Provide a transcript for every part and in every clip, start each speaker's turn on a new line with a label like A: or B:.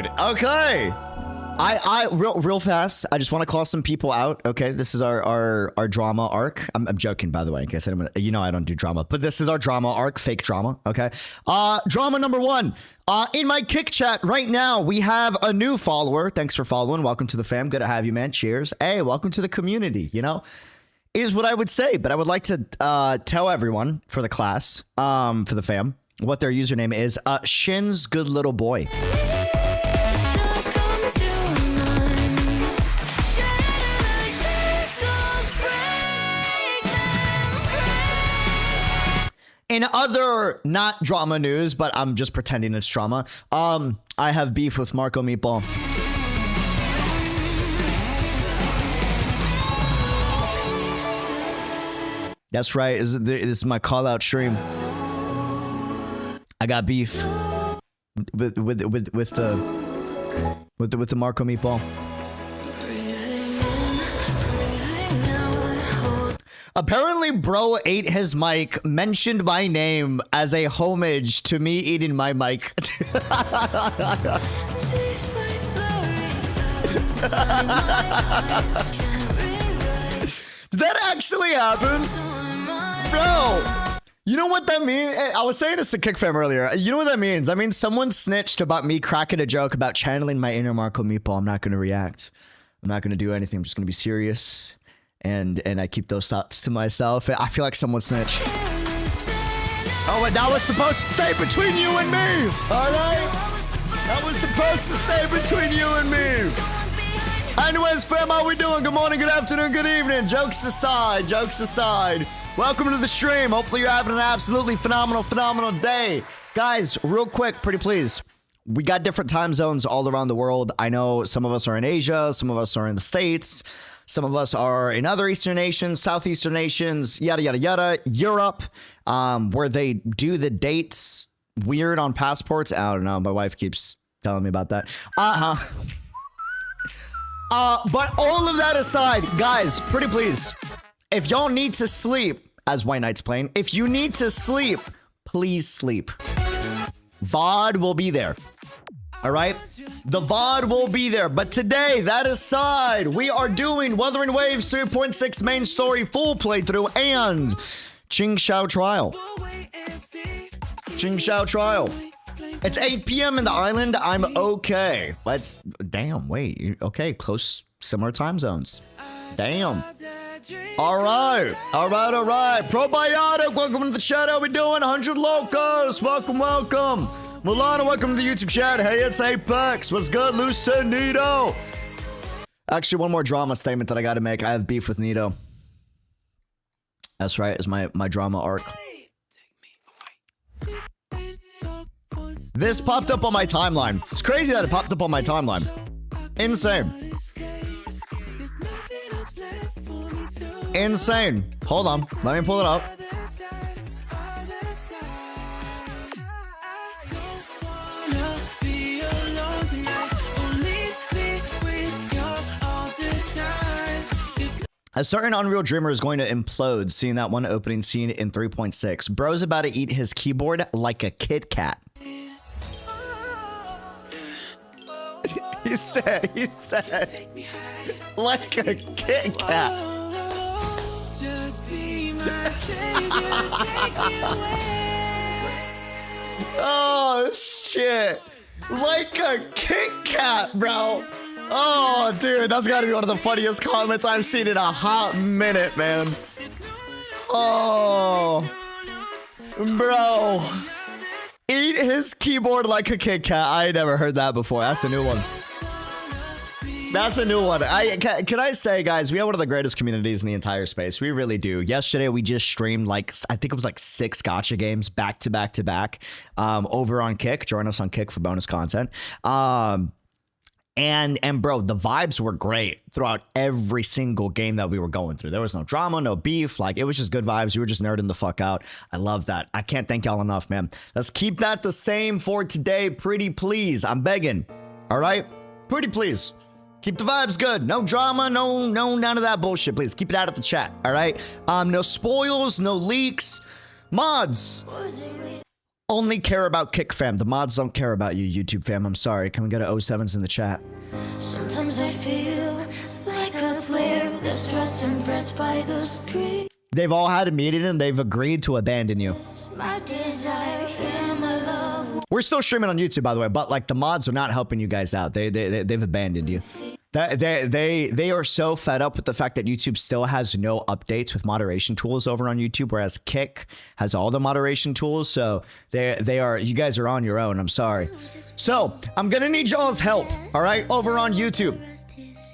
A: dude. Okay. Real fast. I just want to call some people out. Okay, this is our drama arc. I'm joking, by the way. In case anyone, you know I don't do drama, but this is our drama arc, fake drama. Okay. Drama number one. In my kick chat right now, we have a new follower. Thanks for following. Welcome to the fam. Good to have you, man. Cheers. Hey, welcome to the community. You know, is what I would say, but I would like to tell everyone for the class, for the fam, what their username is. Shin's good little boy. In other not drama news, but I'm just pretending it's drama. I have beef with Marco Meatball. That's right. This is my call out stream. I got beef with the Marco Meatball. Apparently, bro ate his mic, mentioned my name as a homage to me eating my mic. Did that actually happen? Bro, you know what that means? Hey, I was saying this to Kick Fam earlier. You know what that means? I mean, someone snitched about me cracking a joke about channeling my inner Marco Meatball. I'm not going to react. I'm not going to do anything. I'm just going to be serious. And I keep those thoughts to myself. I feel like someone snitched. Oh, and that was supposed to stay between you and me. All right? That was supposed to stay between you and me. Anyways, fam, how we doing? Good morning, good afternoon, good evening. Jokes aside, jokes aside. Welcome to the stream. Hopefully you're having an absolutely phenomenal day. Guys, real quick, pretty please. We got different time zones all around the world. I know some of us are in Asia, some of us are in the States. Some of us are in other Eastern nations, Southeastern nations, yada, yada, yada. Europe, where they do the dates weird on passports. I don't know. My wife keeps telling me about that. But all of that aside, guys, pretty please, if y'all need to sleep, as White Knight's playing, if you need to sleep, please sleep. VOD will be there. All right, the VOD will be there. But today, that aside, we are doing Wuthering Waves 3.6 main story full playthrough and Qingxiao trial. Qingxiao trial. It's 8 p.m. in the island. I'm okay. Damn, wait. Okay, close, similar time zones. Damn. All right. Probiotic, welcome to the chat. How we doing? 100 Locos, welcome. Milana, welcome to the YouTube chat. Hey, it's Apex. What's good, Lucinito? Actually, one more drama statement that I got to make. I have beef with Nito. That's right. It's my drama arc. This popped up on my timeline. It's crazy that it popped up on my timeline. Insane. Insane. Hold on. Let me pull it up. A certain Unreal Dreamer is going to implode seeing that one opening scene in 3.6. Bro's about to eat his keyboard like a Kit Kat. he said, like a Kit Kat. Oh, shit. Like a Kit Kat, bro. Oh, dude, that's gotta be one of the funniest comments I've seen in a hot minute, man. Oh, bro. Eat his keyboard like a Kit Kat. I ain't never heard that before. That's a new one. That's a new one. Can I say, guys, we have one of the greatest communities in the entire space. We really do. Yesterday, we just streamed like, I think it was like 6 gacha games back to back over on Kick. Join us on Kick for bonus content. And bro, the vibes were great throughout every single game that we were going through. There was no drama, no beef. Like, it was just good vibes. We were just nerding the fuck out. I love that. I can't thank y'all enough, man. Let's keep that the same for today. Pretty please. I'm begging. All right? Pretty please. Keep the vibes good. No drama. No, none of that bullshit. Please keep it out of the chat. All right? No spoils, no leaks. Mods. only care about Kick fam. The mods don't care about you, YouTube fam. I'm sorry. Can we go to 07s in the chat?
B: Sometimes I feel like a player that's stressed and frets by the screen.
A: They've all had a meeting and they've agreed to abandon you.
B: My desire and my love.
A: We're still streaming on YouTube, by the way, but like the mods are not helping you guys out. They've abandoned you. They are so fed up with the fact that YouTube still has no updates with moderation tools over on YouTube, whereas Kick has all the moderation tools. So you guys are on your own. I'm sorry. So I'm gonna need y'all's help, all right, over on YouTube.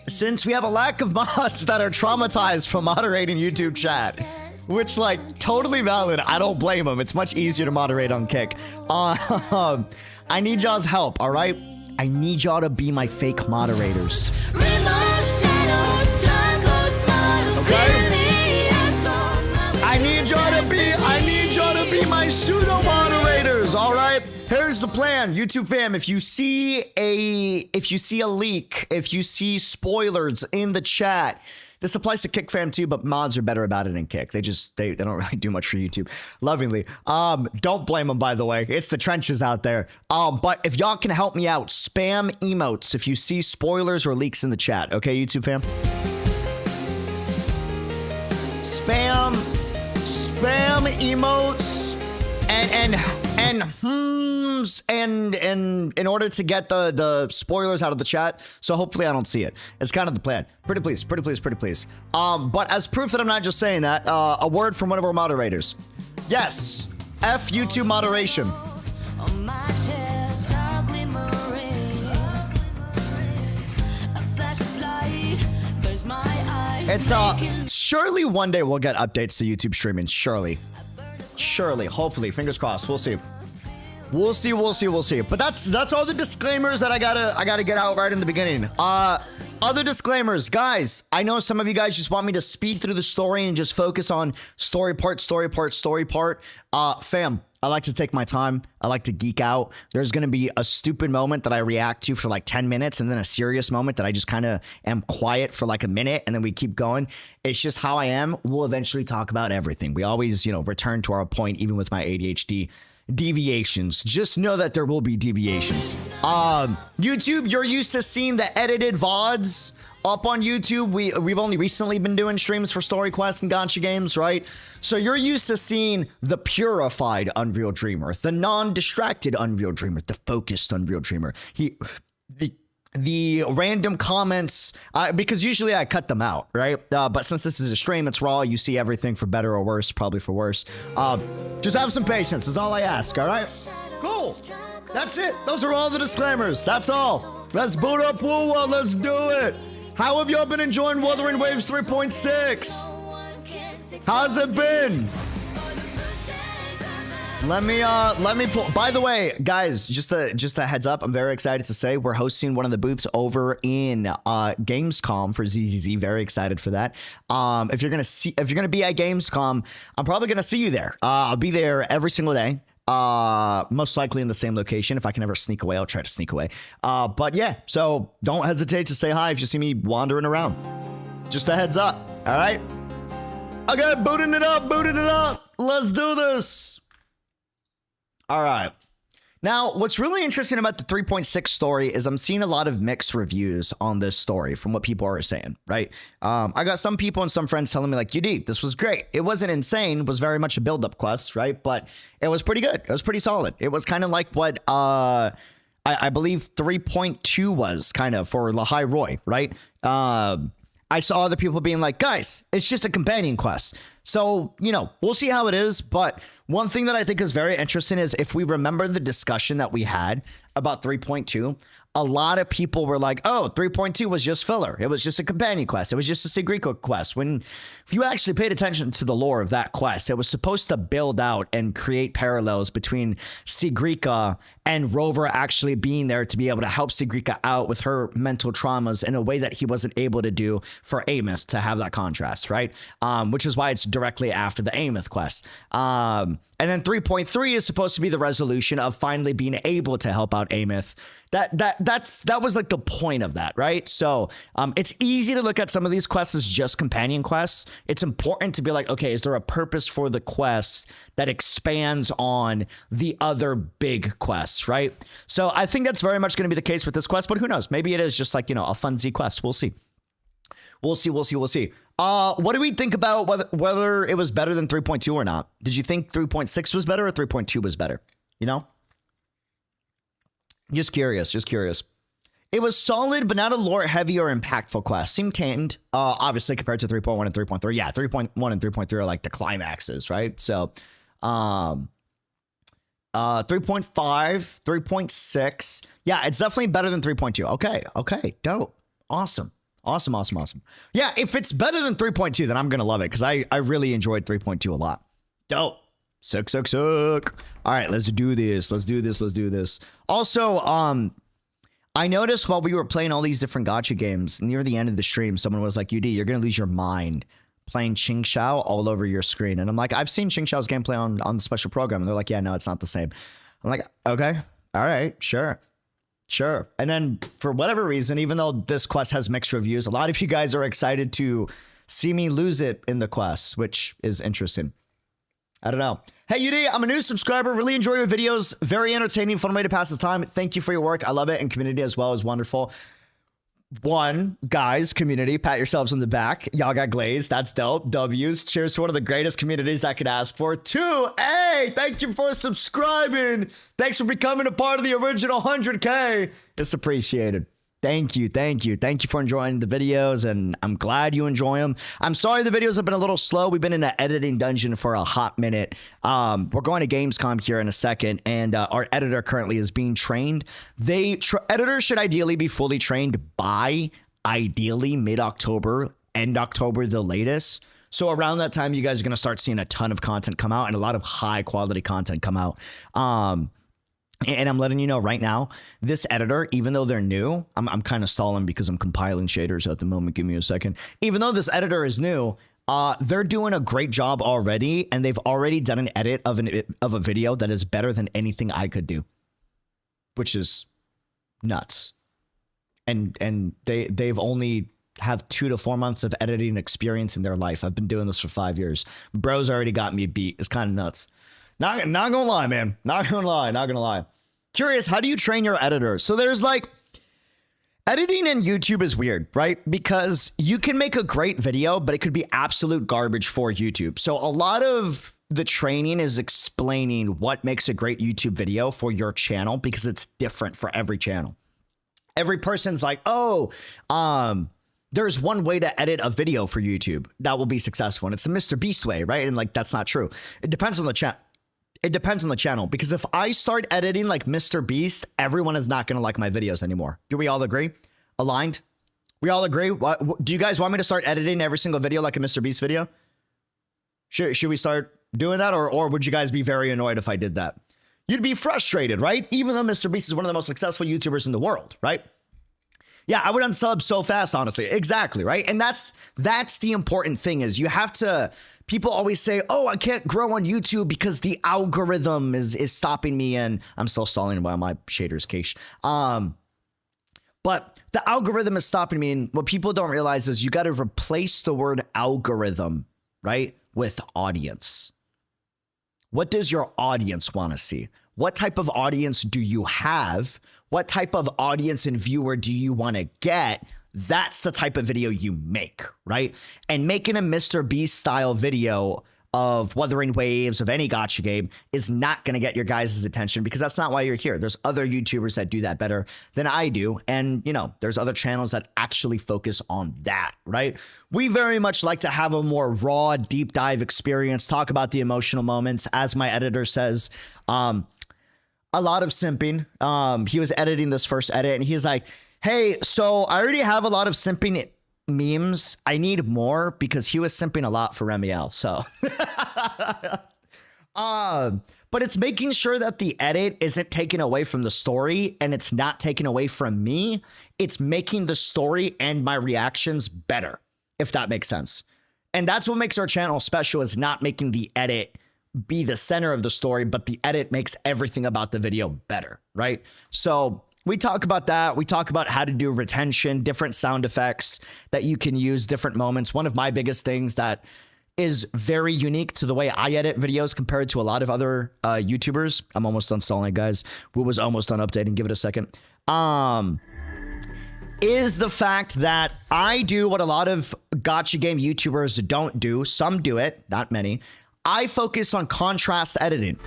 A: Since we have a lack of mods that are traumatized from moderating YouTube chat, which like totally valid. I don't blame them. It's much easier to moderate on Kick. I need y'all's help, all right? I need y'all to be my fake moderators. Okay? I need y'all to be my pseudo moderators, all right? Here's the plan, YouTube fam. If you see a leak, if you see spoilers in the chat, this applies to Kick fam too, but mods are better about it in Kick. They don't really do much for YouTube. Lovingly. Don't blame them, by the way. It's the trenches out there. But if y'all can help me out, spam emotes if you see spoilers or leaks in the chat. Okay, YouTube fam? Spam emotes and in order to get the spoilers out of the chat. So hopefully I don't see it. It's kind of the plan. Pretty please. But as proof that I'm not just saying that, a word from one of our moderators. Yes, F YouTube moderation. It's surely one day we'll get updates to YouTube streaming. Surely, hopefully, fingers crossed. We'll see. We'll see. But that's all the disclaimers that I gotta get out right in the beginning. Other disclaimers, guys. I know some of you guys just want me to speed through the story and just focus on story part. Fam, I like to take my time. I like to geek out. There's gonna be a stupid moment that I react to for like 10 minutes, and then a serious moment that I just kind of am quiet for like a minute, and then we keep going. It's just how I am. We'll eventually talk about everything. We always, return to our point, even with my ADHD. Deviations. Just know that there will be deviations. YouTube, you're used to seeing the edited VODs up on YouTube. We've only recently been doing streams for story quests and gacha games, right? So you're used to seeing the purified Unreal Dreamer, the non-distracted Unreal Dreamer, the focused Unreal Dreamer. The random comments, because usually I cut them out, right? But since this is a stream, it's raw. You see everything for better or worse, probably for worse. Just have some patience is all I ask, all right? Cool. That's it. Those are all the disclaimers. That's all. Let's boot up Woo-Wah. Let's do it. How have y'all been enjoying Wuthering Waves 3.6? How's it been? Let me pull. By the way, guys, just a heads up. I'm very excited to say we're hosting one of the booths over in Gamescom for ZZZ. Very excited for that. If you're gonna be at Gamescom, I'm probably gonna see you there. I'll be there every single day. Most likely in the same location. If I can ever sneak away, I'll try to sneak away. But yeah, so don't hesitate to say hi if you see me wandering around. Just a heads up. All right. Okay, booting it up. Let's do this. All right. Now, what's really interesting about the 3.6 story is I'm seeing a lot of mixed reviews on this story from what people are saying, right? I got some people and some friends telling me like, UD, this was great. It wasn't insane. It was very much a build-up quest, right? But it was pretty good. It was pretty solid. It was kind of like what I believe 3.2 was kind of for Lahai Roy, right? I saw other people being like, guys, it's just a companion quest. So, we'll see how it is. But one thing that I think is very interesting is if we remember the discussion that we had about 3.2, a lot of people were like, oh, 3.2 was just filler. It was just a companion quest. It was just a Sigrika quest. When if you actually paid attention to the lore of that quest, it was supposed to build out and create parallels between Sigrika and Rover actually being there to be able to help Sigrika out with her mental traumas in a way that he wasn't able to do for Amith to have that contrast, right? Which is why it's directly after the Amith quest. And then 3.3 is supposed to be the resolution of finally being able to help out Amith That was like the point of that, right? So it's easy to look at some of these quests as just companion quests. It's important to be like, okay, is there a purpose for the quest that expands on the other big quests, right? So I think that's very much going to be the case with this quest, but who knows? Maybe it is just like, you know, a fun Z quest. We'll see. We'll see. What do we think about whether it was better than 3.2 or not? Did you think 3.6 was better or 3.2 was better? You know? Just curious. It was solid, but not a lore heavy or impactful quest. Seemed tamed, obviously, compared to 3.1 and 3.3. Yeah, 3.1 and 3.3 are like the climaxes, right? So, 3.5, 3.6. Yeah, it's definitely better than 3.2. Okay, dope. Awesome. Yeah, if it's better than 3.2, then I'm going to love it because I really enjoyed 3.2 a lot. Dope. Suck. All right, let's do this. Also, I noticed while we were playing all these different gacha games, near the end of the stream, someone was like, UD, you're going to lose your mind playing Qingxiao all over your screen. And I'm like, I've seen Qingxiao's gameplay on the special program. And they're like, yeah, no, it's not the same. I'm like, okay, all right, sure. And then for whatever reason, even though this quest has mixed reviews, a lot of you guys are excited to see me lose it in the quest, which is interesting. I don't know. Hey, UD, I'm a new subscriber. Really enjoy your videos. Very entertaining, fun way to pass the time. Thank you for your work. I love it. And community as well is wonderful. One, guys, community, pat yourselves on the back. Y'all got glazed. That's dope. W's. Cheers to one of the greatest communities I could ask for. Two, hey, thank you for subscribing. Thanks for becoming a part of the original 100K. It's appreciated. Thank you for enjoying the videos, and I'm glad you enjoy them. I'm sorry the videos have been a little slow. We've been in an editing dungeon for a hot minute. We're going to Gamescom here in a second, and our editor currently is being trained. Editors should ideally be fully trained by ideally mid-October, end October, the latest. So around that time, you guys are going to start seeing a ton of content come out and a lot of high quality content come out. And I'm letting you know right now, this editor, even though they're new, I'm kind of stalling because I'm compiling shaders at the moment. Give me a second. Even though this editor is new, they're doing a great job already, and they've already done an edit of a video that is better than anything I could do, which is nuts. And they've only have 2 to 4 months of editing experience in their life. I've been doing this for 5 years. Bro's already got me beat. It's kind of nuts. Not gonna lie, man. Not gonna lie. Curious, how do you train your editor? So there's like, editing in YouTube is weird, right? Because you can make a great video, but it could be absolute garbage for YouTube. So a lot of the training is explaining what makes a great YouTube video for your channel, because it's different for every channel. Every person's like, oh, there's one way to edit a video for YouTube that will be successful, and it's the Mr. Beast way, right? And like, that's not true. It depends on the channel. Because if I start editing like Mr. Beast, everyone is not going to like my videos anymore. Do we all agree? Aligned? We all agree? Do you guys want me to start editing every single video like a Mr. Beast video? Should we start doing that? Or would you guys be very annoyed if I did that? You'd be frustrated, right? Even though Mr. Beast is one of the most successful YouTubers in the world, right? Yeah, I would unsub so fast, honestly. Exactly, right? And that's the important thing, is you have to, people always say, oh, I can't grow on YouTube because the algorithm is stopping me, and I'm still stalling while my shader's cache. But the algorithm is stopping me, and what people don't realize is you got to replace the word algorithm, right, with audience. What does your audience want to see? What type of audience do you have? What type of audience and viewer do you want to get? That's the type of video you make, right? And making a Mr. Beast style video of Wuthering Waves of any gacha game is not going to get your guys' attention, because that's not why you're here. There's other YouTubers that do that better than I do. And, you know, there's other channels that actually focus on that, right? We very much like to have a more raw, deep dive experience, talk about the emotional moments. As my editor says, a lot of simping. He was editing this first edit, and he's like, hey, so I already have a lot of simping memes. I need more, because he was simping a lot for Remiel. So, but it's making sure that the edit isn't taken away from the story, and it's not taken away from me. It's making the story and my reactions better, if that makes sense. And that's what makes our channel special, is not making the edit be the center of the story, but the edit makes everything about the video better, right? So we talk about that. We talk about how to do retention, different sound effects that you can use, different moments. One of my biggest things that is very unique to the way I edit videos compared to a lot of other YouTubers. I'm almost done stalling, guys. We was almost done updating. Give it a second. Is the fact that I do what a lot of gotcha game YouTubers don't do. Some do it, not many. I focus on contrast editing.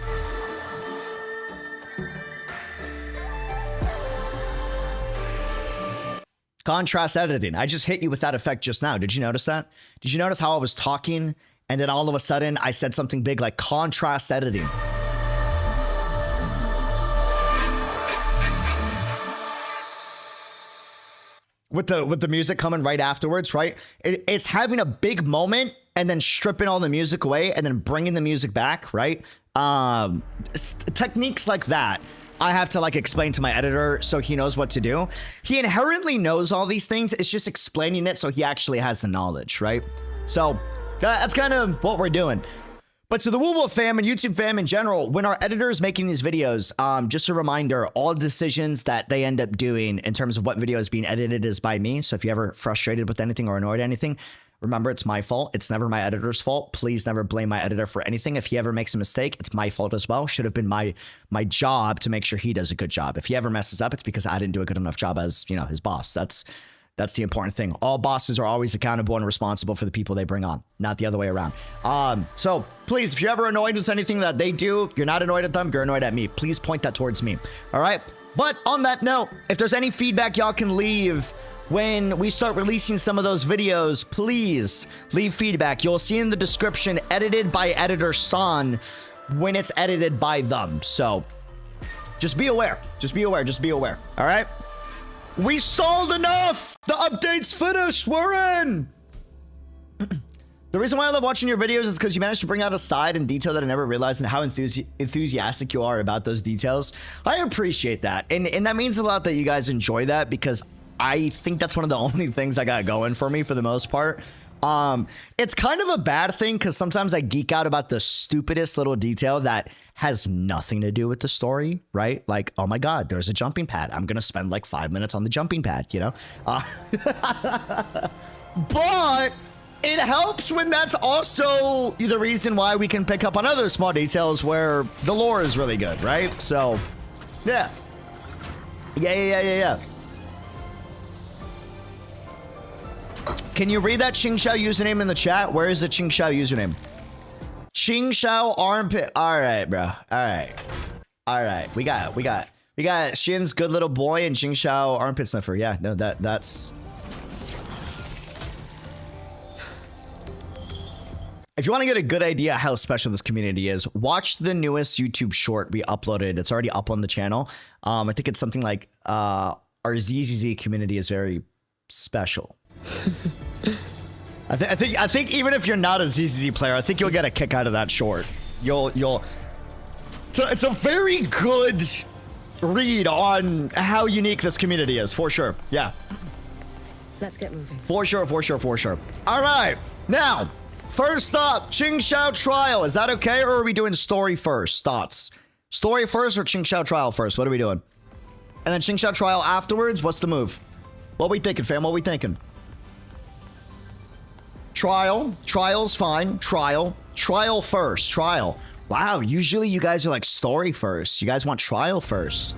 A: Contrast editing. I just hit you with that effect just now. Did you notice that? Did you notice how I was talking and then all of a sudden I said something big like contrast editing? With the music coming right afterwards, right? It's having a big moment and then stripping all the music away and then bringing the music back, right? Techniques like that I have to like explain to my editor so he knows what to do. He inherently knows all these things. It's just explaining it so he actually has the knowledge, right? So that's kind of what we're doing. But to the Woo fam and YouTube fam in general, when our editor is making these videos, just a reminder, all decisions that they end up doing in terms of what video is being edited is by me. So if you're ever frustrated with anything or annoyed at anything, remember, it's my fault. It's never my editor's fault. Please never blame my editor for anything. If he ever makes a mistake, it's my fault as well. Should have been my job to make sure he does a good job. If he ever messes up, it's because I didn't do a good enough job as, you know, his boss. That's the important thing. All bosses are always accountable and responsible for the people they bring on, not the other way around. So please, if you're ever annoyed with anything that they do, you're not annoyed at them, you're annoyed at me. Please point that towards me. All right. But on that note, if there's any feedback y'all can leave when we start releasing some of those videos, please leave feedback. You'll see in the description, edited by editor San when it's edited by them. So just be aware. Just be aware. Just be aware. All right. We stalled enough. The update's finished. We're in. The reason why I love watching your videos is because you managed to bring out a side and detail that I never realized, and how enthusiastic you are about those details. I appreciate that. And that means a lot that you guys enjoy that, because I think that's one of the only things I got going for me for the most part. It's kind of a bad thing because sometimes I geek out about the stupidest little detail that has nothing to do with the story, right? Like, oh my God, there's a jumping pad. I'm going to spend like 5 minutes on the jumping pad, you know? But it helps when that's also the reason why we can pick up on other small details where the lore is really good, right? So, yeah. Yeah. Can you read that Qingxiao username in the chat? Where is the Qingxiao username? Qingxiao armpit. All right, bro. All right. We got Shin's good little boy and Qingxiao armpit sniffer. Yeah, no, that's. If you want to get a good idea how special this community is, watch the newest YouTube short we uploaded. It's already up on the channel. I think it's something like our ZZZ community is very special. I think even if you're not a ZZZ player, I think you'll get a kick out of that short. It's a very good read on how unique this community is, for sure. Yeah.
C: Let's get moving.
A: For sure. All right. Now, first up, Qingxiao trial. Is that okay, or are we doing story first? Thoughts? Story first or Qingxiao trial first? What are we doing? And then Qingxiao trial afterwards? What's the move? What we thinking, fam? What we thinking? Trial's fine. Trial first. Wow, usually you guys are like story first. You guys want trial first.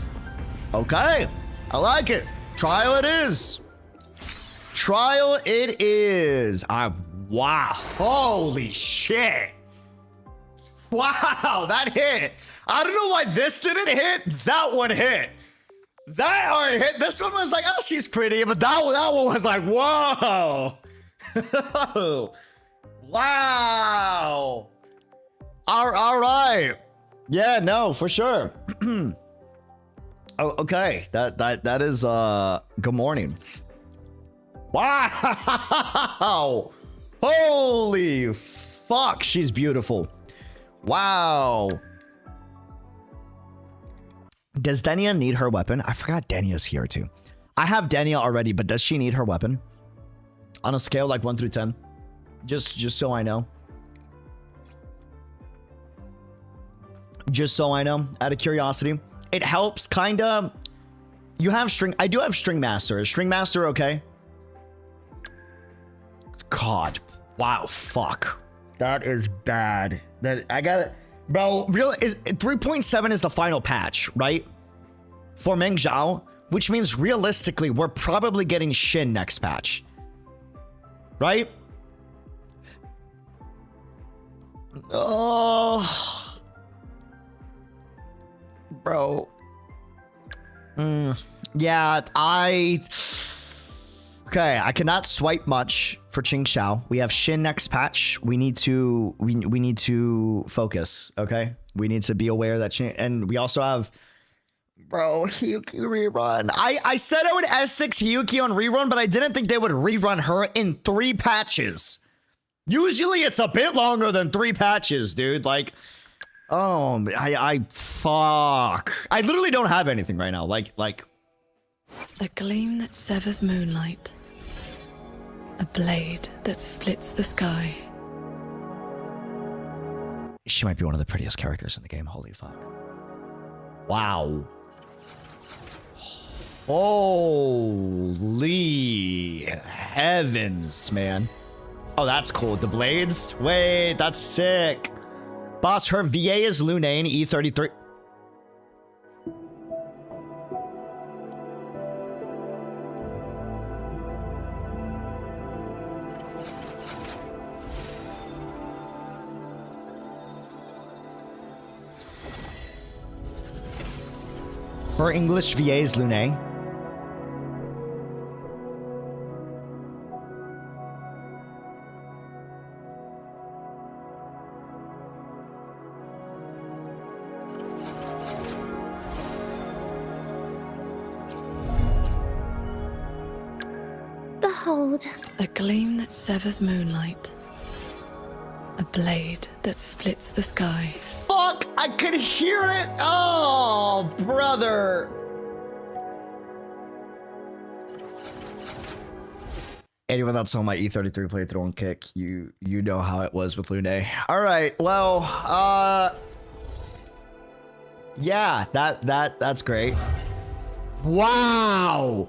A: Okay, I like it. Trial it is. Wow, holy shit. Wow, that hit. I don't know why this didn't hit. That one hit. That one hit. This one was like, oh, she's pretty. But that one was like, whoa. Wow. All right. Yeah, no, for sure. Oh, okay. That is good morning. Wow. Holy fuck, she's beautiful. Wow. Does Denia need her weapon? I forgot Denia's here too. I have Denia already, but does she need her weapon? On a scale like 1 through 10. Just so I know. Just so I know, out of curiosity. It helps kinda, You have string. I do have string master. Is string master okay? God. Wow. Fuck. That is bad. That I got it. Bro, real is 3.7 is the final patch, right? For Qingxiao, which means realistically, we're probably getting Shin next patch. Right? Oh. Bro. Yeah, okay, I cannot swipe much for Qingxiao. We have Shin next patch. We need to we need to focus, okay? We need to be aware that and we also have bro, Hyuki rerun. I said I would S6 Hyuki on rerun, but I didn't think they would rerun her in 3 patches. Usually it's a bit longer than 3 patches, dude. Like, oh, I fuck. I literally don't have anything right now. Like
C: A gleam that severs moonlight. A blade that splits the sky.
A: She might be one of the prettiest characters in the game. Holy fuck. Wow. Holy heavens, man. Oh, that's cool. The blades? Wait, that's sick. Boss, her VA is Lunane E33. Her English VA is Lunane.
B: Behold.
C: A gleam that severs moonlight. A blade that splits the sky.
A: Fuck! I could hear it! Oh, brother! Anyone that's on my E33 playthrough on Kick, you know how it was with Lune. Alright, well, yeah, that's great. Wow!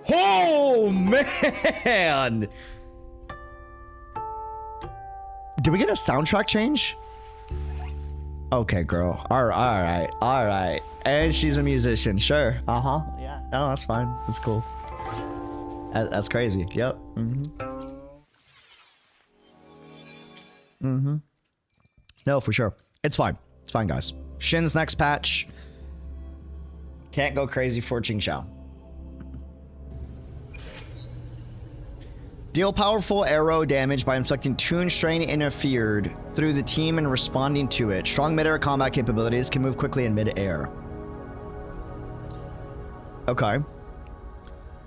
A: Oh, man! Did we get a soundtrack change? Okay, girl. All right. And she's a musician, sure. Yeah. No, that's fine. That's cool. That's crazy. Yep. No, for sure. It's fine. It's fine, guys. Shin's next patch. Can't go crazy for Qingxiao. Deal powerful arrow damage by inflicting tune strain interfered through the team and responding to it. Strong mid-air combat capabilities, can move quickly in mid-air. Okay.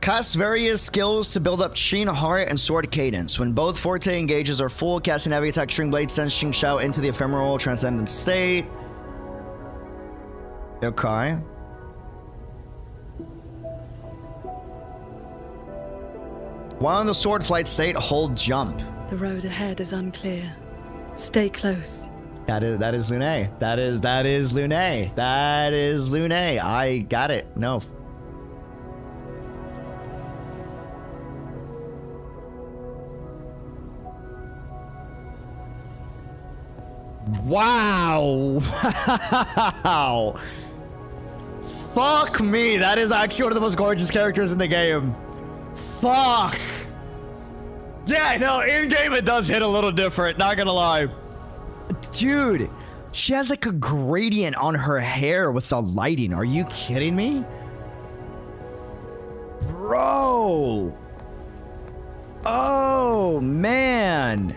A: Cast various skills to build up Qin heart and sword cadence. When both forte engages are full, casting heavy attack string blade sends Qingxiao into the ephemeral transcendent state. Okay. While in the sword flight state, hold jump.
C: The road ahead is unclear. Stay close.
A: That is Lune. That is Lune. That is Lune. I got it. No. Wow. Wow. Fuck me. That is actually one of the most gorgeous characters in the game. Fuck. Yeah, no, in-game it does hit a little different, not gonna lie. Dude, she has like a gradient on her hair with the lighting. Are you kidding me? Bro. Oh, man.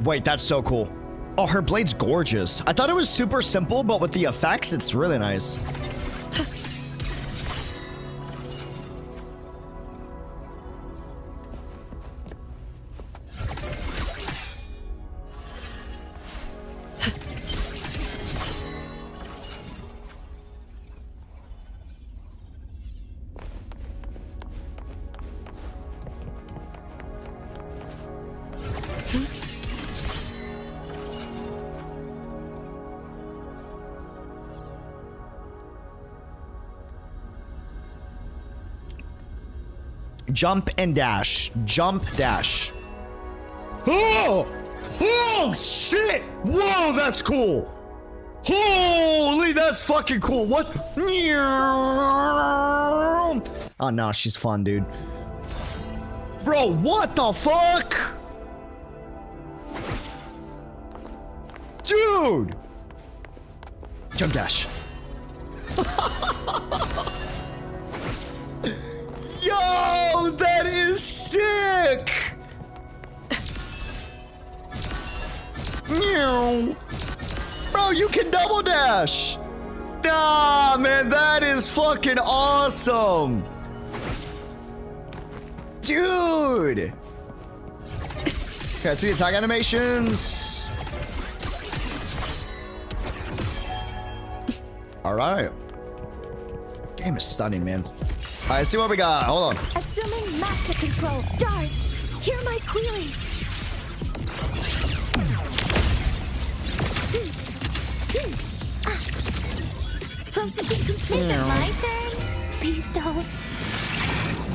A: Wait, that's so cool. Oh, her blade's gorgeous. I thought it was super simple, but with the effects, it's really nice. Jump and dash. Jump, dash. Oh! Oh, shit! Whoa, that's cool! Holy, that's fucking cool. What? Oh, no, she's fun, dude. Bro, what the fuck? Dude! Jump dash. Yo, that is sick! Bro, you can double dash! Nah, man, that is fucking awesome! Dude! Okay, see attack animations. Alright. Game is stunning, man. Alright, see what we got. Hold on.
D: Assuming master control. Stars, hear my queries. Processing complete. My turn. Please don't.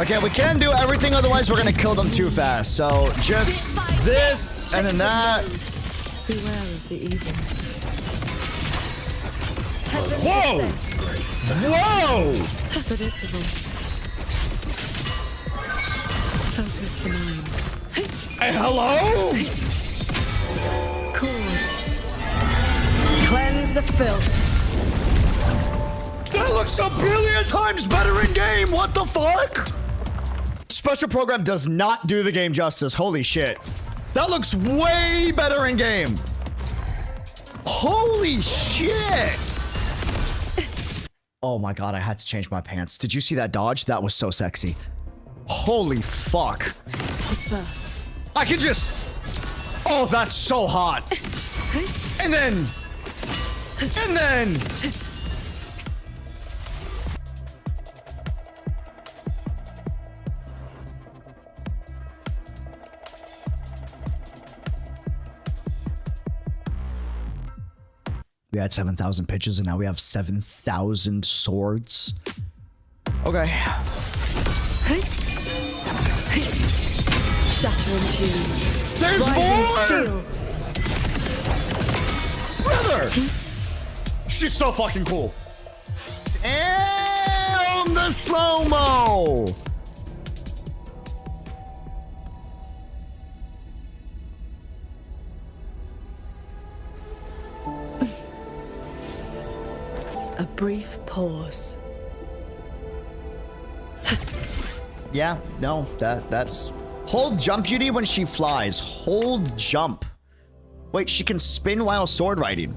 A: Okay, we can't do everything, otherwise we're gonna kill them too fast. So just this and then that.
C: Beware of the evils.
A: Whoa! Whoa!
C: Predictable. Focus the mind.
A: Hey, hello?
C: Chords. Cleanse the filth.
A: That looks a billion times better in game. What the fuck? Special program does not do the game justice. Holy shit. That looks way better in game. Holy shit. Oh my god, I had to change my pants. Did you see that dodge? That was so sexy. Holy fuck.
C: Disperse.
A: I can just... Oh, that's so hot. And then... And then... We had 7,000 pitches and now we have 7,000 swords. Okay.
C: Shattering tunes.
A: There's
C: Rising
A: more!
C: steel.
A: Brother! She's so fucking cool. And the slow-mo!
C: A brief pause.
A: Yeah, no, that's... Hold jump beauty when she flies. Hold jump. Wait, she can spin while sword riding.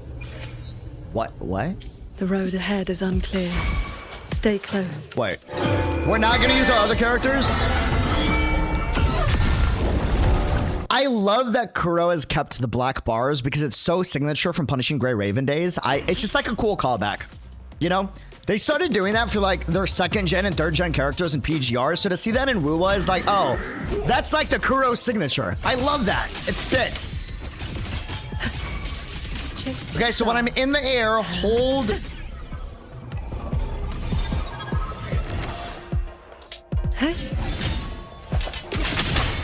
A: What?
C: The road ahead is unclear. Stay close.
A: Wait. We're not gonna use our other characters? I love that Kuro has kept the black bars because it's so signature from Punishing Grey Raven days. It's just like a cool callback. You know? They started doing that for like their second gen and third gen characters in PGR. So to see that in Wuwa is like, oh, that's like the Kuro signature. I love that. It's sick. Okay, so when I'm in the air, hold...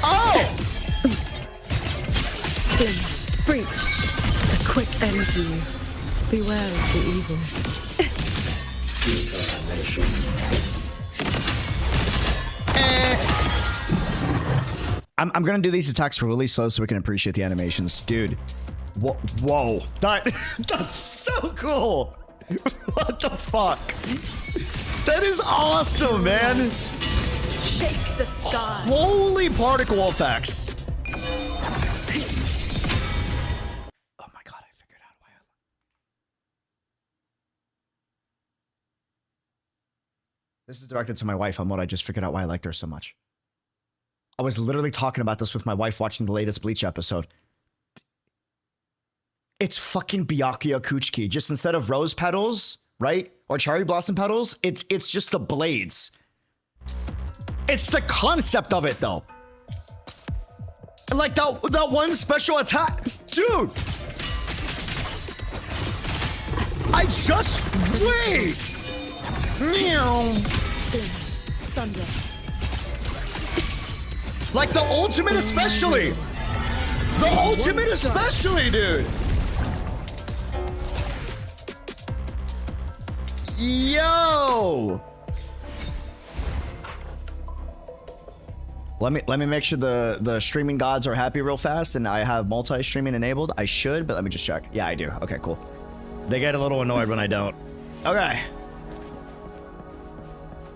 A: Oh!
C: Glimmer. Breach. A quick end to you. Beware of the evils.
A: I'm gonna do these attacks really slow so we can appreciate the animations. Dude. Whoa. That's so cool. What the fuck? That is awesome, man.
C: Shake the sky.
A: Holy particle effects. Oh my god, I figured out why I... This is directed to my wife on what I just figured out why I liked her so much. I was literally talking about this with my wife watching the latest Bleach episode. It's fucking Byakuya Kuchiki. Just instead of rose petals, right? Or cherry blossom petals, it's just the blades. It's the concept of it, though. And like that one special attack. Dude! I just... Wait! Meow.
C: Thunder.
A: Like the ultimate especially. The ultimate especially, dude. Yo. Let me make sure the streaming gods are happy real fast, and I have multi-streaming enabled. I should, but let me just check. Yeah, I do. Okay, cool. They get a little annoyed when I don't. Okay.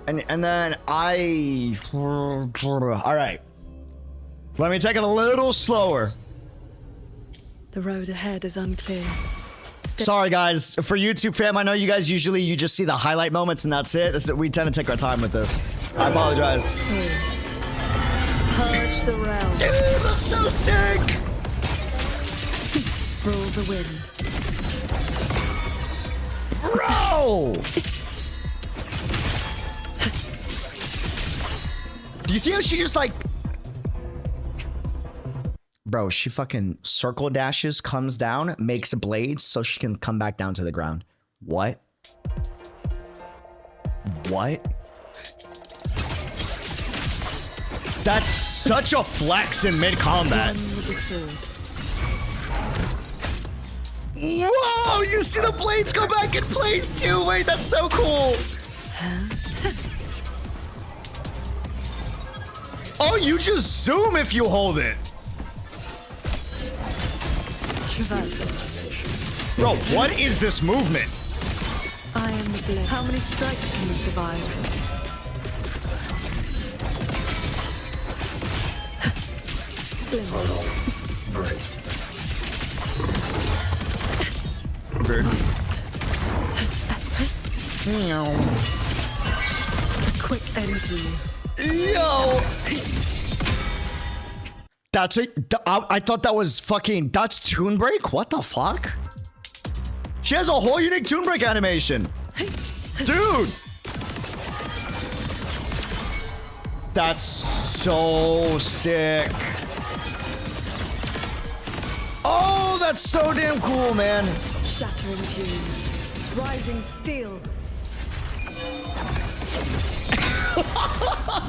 A: And then I... All right. Let me take it a little slower.
C: The road ahead is unclear.
A: Sorry, guys. For YouTube fam, I know you guys usually you just see the highlight moments and that's it. We tend to take our time with this. I apologize.
C: Swords. Purge the realm.
A: Dude, that's so sick.
C: Rule the wind.
A: Bro! Do you see how she just like... Bro, she fucking circle dashes, comes down, makes blades so she can come back down to the ground. What? What? That's such a flex in mid-combat.
C: With the sword.
A: Whoa, you see the blades go back in place too. Wait, that's so cool. Oh, you just zoom if you hold it.
C: Traverse.
A: Bro, what is this movement?
C: I am the blade. How many strikes can you survive?
A: Bird.
C: A quick end to you.
A: Yo. That's it. I thought that was fucking... That's Toon Break? What the fuck? She has a whole unique Toon Break animation. Dude. That's so sick. Oh, that's so damn cool, man.
C: Shattering tunes. Rising steel.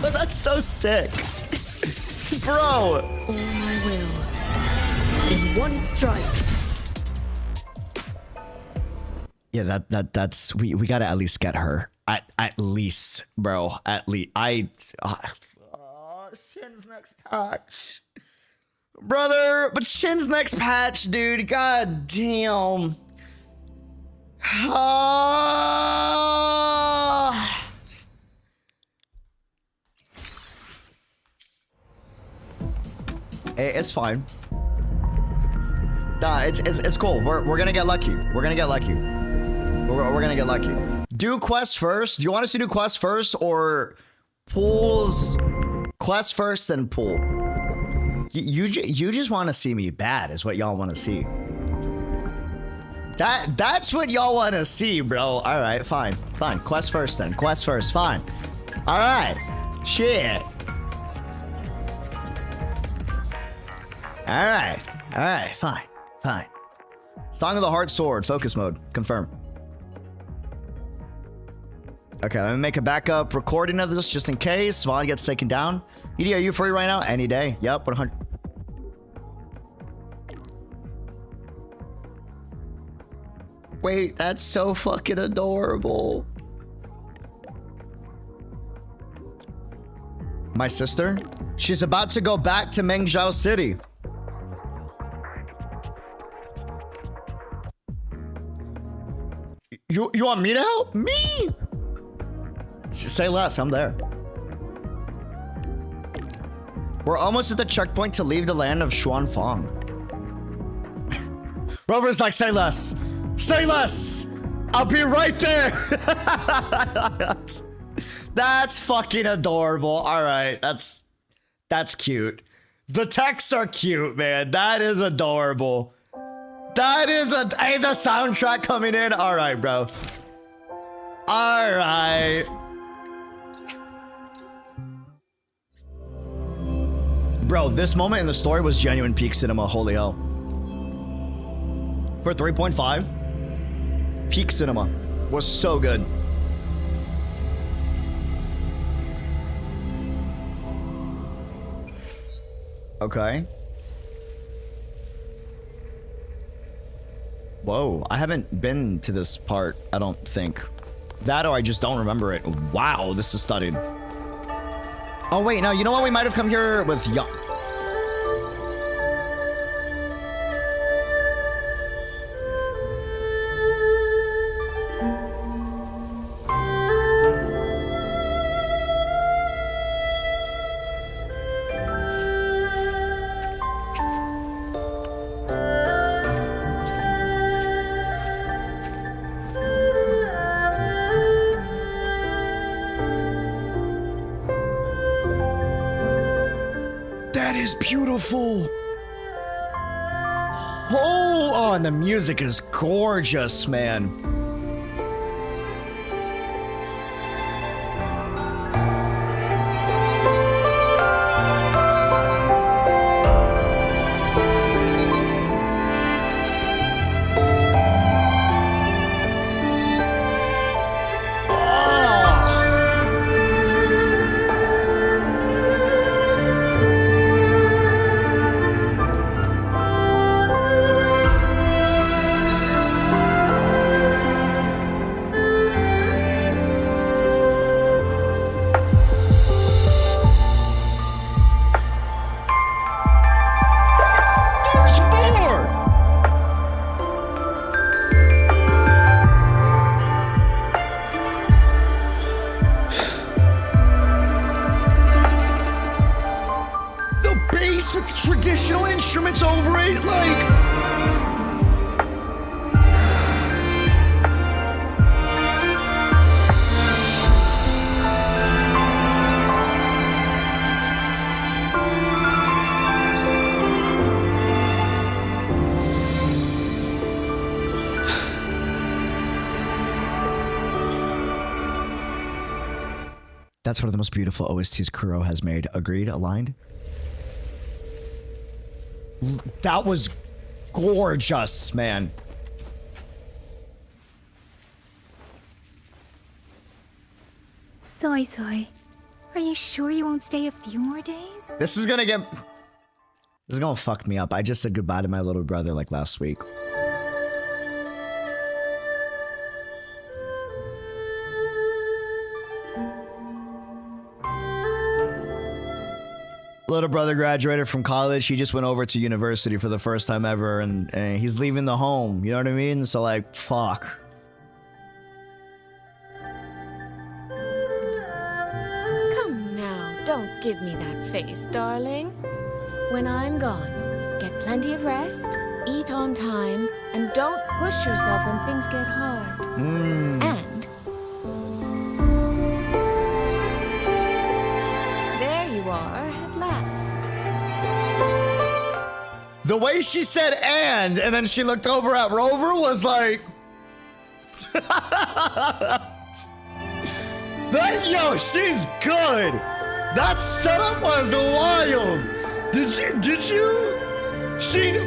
A: That's so sick. Bro.
C: All my will. In one strike.
A: Yeah, that's we gotta at least get her. At least, bro. At least Shin's next patch. Brother, but Shin's next patch, dude. God damn. It's fine. Nah, it's cool. We're gonna get lucky. We're gonna get lucky. We're gonna get lucky. Do quest first. Do you want us to do quest first or pools? Quest first, then pool. You just want to see me bad, is what y'all want to see. That's what y'all want to see, bro. All right, fine. Quest first, then. Quest first, fine. All right, shit. All right, fine. Song of the Heart Sword, focus mode, confirm. Okay, let me make a backup recording of this just in case Vaughn gets taken down. ED, are you free right now? Any day. Yep, 100. Wait, that's so fucking adorable. My sister? She's about to go back to Qingxiao City. You want me to help? Me? Say less, I'm there. We're almost at the checkpoint to leave the land of Xuanfang. Rover's like, say less. Say less. I'll be right there. That's fucking adorable. All right, that's cute. The texts are cute, man. That is adorable. That is hey, the soundtrack coming in. All right, bro. All right. Bro, this moment in the story was genuine peak cinema. Holy hell. For 3.5, peak cinema was so good. Okay. Whoa, I haven't been to this part, I don't think. That or I just don't remember it. Wow, this is studied. Oh wait, no, you know what? We might have come here with young. That is beautiful. Oh, and the music is gorgeous, man. With traditional instruments over it, like. That's one of the most beautiful OSTs Kuro has made. Agreed? Aligned? That was gorgeous, man.
D: Soy Soy, are you sure you won't stay a few more days?
A: This is gonna fuck me up. I just said goodbye to my little brother like last week. Little brother graduated from college. He just went over to university for the first time ever, and he's leaving the home. You know what I mean? So like, fuck.
E: Come now, don't give me that face, darling. When I'm gone, get plenty of rest, eat on time, and don't push yourself when things get hard. And there you are at last.
A: The way she said and then she looked over at Rover was like... Yo, she's good. That setup was wild.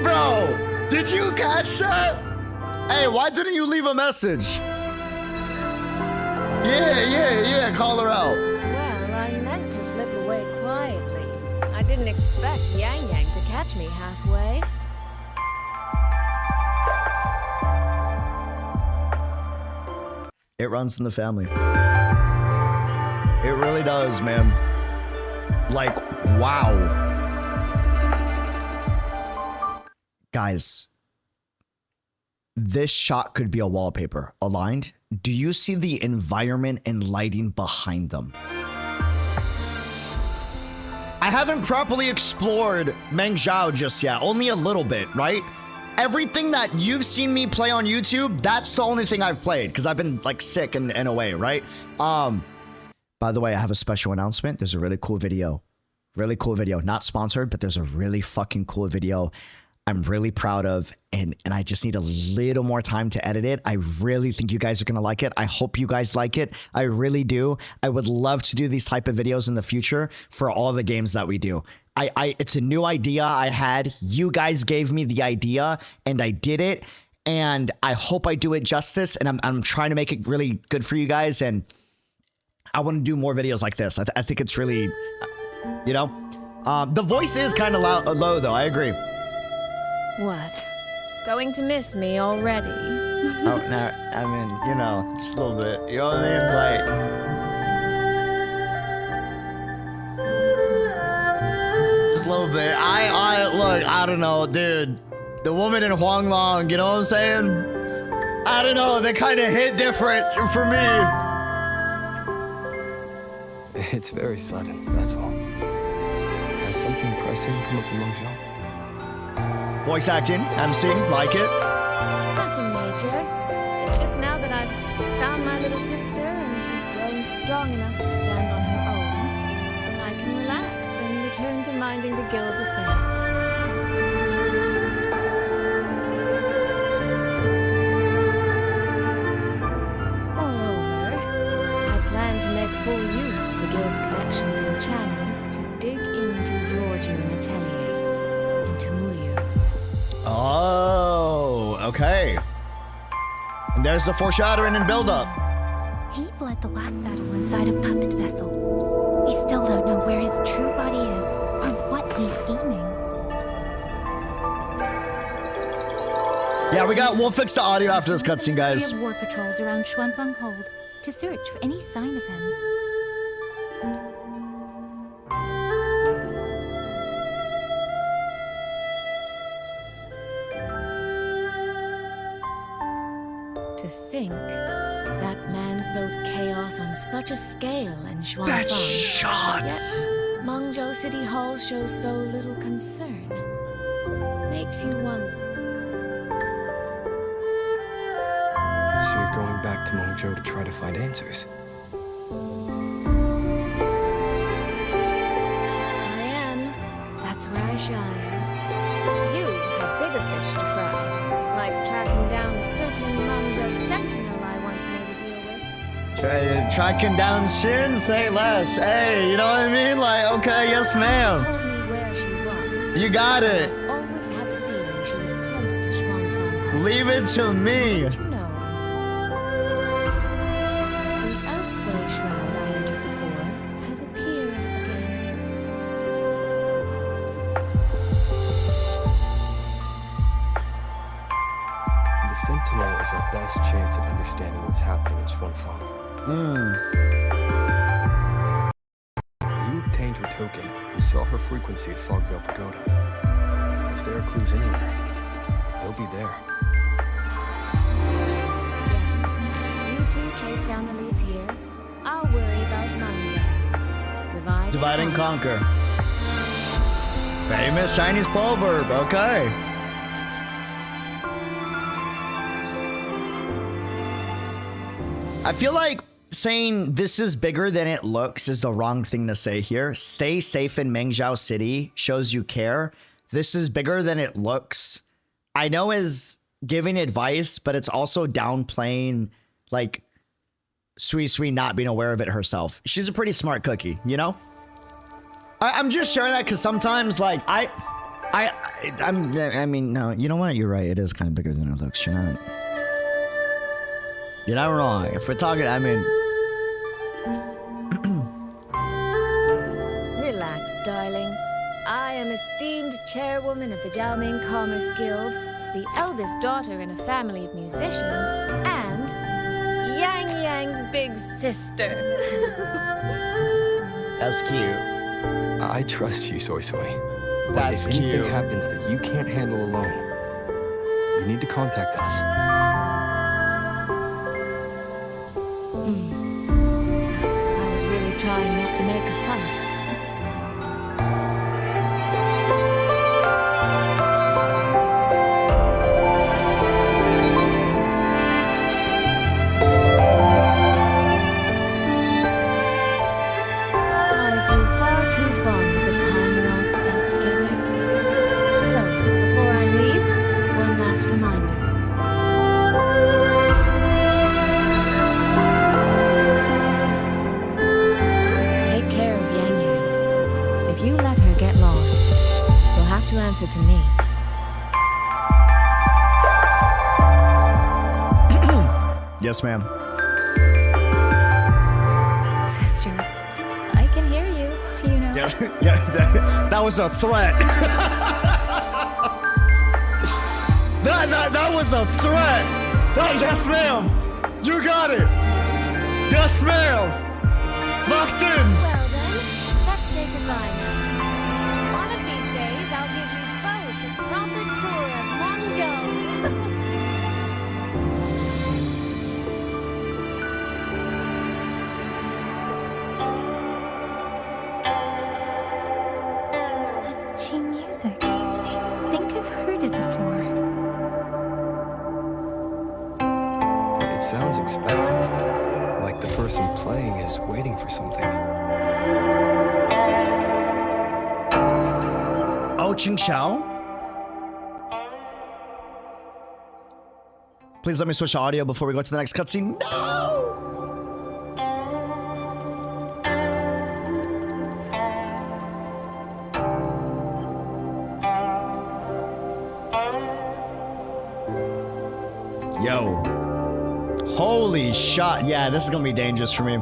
A: Bro, did you catch that? Hey, why didn't you leave a message? Yeah, call her out.
E: Well, I meant to slip away quietly. I didn't expect Yang Yang to catch me halfway.
A: It runs in the family. It really does, man. Like, wow. Guys, this shot could be a wallpaper. Aligned? Do you see the environment and lighting behind them? I haven't properly explored Qingxiao just yet. Only a little bit, right? Everything that you've seen me play on YouTube, that's the only thing I've played because I've been like sick and away, right? By the way, I have a special announcement. There's a really cool video. Really cool video. Not sponsored, but there's a really fucking cool video I'm really proud of, and I just need a little more time to edit it. I really think you guys are gonna like it. I hope you guys like it. I really do. I would love to do these type of videos in the future for all the games that we do. It's a new idea I had. You guys gave me the idea, and I did it, and I hope I do it justice, and I'm trying to make it really good for you guys, and I want to do more videos like this. I think it's really, you know? The voice is kind of low though. I agree.
E: What? Going to miss me already?
A: Oh, no, I mean, you know, just a little bit. You know what I mean? Like, just a little bit. Look, I don't know, dude. The woman in Huanglong, you know what I'm saying? I don't know, they kind of hit different for me.
F: It's very sudden, that's all. Has something pressing come up among y'all?
A: Voice acting, MC, like it.
E: Nothing major. It's just now that I've found my little sister and she's grown strong enough to stand on her own, I can relax and return to minding the guild's affairs. Moreover, I plan to make full use of the guild's connections and channels to dig into Georgia and Atelier, into Muyu.
A: Oh, okay. And there's the foreshadowing and build-up.
D: He fled the last battle inside a puppet vessel. We still don't know where his true body is or what he's scheming.
A: Yeah, we'll fix the audio after this cutscene, guys.
D: We have war patrols around Xuanfeng Hold to search for any sign of him.
E: To think that man sowed chaos on such a scale in Xuanfang.
A: That shots.
E: Yet Mengzhou City Hall shows so little concern. Makes you wonder.
F: So you're going back to Mengzhou to try to find answers?
E: I am. That's where I shine. You have bigger fish to fry, like tracking down a certain Mengzhou sentinel I once made a deal with.
A: Tracking down Shin, say less. Hey, you know what I mean? Like, okay, yes, ma'am.
E: Told me where she was.
A: You got it.
E: I've always had the feeling she was close to Xuanfang.
A: Leave it to me.
E: But you know, the Elseway shroud I entered before has appeared again.
F: The Sentinel is our best chance at understanding what's happening in Xuanfang. You obtained her token and saw her frequency at Fogvale Pagoda. If there are clues anywhere, they'll be there.
E: Yes, you two chase down the leads here. I'll worry about Mangya.
A: Divide and conquer. Famous Chinese proverb, okay. I feel like saying this is bigger than it looks is the wrong thing to say here. Stay safe in Mengzhou City shows you care. This is bigger than it looks, I know, is giving advice, but it's also downplaying like Sui not being aware of it herself. She's a pretty smart cookie, you know? I'm just sharing that because sometimes like I mean, no, you know what? You're right. It is kind of bigger than it looks. You're not wrong. If we're talking, I mean,
E: Relax, darling. I am esteemed chairwoman of the Jiaoming Commerce Guild, the eldest daughter in a family of musicians, and Yang Yang's big sister.
A: that's cute.
F: I trust you, Soy Soy. But
A: That's
F: if anything
A: cute.
F: happens that you can't handle alone, you need to contact us.
E: I was really trying not to make a fuss. I grew far too fond of the time we all spent together. So, before I leave, one last reminder. Take care of Yang Yang. If you let her get lost, you'll have to answer to me.
A: Yes, ma'am.
D: Sister, I can hear you, you know.
A: that was a threat. that was a threat. Yes, ma'am. You got it. Yes, ma'am. Locked in.
E: Well then, let's say goodbye now. One of these days, I'll give you both a proper tour of Hangzhou.
D: Qing music. I think I've heard it before.
F: It sounds expectant. Like the person playing is waiting for something.
A: Oh, Qingxiao. Please let me switch to audio before we go to the next cutscene. No! Yo. Holy shot. Yeah, this is gonna be dangerous for me.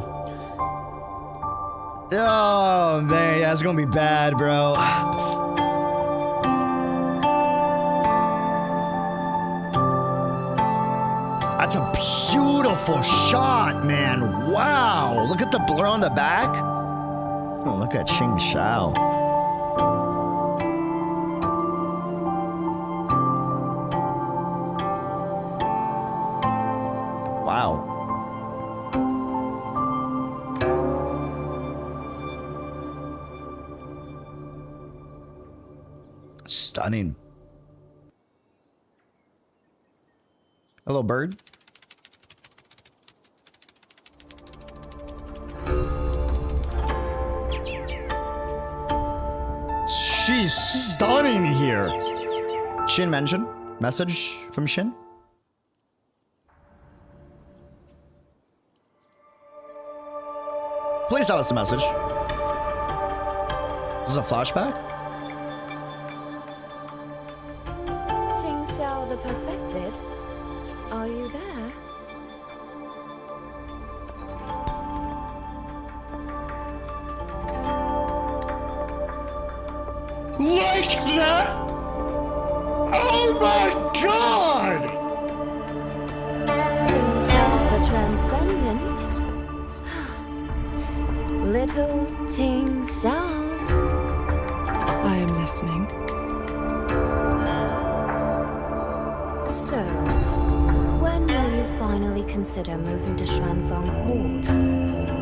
A: Oh, man. Yeah, it's gonna be bad, bro. That's a beautiful shot, man. Wow. Look at the blur on the back. Oh, look at Qingxiao. Wow. Stunning. Hello, bird. She's stunning here. Shin mention? Message from Shin? Please tell us the message. This is a flashback?
E: Qingxiao the Perfected, are you there?
A: Like that? Oh my god!
E: Qingxiao the Transcendent. Little Qingxiao.
C: I am listening.
E: So, when will you finally consider moving to Xuanfeng Hold?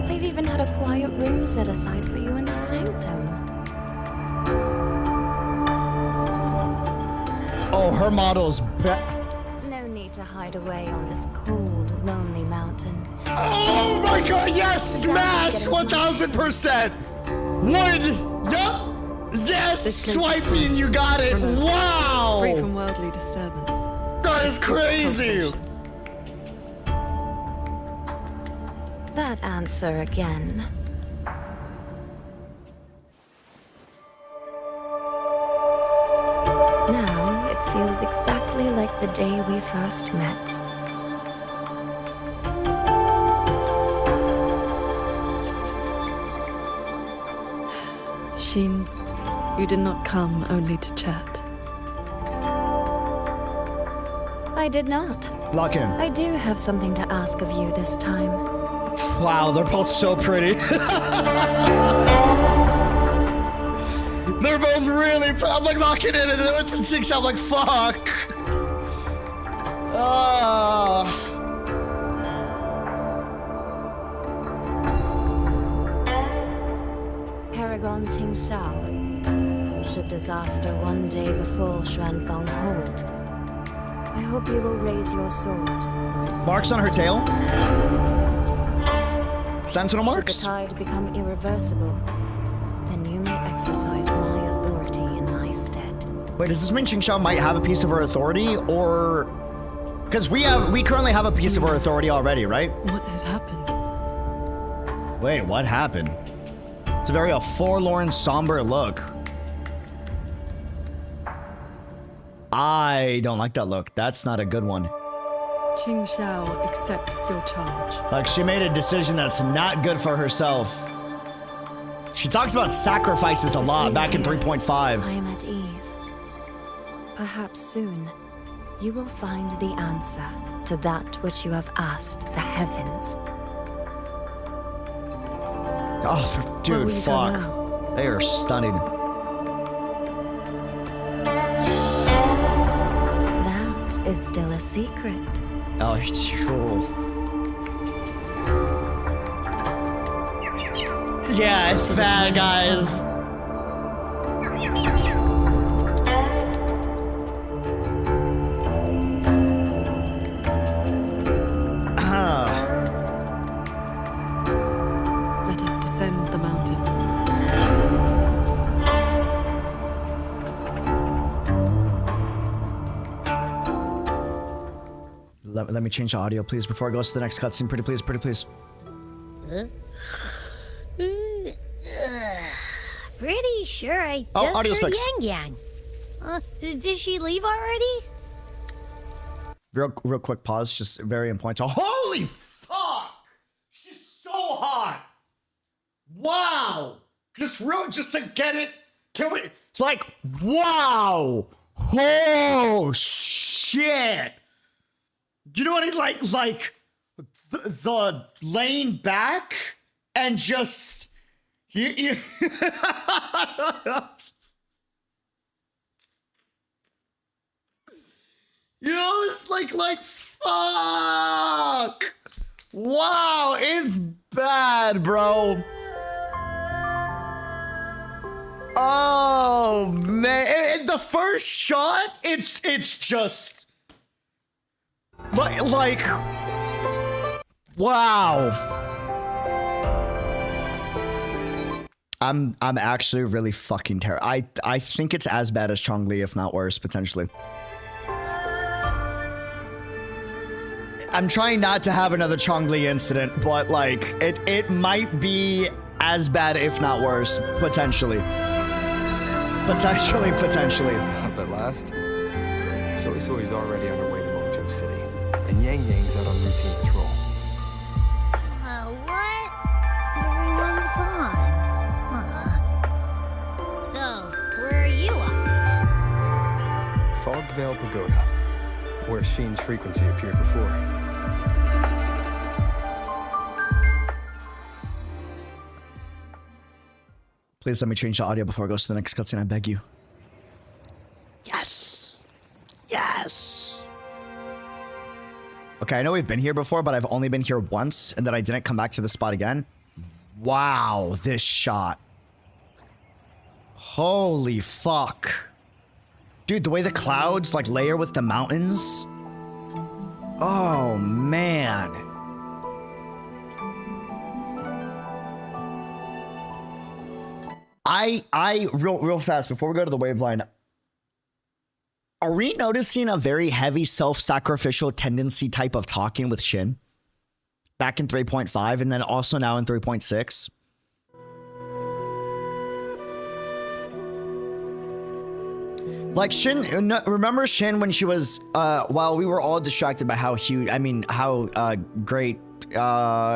E: They've even had a quiet room set aside for you in the sanctum.
A: Oh, her model's
E: No need to hide away on this cold, lonely mountain.
A: Oh my god, yes! Smash! 1000%! Wood! Yup! Yes!
C: This place is
A: Swiping, you got it!
C: Remote.
A: Wow!
C: Free from worldly disturbance.
A: That is crazy!
E: That answer again. Now it feels exactly like the day we first met.
C: Shin, you did not come only to chat.
E: I did not.
A: Lock in.
E: I do have something to ask of you this time.
A: Wow, they're both so pretty. They're both really I'm like locking in and then it's a chick shop like fuck.
E: Paragon Qingxiao. Should disaster one day befall Xuanfeng Hold, I hope you will raise your sword.
A: Marks on her tail? Sentinel
E: Should the
A: marks?
E: tide become irreversible, then you may exercise my authority in my stead.
A: Wait, does this mean Qingxiao might have a piece of her authority, or because we currently have a piece of her authority already, right?
C: What has happened?
A: Wait, what happened? It's a very forlorn, somber look. I don't like that look. That's not a good one.
C: Qingxiao accepts your charge.
A: Like, she made a decision that's not good for herself. She talks about sacrifices a lot back in 3.5.
D: I am at ease. Perhaps soon you will find the answer to that which you have asked the heavens.
A: Oh,
C: Where
A: dude,
C: will you go
A: fuck.
C: now?
A: They are stunning.
D: That is still a secret.
A: Oh, it's cool. Yeah, it's bad, guys.
C: Let us descend the mountain.
A: Let me change the audio, please, before it goes to the next cutscene. Pretty please, pretty please.
G: Pretty sure I
A: Oh,
G: just
A: audio's
G: heard
A: fixed.
G: Yang Yang. Did she leave already?
A: Real quick pause, just very important. Holy fuck! She's so hot! Wow! Just to get it. Can we? It's like, wow! Oh shit! You know what I mean? Like the laying back and just you You know, it's like fuck. Wow, it's bad, bro. Oh man, the first shot, it's just like wow. I'm actually really fucking terrified. I think it's as bad as Chongli, if not worse, potentially. I'm trying not to have another Chongli incident, but like it might be as bad, if not worse, potentially. Potentially.
F: Up at last. So he's already on her way to Mojo City. And Yang Yang's out on routine patrol.
G: What? Everyone's gone. So, where are you off to?
F: Fogvale Pagoda, where Sheen's frequency appeared before.
A: Please let me change the audio before it goes to the next cutscene, I beg you. Yes! Yes! Okay, I know we've been here before, but I've only been here once, and then I didn't come back to this spot again. Wow, this shot. Holy fuck. Dude, the way the clouds, like, layer with the mountains. Oh, man. Real fast, before we go to the waveline, are we noticing a very heavy self-sacrificial tendency type of talking with Shin? Back in 3.5 and then also now in 3.6? Like Shin, remember Shin when she was, while we were all distracted by how huge, how great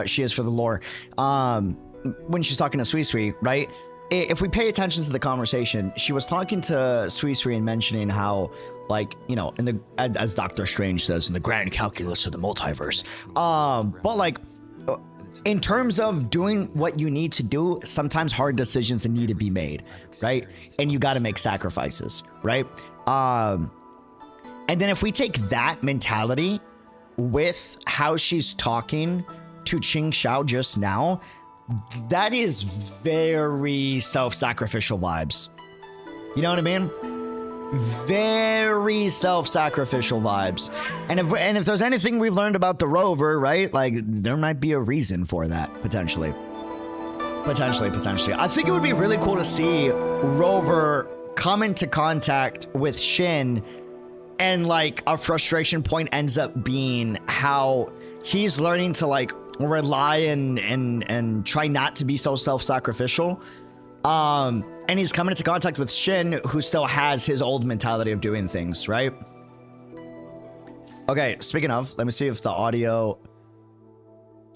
A: she is for the lore, when she's talking to Sui Sui, right? If we pay attention to the conversation, she was talking to Sui Sui and mentioning how, like, you know, as Doctor Strange says, in the grand calculus of the multiverse. But like, in terms of doing what you need to do, sometimes hard decisions need to be made, right? And you got to make sacrifices, right? And then if we take that mentality with how she's talking to Qingxiao just now, that is very self-sacrificial vibes. You know what I mean? Very self-sacrificial vibes. And if there's anything we've learned about the rover, right? Like, there might be a reason for that, potentially. Potentially. I think it would be really cool to see Rover come into contact with Shin, and like a frustration point ends up being how he's learning to like rely and try not to be so self-sacrificial. And he's coming into contact with Shin, who still has his old mentality of doing things, right? Okay, speaking of, let me see if the audio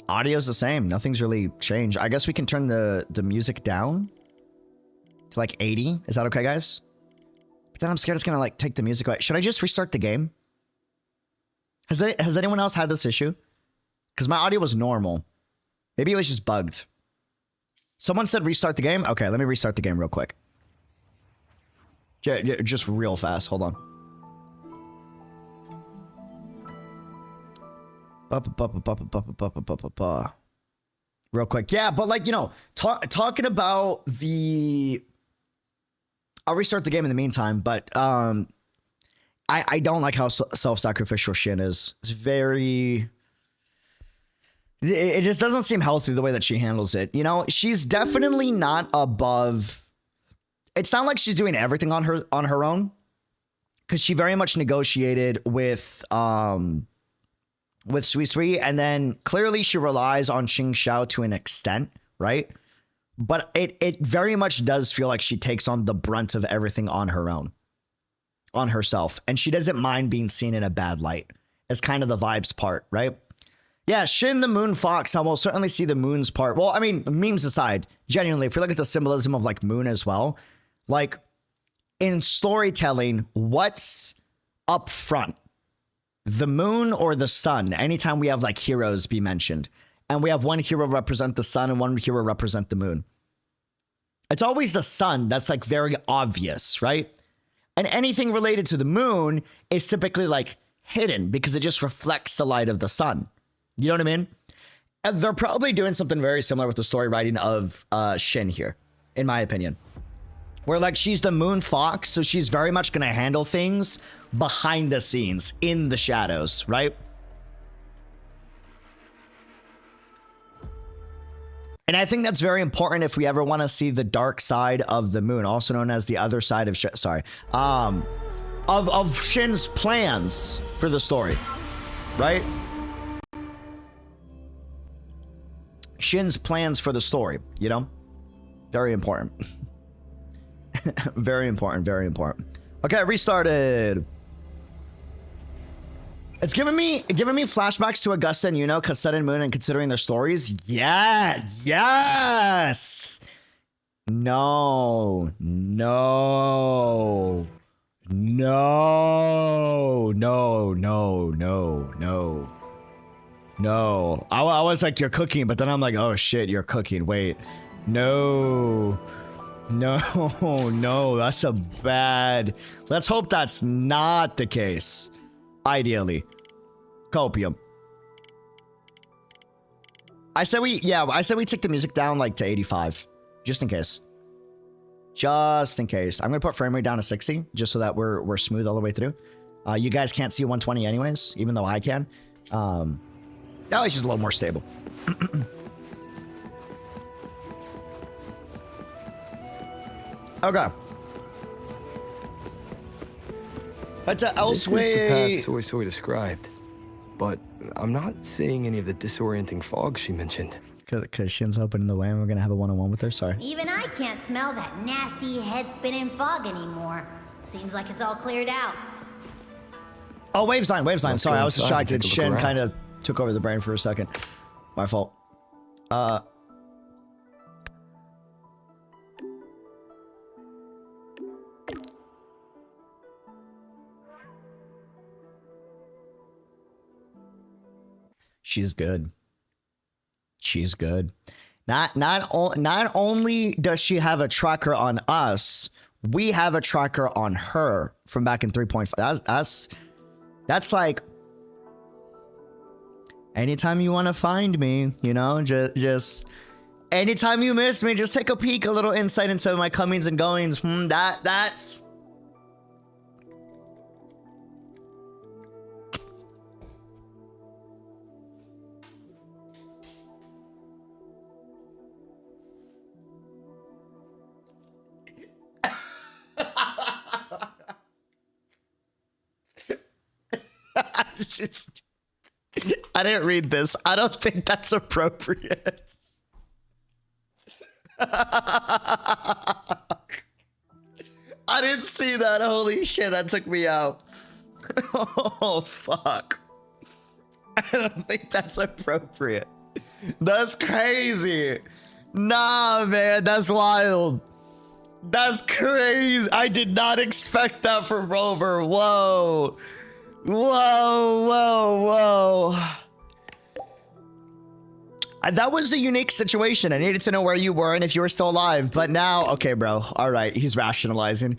A: Audio's the same. Nothing's really changed. I guess we can turn the music down to like 80. Is that okay, guys? But then I'm scared it's gonna like take the music away. Should I just restart the game? Has anyone else had this issue? Because my audio was normal. Maybe it was just bugged. Someone said restart the game. Okay, let me restart the game real quick. Just real fast. Hold on. Real quick. Yeah, but like, you know, talking about the... I'll restart the game in the meantime, but I don't like how self-sacrificial Shin is. It's very... It just doesn't seem healthy the way that she handles it. You know, she's definitely not above... It's not like she's doing everything on her own, because she very much negotiated with Sui Sui, and then clearly she relies on Qingxiao to an extent, right? But it very much does feel like she takes on the brunt of everything on her own, on herself, and she doesn't mind being seen in a bad light. It's kind of the vibes part, right? Yeah, Shin the Moon Fox, I will certainly see the Moon's part. Well, I mean, memes aside, genuinely, if we look at the symbolism of like Moon as well, like in storytelling, what's up front? The moon or the sun? Anytime we have like heroes be mentioned, and we have one hero represent the sun and one hero represent the moon, it's always the sun that's like very obvious, right? And anything related to the moon is typically like hidden because it just reflects the light of the sun. You know what I mean? And they're probably doing something very similar with the story writing of Shin here, in my opinion. Where like she's the Moon Fox, so she's very much going to handle things behind the scenes, in the shadows, right? And I think that's very important if we ever want to see the dark side of the moon, also known as the other side of of Shin's plans for the story, right? Shin's plans for the story, you know? Very important. Very important, very important. Okay, restarted. It's giving me flashbacks to Augusta and Yuno, because Sun and Moon, and considering their stories. Yeah, yes. No. I was like, you're cooking, but then I'm like, oh shit, you're cooking. Wait, no, that's a bad. Let's hope that's not the case. Ideally, copium. I said we take the music down like to 85, just in case. Just in case. I'm gonna put frame rate down to 60, just so that we're smooth all the way through. You guys can't see 120 anyways, even though I can. Now it's just a little more stable. Okay. That's elsewhere.
F: This is the path Soy Soy described, but I'm not seeing any of the disorienting fog she mentioned.
A: Because Shin's opening the way and we're going to have a one-on-one with her, sorry.
G: Even I can't smell that nasty head-spinning fog anymore. Seems like it's all cleared out.
A: Oh, Wavesign.
F: Let's
A: Sorry,
F: go
A: I was
F: inside and
A: distracted.
F: take a look
A: Shin
F: around.
A: kind of took over the brain for a second. My fault. She's good. She's good. Not only does she have a tracker on us, we have a tracker on her from back in 3.5. That's like, anytime you want to find me, you know, just anytime you miss me, just take a peek, a little insight into my comings and goings. That's I didn't read this. I don't think that's appropriate. I didn't see that. Holy shit, that took me out. Oh, fuck. I don't think that's appropriate. That's crazy. Nah, man, that's wild. That's crazy. I did not expect that from Rover. Whoa. Whoa, whoa, whoa. That was a unique situation. I needed to know where you were and if you were still alive. But now, okay, bro. All right, he's rationalizing.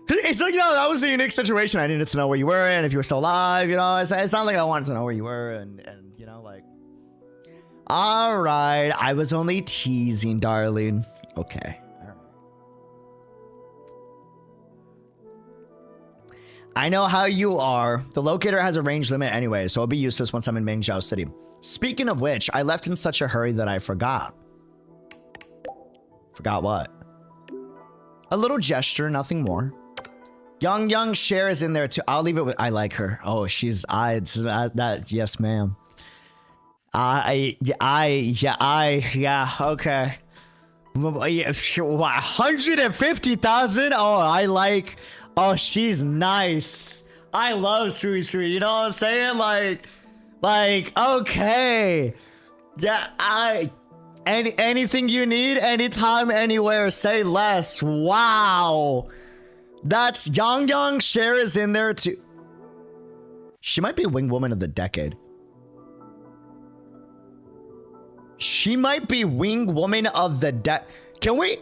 A: It's like, no, that was a unique situation. I needed to know where you were and if you were still alive. You know, it's not like I wanted to know where you were and you know, like. All right, I was only teasing, darling. Okay. I know how you are. The locator has a range limit anyway, so it'll be useless once I'm in Qingxiao City. Speaking of which, I left in such a hurry that I forgot. Forgot what? A little gesture, nothing more. Young Cher is in there too. I'll leave it with. I like her. Oh, she's. That. Yes, ma'am. Yeah. Okay. 150,000. Oh, I like. Oh, she's nice. I love Sui. You know what I'm saying? Like, okay. Yeah, anything you need, anytime, anywhere, say less. Wow. That's Young Cher is in there too. She might be Wing Woman of the Decade. She might be Wing Woman of the Can we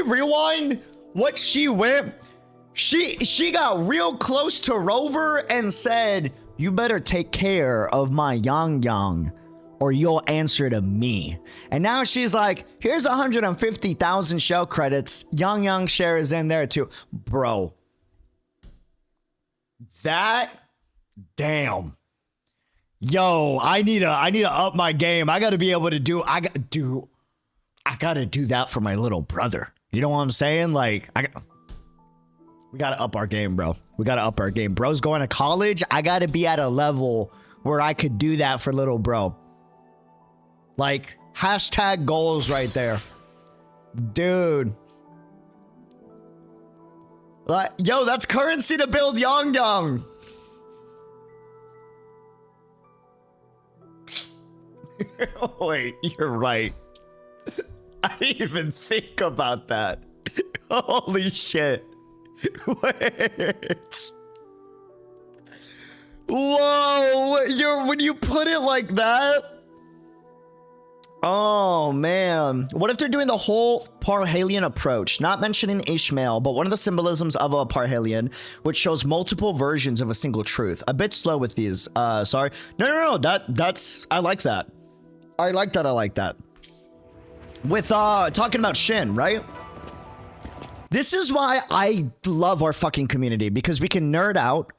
A: rewind what she went? She got real close to Rover and said, "You better take care of my Yang, or you'll answer to me." And now she's like, "Here's 150,000 shell credits. Young Cher is in there too, bro." That, damn. Yo, I need to up my game. I got to be able to do. I got to do that for my little brother. You know what I'm saying? Like, we got to up our game, bro. We got to up our game. Bro's going to college. I got to be at a level where I could do that for little bro. Like, hashtag goals right there. Dude. Like, yo, that's currency to build Yang. Wait, you're right. I didn't even think about that. Holy shit. Wait. Whoa, when you put it like that. Oh man. What if they're doing the whole Parhelion approach, not mentioning Ishmael, but one of the symbolisms of a Parhelion, which shows multiple versions of a single truth? A bit slow with these. Sorry. No. That's I like that. I like that. With talking about Shin, right? This is why I love our fucking community, because we can nerd out.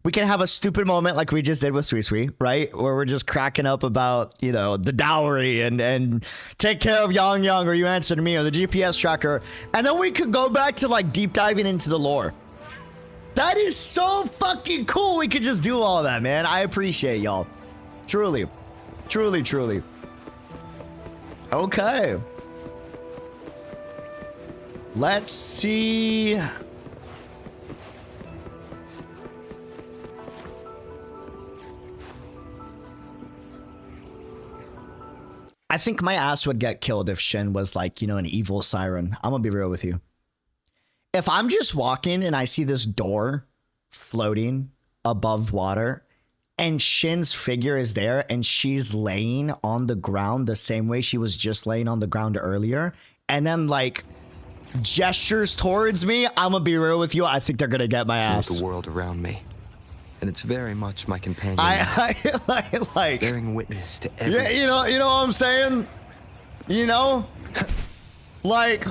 A: We can have a stupid moment like we just did with Sui, right? Where we're just cracking up about, you know, the dowry and take care of Yang, or you answer to me, or the GPS tracker. And then we could go back to like deep diving into the lore. That is so fucking cool. We could just do all that, man. I appreciate y'all. Truly. Okay. Let's see. I think my ass would get killed if Shin was like, you know, an evil siren. I'm gonna be real with you. If I'm just walking and I see this door floating above water and Shin's figure is there and she's laying on the ground the same way she was just laying on the ground earlier, and then like gestures towards me, I'm gonna be real with you, I think they're gonna get my ass.
F: The world around me, and it's very much my companion.
A: I like
F: bearing witness to everything.
A: Yeah, you know what I'm saying? You know, like.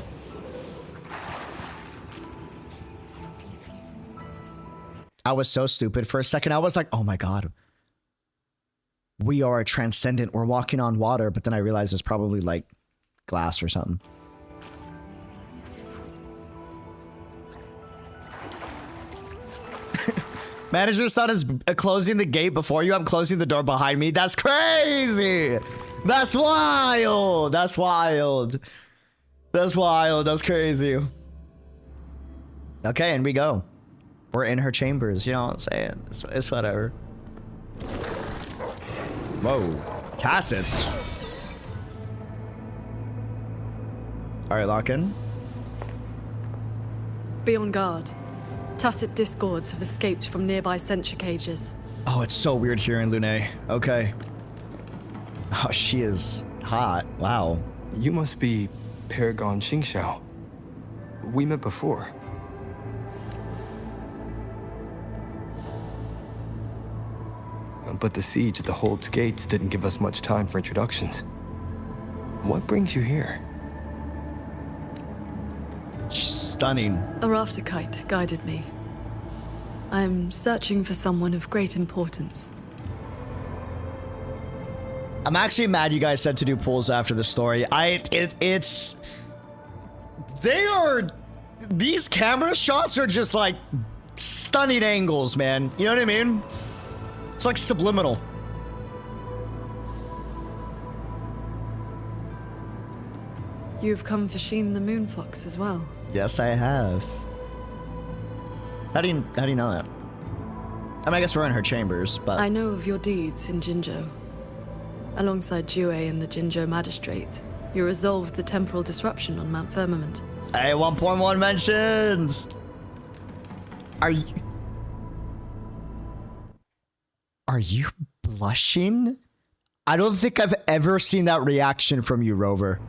A: I was so stupid for a second. I was like, oh my God. We are transcendent. We're walking on water. But then I realized it's probably like glass or something. Manager's son is closing the gate before you. I'm closing the door behind me. That's crazy. That's wild. That's wild. That's wild. That's crazy. Okay, and we go. We're in her chambers, you know what I'm saying? It's whatever. Whoa. Tassets. All right, lock in.
C: Be on guard. Tacit discords have escaped from nearby sentry cages.
A: Oh, it's so weird hearing Lune. Okay. Oh, she is hot. Wow.
F: You must be Paragon Qingxiao. We met before. But the siege at the Hold's gates didn't give us much time for introductions. What brings you here?
A: Stunning.
C: A rafter kite guided me. I'm searching for someone of great importance.
A: I'm actually mad you guys said to do pulls after the story. These camera shots are just like stunning angles, man. You know what I mean? It's like subliminal.
C: You've come for Sheen the Moonfox as well.
A: Yes, I have. How do you know that? I mean, I guess we're in her chambers, but
C: I know of your deeds in Qingxiao. Alongside Jue and the Qingxiao magistrate, you resolved the temporal disruption on Mount Firmament.
A: Hey, 1.1 mentions. Are you blushing? I don't think I've ever seen that reaction from you, Rover.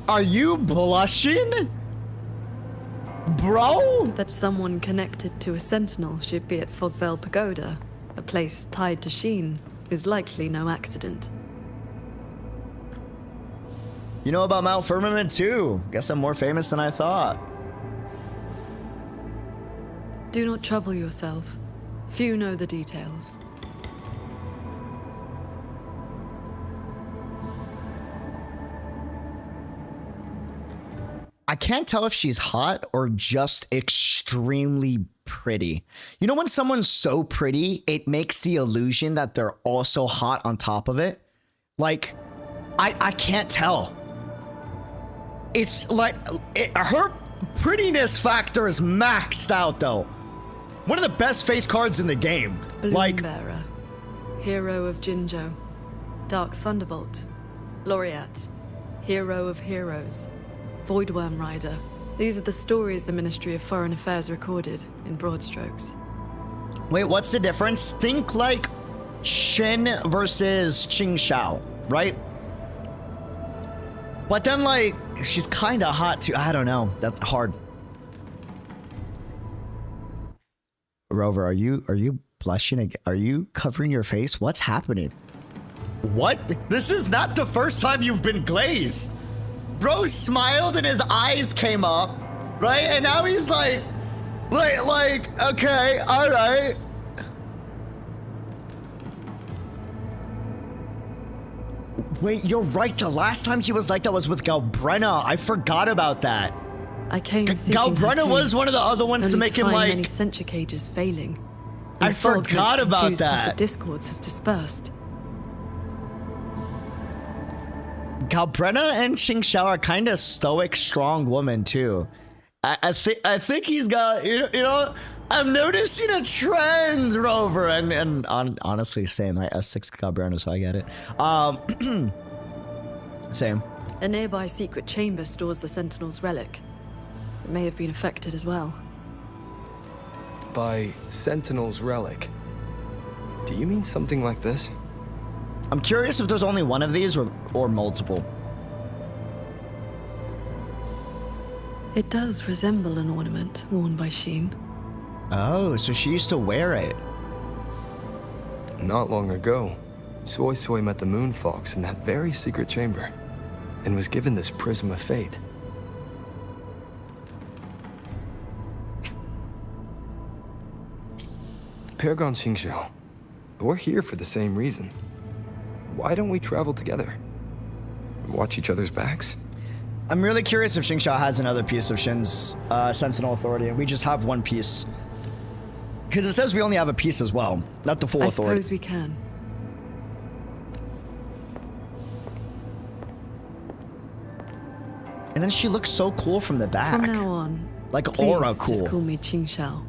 A: Are you blushing? Bro?
C: That someone connected to a sentinel should be at Fogvale Pagoda, a place tied to Sheen, is likely no accident.
A: You know about Mount Firmament too. Guess I'm more famous than I thought.
C: Do not trouble yourself. Few know the details.
A: I can't tell if she's hot or just extremely pretty. You know when someone's so pretty, it makes the illusion that they're also hot on top of it? Like, I can't tell. It's like, her prettiness factor is maxed out though. One of the best face cards in the game. Like,
C: Bloombearer, hero of Qingxiao, Dark Thunderbolt, Laureate, hero of heroes, Voidworm Rider. These are the stories the Ministry of Foreign Affairs recorded in broad strokes.
A: wait, what's the difference? Think like Shen versus Qingxiao, right? But then like, she's kind of hot too. I don't know. That's hard. Rover, are you blushing again? Are you covering your face? What's happening? What? This is not the first time you've been glazed. Bro smiled and his eyes came up, right? And now he's like, okay, all right. Wait, you're right. The last time he was like that was with Galbrenna. I forgot about that.
C: I came seeking her
A: Galbrenna
C: too,
A: was one of the other ones to
C: only
A: make him
C: find
A: like.
C: many sentry cages failing.
A: I
C: And the fog
A: forgot
C: meant to
A: about
C: confuse
A: that.
C: tacit discords has dispersed.
A: Galbrenna and Qingxiao are kind of stoic, strong women too. I think he's got you know I'm noticing a trend, Rover, and honestly, same. I S6 Galbrenna, so I get it. Same.
C: A nearby secret chamber stores the Sentinel's relic. It may have been affected as well.
F: By Sentinel's relic. Do you mean something like this?
A: I'm curious if there's only one of these or multiple.
C: It does resemble an ornament worn by Sheen.
A: Oh, so she used to wear it.
F: Not long ago, Soy Soy met the Moonfox in that very secret chamber, and was given this Prism of Fate. Paragon Qingxiao, we're here for the same reason. Why don't we travel together? Watch each other's backs?
A: I'm really curious if Qingxiao has another piece of Shin's Sentinel Authority, and we just have one piece. Because it says we only have a piece as well, not the full
C: I
A: authority.
C: suppose we can.
A: And then she looks so cool from the back.
C: From now on,
A: Like
C: please
A: aura
C: just
A: cool.
C: call me Qingxiao.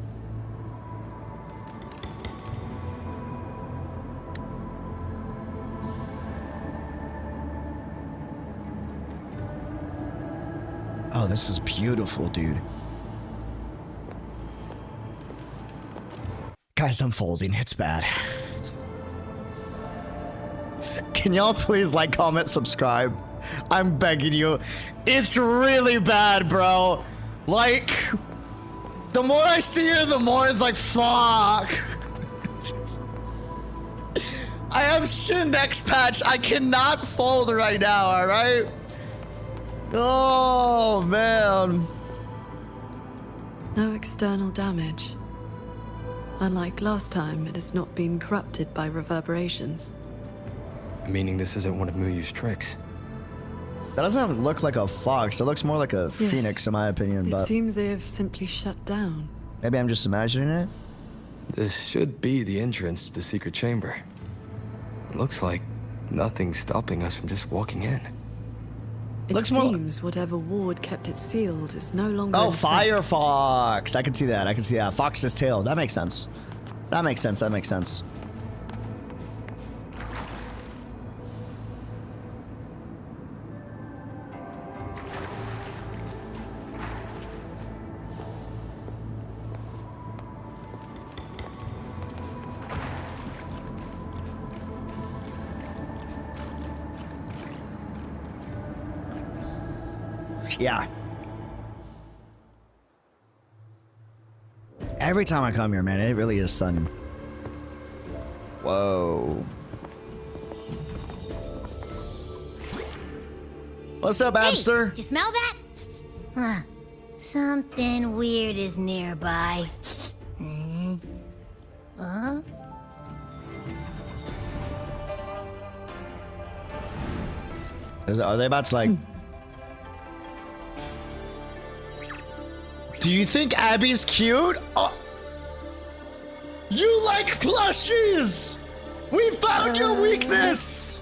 A: Oh, this is beautiful, dude. Guys, I'm folding. It's bad. Can y'all please like, comment, subscribe? I'm begging you. It's really bad, bro. Like, the more I see her, the more it's like, fuck. I have Shindex patch. I cannot fold right now, alright? Oh, man.
C: No external damage. Unlike last time, it has not been corrupted by reverberations.
F: Meaning this isn't one of Muyu's tricks.
A: That doesn't look like a fox. It looks more like a phoenix, in my opinion.
C: It
A: But
C: seems they have simply shut down.
A: maybe I'm just imagining it.
F: This should be the entrance to the secret chamber. Looks like nothing's stopping us from just walking in.
C: It
A: Looks more-
C: seems whatever ward kept it sealed is no longer
A: Oh,
C: in effect.
A: Firefox. I can see that. I can see that. Fox's tail. That makes sense. That makes sense. That makes sense. Yeah. Every time I come here, man, it really is stunning. Whoa. What's up, Abster?
G: Did you smell that? Huh. Something weird is nearby. Huh?
A: Are they about to like... Do you think Abby's cute? Oh. You like plushies! We found your weakness!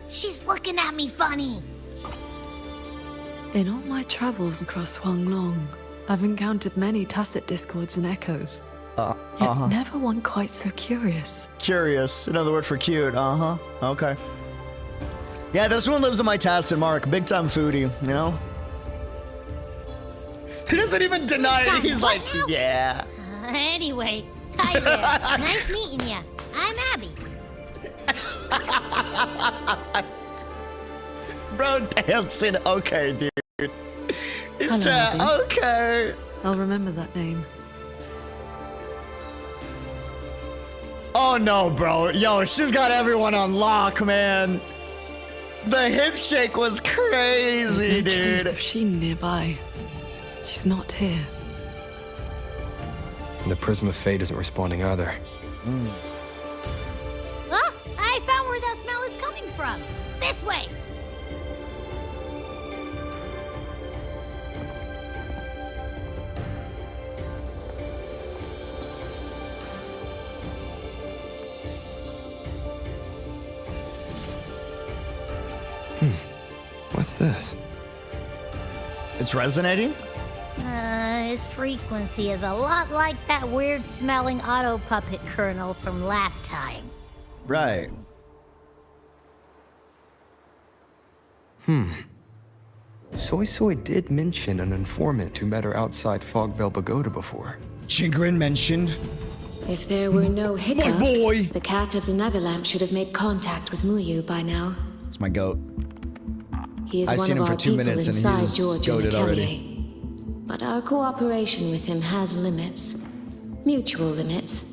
G: She's looking at me funny.
C: In all my travels across Huanglong, I've encountered many tacit discords and echoes. Yet never one quite so curious.
A: Curious. Another word for cute. Okay. Yeah, this one lives in my tacit, Mark. Big time foodie, you know? He doesn't even deny it. He's like, yeah.
G: Anyway, hi there. Nice meeting you. I'm Abby.
A: Bro, dancing. Okay, dude. He
C: Hello,
A: said,
C: Abby.
A: okay.
C: I'll remember that name.
A: Oh no, bro. Yo, she's got everyone on lock, man. The hip shake was crazy,
C: There's no trace
A: dude.
C: of Sheen nearby. She's not here.
F: And the Prism of Fate isn't responding either.
G: Oh, I found where that smell is coming from. This way.
F: What's this?
A: It's resonating?
G: His frequency is a lot like that weird smelling auto puppet kernel from last time.
A: Right.
F: Soy Soy did mention an informant who met her outside Fogvale Pagoda before.
A: Chingrin mentioned.
H: If there were no hiccups,
A: boy.
H: the Cat of the Netherlamp should have made contact with Muyu by now.
A: It's my goat.
H: He is
A: I've
H: one
A: seen
H: of
A: him for
H: our
A: 2
H: people
A: minutes and
H: inside
A: he's
H: Giorgio
A: goated
H: Letelier.
A: already.
H: But our cooperation with him has limits. Mutual limits.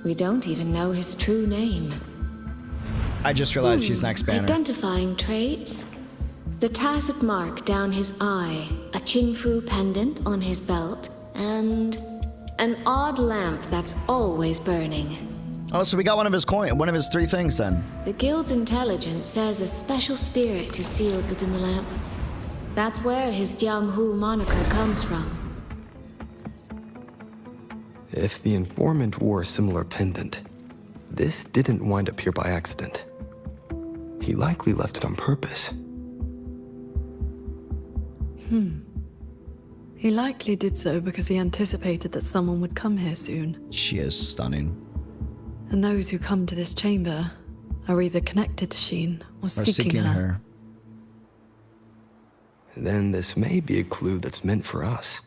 H: We don't even know his true name.
A: I just realized he's next banner.
H: Identifying traits. The tacit mark down his eye, a Qingfu pendant on his belt, and an odd lamp that's always burning.
A: Oh, so we got one of his 3 things then.
H: The Guild's intelligence says a special spirit is sealed within the lamp. That's where his Jianghu moniker comes from.
F: If the informant wore a similar pendant, this didn't wind up here by accident. He likely left it on purpose.
C: He likely did so because he anticipated that someone would come here soon.
A: She is stunning.
C: And those who come to this chamber are either connected to Sheen or
A: Or
C: seeking her.
F: then this may be a clue that's meant for us.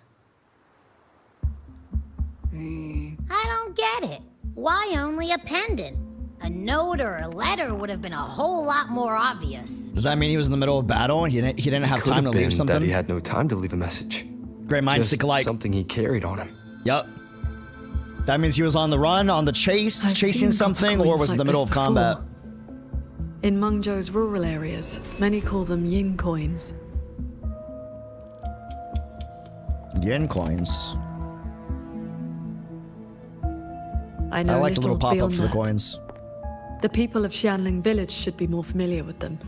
G: I don't get it. Why only a pendant? A note or a letter would have been a whole lot more obvious.
A: Does that mean he was in the middle of battle? He didn't have
F: Could
A: time
F: have
A: to
F: been
A: leave something?
F: that he had no time to leave a message.
A: Great minds
F: Just
A: think alike.
F: something he carried on him.
A: Yup. That means he was on the run, on the chase,
C: I've
A: chasing
C: seen
A: something,
C: copper
A: or
C: coins
A: was in the
C: like
A: middle
C: this
A: of combat.
C: before. In Mengzhou's rural areas, many call them yin coins.
A: Yen coins.
C: I know
A: I like the little pop-up
C: beyond
A: for the
C: that.
A: coins.
C: The people of Xianling village should be more familiar with them.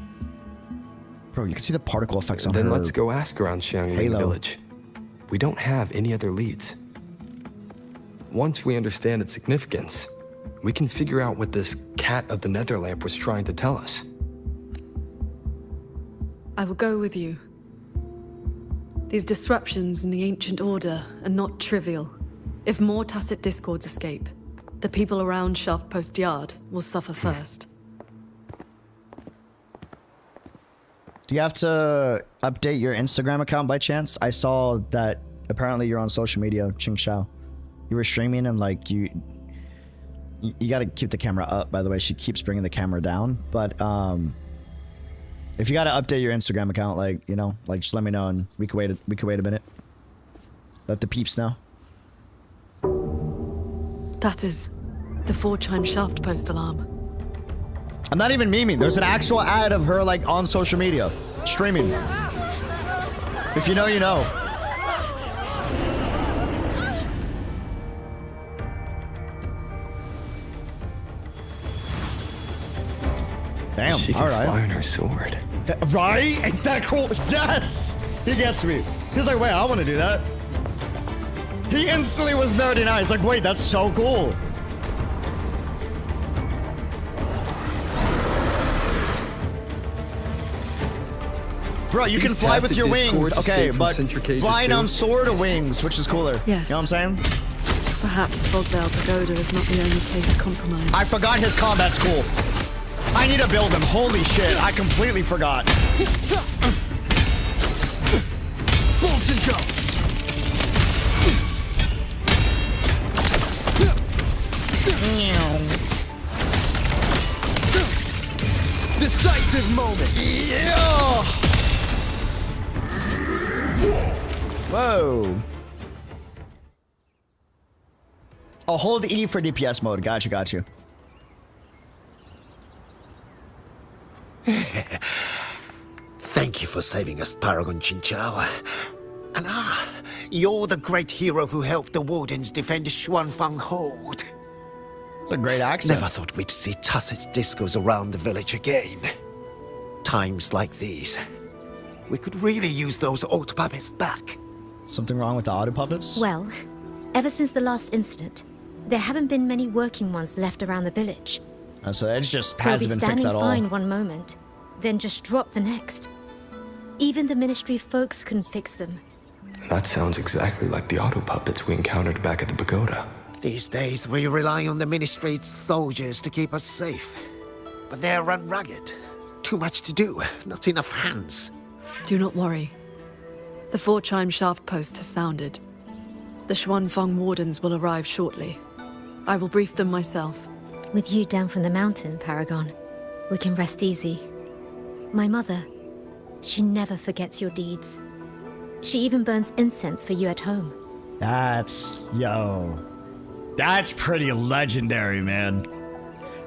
A: Bro, you can see the particle effects on
F: Then
A: her.
F: let's go ask around Xiangling
A: Halo.
F: Village. We don't have any other leads. Once we understand its significance, we can figure out what this cat of the Netherlamp was trying to tell us.
C: I will go with you. These disruptions in the ancient order are not trivial. If more tacit discords escape, the people around Shaft Post Yard will suffer first.
A: Do you have to update your Instagram account by chance? I saw that apparently you're on social media, Qingxiao. You were streaming and like you got to keep the camera up, by the way. She keeps bringing the camera down. But if you got to update your Instagram account, like, you know, like just let me know and we could wait a minute. Let the peeps know.
C: That is the 4-chime Shaft Post alarm.
A: I'm not even memeing. There's an actual ad of her like on social media, streaming. If you know, you know. Damn,
F: She can
A: all right.
F: fly on her sword.
A: Right? Ain't that cool? Yes! He gets me. He's like, wait, I want to do that. He instantly was nerding out. He's like, wait, that's so cool. Bro, you can
F: These
A: fly with
F: tacit
A: your wings.
F: discords
A: Okay,
F: escape from
A: but
F: central cages
A: flying
F: too?
A: on sword or wings, which is cooler?
C: Yes.
A: You know what I'm saying?
C: Perhaps Fogvale Pagoda is not the only place compromised.
A: I forgot his combat's cool. I need to build him. Holy shit, I completely forgot.
F: Bolts and go! Decisive moment!
A: Yeah! Whoa. Oh, hold E for DPS mode. Gotcha, gotcha.
I: Thank you for saving us, Paragon Qingxiao. And you're the great hero who helped the Wardens defend Xuanfang Hold.
A: It's a great accent.
I: Never thought we'd see tacit discos around the village again. Times like these, we could really use those old puppets back.
A: Something wrong with the auto puppets?
J: Well, ever since the last incident, there haven't been many working ones left around the village.
A: So it's just
J: They'll be
A: hasn't been fixed
J: standing
A: at all.
J: fine one moment, then just drop the next. Even the Ministry folks couldn't fix them.
F: That sounds exactly like the auto puppets we encountered back at the pagoda.
I: These days, we rely on the Ministry's soldiers to keep us safe. But they're run ragged. Too much to do, not enough hands.
C: Do not worry. The 4-chime Shaft Post has sounded. The Xuanfang Wardens will arrive shortly. I will brief them myself.
J: With you down from the mountain, Paragon, we can rest easy. My mother, she never forgets your deeds. She even burns incense for you at home.
A: That's pretty legendary, man.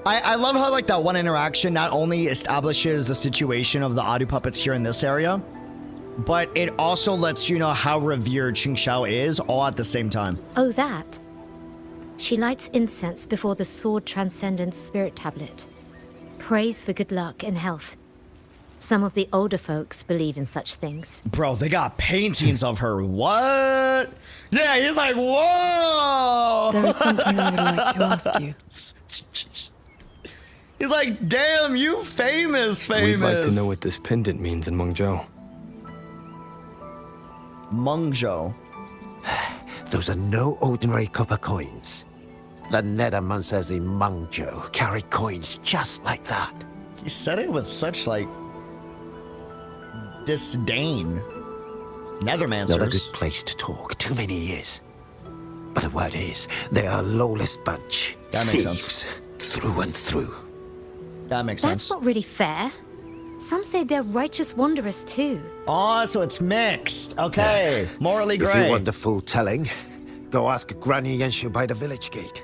A: I love how like that one interaction not only establishes the situation of the auto puppets here in this area, but it also lets you know how revered Qingxiao is all at the same time.
J: Oh, that? She lights incense before the Sword Transcendence Spirit Tablet. Prays for good luck and health. Some of the older folks believe in such things.
A: Bro, they got paintings of her. What? Yeah, he's like, whoa!
C: There is something I would like to ask you.
A: He's like, damn, you famous.
F: We'd like to know what this pendant means in Mengzhou.
A: Mengzhou.
I: Those are no ordinary copper coins. The Nethermancers in Mengzhou carry coins just like that.
A: He said it with such like disdain.
I: Not a
A: Nethermancers.
I: good place to talk. Too many years. But the word is, they are a lawless bunch.
A: That makes
I: Thieves,
A: sense.
I: through and through.
A: That makes
J: That's
A: sense.
J: not really fair. Some say they're righteous wanderers too.
A: Oh, so it's mixed. Okay. Morally
I: If you
A: gray.
I: want the full telling, go ask Granny Yenshu by the village gate.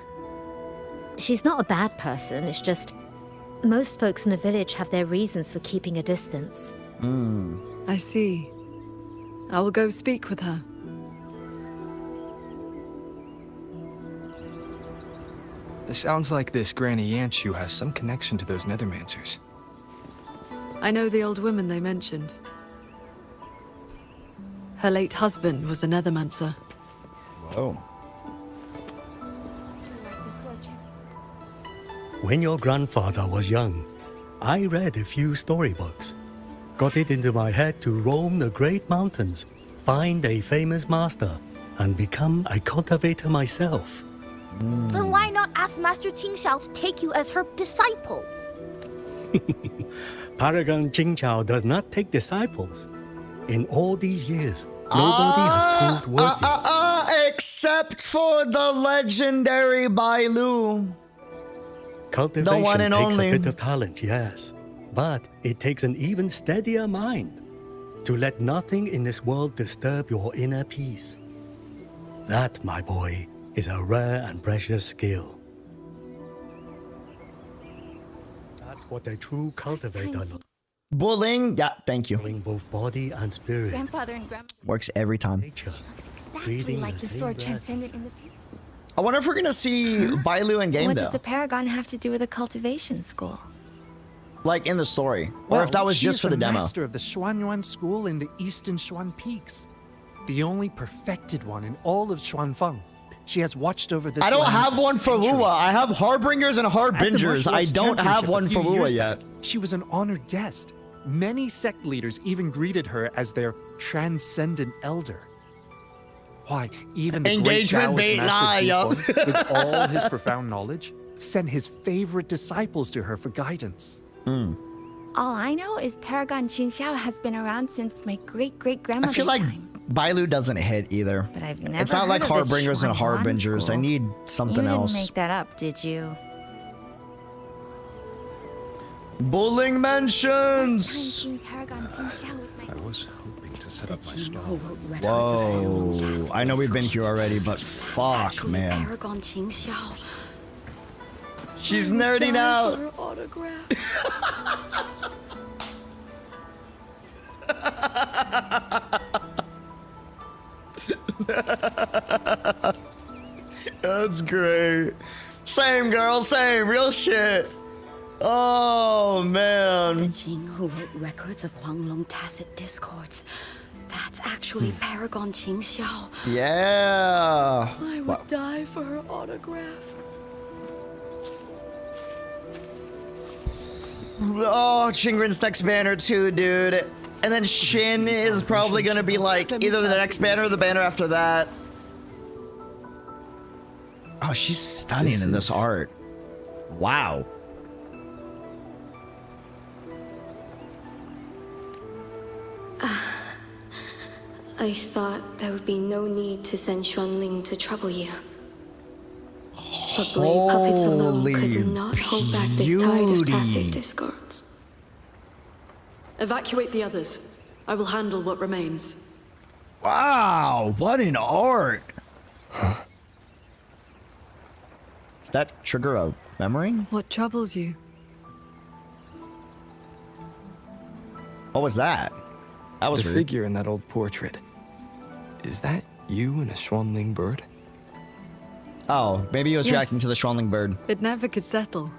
J: She's not a bad person, it's just most folks in the village have their reasons for keeping a distance.
C: I see. I will go speak with her.
F: It sounds like this Granny Yanshu has some connection to those Nethermancers.
C: I know the old woman they mentioned. Her late husband was a Nethermancer.
A: Whoa.
K: When your grandfather was young, I read a few storybooks. Got it into my head to roam the great mountains, find a famous master, and become a cultivator myself.
G: Then why not ask Master Qingxiao to take you as her disciple?
K: Paragon Qingxiao does not take disciples. In all these years, nobody has proved worthy.
A: Except for the legendary Bailu.
K: Cultivation
A: one and
K: takes
A: only.
K: a bit of talent, yes. But it takes an even steadier mind to let nothing in this world disturb your inner peace. That, my boy, is a rare and precious skill. That's what a true cultivator looks
A: Bullying. Yeah, thank you.
K: in both body and spirit.
G: Grandfather and Grandma
A: Works every time.
K: Nature,
G: exactly
K: breathing
G: like
K: the
G: the
K: same
G: sword
K: breath.
G: transcendent in the past.
A: I wonder if we're gonna see Bailu in game
L: What
A: though.
L: does the Paragon have to do with a cultivation school?
A: Like in the story, or if that was just for the demo.
M: Master of the Xuanyuan school in the eastern Xuan Peaks, the only perfected one in all of Xuanfeng. She has watched over this.
A: I don't
M: land
A: have one for
M: centuries.
A: Lua. I have Harbingers and
M: At the
A: Harbingers. I
M: Martial
A: don't
M: Arts
A: have
M: Championship
A: one
M: a
A: for
M: few
A: Lua
M: years
A: yet.
M: back, she was an honored guest. Many sect leaders even greeted her as their transcendent elder. Why, even the
A: Engagement
M: great
A: bait
M: Taoist
A: lie,
M: Master
A: yup.
M: Jifeng, with all his profound knowledge, sent his favorite disciples to her for guidance.
L: All I know is Paragon Qingxiao has been around since my
A: I
L: great-great-grandmother's
A: feel like
L: time.
A: Bailu doesn't hit either.
L: But I've never
A: It's not
L: heard
A: like
L: of this
A: Harbingers and
L: Xuanyuan
A: Harbingers. I
L: school.
A: need
L: You
A: something
L: didn't
A: else.
L: make that up, did you?
A: Bullying mentions.
L: Paragon Qingxiao with my...
I: I was hoping to set up my stall.
A: Whoa. I know we've been here already, but fuck, man.
B: Paragon Qingxiao.
A: She's nerding out.
C: Her autograph.
A: That's great. Same, girl, same. Real shit. Oh,
B: The
A: man.
B: Jing who wrote records of Huanglong tacit discords. That's actually Paragon Qingxiao.
A: Yeah.
C: I would
A: Wow.
C: die for her autograph.
A: Oh, Chingren's next banner too, dude. And then Shin is probably gonna be like either the next banner or the banner after that. Oh, she's stunning in this art. Wow.
H: I thought there would be no need to send Xuanling to trouble you. But blade puppets alone
A: Holy
H: could not hold back this tide of
A: beauty.
H: tacit discords.
C: Evacuate the others. I will handle what remains.
A: Wow, what an art. Did that trigger a memory?
C: What troubles you?
A: What was that? That was
F: The
A: weird.
F: figure in that old portrait. Is that you and a Xuanling bird?
A: Oh, maybe he was
C: Yes.
A: reacting to the Schwanling bird.
C: It never could settle.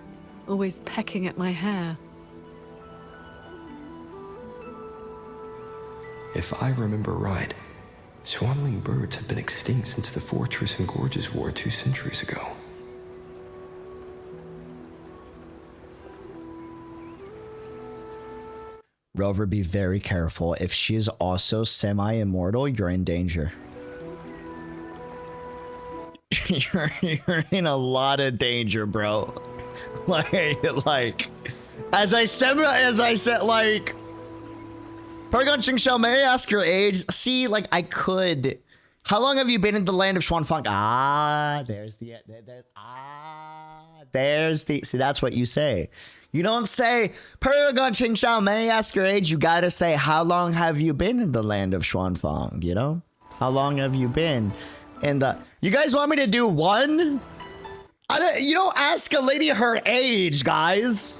C: Always pecking at my hair.
F: If I remember right, Xuanling birds have been extinct since the Fortress and Gorges War 2 centuries ago.
A: Rover, be very careful. If she is also semi-immortal, you're in danger. you're in a lot of danger, bro. Like, as I said, like, Paragon Qingxiao, may I ask your age? See, like, I could. How long have you been in the land of Xuanfang? Ah, there's the... there's the... See, that's what you say. You don't say, Paragon Qingxiao, may I ask your age? You gotta say, how long have you been in the land of Xuanfang, you know? How long have you been in the... You guys want me to do one? You don't ask a lady her age, guys.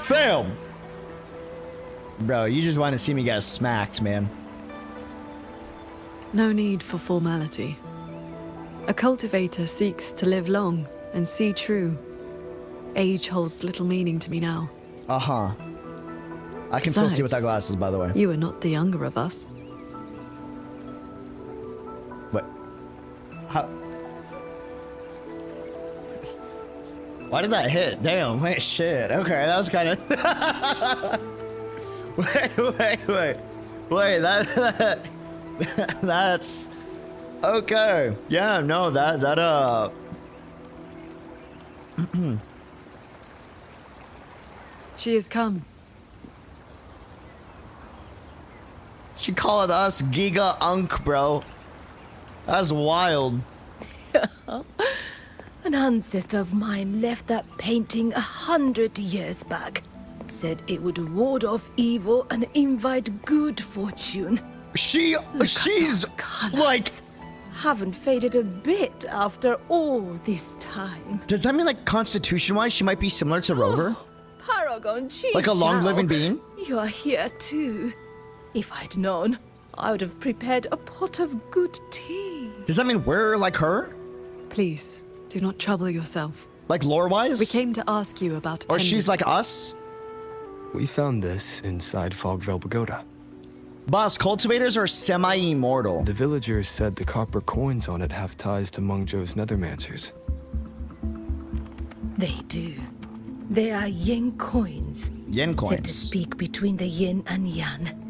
A: Film. Bro, you just want to see me get smacked, man.
C: No need for formality. A cultivator seeks to live long and see true. Age holds little meaning to me now.
A: Uh-huh. I can still see without glasses, by the way.
C: You are not the younger of us.
A: What? How? Why did that hit? Damn, wait, shit. Okay, that was kind of... Wait, that's... Okay. Yeah, no,
C: She has come.
A: She called us Giga Unk, bro. That's wild.
N: An ancestor of mine left that painting 100 years back. Said it would ward off evil and invite good fortune.
A: She's like...
N: Haven't faded a bit after all this time.
A: Does that mean, like, constitution-wise, she might be similar to Rover?
N: Paragon Qingxiao.
A: Like a long-living being?
N: You are here too. If I'd known, I would have prepared a pot of good tea.
A: Does that mean we're like her?
C: Please, do not trouble yourself.
A: Like lore-wise?
C: We came to ask you about a
A: Or she's
C: pendant.
A: like us?
F: We found this inside Fogvale Pagoda.
A: Boss, cultivators are semi-immortal.
F: The villagers said the copper coins on it have ties to Mengzhou's nethermancers.
N: They do. They are yen coins.
A: Yen
N: Said to
A: coins.
N: speak between the yin and yang.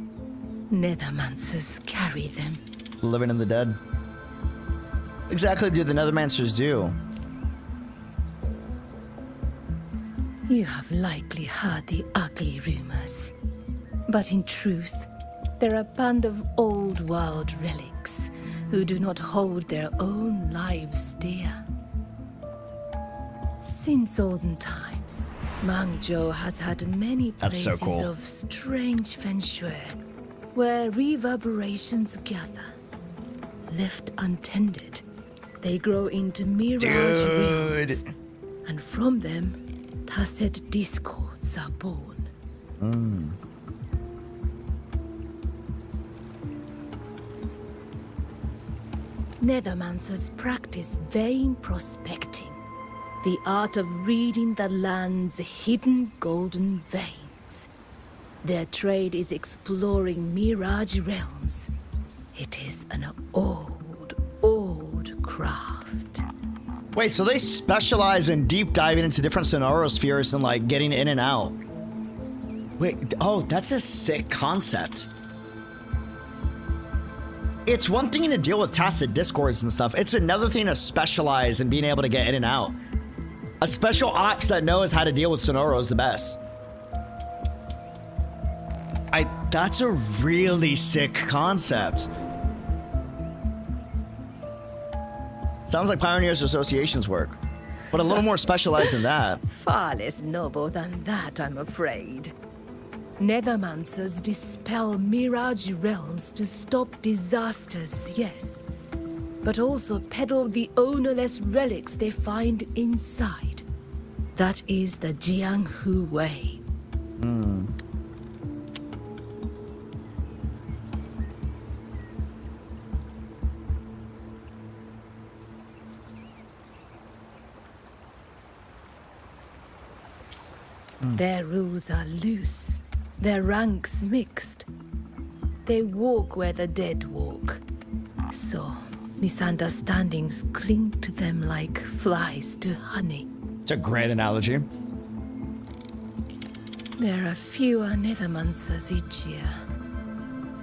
N: Nethermancers carry them.
A: Living in the dead. Exactly do the nethermancers do?
N: You have likely heard the ugly rumors. But in truth, they're a band of old world relics who do not hold their own lives dear. Since olden times, Mengzhou has had many
A: That's so
N: places
A: cool.
N: of strange feng shui, where reverberations gather. Left untended, they grow into mirage realms, and from them, tacit discords are born. Nethermancers practice vain prospecting, the art of reading the land's hidden golden veins. Their trade is exploring mirage realms. It is an old craft.
A: Wait, so they specialize in deep diving into different scenario spheres and like getting in and out. Wait, oh, that's a sick concept. It's one thing to deal with tacit discords and stuff. It's another thing to specialize in being able to get in and out. A special ops that knows how to deal with Sonoro is the best. That's a really sick concept. Sounds like Pioneers Association's work, but a little more specialized than that.
N: Far less noble than that, I'm afraid. Nethermancers dispel mirage realms to stop disasters, yes. But also peddle the ownerless relics they find inside. That is the Jianghu way. Their rules are loose, their ranks mixed. They walk where the dead walk. So, misunderstandings cling to them like flies to honey.
A: It's a great analogy.
N: There are fewer Nethermancers each year.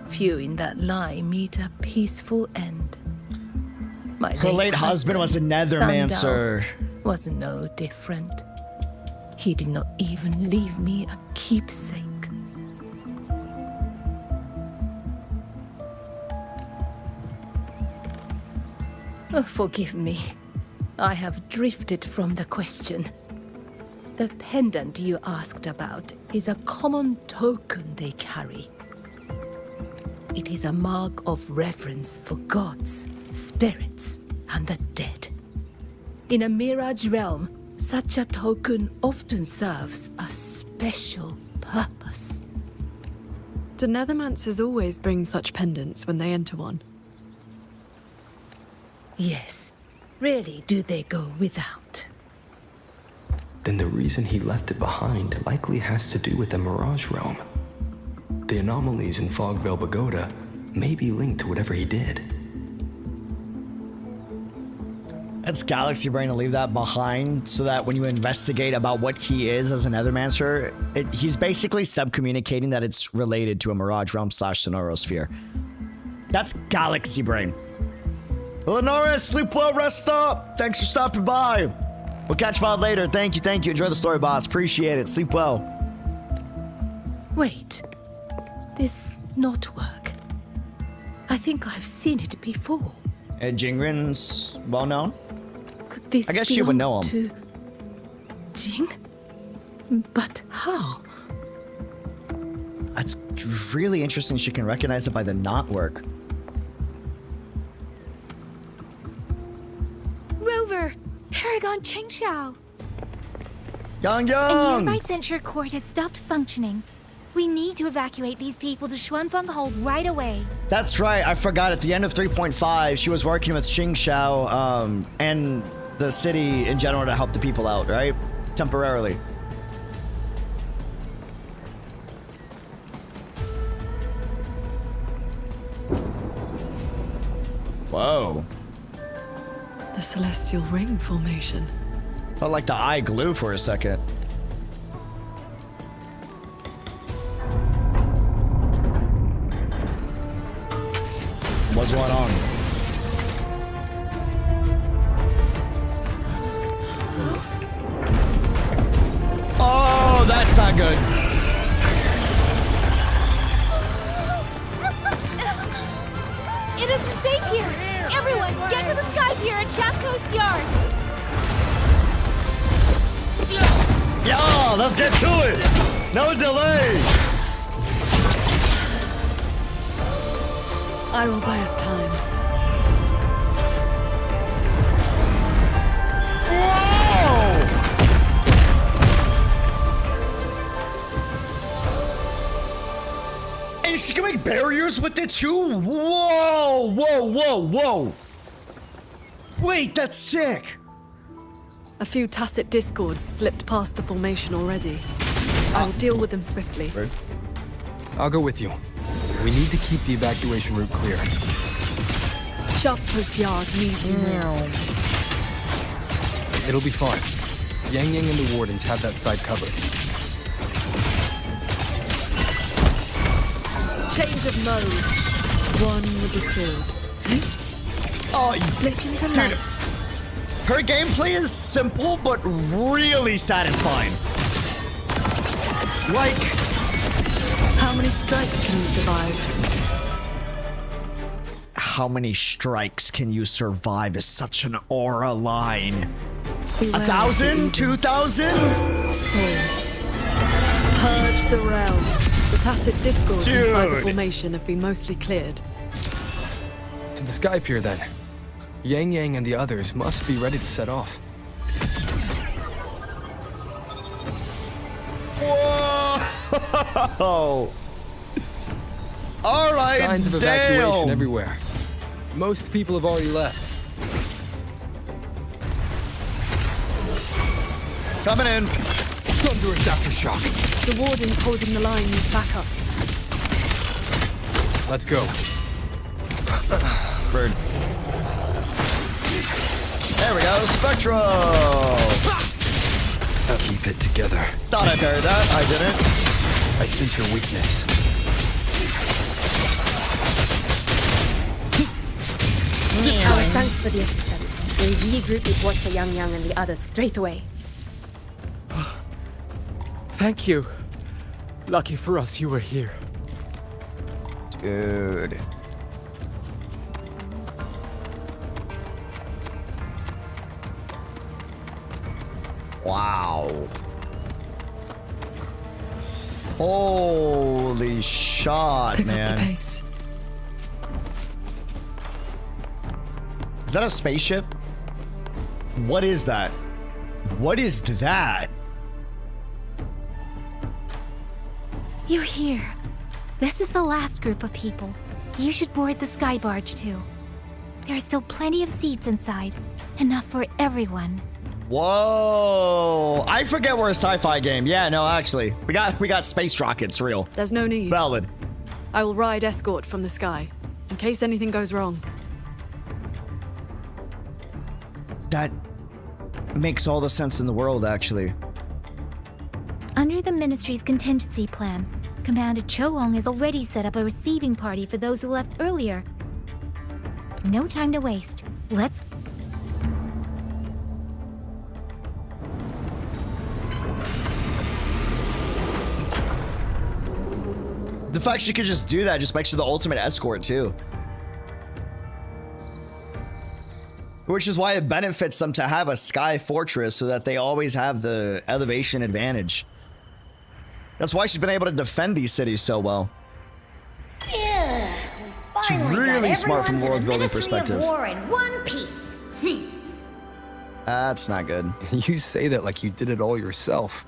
N: Few in that line meet a peaceful end. My
A: Her late husband was a Nethermancer.
N: Sandal was no different. He did not even leave me a keepsake. Oh, forgive me. I have drifted from the question. The pendant you asked about is a common token they carry. It is a mark of reverence for gods, spirits, and the dead. In a Mirage realm, such a token often serves a special purpose.
C: Do Nethermancers always bring such pendants when they enter one?
N: Yes. Rarely do they go without.
F: Then the reason he left it behind likely has to do with the Mirage Realm. The anomalies in Fogvale Pagoda may be linked to whatever he did.
A: That's Galaxy Brain to leave that behind so that when you investigate about what he is as a Nethermancer, he's basically sub-communicating that it's related to a Mirage Realm / Sonorosphere. That's Galaxy Brain. Lenora, sleep well, rest up. Thanks for stopping by. We'll catch you all later. Thank you. Enjoy the story, boss. Appreciate it. Sleep well.
N: Wait. This knotwork. I think I've seen it before.
A: Jingrin's well known.
N: Could this
A: I guess she would know him.
N: To Jing? But how?
A: That's really interesting. She can recognize it by the knotwork.
O: Rover! Paragon Qingxiao!
A: Yang!
O: A nearby censure court has stopped functioning. We need to evacuate these people to Xuanfeng Hold right away.
A: That's right. I forgot. At the end of 3.5, she was working with Qingxiao and the city in general to help the people out, right? Temporarily. Whoa.
C: The Celestial Ring formation.
A: Felt like the eye glue for a second. What's going on? Oh, that's not good.
O: It isn't safe here! Everyone, get to the Sky Pier at Shaft Coast Yard!
A: Yeah, let's get to it! No delay!
C: I will buy us time.
A: Whoa! And she can make barriers with it too? Whoa! Wait, that's sick!
C: A few tacit discords slipped past the formation already. I will deal with them swiftly.
F: I'll go with you. We need to keep the evacuation route clear.
C: Shaft Post Yard needs you now.
F: It'll be fine. Yang Yang and the Wardens have that side covered.
C: Change of mode. One with the sword.
A: Oh,
C: split into
A: dude,
C: lights.
A: Her gameplay is simple, but really satisfying. Like,
C: how many strikes can you survive?
A: How many strikes can you survive is such an aura line. 1,000? 2,000?
C: Swords. Purge the realm. The tacit discords inside the formation have been mostly cleared.
F: To the Sky Pier, then. Yang Yang and the others must be ready to set off.
A: Whoa! All right,
F: signs of evacuation everywhere. Most people have already left.
A: Coming in.
F: Thunderous aftershock.
C: The warden's holding the line with backup.
F: Let's go.
A: Bird. There we go, Spectro!
F: Keep it together.
A: Thought I parried that, I didn't.
F: I sense your weakness.
J: Our thanks for the assistance. We'll regroup with Watcher Yang Yang and the others straight away.
M: Thank you. Lucky for us, you were here.
A: Dude. Wow. Holy shot,
C: Pick
A: man.
C: up the pace.
A: Is that a spaceship? What is that? What is that?
O: You're here. This is the last group of people. You should board the sky barge too. There are still plenty of seats inside. Enough for everyone.
A: Whoa. I forget we're a sci-fi game. Yeah, no, actually. We got space rockets, real.
C: There's no need.
A: Valid.
C: I will ride escort from the sky, in case anything goes wrong.
A: That makes all the sense in the world, actually.
O: Under the Ministry's contingency plan, Commander Choong has already set up a receiving party for those who left earlier. No time to waste. Let's...
A: The fact she could just do that just makes her the ultimate escort, too. Which is why it benefits them to have a sky fortress so that they always have the elevation advantage. That's why she's been able to defend these cities so well.
G: Yeah,
A: It's really smart from a world building perspective.
G: War in one piece.
A: That's not good.
F: You say that like you did it all yourself.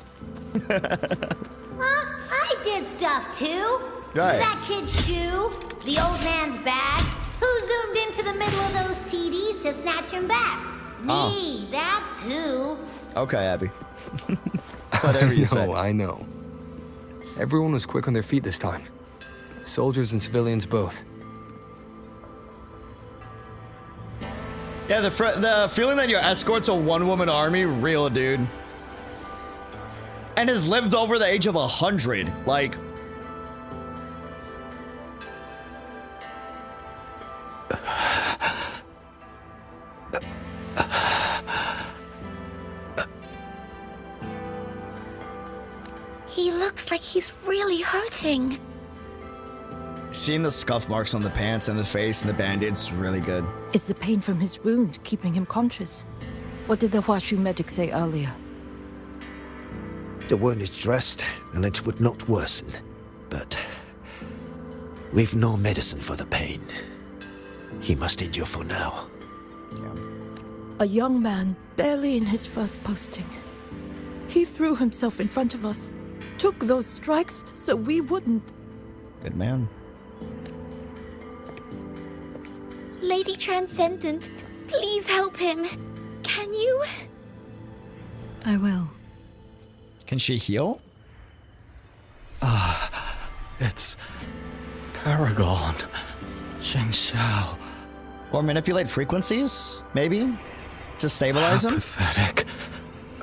G: I did stuff too.
A: Right.
G: That kid's shoe, the old man's bag. Who zoomed into the middle of those TDs to snatch him back? Me, that's who.
A: Okay, Abby. Whatever you say.
F: I know. Everyone was quick on their feet this time. Soldiers and civilians both.
A: Yeah, the feeling that your escort's a one-woman army, real, dude. And has lived over the age of 100. Like...
O: He looks like he's really hurting.
A: Seeing the scuff marks on the pants and the face and the band-aids is really good.
P: Is the pain from his wound keeping him conscious? What did the Huashu medic say earlier?
I: The wound is dressed, and it would not worsen. But we've no medicine for the pain. He must endure for now.
P: A young man, barely in his first posting. He threw himself in front of us, took those strikes so we wouldn't.
A: Good man.
O: Lady Transcendent, please help him. Can you?
C: I will.
A: Can she heal?
Q: It's Paragon. Qingxiao.
A: Or manipulate frequencies, maybe? To stabilize him?
Q: Pathetic.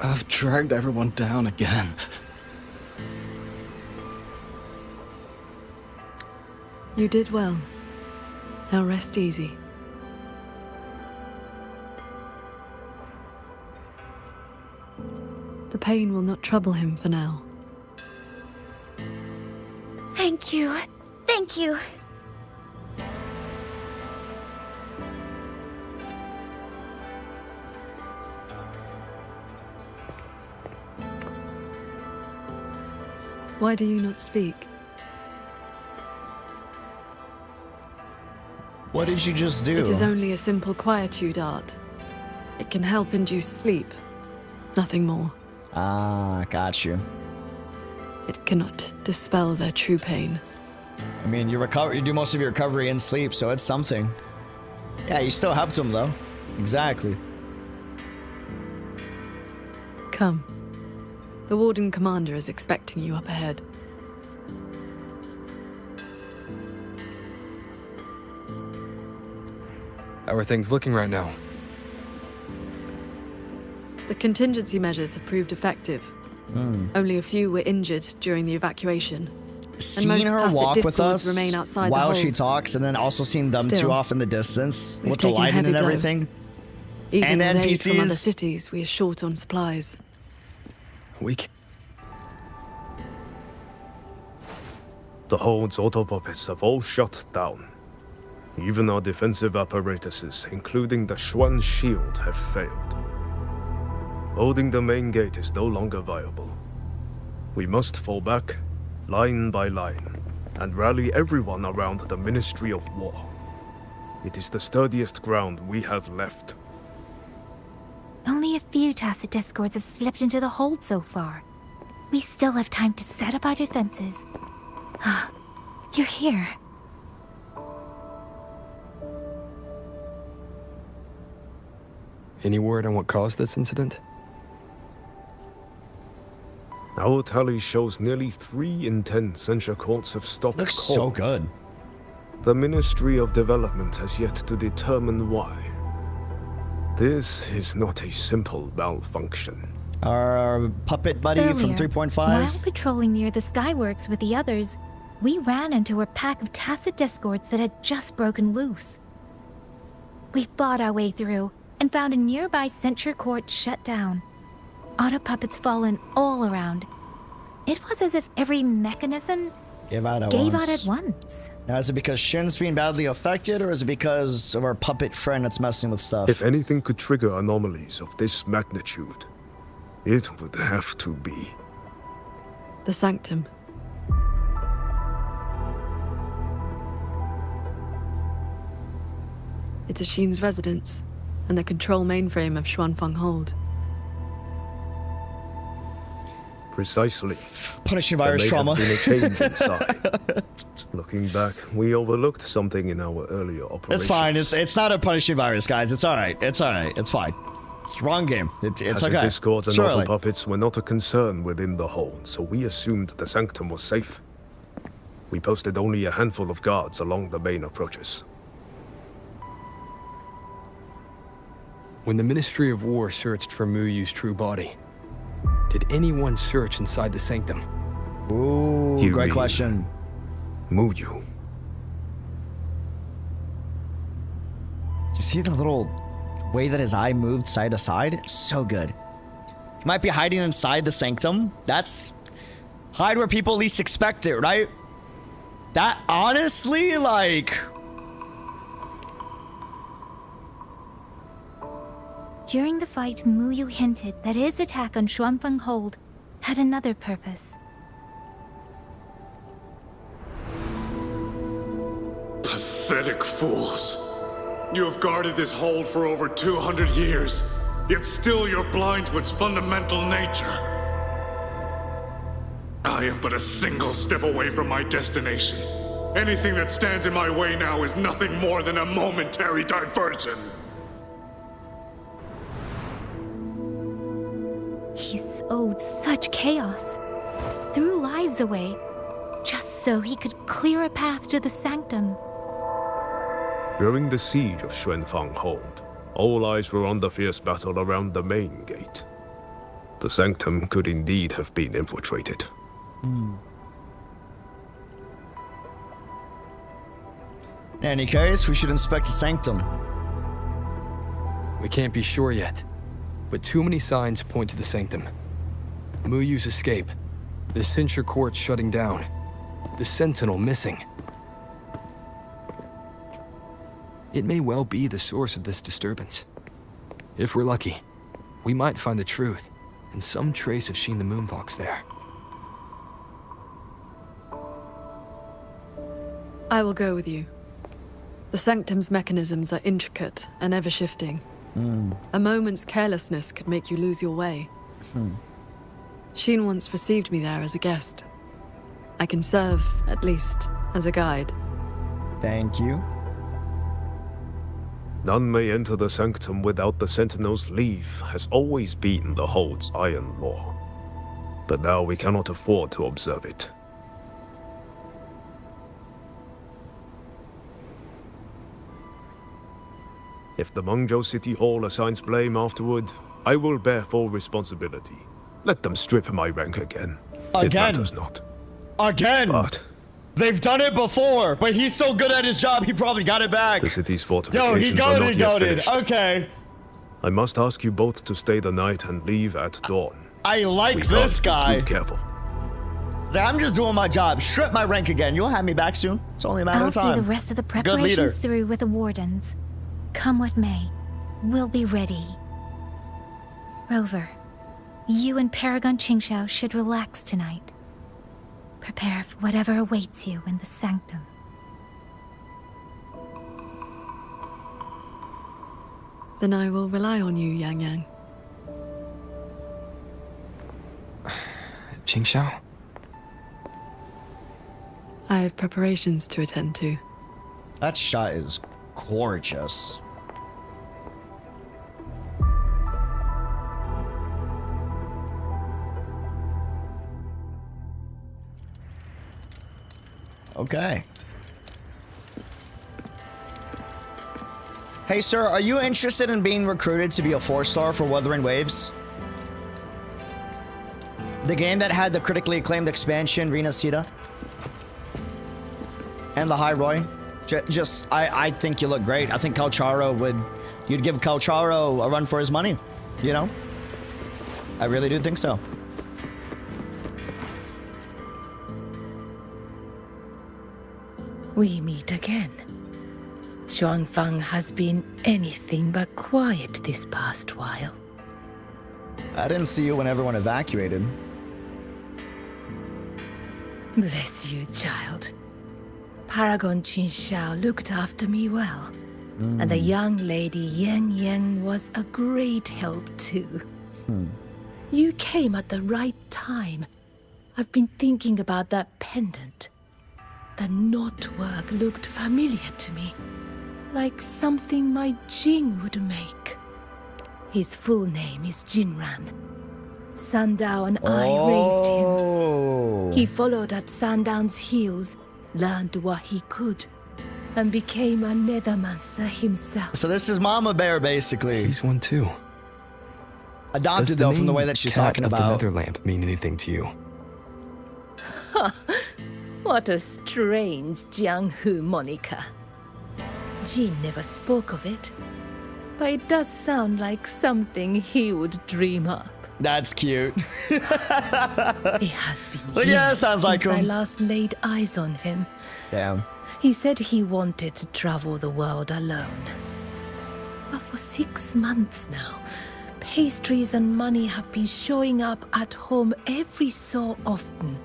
Q: I've dragged everyone down again.
C: You did well. Now rest easy. The pain will not trouble him for now.
O: Thank you. Thank you.
C: Why do you not speak?
A: What did you just do?
C: It is only a simple quietude art. It can help induce sleep. Nothing more.
A: Ah, got you.
C: It cannot dispel their true pain.
A: I mean, you do most of your recovery in sleep, so it's something. Yeah, you still helped him, though. Exactly.
C: Come. The Warden Commander is expecting you up ahead.
F: How are things looking right now?
C: The contingency measures have proved effective. Only a few were injured during the evacuation.
A: Seeing her walk with us
C: remain outside
A: while
C: the
A: she
C: hold.
A: talks, and then also seeing them
C: Still,
A: two off in the distance
C: we've
A: with the
C: taken a
A: lighting
C: heavy
A: and
C: blow.
A: everything.
C: Even
A: And
C: with aid from other
A: NPCs.
C: cities, we are short on supplies.
R: The hold's autopuppets have all shut down. Even our defensive apparatuses, including the Xuan shield, have failed. Holding the main gate is no longer viable. We must fall back, line by line, and rally everyone around the Ministry of War. It is the sturdiest ground we have left.
O: Only a few Tacit Discords have slipped into the hold so far. We still have time to set up our defenses. You're here.
F: Any word on what caused this incident?
R: Our tally shows nearly 3 in 10 censure courts have stopped
A: Looks so good.
R: The Ministry of Development has yet to determine why. This is not a simple malfunction.
A: Our puppet buddy from
O: Earlier,
A: 3.5.
O: While patrolling near the Skyworks with the others, we ran into a pack of Tacit Discords that had just broken loose. We fought our way through and found a nearby censure court shut down. Auto puppets fallen all around. It was as if every mechanism
A: gave out
O: at once.
A: Now, is it because Shin's being badly affected, or is it because of our puppet friend that's messing with stuff?
R: If anything could trigger anomalies of this magnitude, it would have to be
C: The Sanctum. It's Shin's residence and the control mainframe of Xuanfeng Hold.
R: Precisely.
A: Punishing
R: There
A: virus
R: may
A: trauma.
R: have been a change inside. Looking back, we overlooked something in our earlier operations.
A: It's fine. It's not a punishing virus, guys. It's all right. It's all right. It's fine. It's the wrong game. It's
R: Tacit
A: okay.
R: Discords and
A: Surely.
R: auto puppets were not a concern within the hold, so we assumed the Sanctum was safe. We posted only a handful of guards along the main approaches.
F: When the Ministry of War searched for Muyu's true body, did anyone search inside the Sanctum?
A: Ooh,
R: You
A: great
R: mean
A: question.
R: Muyu.
A: Do you see the little way that his eye moved side to side? So good. He might be hiding inside the Sanctum. That's hide where people least expect it, right? That honestly, like...
O: During the fight, Muyu hinted that his attack on Xuanfeng Hold had another purpose.
S: Pathetic fools. You have guarded this hold for over 200 years, yet still you're blind to its fundamental nature. I am but a single step away from my destination. Anything that stands in my way now is nothing more than a momentary diversion.
O: He sowed such chaos, threw lives away, just so he could clear a path to the Sanctum.
R: During the siege of Xuanfeng Hold, all eyes were on the fierce battle around the main gate. The Sanctum could indeed have been infiltrated.
A: In any case, we should inspect the Sanctum.
F: We can't be sure yet, but too many signs point to the Sanctum. Muyu's escape, the censure court shutting down, the Sentinel missing. It may well be the source of this disturbance. If we're lucky, we might find the truth and some trace of Sheen the Moonfox there.
C: I will go with you. The Sanctum's mechanisms are intricate and ever-shifting. A moment's carelessness could make you lose your way. Sheen once received me there as a guest. I can serve, at least, as a guide.
A: Thank you.
R: None may enter the Sanctum without the Sentinel's leave has always been the Hold's iron law. But now we cannot afford to observe it. If the Mengzhou City Hall assigns blame afterward, I will bear full responsibility. Let them strip my rank again. It
A: Again?
R: matters not.
A: Again!
R: But
A: They've done it before, but he's so good at his job, he probably got it back.
R: the city's
A: Yo,
R: fortifications
A: he
R: are not yet
A: goaded.
R: finished.
A: Okay.
R: I must ask you both to stay the night and leave at dawn.
A: I like
R: We
A: this
R: can't be
A: guy.
R: Too careful.
A: I'm just doing my job. Strip my rank again. You'll have me back soon. It's only a matter
O: I'll
A: of
O: see
A: time.
O: the rest of the
A: Good leader.
O: preparations through with the Wardens. Come what may, we'll be ready. Rover, You and Paragon Qingxiao should relax tonight. Prepare for whatever awaits you in the sanctum.
C: Then I will rely on you, Yang Yang.
F: Qingxiao?
C: I have preparations to attend to.
A: That shot is gorgeous. Okay. Hey, sir, are you interested in being recruited to be a 4-star for Wuthering Waves? The game that had the critically acclaimed expansion, Rena Sita. And the High Roy. I think you look great. I think you'd give Calcharo a run for his money. You know? I really do think so.
N: We meet again. Xuanfang has been anything but quiet this past while.
A: I didn't see you when everyone evacuated.
N: Bless you, child. Paragon Qingxiao looked after me well. And the young lady Yang Yang was a great help too. You came at the right time. I've been thinking about that pendant. The knotwork looked familiar to me, like something my Jing would make. His full name is Jinran. Sandao and I raised him. He followed at Sandown's heels, learned what he could, and became a Nethermancer himself.
A: So this is Mama Bear, basically.
F: He's one too.
A: Adopted, though, from the way that she's talking about.
F: Does the nether lamp mean anything to you?
N: What a strange Jianghu moniker. Jin never spoke of it, but it does sound like something he would dream up.
A: That's cute.
N: It has been
A: Yeah,
N: years
A: sounds like
N: since I
A: him.
N: last laid eyes on him.
A: Damn.
N: He said he wanted to travel the world alone. But for 6 months now, pastries and money have been showing up at home every so often.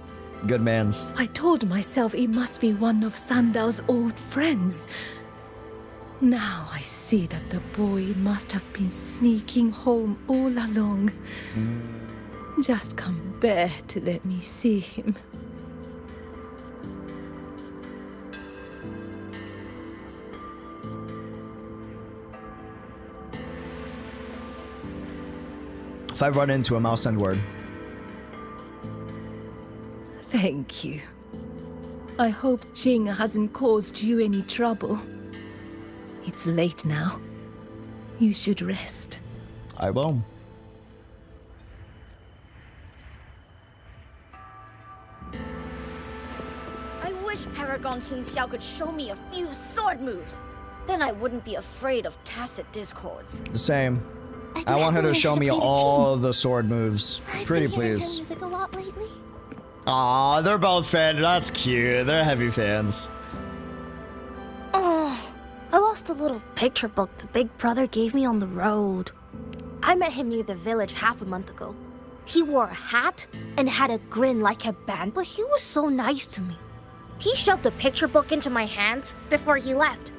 A: Good mans.
N: I told myself it must be one of Sandao's old friends. Now I see that the boy must have been sneaking home all along. Just can't bear to let me see him.
A: If I run into him, I'll send word.
N: Thank you. I hope Jing hasn't caused you any trouble. It's late now. You should rest.
A: I will.
B: I wish Paragon Qingxiao could show me a few sword moves. Then I wouldn't be afraid of tacit discords.
A: Same. I want her to show me all the sword moves. Pretty please.
B: Music a lot lately.
A: Aw, they're both fans. That's cute. They're heavy fans.
T: Oh, I lost a little picture book the big brother gave me on the road. I met him near the village half a month ago. He wore a hat and had a grin like a band, but he was so nice to me. He shoved the picture book into my hands before he left.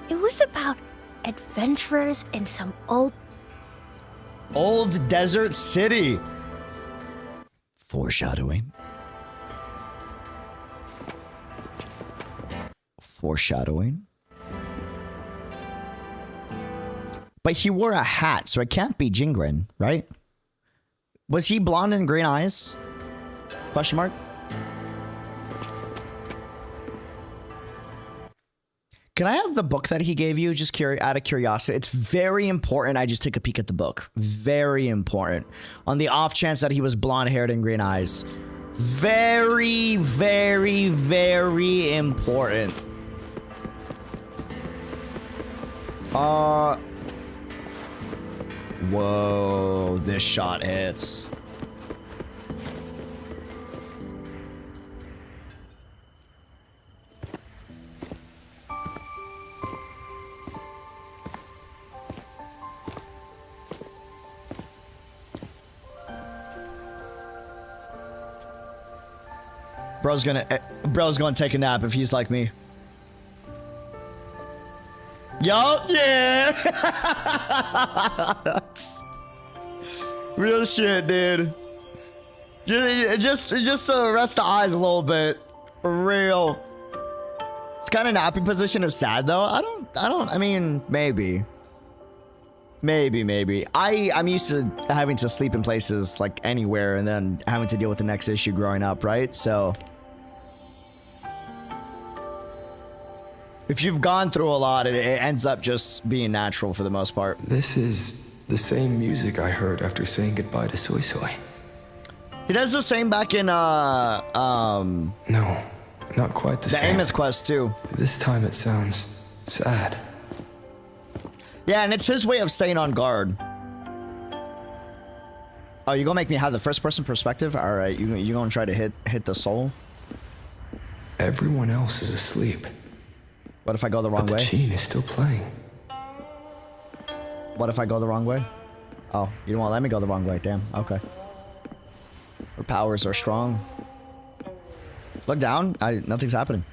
T: It was about adventurers in some old
A: desert city. Foreshadowing. Foreshadowing. But he wore a hat, so it can't be Jingren, right? Was he blonde and green eyes? Question mark. Can I have the book that he gave you? Just out of curiosity. It's very important. I just take a peek at the book. Very important. On the off chance that he was blonde haired and green eyes. Very, very, very important. Whoa, this shot hits. Bro's gonna take a nap if he's like me. Yup, yeah. Real shit, dude. Just to rest the eyes a little bit. For real. It's kind of napping position is sad though. I mean, maybe. Maybe. I'm used to having to sleep in places like anywhere and then having to deal with the next issue growing up, right? So if you've gone through a lot, it ends up just being natural for the most part.
F: This is the same music I heard after saying goodbye to Soy Soy.
A: He does the same back in
F: No, not quite the same.
A: The Ameth quest too.
F: This time it sounds sad.
A: Yeah, and it's his way of staying on guard. Oh, you gonna make me have the first person perspective? All right, you gonna try to hit the soul?
F: Everyone else is asleep.
A: What if I go the wrong way?
F: But the Qin is still playing.
A: What if I go the wrong way? Oh, you don't want to let me go the wrong way. Damn. Okay. Her powers are strong. Look down. Nothing's happening.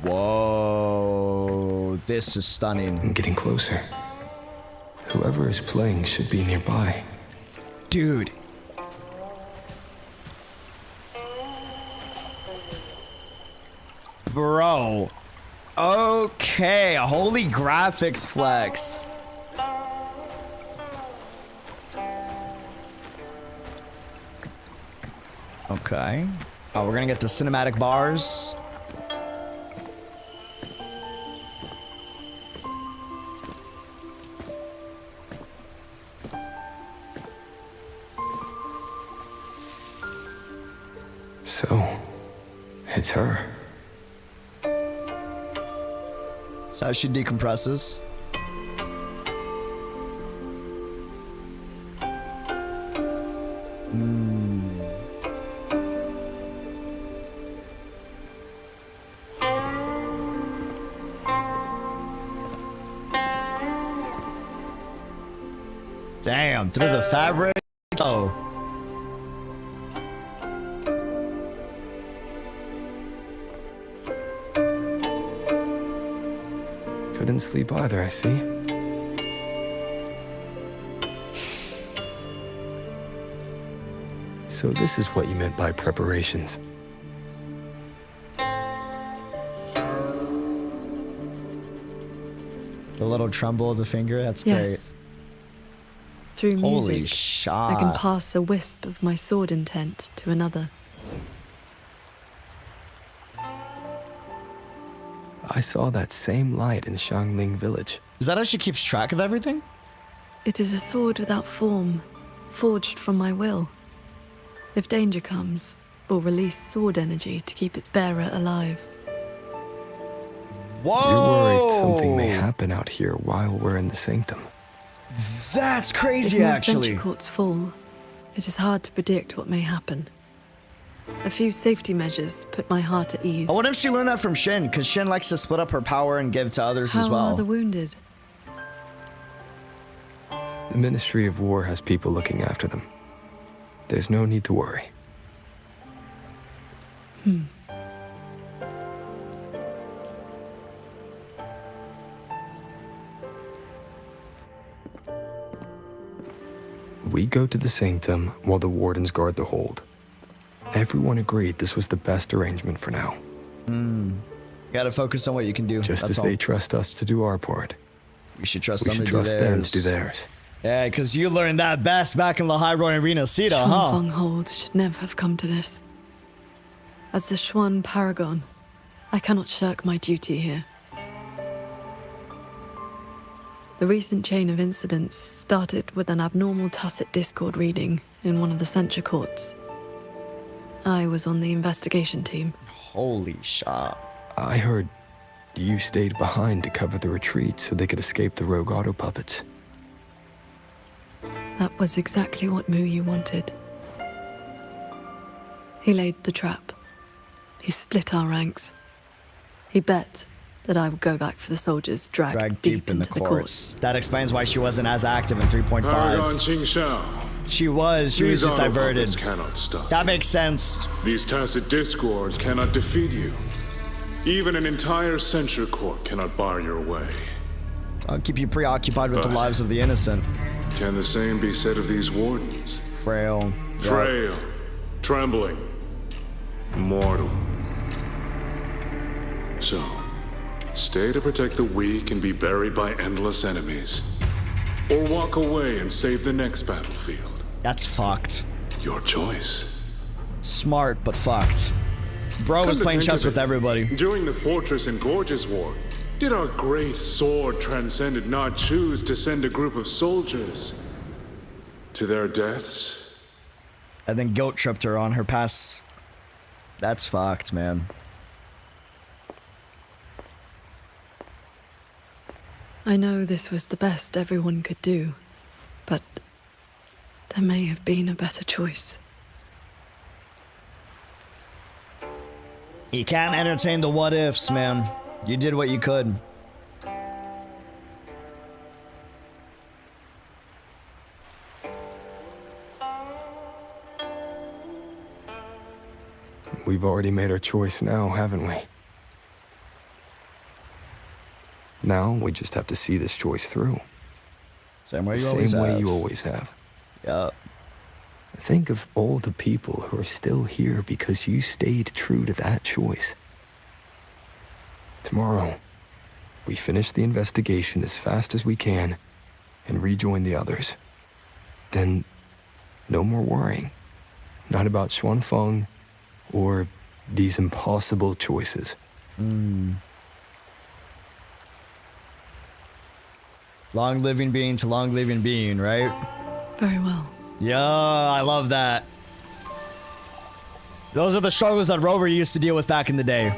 A: Whoa. This is stunning.
F: I'm getting closer. Whoever is playing should be nearby.
A: Dude. Bro. Okay. Holy graphics flex. Okay. Oh, we're gonna get the cinematic bars.
F: So, it's her.
A: So she decompresses. Damn, through the fabric? Oh.
F: Couldn't sleep either, I see. So this is what you meant by preparations.
A: The little tremble of the finger, that's
C: Yes. Through
A: Holy
C: music,
A: shot.
C: I can pass a wisp of my sword intent to another.
F: I saw that same light in Shangling village.
A: Is that how she keeps track of everything?
C: It is a sword without form, forged from my will. If danger comes, will release sword energy to keep its bearer alive.
A: Whoa!
F: You're worried something may happen out here while we're in the sanctum.
A: That's crazy,
C: if more
A: actually.
C: sentry courts fall, it is hard to predict what may happen. A few safety measures put my heart at ease.
A: I wonder if she learned that from Shin, because Shin likes to split up her power and give to others
C: How
A: as well.
C: are the wounded?
F: The Ministry of War has people looking after them. There's no need to worry. We go to the sanctum while the wardens guard the hold. Everyone agreed this was the best arrangement for now.
A: Gotta focus on what you can do.
F: Just
A: That's
F: as they trust us to do our part.
A: We should trust
F: We
A: them
F: should
A: to
F: trust
A: do
F: them
A: theirs.
F: to do theirs.
A: Yeah, because you learned that best back in Lahai Arena Cita, huh?
C: Shuanfeng Hold should never have come to this. As the Xuan Paragon, I cannot shirk my duty here. The recent chain of incidents started with an abnormal tacit discord reading in one of the censure courts. I was on the investigation team.
A: Holy shot.
F: I heard you stayed behind to cover the retreat so they could escape the rogue auto puppets.
C: That was exactly what Muyu wanted. He laid the trap. He split our ranks. He bet that I would go back for the soldiers dragged deep
A: in the
C: into the
A: courts. That explains why she wasn't as active in 3.5.
S: Paragon Qingxiao.
A: She was
S: These
A: just diverted.
S: autopuppets cannot stop.
A: That makes sense.
S: These tacit discords cannot defeat you. Even an entire censure court cannot bar your way.
A: I'll keep you preoccupied with the lives of the innocent.
S: Can the same be said of these wardens?
A: Frail.
S: Frail, trembling, mortal. So, stay to protect the weak and be buried by endless enemies. Or walk away and save the next battlefield.
A: That's fucked.
S: Your choice.
A: Smart, but fucked. Bro was playing chess with everybody.
S: During the Fortress and Gorges War, did our great sword transcendent not choose to send a group of soldiers to their deaths?
A: And then guilt tripped her on her past. That's fucked, man.
C: I know this was the best everyone could do, but there may have been a better choice.
A: You can't entertain the what ifs, man. You did what you could.
F: We've already made our choice now, haven't we? Now we just have to see this choice through.
A: Same way you always have.
F: Same way you always have.
A: Yeah.
F: Think of all the people who are still here because you stayed true to that choice. Tomorrow, we finish the investigation as fast as we can and rejoin the others. Then, no more worrying. Not about Xuanfeng or these impossible choices.
A: Long living being to long living being, right?
C: Very well.
A: Yeah, I love that. Those are the struggles that Rover used to deal with back in the day.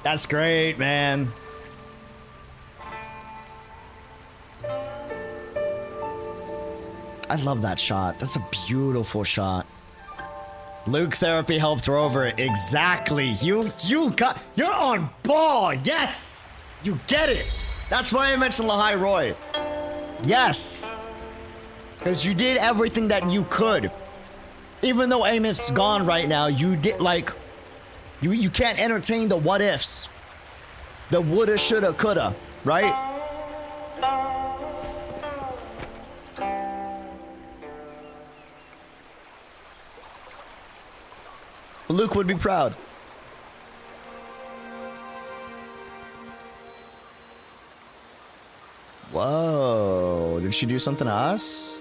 A: That's great, man. I love that shot. That's a beautiful shot. Luke therapy helped Rover. Exactly. You're on ball. Yes. You get it. That's why I mentioned Lahai Roy. Yes. Because you did everything that you could. Even though Ameth's gone right now, you did, like, you can't entertain the what ifs. The woulda, shoulda, coulda, right? Luke would be proud. Whoa, did she do something to us?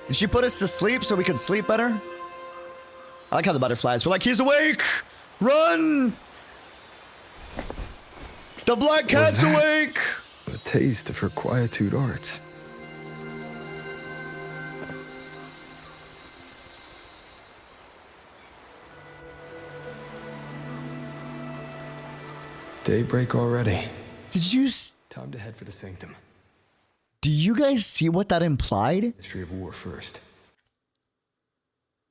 A: Did she put us to sleep so we could sleep better? I like how the butterflies were like, he's awake! Run! The black cat's awake!
F: A taste of her quietude arts. Daybreak already.
A: Did you...
F: Time to head for the sanctum.
A: Do you guys see what that implied?
F: History of war first.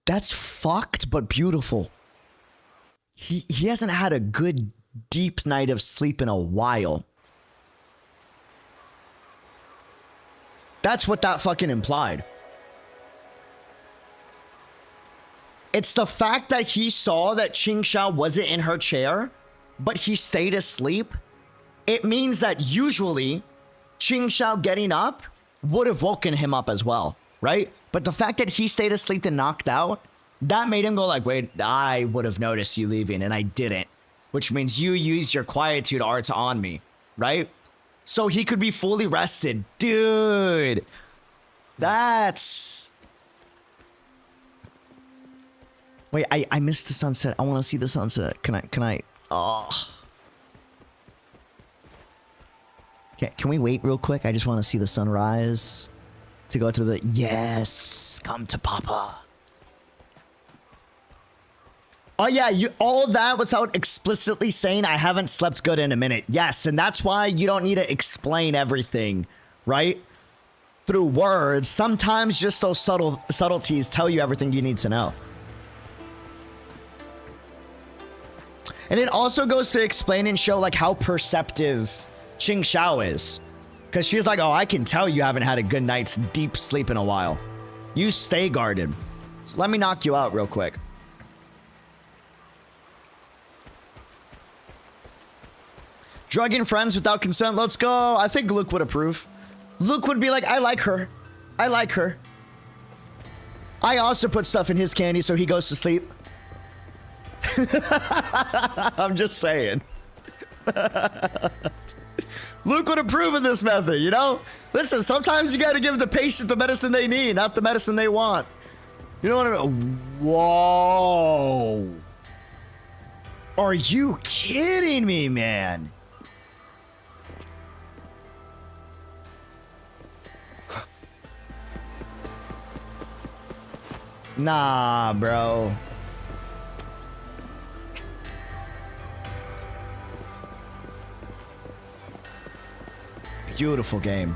A: That's fucked, but beautiful. He hasn't had a good, deep night of sleep in a while. That's what that fucking implied. It's the fact that he saw that Qingxiao wasn't in her chair, but he stayed asleep. It means that usually Qingxiao getting up would have woken him up as well, right? But the fact that he stayed asleep and knocked out, that made him go like, wait, I would have noticed you leaving and I didn't. Which means you used your quietude arts on me, right? So he could be fully rested. Dude, that's... Wait, I missed the sunset. I want to see the sunset. Can I? Oh. Can we wait real quick? I just want to see the sunrise. To go to the... Yes, come to Papa. Oh yeah, all of that without explicitly saying I haven't slept good in a minute. Yes, and that's why you don't need to explain everything, right? Through words. Sometimes just those subtleties tell you everything you need to know. And it also goes to explain and show like how perceptive Qingxiao is. Because she's like, oh, I can tell you haven't had a good night's deep sleep in a while. You stay guarded. So let me knock you out real quick. Drugging friends without consent. Let's go. I think Luke would approve. Luke would be like, I like her. I like her. I also put stuff in his candy so he goes to sleep. I'm just saying. Luke would approve of this method, you know? Listen, sometimes you got to give the patient the medicine they need, not the medicine they want. You know what I mean? Whoa. Are you kidding me, man? Nah, bro. Beautiful game.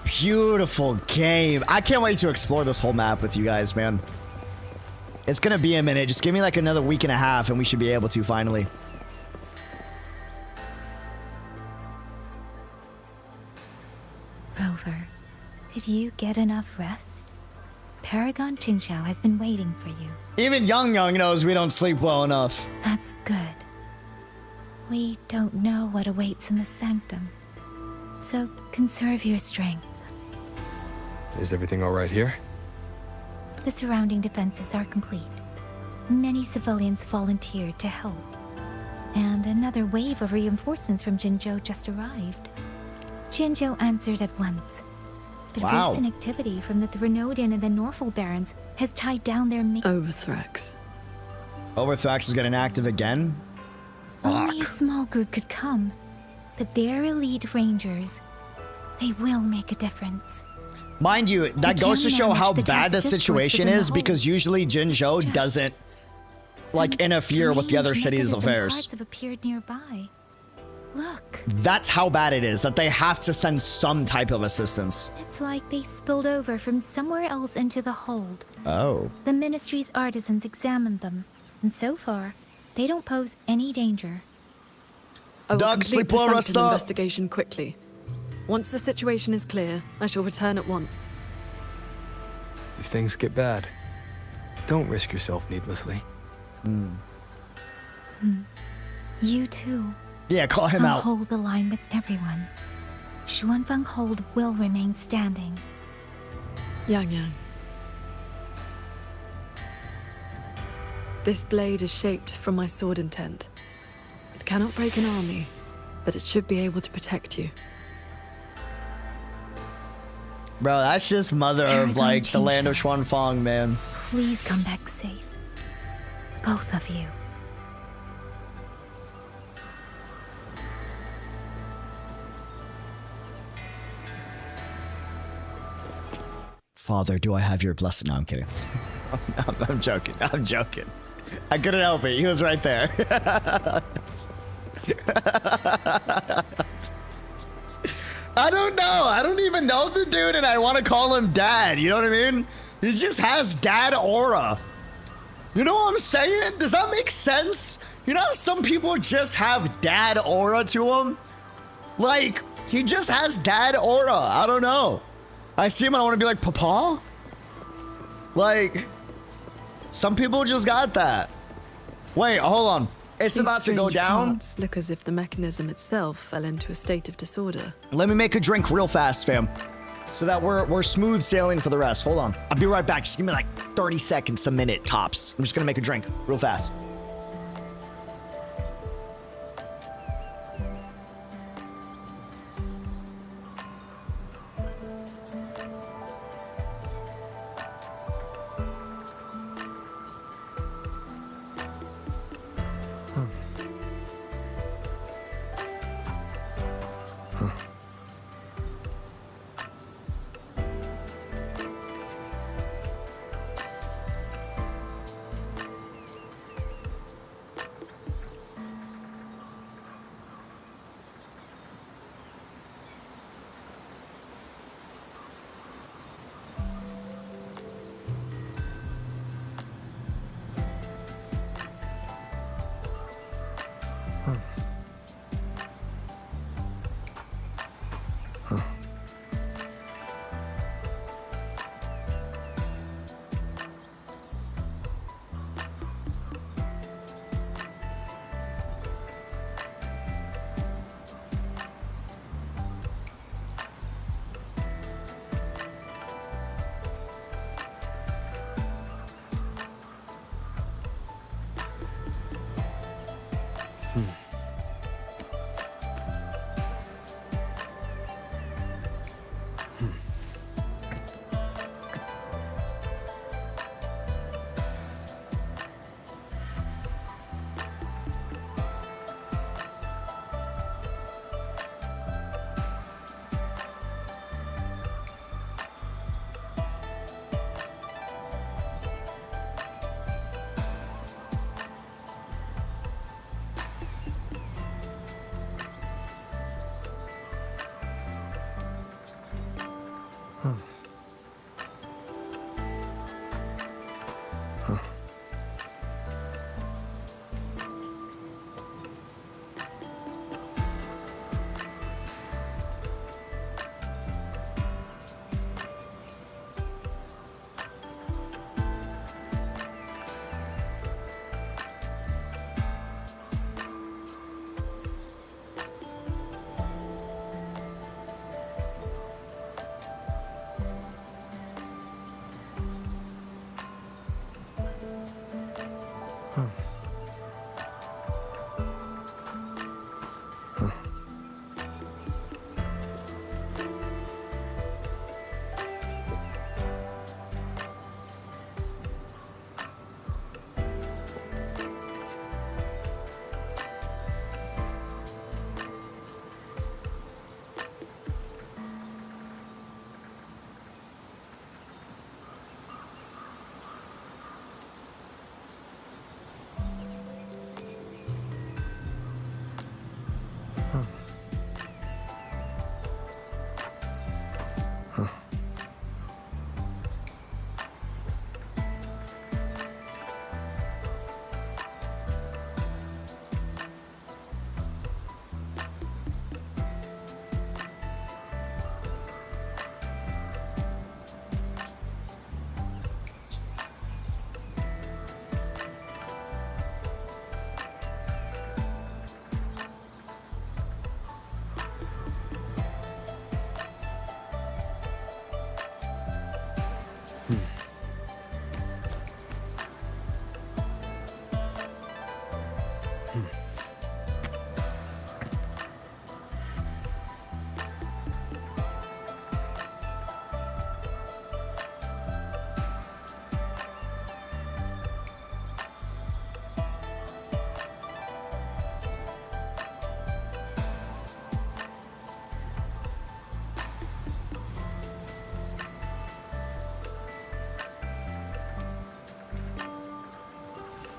A: Beautiful game. I can't wait to explore this whole map with you guys, man. It's gonna be a minute. Just give me like another week and a half and we should be able to finally.
O: Rover, did you get enough rest? Paragon Qingxiao has been waiting for you.
A: Even Young knows we don't sleep well enough.
O: That's good. We don't know what awaits in the sanctum, so conserve your strength.
F: Is everything all right here?
O: The surrounding defenses are complete. Many civilians volunteered to help. And another wave of reinforcements from Qingzhou just arrived. Qingzhou answered at once. But recent activity from the Threnodian and the Norful Barons has tied down their
C: Overthrax.
A: Overthrax is getting active again?
O: Only a small group could come, but their elite rangers, they will make a difference.
A: Mind you, that goes to show how bad the situation is because usually Qingzhou doesn't like interfere with the other cities' affairs.
O: Have appeared nearby. Look.
A: That's how bad it is, that they have to send some type of assistance.
O: It's like they spilled over from somewhere else into the hold.
A: Oh.
O: The Ministry's artisans examined them, and so far, they don't pose any danger.
C: I will
A: Doug,
C: complete
A: sleep
C: the
A: well, rest
C: sanctum
A: up.
C: investigation quickly. Once the situation is clear, I shall return at once.
F: If things get bad, don't risk yourself needlessly.
O: You too.
A: Yeah, call him
O: I'll
A: out.
O: hold the line with everyone. Xuanfeng Hold will remain standing.
C: Yang. This blade is shaped from my sword intent. It cannot break an army, but it should be able to protect you.
A: Bro, that's just mother of like the land of Xuanfang, man.
O: Please come back safe. Both of you.
A: Father, do I have your blessing? No, I'm kidding. I'm joking. I'm joking. I couldn't help it. He was right there. I don't know. I don't even know the dude, and I want to call him Dad. You know what I mean? He just has dad aura. You know what I'm saying? Does that make sense? You know how some people just have dad aura to them? Like, he just has dad aura. I don't know. I see him and I want to be like, Papa? Like, some people just got that. Wait, hold on. It's
C: These
A: about to go
C: strange
A: down.
C: parts look as if the mechanism itself fell into a state of disorder.
A: Let me make a drink real fast, fam. So that we're smooth sailing for the rest. Hold on. I'll be right back. Just give me like 30 seconds, a minute tops. I'm just gonna make a drink real fast.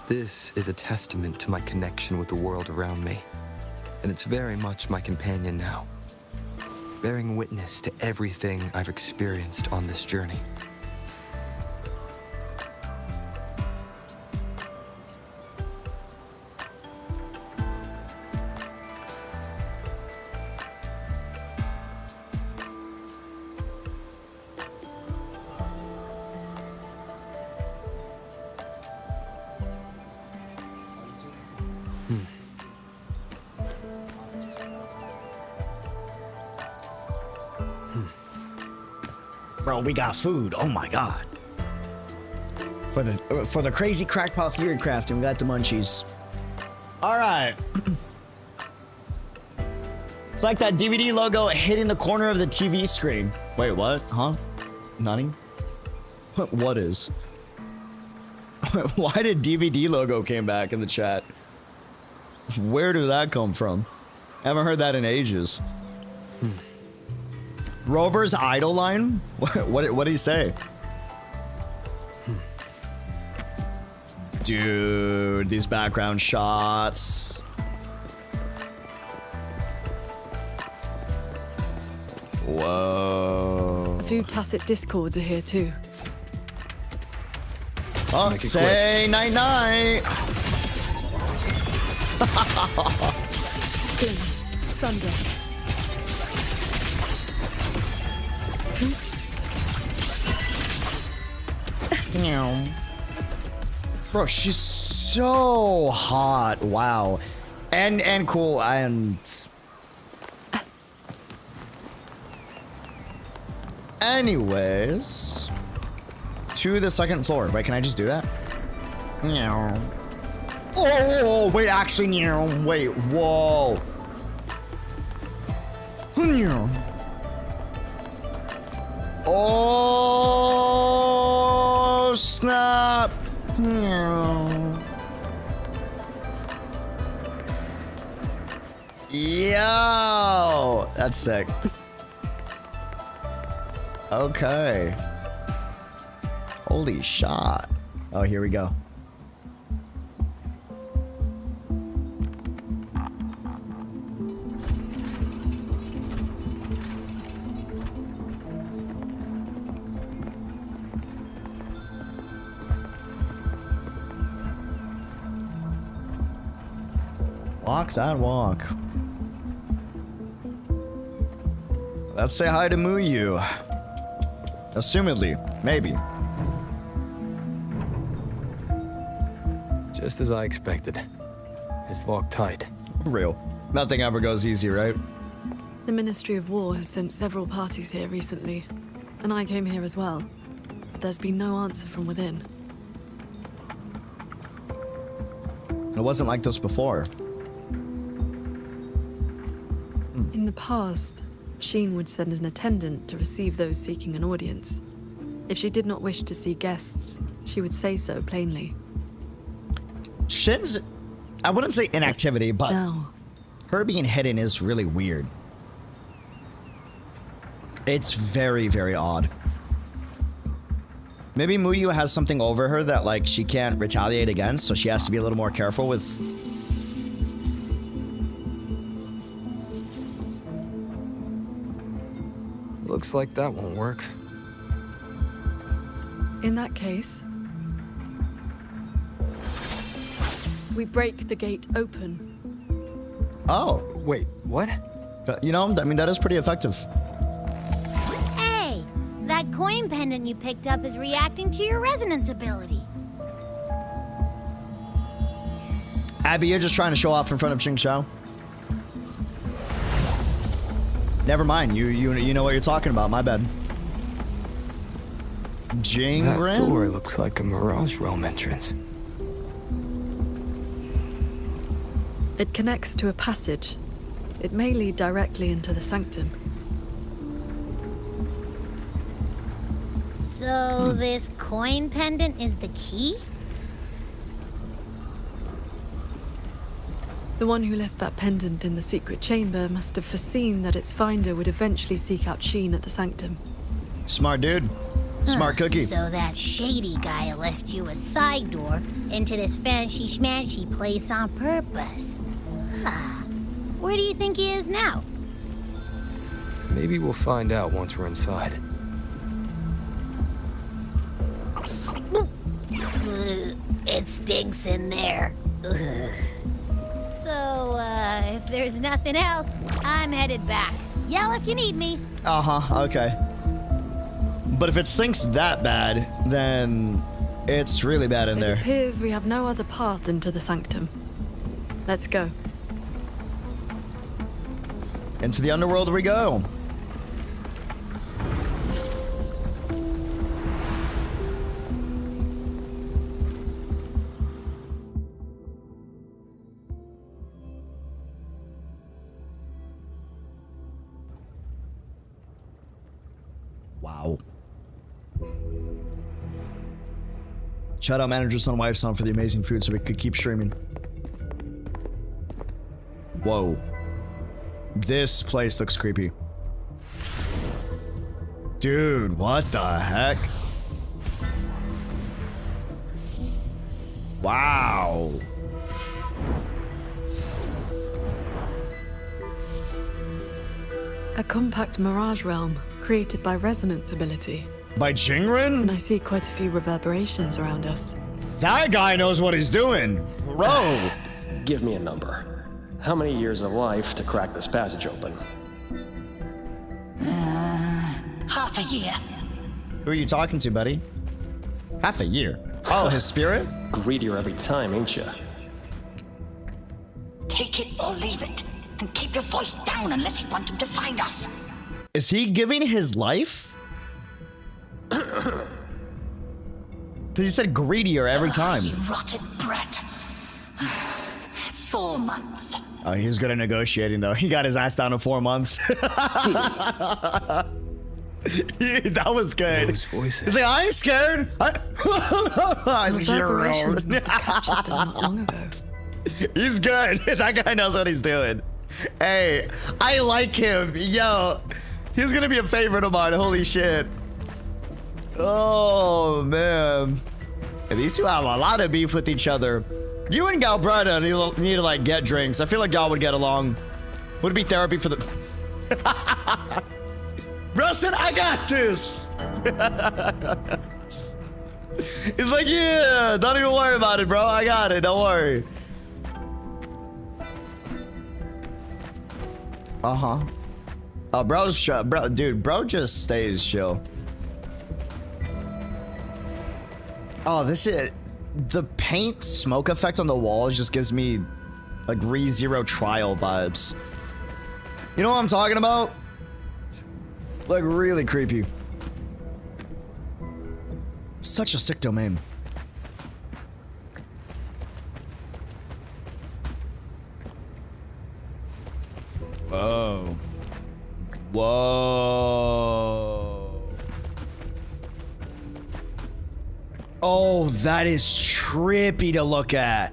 F: This is a testament to my connection with the world around me, and it's very much my companion now, bearing witness to everything I've experienced on this journey.
A: Bro, we got food. Oh my god. For the crazy crackpot theory crafting, we got the munchies. All right. It's like that DVD logo hitting the corner of the TV screen. Wait, what? Huh? Nothing? What is? Why did DVD logo came back in the chat? Where did that come from? Haven't heard that in ages. Rover's idol line? What did he say? Dude, these background shots. Whoa.
C: A few tacit discords are here too.
A: Oh, say night night.
C: Glim, Sunder.
A: Bro, she's so hot. Wow. And cool. And anyways, to the second floor. Wait, can I just do that? Oh, wait, actually, wait, whoa. Oh, snap. Yo, that's sick. Okay. Holy shot. Oh, here we go. Walk that walk. Let's say hi to Muyu. Assumedly, maybe.
F: Just as I expected. It's locked tight.
A: Real. Nothing ever goes easy, right?
C: The Ministry of War has sent several parties here recently, and I came here as well. But there's been no answer from within.
A: It wasn't like this before.
C: In the past, Sheen would send an attendant to receive those seeking an audience. If she did not wish to see guests, she would say so plainly.
A: Shin's, I wouldn't say inactivity, but
C: No.
A: her being hidden is really weird. It's very, very odd. Maybe Muyu has something over her that, like, she can't retaliate against, so she has to be a little more careful with...
F: Looks like that won't work.
C: In that case, we break the gate open.
A: Oh.
F: Wait, what?
A: You know, I mean, that is pretty effective.
G: Hey, that coin pendant you picked up is reacting to your resonance ability.
A: Abby, you're just trying to show off in front of Qingxiao. Never mind, you know what you're talking about, my bad. Jingren?
F: That door looks like a Mirage Realm entrance.
C: It connects to a passage. It may lead directly into the sanctum.
G: So this coin pendant is the key?
C: The one who left that pendant in the secret chamber must have foreseen that its finder would eventually seek out Sheen at the sanctum.
A: Smart dude. Smart cookie.
G: So that shady guy left you a side door into this fancy schmancy place on purpose. Where do you think he is now?
F: Maybe we'll find out once we're inside.
G: It stinks in there. Ugh. So, if there's nothing else, I'm headed back. Yell if you need me.
A: Uh-huh, okay. But if it stinks that bad, then it's really bad in there.
C: It appears we have no other path into the sanctum. Let's go.
A: Into the underworld we go. Wow. Shout out Manager Son Wife Son for the amazing food so we could keep streaming. Whoa. This place looks creepy. Dude, what the heck? Wow.
C: A compact mirage realm created by resonance ability.
A: By Jingren?
C: And I see quite a few reverberations around us.
A: That guy knows what he's doing. Bro.
U: Give me a number. How many years of life to crack this passage open?
V: Half a year.
A: Who are you talking to, buddy? Half a year. Oh, his spirit?
U: Greedier every time, ain't ya?
V: Take it or leave it. And keep your voice down unless you want him to find us.
A: Is he giving his life? Because he said greedier every time.
V: You rotted brat. 4 months.
A: Oh, he was good at negotiating, though. He got his ass down to 4 months. That was good.
F: Those voices.
A: He's like, I ain't scared. He's like,
C: Reverberations must have captured them not long ago.
A: He's good. That guy knows what he's doing. Hey, I like him. Yo, he's gonna be a favorite of mine. Holy shit. Oh, man. And these two have a lot of beef with each other. You and Galbretta need to, like, get drinks. I feel like y'all would get along. Would it be therapy for the... Bro said, I got this. He's like, yeah, don't even worry about it, bro. I got it. Don't worry. Uh-huh. Oh, bro's shut. Bro, dude, bro just stays chill. Oh, this is... The paint smoke effect on the walls just gives me, like, ReZero Trial vibes. You know what I'm talking about? Like, really creepy. Such a sick domain. Whoa. Whoa. Oh, that is trippy to look at.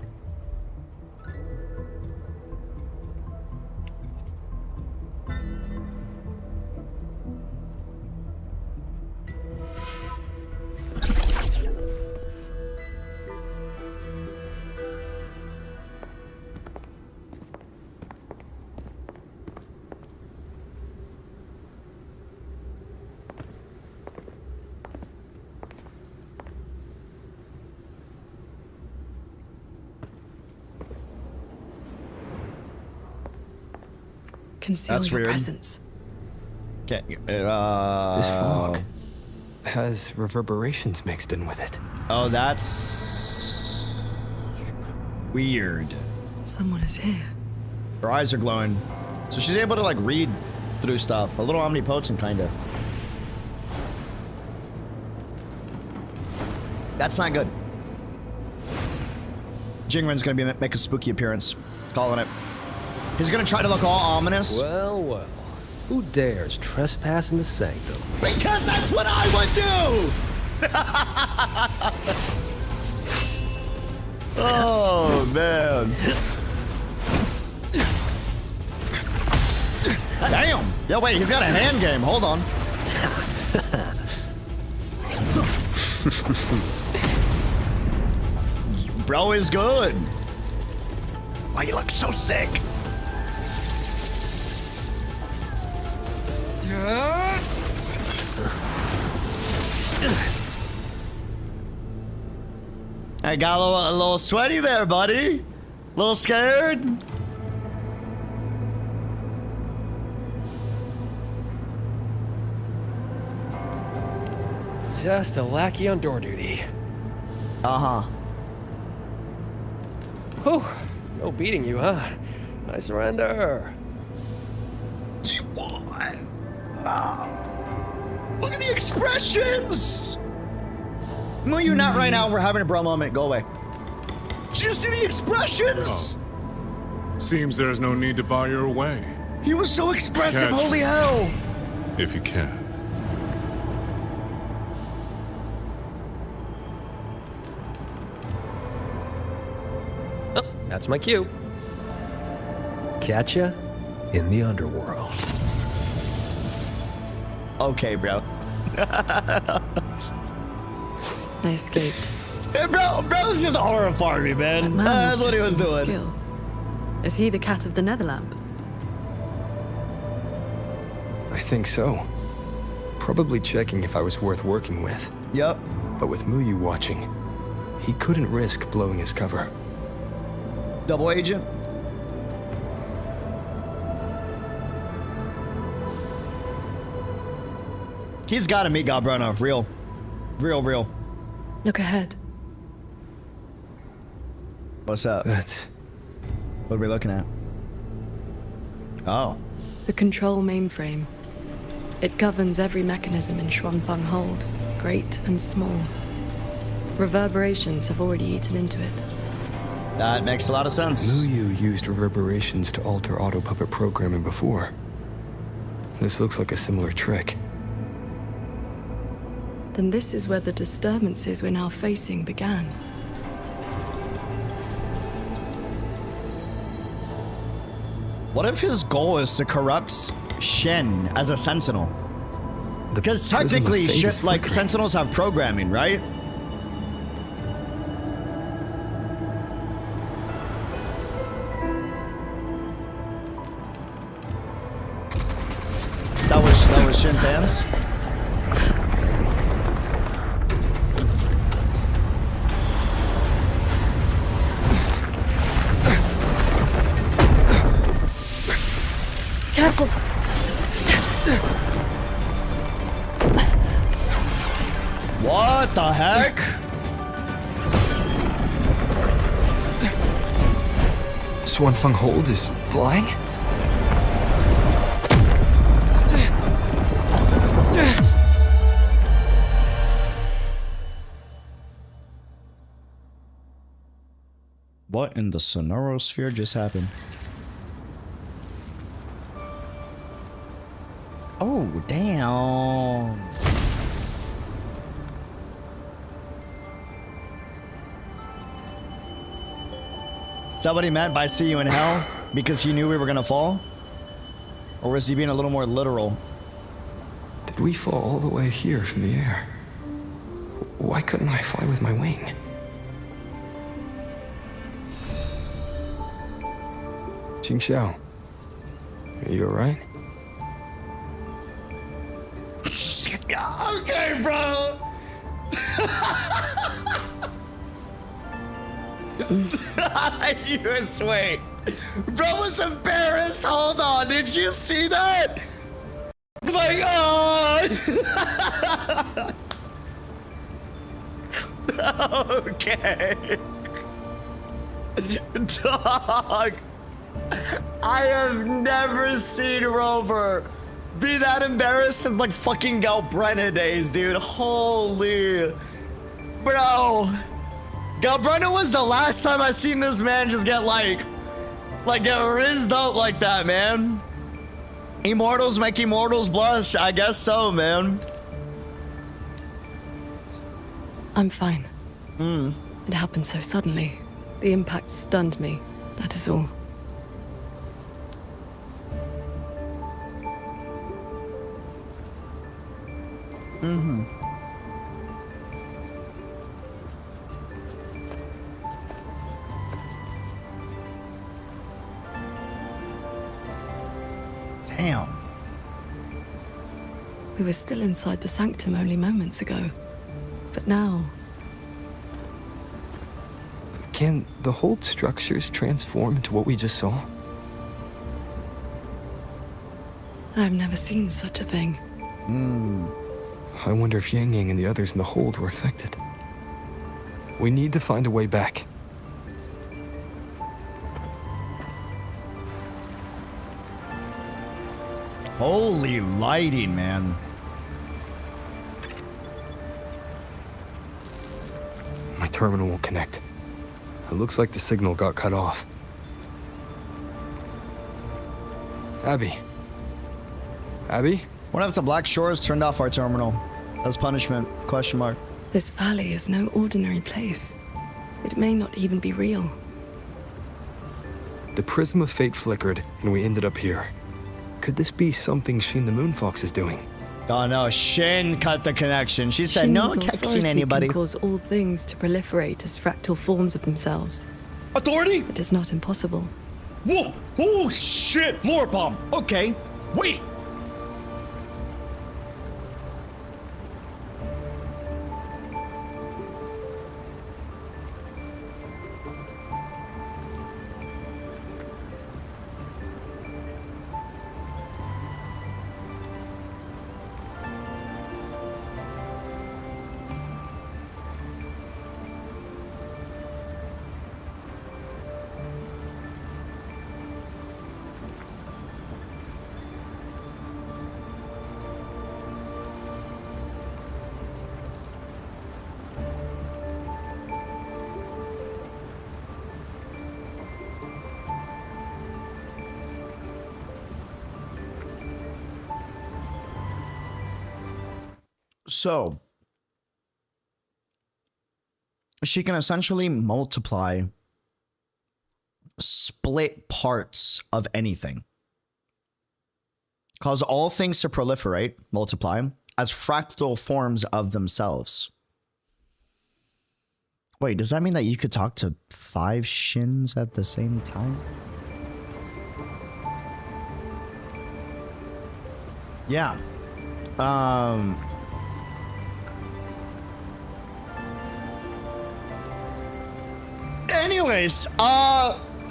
C: Conceal
A: That's
C: your
A: weird.
C: presence.
A: Okay,
F: This fog has reverberations mixed in with it.
A: Oh, that's weird.
C: Someone is here.
A: Her eyes are glowing. So she's able to, like, read through stuff. A little omnipotent, kind of. That's not good. Jingren's gonna make a spooky appearance. Calling it. He's gonna try to look all ominous.
W: Well, well. Who dares trespass in the sanctum?
A: Because that's what I would do! Oh, man. Damn! Yeah, wait, he's got a hand game. Hold on. Bro is good. Why you look so sick? I got a little sweaty there, buddy. A little scared.
W: Just a lackey on door duty.
A: Uh-huh.
W: Whew. No beating you, huh? I surrender.
A: Look at the expressions! No, you're not right now. We're having a bro moment. Go away. Did you see the expressions?
S: Oh. Seems there's no need to bar your way.
A: He was so expressive.
S: Catch
A: Holy hell.
S: If you can.
W: Oh, that's my cue. Catch ya in the underworld.
A: Okay, bro.
C: They escaped.
A: Hey, bro's just horrifying me, man. That's what he was doing.
C: Skill. Is he the cat of the Netherlamp?
F: I think so. Probably checking if I was worth working with.
A: Yep.
F: But with Muyu watching, he couldn't risk blowing his cover.
A: Double agent? He's got to meet Galbrano. Real. Real.
C: Look ahead.
A: What's up?
F: That's...
A: What are we looking at? Oh.
C: The control mainframe. It governs every mechanism in Xuanfang Hold, great and small. Reverberations have already eaten into it.
A: That makes a lot of sense.
F: Muyu used reverberations to alter auto-puppet programming before. This looks like a similar trick.
C: Then this is where the disturbances we're now facing began.
A: What if his goal is to corrupt Shen as a sentinel? Because technically, like, sentinels have programming, right? That was Shen's hands.
C: Careful!
A: What the heck?
F: Xuanfang Hold is flying?
A: What in the Sonorosphere just happened? Oh, damn. Is that what he meant by see you in hell? Because he knew we were gonna fall? Or was he being a little more literal?
F: Did we fall all the way here from the air? Why couldn't I fly with my wing? Qingxiao, are you alright?
A: Okay, bro. You sweet. Bro was embarrassed. Hold on. Did you see that? It's like, oh. Okay. Dog. I have never seen Rover be that embarrassed since like fucking Galbrena days, dude. Holy. Bro. Galbrena was the last time I seen this man just get get rizzed up like that, man. Immortals make immortals blush. I guess so, man.
C: I'm fine. It happened so suddenly. The impact stunned me. That is all.
A: Damn.
C: We were still inside the sanctum only moments ago. But now...
F: Can the Hold structures transform into what we just saw?
C: I've never seen such a thing.
F: I wonder if Yang Yang and the others in the Hold were affected. We need to find a way back.
A: Holy lighting, man.
F: My terminal won't connect. It looks like the signal got cut off. Abby? Abby?
A: What if the Black Shores turned off our terminal? As punishment? Question mark.
C: This valley is no ordinary place. It may not even be real.
F: The prism of fate flickered, and we ended up here. Could this be something Sheen the Moonfox is doing?
A: Oh no, Shin cut the connection. She said no
C: Shin's
A: texting
C: authority
A: anybody.
C: can cause all things to proliferate as fractal forms of themselves.
A: Authority?
C: It is not impossible.
A: Whoa! Oh shit! Lore bomb! Okay, wait! So she can essentially multiply split parts of anything. Cause all things to proliferate, multiply, as fractal forms of themselves. Wait, does that mean that you could talk to 5 shins at the same time? Yeah. Anyways,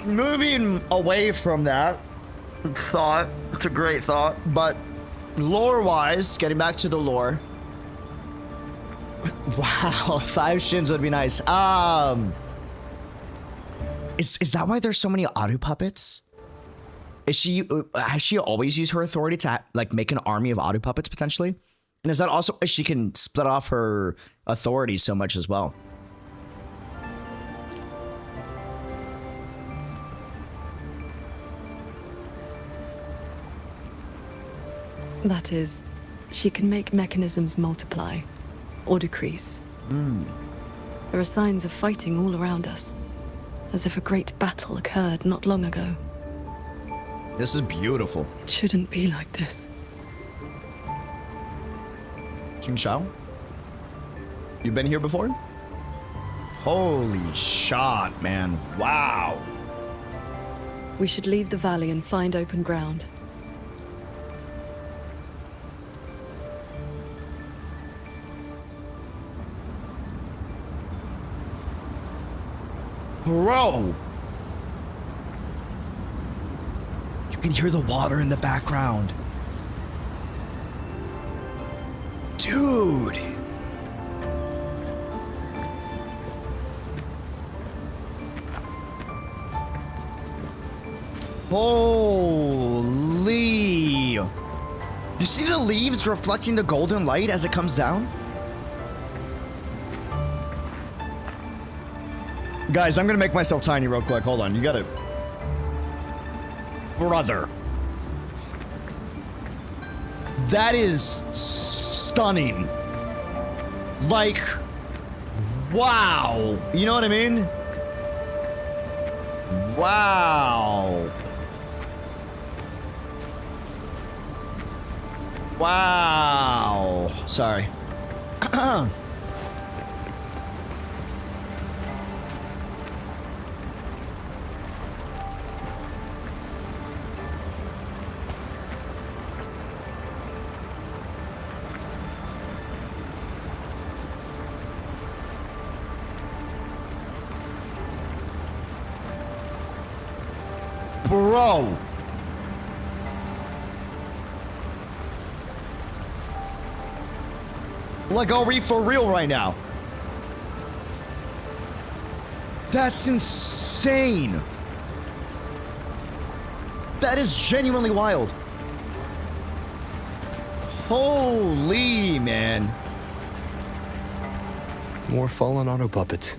A: moving away from that thought, it's a great thought, but lore-wise, getting back to the lore. Wow, 5 shins would be nice. Is that why there's so many auto puppets? Has she always used her authority to like make an army of auto puppets potentially? And is that also she can split off her authority so much as well?
C: That is, she can make mechanisms multiply or decrease. There are signs of fighting all around us, as if a great battle occurred not long ago.
A: This is beautiful.
C: It shouldn't be like this.
A: Qingxiao? You been here before? Holy shot, man. Wow.
C: We should leave the valley and find open ground.
A: Bro! You can hear the water in the background. Dude! Holy! You see the leaves reflecting the golden light as it comes down? Guys, I'm gonna make myself tiny real quick. Hold on, you gotta... Brother. That is stunning. Like, wow. You know what I mean? Wow. Wow. Sorry. Bro. Like, are we for real right now? That's insane. That is genuinely wild. Holy man.
F: More fallen auto puppets.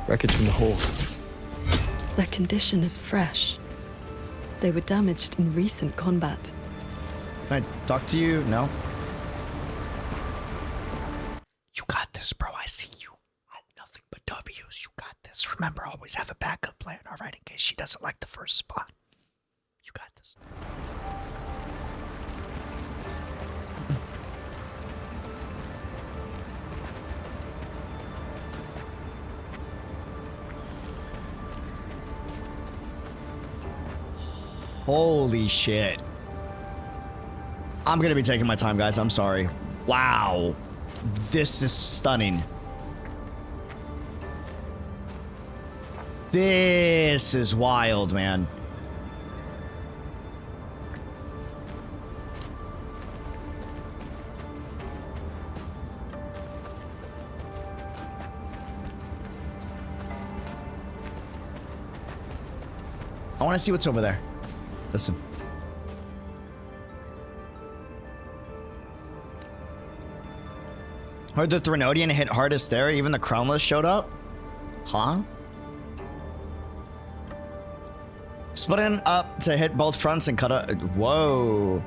F: Wreckage from the hold.
C: Their condition is fresh. They were damaged in recent combat.
A: Can I talk to you? No? You got this, bro. I see you. Nothing but W's. You got this. Remember, always have a backup plan, all right? In case she doesn't like the first spot. You got this. Holy shit. I'm gonna be taking my time, guys. I'm sorry. Wow. This is stunning. This is wild, man. I want to see what's over there. Listen. Heard the Threnodian hit hardest there. Even the Crownless showed up? Huh? Splitting up to hit both fronts and cut up. Whoa.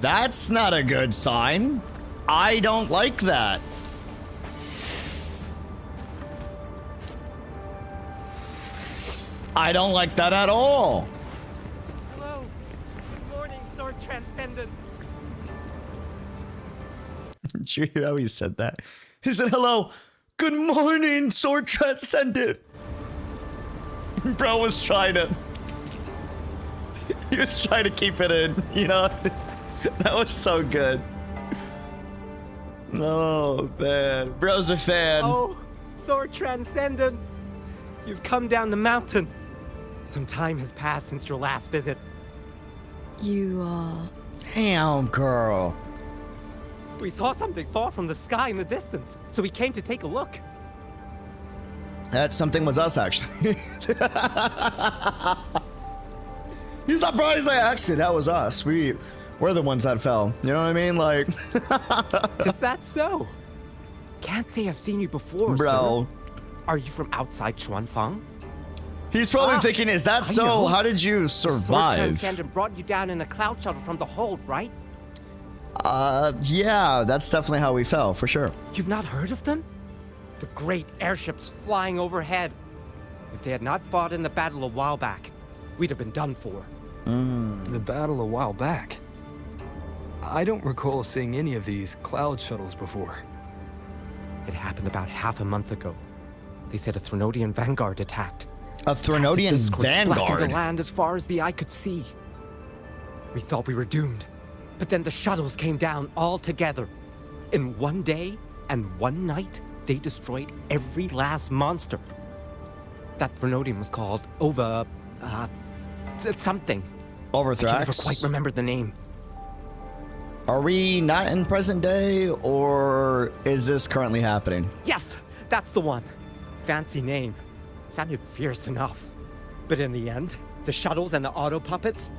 A: That's not a good sign. I don't like that. I don't like that at all.
D: Hello. Good morning, Sword Transcendent.
A: Did you hear how he said that? He said, hello. Good morning, Sword Transcendent. Bro was trying to... He was trying to keep it in, you know? That was so good. Oh, man. Bro's a fan.
D: Oh, Sword Transcendent. You've come down the mountain. Some time has passed since your last visit.
C: You are...
A: Damn, girl.
D: We saw something fall from the sky in the distance, so we came to take a look.
A: That something was us, actually. He's not bro. He's like, actually, that was us. We're the ones that fell. You know what I mean? Like...
D: Is that so? Can't say I've seen you before,
A: bro.
D: Sir. Are you from outside Xuanfang?
A: He's probably thinking, is that so?
D: know.
A: How did you
D: The Sword
A: survive?
D: Transcendent brought you down in a cloud shuttle from the hold, right?
A: Yeah, that's definitely how we fell, for sure.
D: You've not heard of them? The great airships flying overhead. If they had not fought in the battle a while back, we'd have been done for.
F: The battle a while back? I don't recall seeing any of these cloud shuttles before.
D: It happened about half a month ago. They said a Threnodian vanguard attacked.
A: A Threnodian vanguard?
D: Blackened the land as far as the eye could see. We thought we were doomed. But then the shuttles came down all together. In one day and one night, they destroyed every last monster. That Threnodian was called something.
A: Overthrax?
D: I can never quite remember the name.
A: Are we not in present day, or is this currently happening?
D: Yes, that's the one. Fancy name. Sounded fierce enough. But in the end, the shuttles and the auto puppets...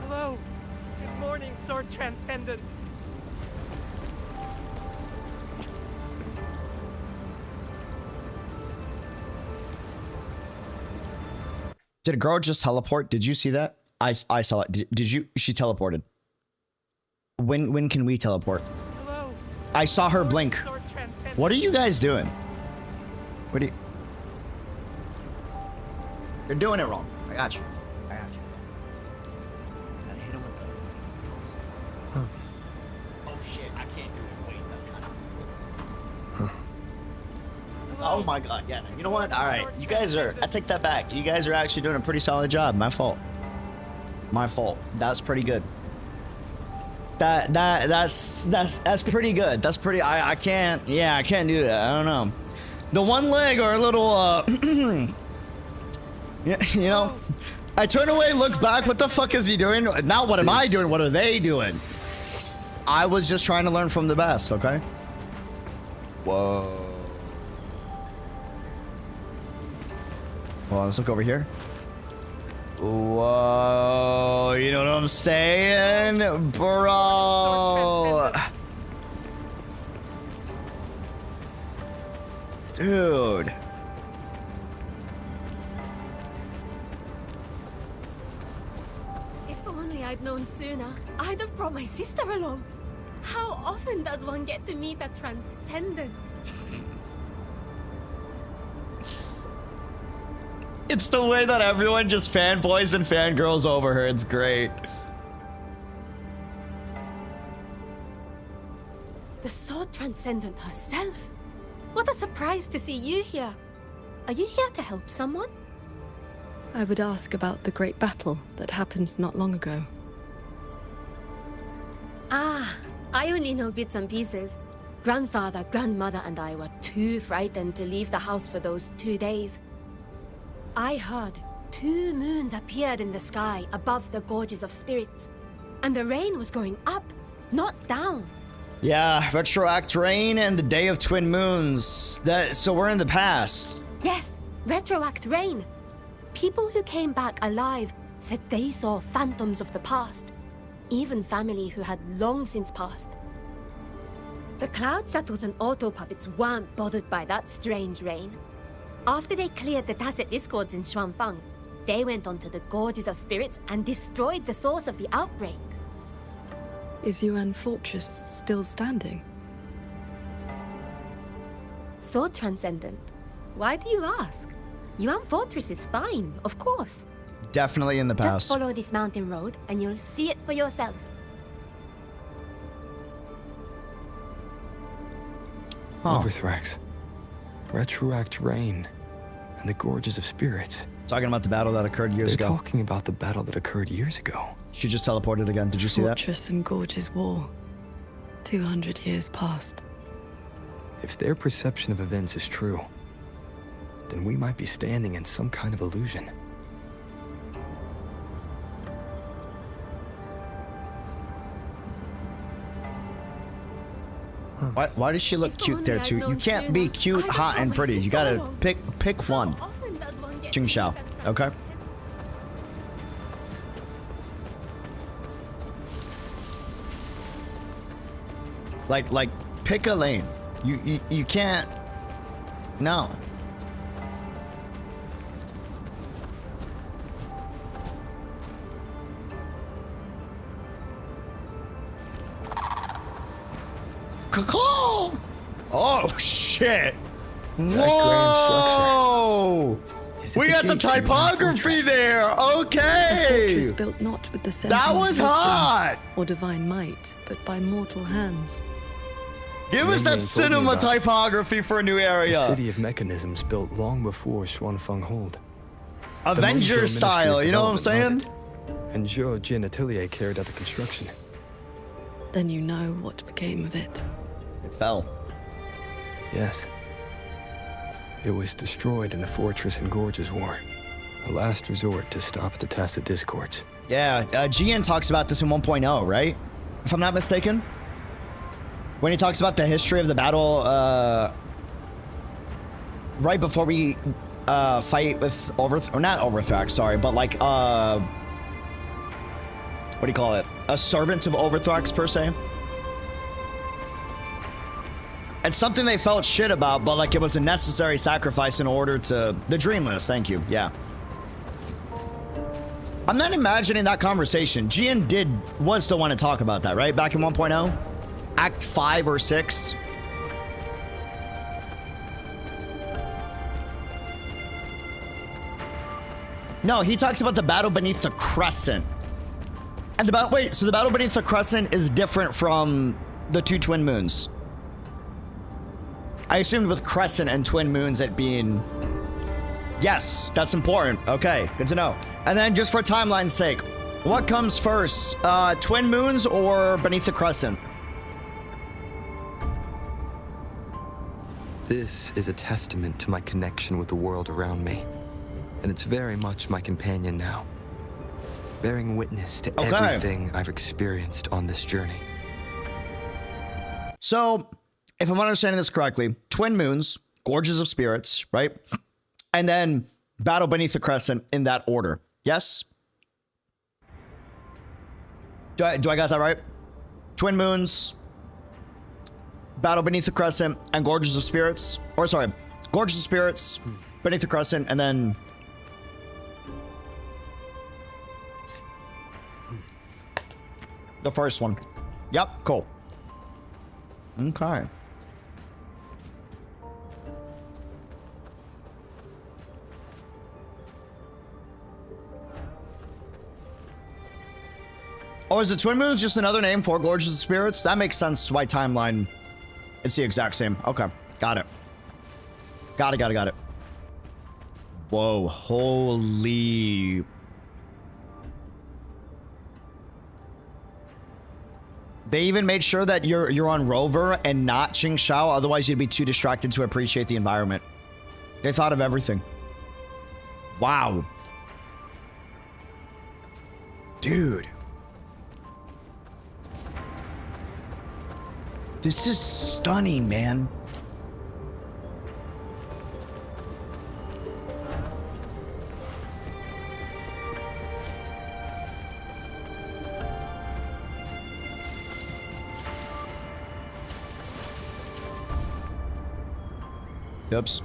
D: Hello. Good morning, Sword Transcendent.
A: Did a girl just teleport? Did you see that? I saw it. Did you? She teleported. When can we teleport?
D: Hello.
A: I saw her blink. What are you guys doing? What are you... You're doing it wrong. I got you. I got you. Gotta hit him with the... Oh shit, I can't do it. Wait, that's kind of... Oh my god, yeah. You know what? Alright, you guys are... I take that back. You guys are actually doing a pretty solid job. My fault. My fault. That's pretty good. That's pretty good. That's pretty... I can't... Yeah, I can't do that. I don't know. The one leg are a little... yeah, you know... I turn away, look back. What the fuck is he doing? Now what am I doing? What are they doing? I was just trying to learn from the best, okay? Whoa. Well, let's look over here. Whoa, you know what I'm saying? Bro. Dude.
E: If only I'd known sooner, I'd have brought my sister along. How often does one get to meet a transcendent?
A: It's the way that everyone just fanboys and fangirls over her. It's great.
E: The Sword Transcendent herself? What a surprise to see you here. Are you here to help someone?
C: I would ask about the great battle that happened not long ago.
E: Ah, I only know bits and pieces. Grandfather, grandmother, and I were too frightened to leave the house for those 2 days. I heard 2 moons appeared in the sky above the gorges of spirits. And the rain was going up, not down.
A: Yeah, retroact rain and the day of twin moons. So we're in the past.
E: Yes, retroact rain. People who came back alive said they saw phantoms of the past. Even family who had long since passed. The cloud shuttles and auto puppets weren't bothered by that strange rain. After they cleared the tacit discords in Xuanfang, They went onto the Gorges of Spirits and destroyed the source of the outbreak.
C: Is Yuan Fortress still standing?
E: Sword Transcendent. Why do you ask? Yuan Fortress is fine, of course.
A: Definitely in the
E: Just
A: past.
E: follow this mountain road and you'll see it for yourself.
F: Overthrax, Retroact Rain, and the Gorges of Spirits.
A: Talking about the battle that occurred years
F: They're
A: ago.
F: talking about the battle that occurred years ago.
A: She just teleported again. Did you see that?
C: Fortress and Gorges War. 200 years past.
F: If their perception of events is true, then we might be standing in some kind of illusion.
A: Why does she look cute there too? You can't be cute, hot, and pretty. You gotta pick one. Qingxiao, okay? Like pick a lane. You can't. No. Caw! Oh shit! Whoa! We got the typography there.
C: A
A: Okay.
C: fortress built not with the
A: That
C: sentinel's
A: was
C: wisdom
A: hot.
C: or divine might, but by mortal hands.
A: Give us that cinema typography for a new
F: A
A: area.
F: city of mechanisms built long before Xuanfeng Hold.
A: Avenger style, you know what I'm saying?
F: And Zhou Jin Atelier carried out the construction.
C: Then you know what became of it.
A: It fell.
F: Yes. It was destroyed in the Fortress and Gorges War. A last resort to stop the Tacit Discords.
A: Yeah, GN talks about this in 1.0, right? If I'm not mistaken. When he talks about the history of the battle, right before we fight with Overthrax, sorry, but like, what do you call it? A servant of Overthrax, per se. It's something they felt shit about, but like it was a necessary sacrifice in order to... The Dreamless, thank you, yeah. I'm not imagining that conversation. GN was the one to talk about that, right? Back in 1.0? Act 5 or 6? No, he talks about the battle beneath the Crescent. And the battle... Wait, so the battle beneath the Crescent is different from the two Twin Moons. I assumed with Crescent and Twin Moons it being... Yes, that's important. Okay, good to know. And then just for timeline's sake, what comes first? Twin Moons or Beneath the Crescent?
F: This is a testament to my connection with the world around me. And it's very much my companion now. Bearing witness to everything I've experienced on this journey.
A: So... if I'm understanding this correctly, Twin Moons, Gorges of Spirits, right? And then Battle Beneath the Crescent in that order. Yes? Do I got that right? Twin Moons, Battle Beneath the Crescent, and Gorges of Spirits. Or sorry, Gorges of Spirits, Beneath the Crescent, and then... the first one. Yep, cool. Okay. Oh, is the Twin Moons just another name for Gorges of Spirits? That makes sense why timeline... it's the exact same. Okay, got it. Got it. Whoa, holy... They even made sure that you're on Rover and not Qingxiao, otherwise you'd be too distracted to appreciate the environment. They thought of everything. Wow. Dude. This is stunning, man. Oops.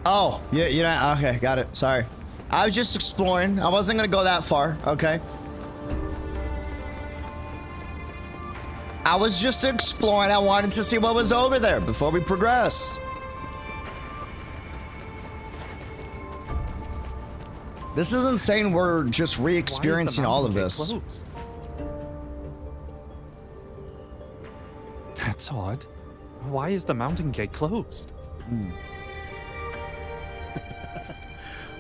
A: Oh, yeah, okay, got it. Sorry. I was just exploring. I wasn't gonna go that far, okay? I was just exploring. I wanted to see what was over there before we progress. This is insane. We're just re-experiencing all of this.
M: Closed? That's odd. Why is the mountain gate closed?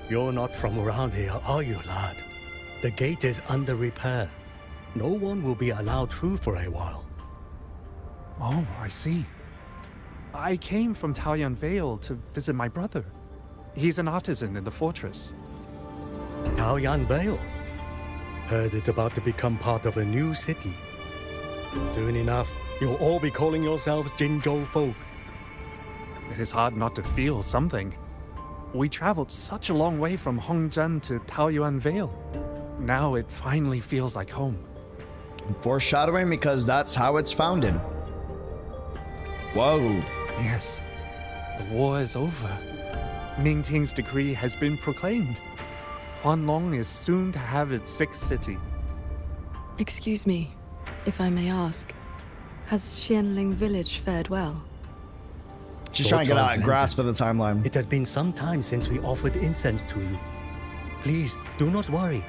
H: You're not from around here, are you, lad? The gate is under repair. No one will be allowed through for a while.
M: Oh, I see. I came from Taoyuan Vale to visit my brother. He's an artisan in the fortress.
H: Taoyuan Vale? Heard it's about to become part of a new city. Soon enough, you'll all be calling yourselves Qingzhou folk.
M: It is hard not to feel something. We traveled such a long way from Hongzhen to Taoyuan Vale. Now it finally feels like home.
A: Foreshadowing, because that's how it's founded. Whoa.
M: Yes. The war is over. Ming Ting's decree has been proclaimed. Huanlong is soon to have its 6th city.
C: Excuse me, if I may ask. Has Xianling village fared well?
A: She's trying to get a grasp of the timeline.
H: It has been some time since we offered incense to you. Please, do not worry.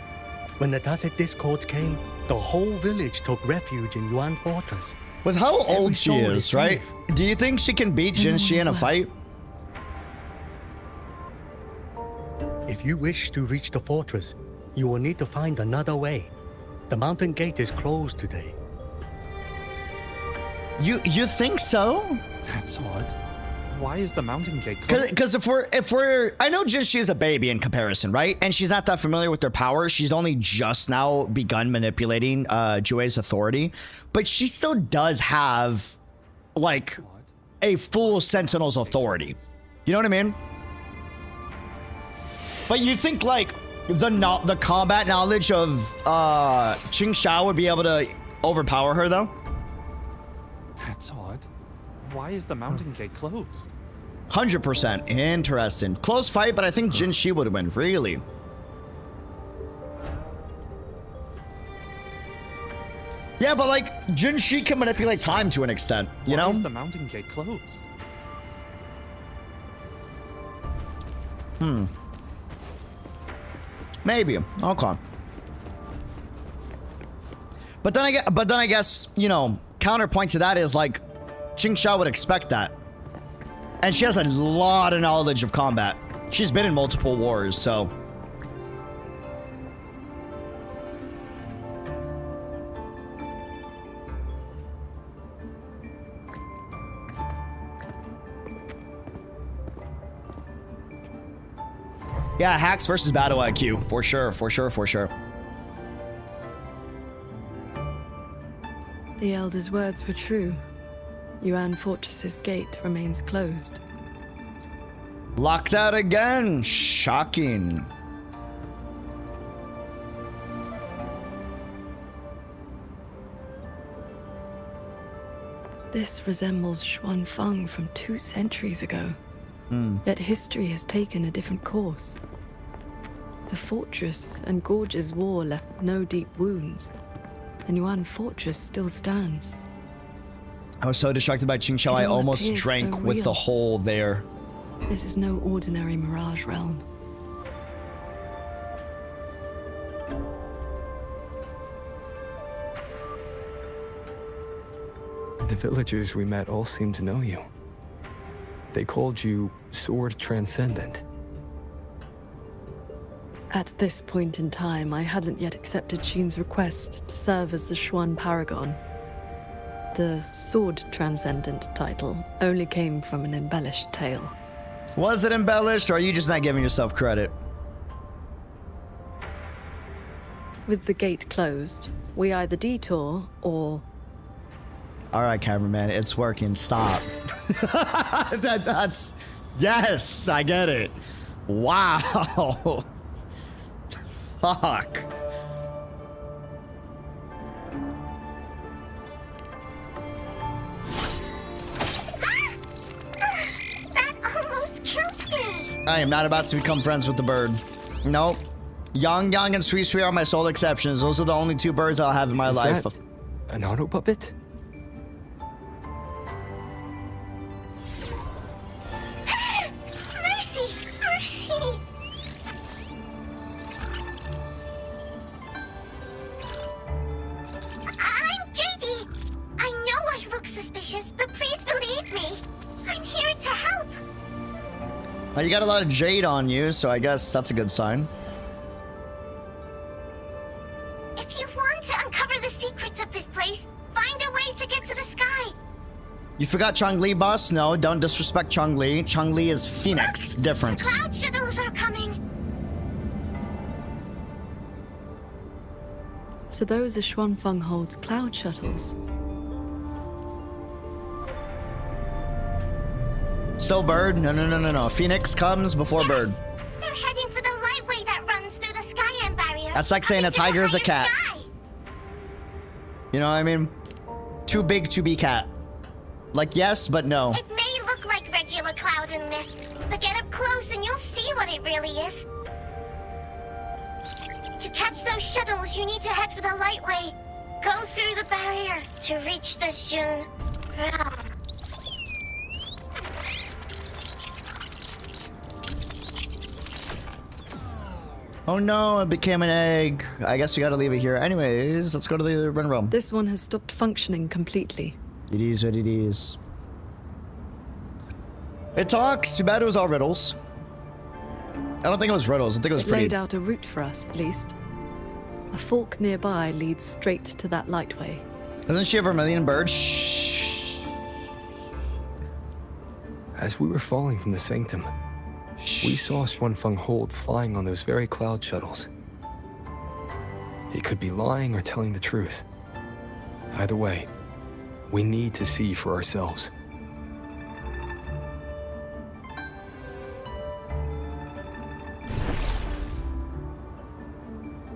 H: When the Tacit Discords came, the whole village took refuge in Yuan Fortress.
A: With how old
H: Every
A: she
H: soul
A: is, right?
H: safe.
A: Do you think she can beat Qingxiao in a fight?
H: If you wish to reach the fortress, you will need to find another way. The mountain gate is closed today.
A: You think so?
M: That's odd. Why is the mountain gate closed?
A: Because if we're I know Qingxiao is a baby in comparison, right? And she's not that familiar with their power. She's only just now begun manipulating Jue's authority, but she still does have like a full Sentinel's authority. You know what I mean? But you think like the combat knowledge of Qingxiao would be able to overpower her though?
M: That's odd. Why is the mountain gate closed?
A: 100%. Interesting. Close fight, but I think Qingxiao would win. Really? Yeah, but like Qingxiao can manipulate time to an extent, you know?
M: Why is the mountain gate closed?
A: Maybe. Okay. But then I guess, you know, counterpoint to that is like Qingxiao would expect that. And she has a lot of knowledge of combat. She's been in multiple wars, so. Yeah, hacks versus battle IQ. For sure, for sure, for sure.
C: The Elder's words were true. Yuan Fortress's gate remains closed.
A: Locked out again. Shocking.
C: This resembles Xuanfeng from 2 centuries ago. Yet history has taken a different course. The fortress and Gorge's war left no deep wounds, and Yuan Fortress still stands.
A: I was so distracted by Qingxiao, I
C: It all
A: almost
C: appears
A: drank
C: so
A: with the
C: real.
A: hole there.
C: This is no ordinary Mirage realm.
F: The villagers we met all seemed to know you. They called you Sword Transcendent.
C: At this point in time, I hadn't yet accepted Xin's request to serve as the Xuan Paragon. The Sword Transcendent title only came from an embellished tale.
A: Was it embellished, or are you just not giving yourself credit?
C: With the gate closed, we either detour or...
A: All right, cameraman, it's working. Stop. That's... Yes, I get it. Wow. Fuck.
V: That almost killed me.
A: I am not about to become friends with the bird. Nope. Yang Yang and Sui Sui are my sole exceptions. Those are the only two birds I'll have in my life.
F: That an auto puppet?
V: Mercy! Mercy! I'm JD. I know I look suspicious, but please believe me. I'm here to help.
A: You got a lot of jade on you, so I guess that's a good sign.
V: If you want to uncover the secrets of this place, find a way to get to the sky.
A: You forgot Changli, boss? No, don't disrespect Changli. Changli is Phoenix. Difference.
V: Cloud shuttles are coming.
C: So those are Xuanfeng Hold's cloud shuttles.
A: Still bird? No. Phoenix comes before bird.
V: They're heading for the lightway that runs through the Skyend barrier.
A: That's like saying a tiger is a cat. You know what I mean? Too big to be cat. Like yes, but no.
V: It may look like regular cloud and mist, but get up close and you'll see what it really is. To catch those shuttles, you need to head for the lightway. Go through the barrier to reach the Jun realm.
A: Oh no, it became an egg. I guess we gotta leave it here. Anyways, let's go to the run realm.
C: This one has stopped functioning completely.
A: It is what it is. It talks. Too bad it was all riddles. I don't think it was riddles. I think it was
C: It
A: pretty.
C: laid out a route for us, at least. A fork nearby leads straight to that lightway.
A: Doesn't she have Vermilion bird? Shh.
F: As we were falling from the sanctum, we saw Xuanfeng Hold flying on those very cloud shuttles. He could be lying or telling the truth. Either way, we need to see for ourselves.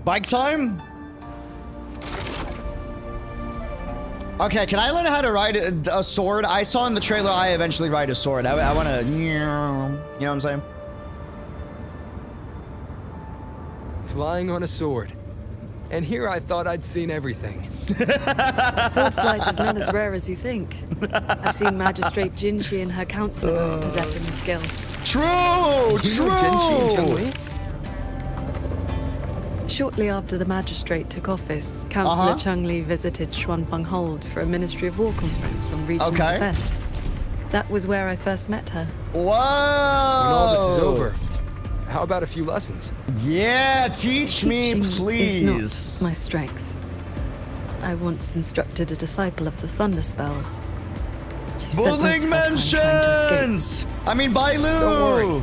A: Bike time? Okay, can I learn how to ride a sword? I saw in the trailer I eventually ride a sword. I want to, you know what I'm saying?
F: Flying on a sword. And here I thought I'd seen everything.
C: Sword flight is not as rare as you think. I've seen Magistrate Jinxi and her counselor both possessing the skill.
A: True!
F: You know Jinxi and Chun-Li?
C: Shortly after the magistrate took office, Councillor Chun-Li visited Xuanfeng Hold for a Ministry of War conference on regional defense. That was where I first met her.
A: Whoa!
F: When all this is over, how about a few lessons?
A: Yeah, teach me, please.
C: Is not my strength. I once instructed a disciple of the Thunder Spells. She spent most of
A: Bulling
C: her time trying to
A: mentions! I mean, Bailu!
F: Don't worry.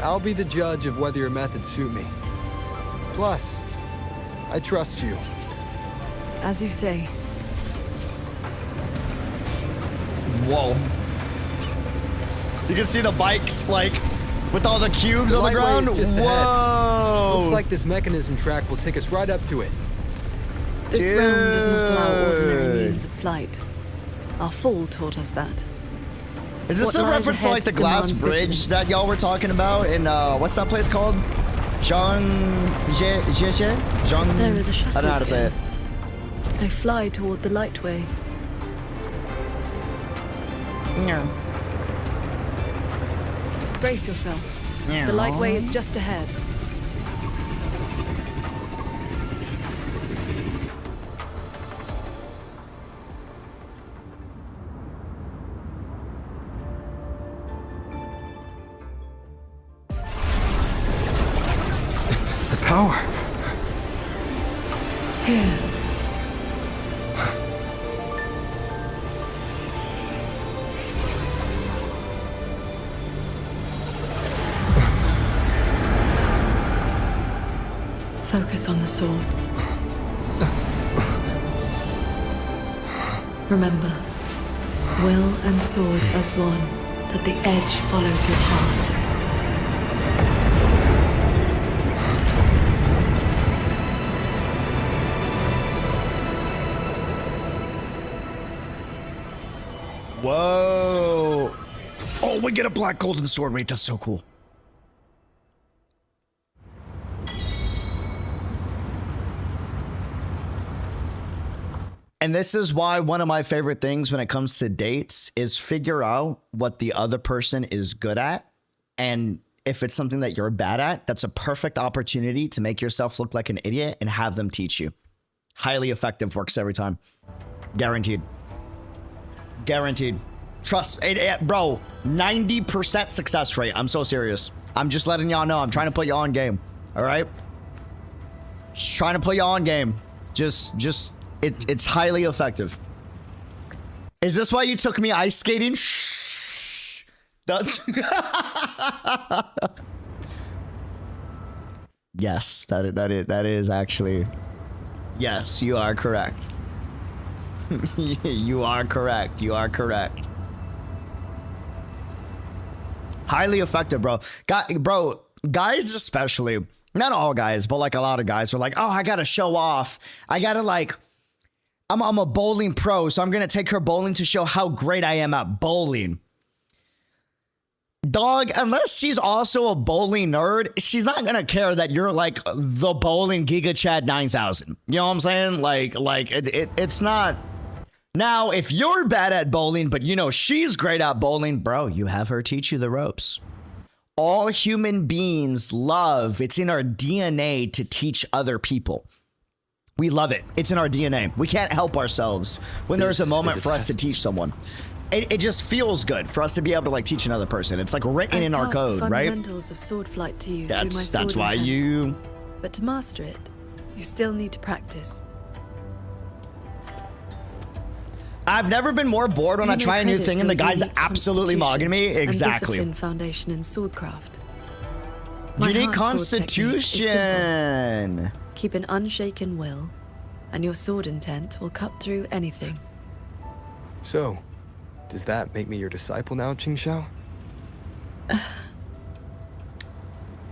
F: I'll be the judge of whether your methods suit me. Plus, I trust you.
C: As you say.
A: Whoa. You can see the bikes, like, with all the cubes on the
F: lightway
A: ground.
F: is just
A: Whoa!
F: ahead. Looks like this mechanism track will take us right up to it.
C: This realm does not allow ordinary means of flight. Our fall taught us that.
A: Is this a reference to, like, the glass bridge that y'all were talking about in, what's that place called? John... There are the
C: shuttles
A: I don't know how to say it.
C: They fly toward the lightway.
A: Yeah.
C: Brace yourself.
A: Yeah.
C: The lightway is just ahead.
F: The power.
C: Here. Focus on the sword. Remember, will and sword as one, that the edge follows your heart.
A: Whoa! Oh, we get a black golden sword. Wait, that's so cool. And this is why one of my favorite things when it comes to dates is figure out what the other person is good at. And if it's something that you're bad at, that's a perfect opportunity to make yourself look like an idiot and have them teach you. Highly effective, works every time. Guaranteed. Guaranteed. Trust, bro, 90% success rate. I'm so serious. I'm just letting y'all know. I'm trying to put y'all on game. All right? Just trying to put y'all on game. It's highly effective. Is this why you took me ice skating? Shh. Yes, that is actually. Yes, you are correct. You are correct. You are correct. Highly effective, bro. Guys especially, not all guys, but like a lot of guys are like, oh, I gotta show off. I gotta like, I'm a bowling pro, so I'm gonna take her bowling to show how great I am at bowling. Dog, unless she's also a bowling nerd, she's not gonna care that you're like the bowling Giga Chad 9000. You know what I'm saying? Like it's not. Now, if you're bad at bowling, but you know she's great at bowling, bro, you have her teach you the ropes. All human beings love, it's in our DNA to teach other people. We love it. It's in our DNA. We can't help ourselves when there's a moment for us to teach someone. It just feels good for us to be able to like teach another person. It's like written in our code, right?
C: Fundamentals of sword flight to you through my sword
A: That's why
C: intent.
A: you.
C: But to master it, you still need to practice.
A: I've never been more bored when I try a new thing and the guy's absolutely mogging me. Exactly.
C: And foundation in swordcraft.
A: Unique constitution.
C: Keep an unshaken will, and your sword intent will cut through anything.
F: So, does that make me your disciple now, Qingxiao?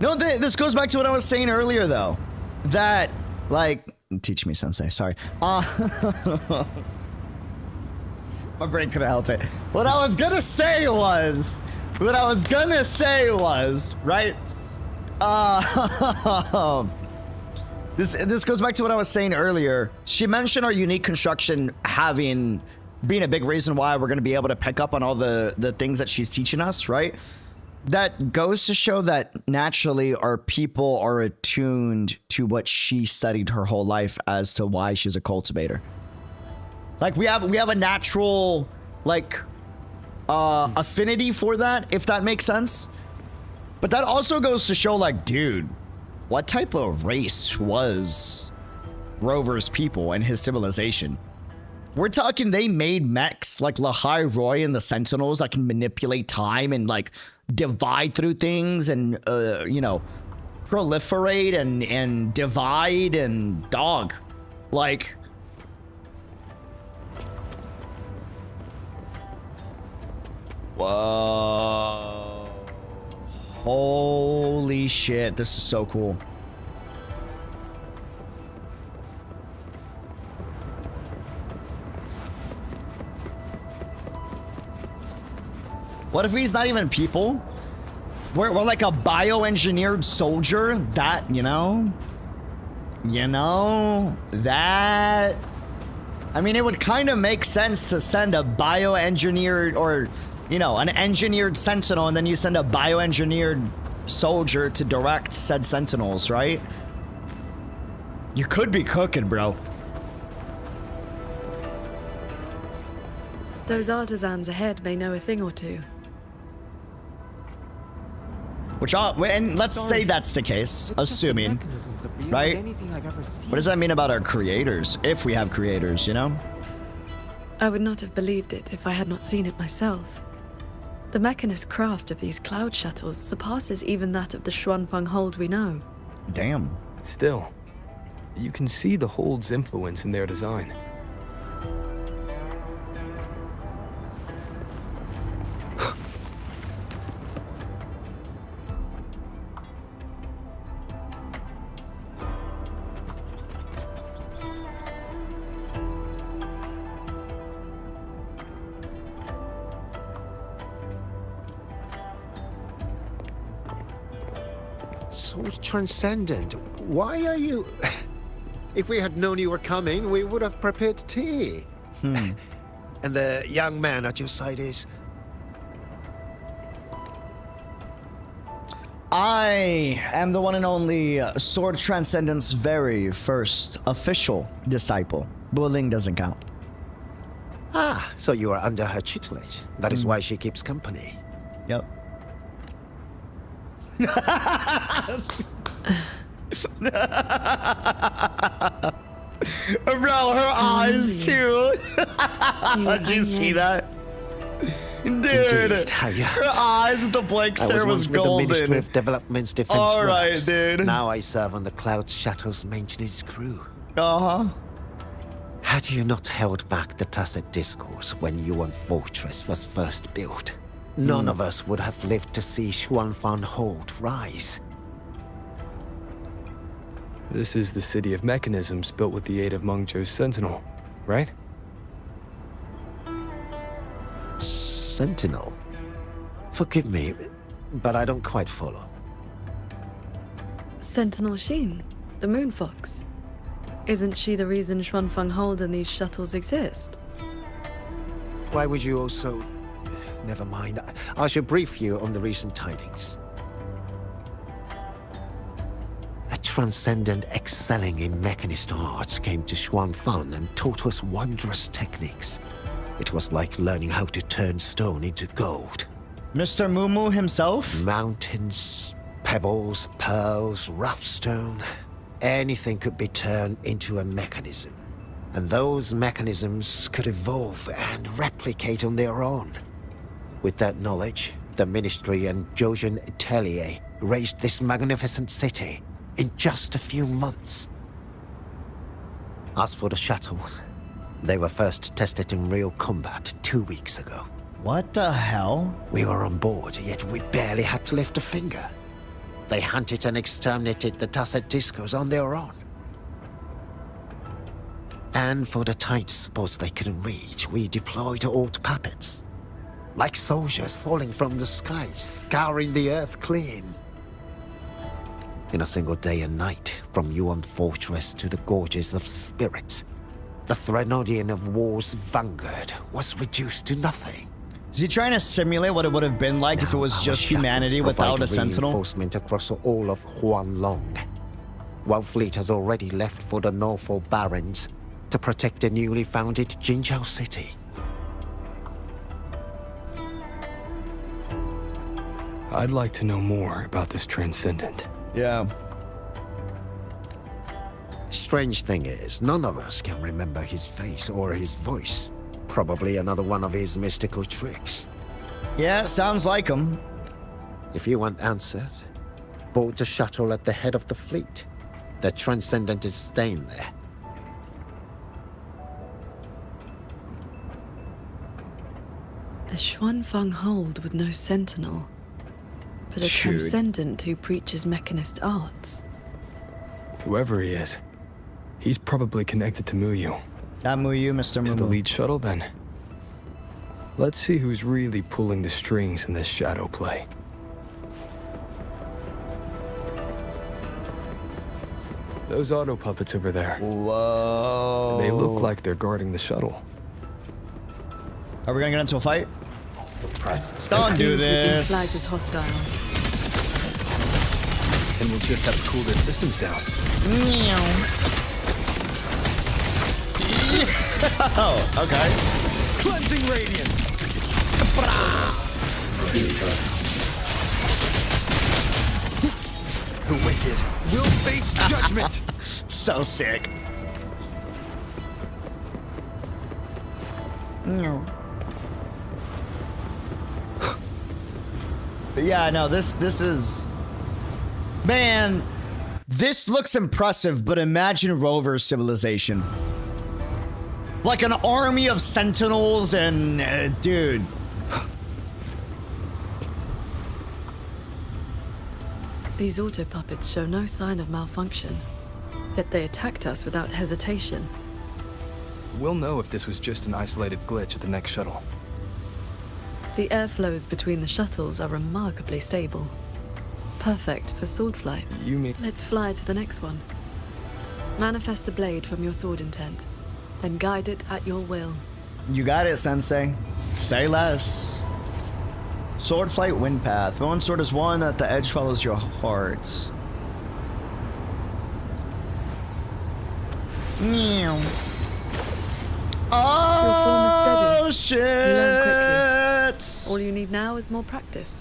A: No, this goes back to what I was saying earlier, though. That, like, teach me, sensei. Sorry. My brain couldn't help it. What I was gonna say was, right? This goes back to what I was saying earlier. She mentioned our unique construction being a big reason why we're gonna be able to pick up on all the things that she's teaching us, right? That goes to show that naturally our people are attuned to what she studied her whole life as to why she's a cultivator. Like we have a natural like affinity for that, if that makes sense. But that also goes to show like, dude, what type of race was Rover's people and his civilization? We're talking they made mechs like Lahai Roy and the Sentinels that can manipulate time and like divide through things and you know, proliferate and divide and dog. Like whoa. Holy shit, this is so cool. What if he's not even people? We're like a bioengineered soldier that, you know, that, I mean, it would kind of make sense to send a bioengineered or, you know, an engineered sentinel and then you send a bioengineered soldier to direct said sentinels, right? You could be cooking, bro.
C: Those artisans ahead may know a thing or two.
A: And let's say that's the case, assuming, right? What does that mean about our creators, if we have creators, you know?
C: I would not have believed it if I had not seen it myself. The mechanist craft of these cloud shuttles surpasses even that of the Xuanfeng hold we know.
A: Damn.
F: Still, you can see the hold's influence in their design.
I: So transcendent. Why are you... If we had known you were coming, we would have prepared tea. And the young man at your side is...
A: I am the one and only Sword Transcendent's very first official disciple. Bullying doesn't count.
I: Ah, so you are under her tutelage. That is why she keeps company.
A: Yep. Bro, her eyes too. Did you see that? Dude,
I: Indeed,
A: her eyes with the blank stare was
I: with the
A: golden.
I: Ministry of Development's defense
A: All right,
I: works.
A: dude.
I: Now I serve on the Cloud Shuttle's maintenance crew.
A: Uh-huh.
I: Had you not held back the Tacit Discourse when Yuan Fortress was first built, none of us would have lived to see Xuanfang Hold rise.
F: This is the city of mechanisms built with the aid of Mengzhou's Sentinel, right?
I: Sentinel? Forgive me, but I don't quite follow.
C: Sentinel Sheen, the moon fox. Isn't she the reason Xuanfang Hold and these shuttles exist?
I: Why would you also... Never mind. I shall brief you on the recent tidings. A transcendent excelling in mechanist arts came to Xuanfang and taught us wondrous techniques. It was like learning how to turn stone into gold.
A: Mr. Mumu himself?
I: Mountains, pebbles, pearls, rough stone. Anything could be turned into a mechanism. And those mechanisms could evolve and replicate on their own. With that knowledge, the Ministry and Zhouzhen Atelier raised this magnificent city in just a few months. As for the shuttles, they were first tested in real combat 2 weeks ago.
A: What the hell?
I: We were on board, yet we barely had to lift a finger. They hunted and exterminated the Tacit Discos on their own. And for the tight spots they couldn't reach, we deployed old puppets. Like soldiers falling from the sky, scouring the earth clean. In a single day and night, from Yuan Fortress to the Gorges of Spirits, the Threnodian of War's vanguard was reduced to nothing.
A: Is he trying to simulate what it would have been like if it was just humanity without a sentinel?
I: Reinforcement across all of Huanglong. One fleet has already left for the Norfolk Barrens to protect the newly founded Qingxiao city.
F: I'd like to know more about this Transcendent.
A: Yeah.
I: Strange thing is, none of us can remember his face or his voice. Probably another one of his mystical tricks.
A: Yeah, sounds like him.
I: If you want answers, board the shuttle at the head of the fleet. The Transcendent is staying there.
C: A Xuanfang Hold with no sentinel. But a
F: Dude.
C: Transcendent who preaches mechanist arts.
F: Whoever he is, he's probably connected to Muyu.
A: That Muyu, Mr. Mumu.
F: To the lead shuttle, then. Let's see who's really pulling the strings in this shadow play. Those auto puppets over there.
A: Whoa.
F: They look like they're guarding the shuttle.
A: Are we gonna get into a fight?
C: Don't
A: do
C: We've been
A: this.
C: flagged as hostiles.
F: And we'll just have to cool their systems down.
A: Oh, okay.
F: Cleansing radiance. The wicked will face judgment.
A: So sick. No. But yeah, no, this is... Man, this looks impressive, but imagine Rover civilization. Like an army of sentinels and... dude.
C: These auto puppets show no sign of malfunction. Yet they attacked us without hesitation.
F: We'll know if this was just an isolated glitch at the next shuttle.
C: The airflows between the shuttles are remarkably stable. Perfect for sword flight.
F: You mean...
C: Let's fly to the next one. Manifest a blade from your sword intent, then guide it at your will.
A: You got it, Sensei. Say less. Sword flight, wind path. Bone sword is one that the edge follows your heart.
C: Oh,
A: shit!
C: You learn quickly. All you need now is more practice.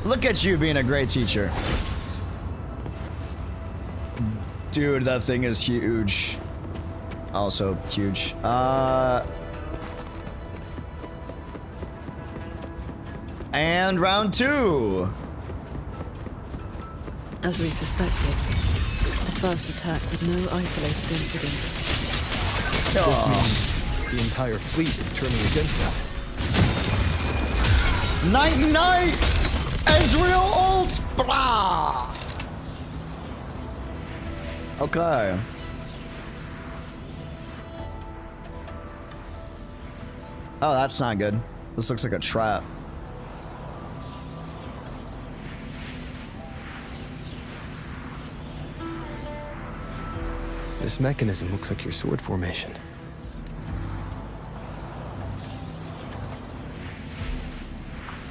A: Look at you being a great teacher. Dude, that thing is huge. Also huge. And round 2.
C: As we suspected, the first attack was no isolated incident.
F: This means the entire fleet is turning against us.
A: Night! Ezreal ult! Blah! Okay. Oh, that's not good. This looks like a trap.
F: This mechanism looks like your sword formation.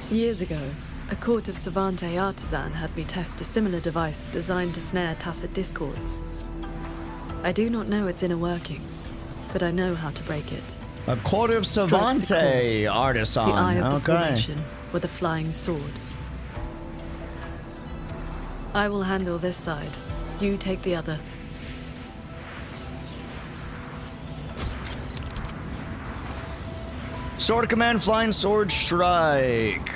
C: Years ago, a court of Savante artisan had me test a similar device designed to snare tacit discords. I do not know its inner workings, but I know how to break it.
A: A court of Savante artisan.
C: The eye of the
A: Okay.
C: formation with a flying sword. I will handle this side. You take the other.
A: Sword command, flying sword strike.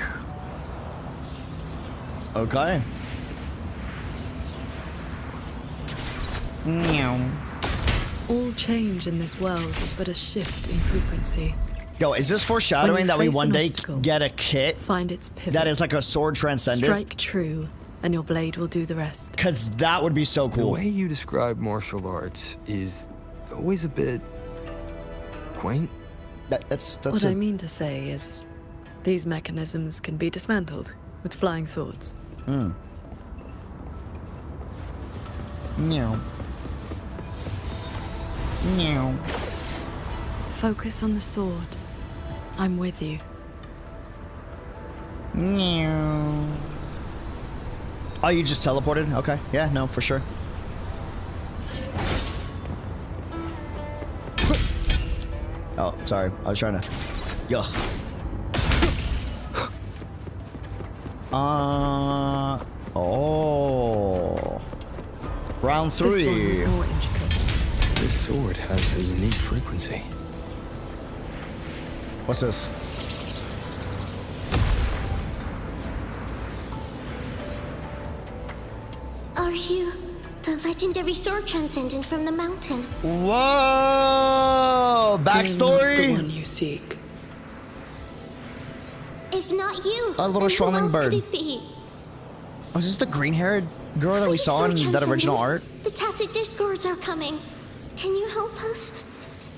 A: Okay. Meow.
C: All change in this world is but a shift in frequency.
A: Yo, is this foreshadowing that we one day get a kit
C: find its pivot.
A: that is like a sword transcendent?
C: Strike true, and your blade will do the rest.
A: Because that would be so cool.
F: The way you describe martial arts is always a bit quaint.
A: That's
C: what I mean to say is, these mechanisms can be dismantled with flying swords.
A: Hmm. Meow. Meow.
C: Focus on the sword. I'm with you.
A: Meow. Oh, you just teleported? Okay. Yeah, no, for sure. Oh, sorry. I was trying to... Yuck. Oh. Round 3.
C: This one is more intricate.
F: This sword has a unique frequency.
A: What's this?
V: Are you the legendary sword transcendent from the mountain?
A: Whoa! Backstory?
C: I'm not the one you seek.
V: If not you,
A: A little
V: then who
A: Schwalling
V: else
A: bird.
V: could it be?
A: Oh, is this the green-haired girl that we
V: Please,
A: saw
V: Sword
A: in that original
V: Transcendent.
A: art?
V: The Tacit Discords are coming. Can you help us?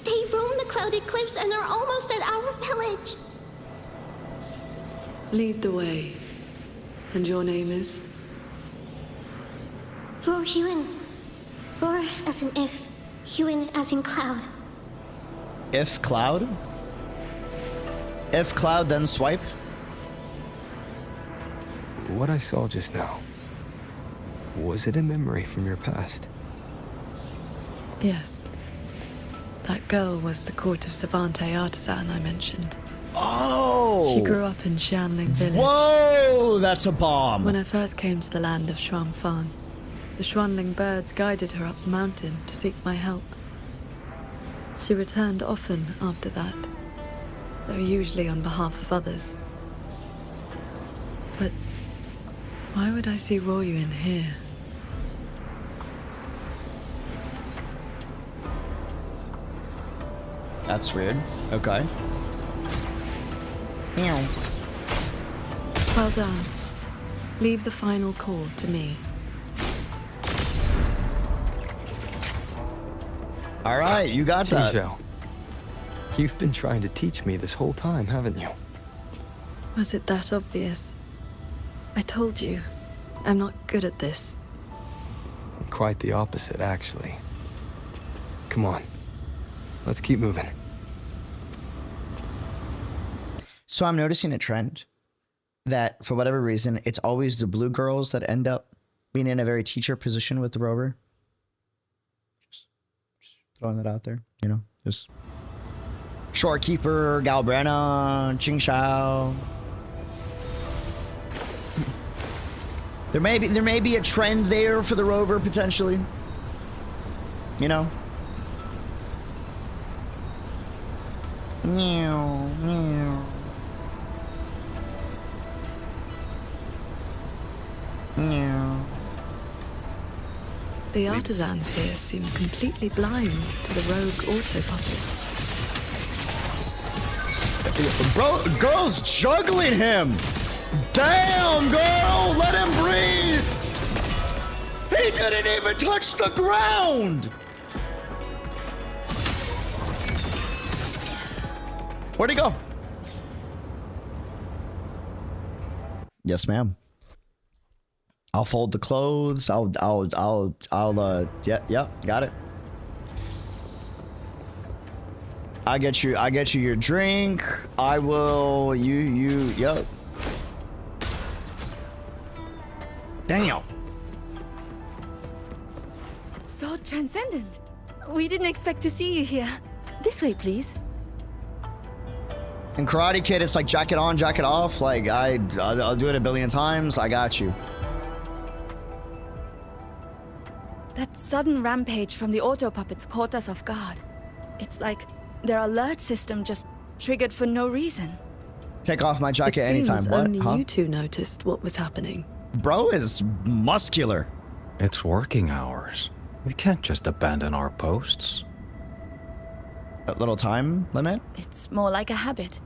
V: They roam the clouded cliffs and are almost at our village.
C: Lead the way. And your name is?
V: Roar Huan. Roar as in if, Huan as in cloud.
A: If cloud? If cloud, then swipe?
F: What I saw just now, was it a memory from your past?
C: Yes. That girl was the court of Savante artisan I mentioned.
A: Oh!
C: She grew up in Xianling village.
A: Whoa! That's a bomb!
C: When I first came to the land of Shuangfang, the Xuanling birds guided her up the mountain to seek my help. She returned often after that, though usually on behalf of others. But why would I see Royuin here?
A: That's weird. Okay. Meow.
C: Well done. Leave the final call to me.
A: All right, you got that.
F: Qingxiao, you've been trying to teach me this whole time, haven't you?
C: Was it that obvious? I told you, I'm not good at this.
F: Quite the opposite, actually. Come on. Let's keep moving.
A: So I'm noticing a trend that, for whatever reason, it's always the blue girls that end up being in a very teacher position with the rover. Just throwing that out there, you know, just Shorekeeper, Galbrana, Qingxiao. There may be a trend there for the rover potentially. You know. Meow, meow. Meow.
C: The artisans here seem completely blind to the rogue auto puppets.
A: Bro, girl's juggling him. Damn, girl, let him breathe. He didn't even touch the ground. Where'd he go? Yes, ma'am. I'll fold the clothes. Yep, got it. I get you your drink. I will, yep. Damn.
C: So transcendent. We didn't expect to see you here. This way, please.
A: In Karate Kid, it's like jacket on, jacket off. Like I'll do it a billion times. I got you.
C: That sudden rampage from the auto puppets caught us off guard. It's like their alert system just triggered for no reason.
A: Take off my jacket anytime.
C: It seems
A: What?
C: only
A: Huh?
C: you two noticed what was happening.
A: Bro is muscular.
J: It's working hours. We can't just abandon our posts.
A: A little time limit?
C: It's more like a habit.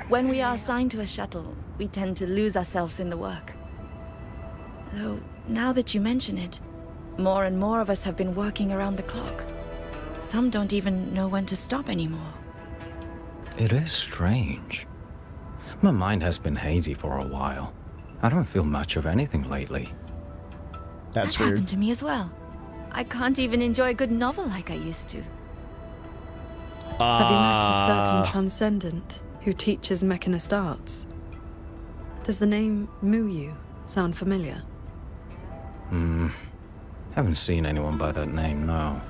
C: When we are assigned to a shuttle, we tend to lose ourselves in the work. Though, now that you mention it, more and more of us have been working around the clock. Some don't even know when to stop anymore.
J: It is strange. My mind has been hazy for a while. I don't feel much of anything lately.
A: That's
C: that happened to me as well. I can't even enjoy a good novel like I used to.
A: Have
C: you met a certain transcendent who teaches mechanist arts? Does the name Muyu sound familiar?
J: Haven't seen anyone by that name, no.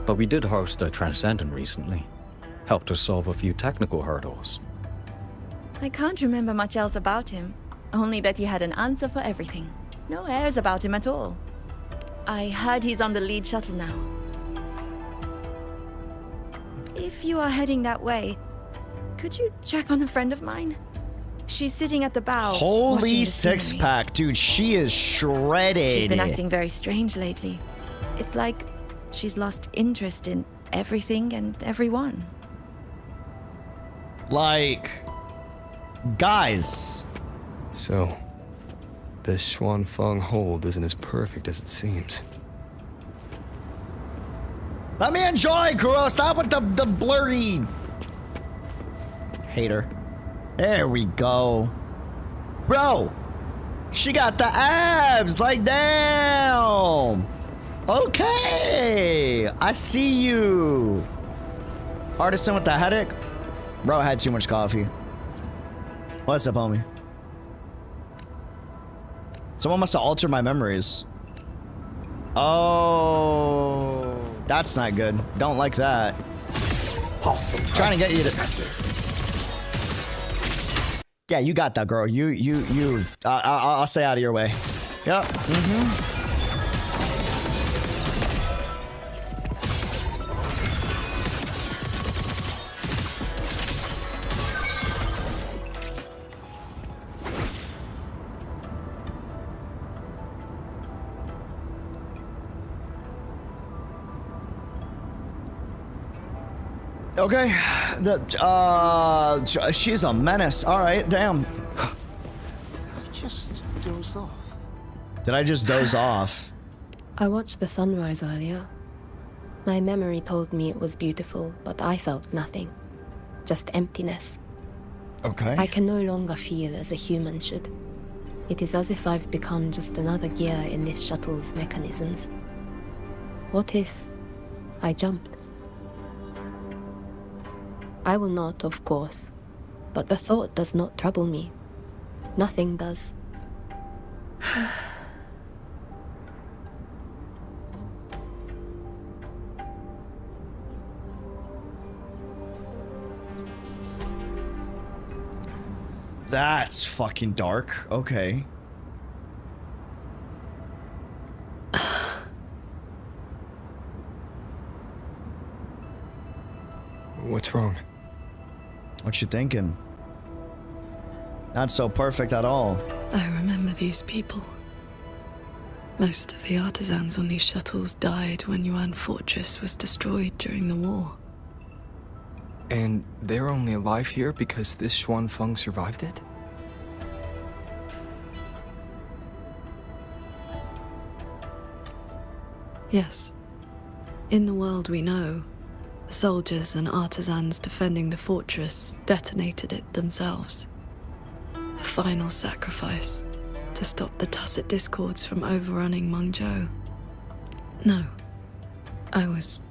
J: But we did host a transcendent recently. Helped us solve a few technical hurdles.
C: I can't remember much else about him. Only that he had an answer for everything. No airs about him at all. I heard he's on the lead shuttle now. If you are heading that way, could you check on a friend of mine? She's sitting at the bow.
A: Holy
C: watching the
A: six
C: scenery.
A: pack, dude. She is shredded.
C: She's been acting very strange lately. It's like she's lost interest in everything and everyone.
A: Like, guys.
F: So, this Xuanfeng hold isn't as perfect as it seems.
A: Let me enjoy, Kuro. Stop with the blurry. Hater. There we go. Bro, she got the abs. Like, damn. Okay. I see you. Artisan with the headache. Bro, I had too much coffee. What's up, homie? Someone must have altered my memories. Oh, that's not good. Don't like that. Trying to get you to... Yeah, you got that, girl. I'll stay out of your way. Yep. Okay, she's a menace. All right, damn.
I: Just doze off.
A: Did I just doze off?
E: I watched the sunrise earlier. My memory told me it was beautiful, but I felt nothing. Just emptiness.
A: Okay.
E: I can no longer feel as a human should. It is as if I've become just another gear in this shuttle's mechanisms. What if I jumped? I will not, of course, but the thought does not trouble me. Nothing does.
A: That's fucking dark. Okay.
F: What's wrong?
A: What you thinking? Not so perfect at all.
C: I remember these people. Most of the artisans on these shuttles died when Yuan Fortress was destroyed during the war.
F: And they're only alive here because this Xuanfeng survived it?
C: Yes. In the world we know, the soldiers and artisans defending the fortress detonated it themselves. A final sacrifice to stop the Tacit Discords from overrunning Mengzhou. No, I was...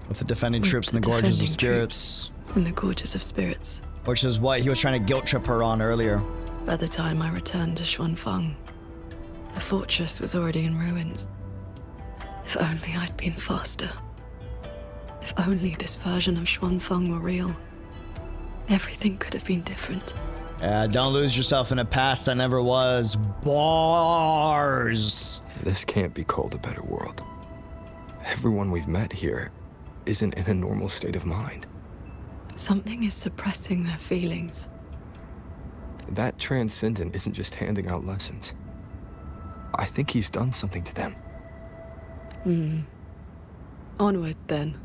A: With the defending troops in the Gorges of Spirits.
C: In the Gorges of Spirits.
A: Which is what he was trying to guilt trip her on earlier.
C: By the time I returned to Xuanfeng, the fortress was already in ruins. If only I'd been faster. If only this version of Xuanfeng were real. Everything could have been different.
A: Don't lose yourself in a past that never was. Bars!
F: This can't be called a better world. Everyone we've met here isn't in a normal state of mind.
C: Something is suppressing their feelings.
F: That transcendent isn't just handing out lessons. I think he's done something to them.
C: Onward, then.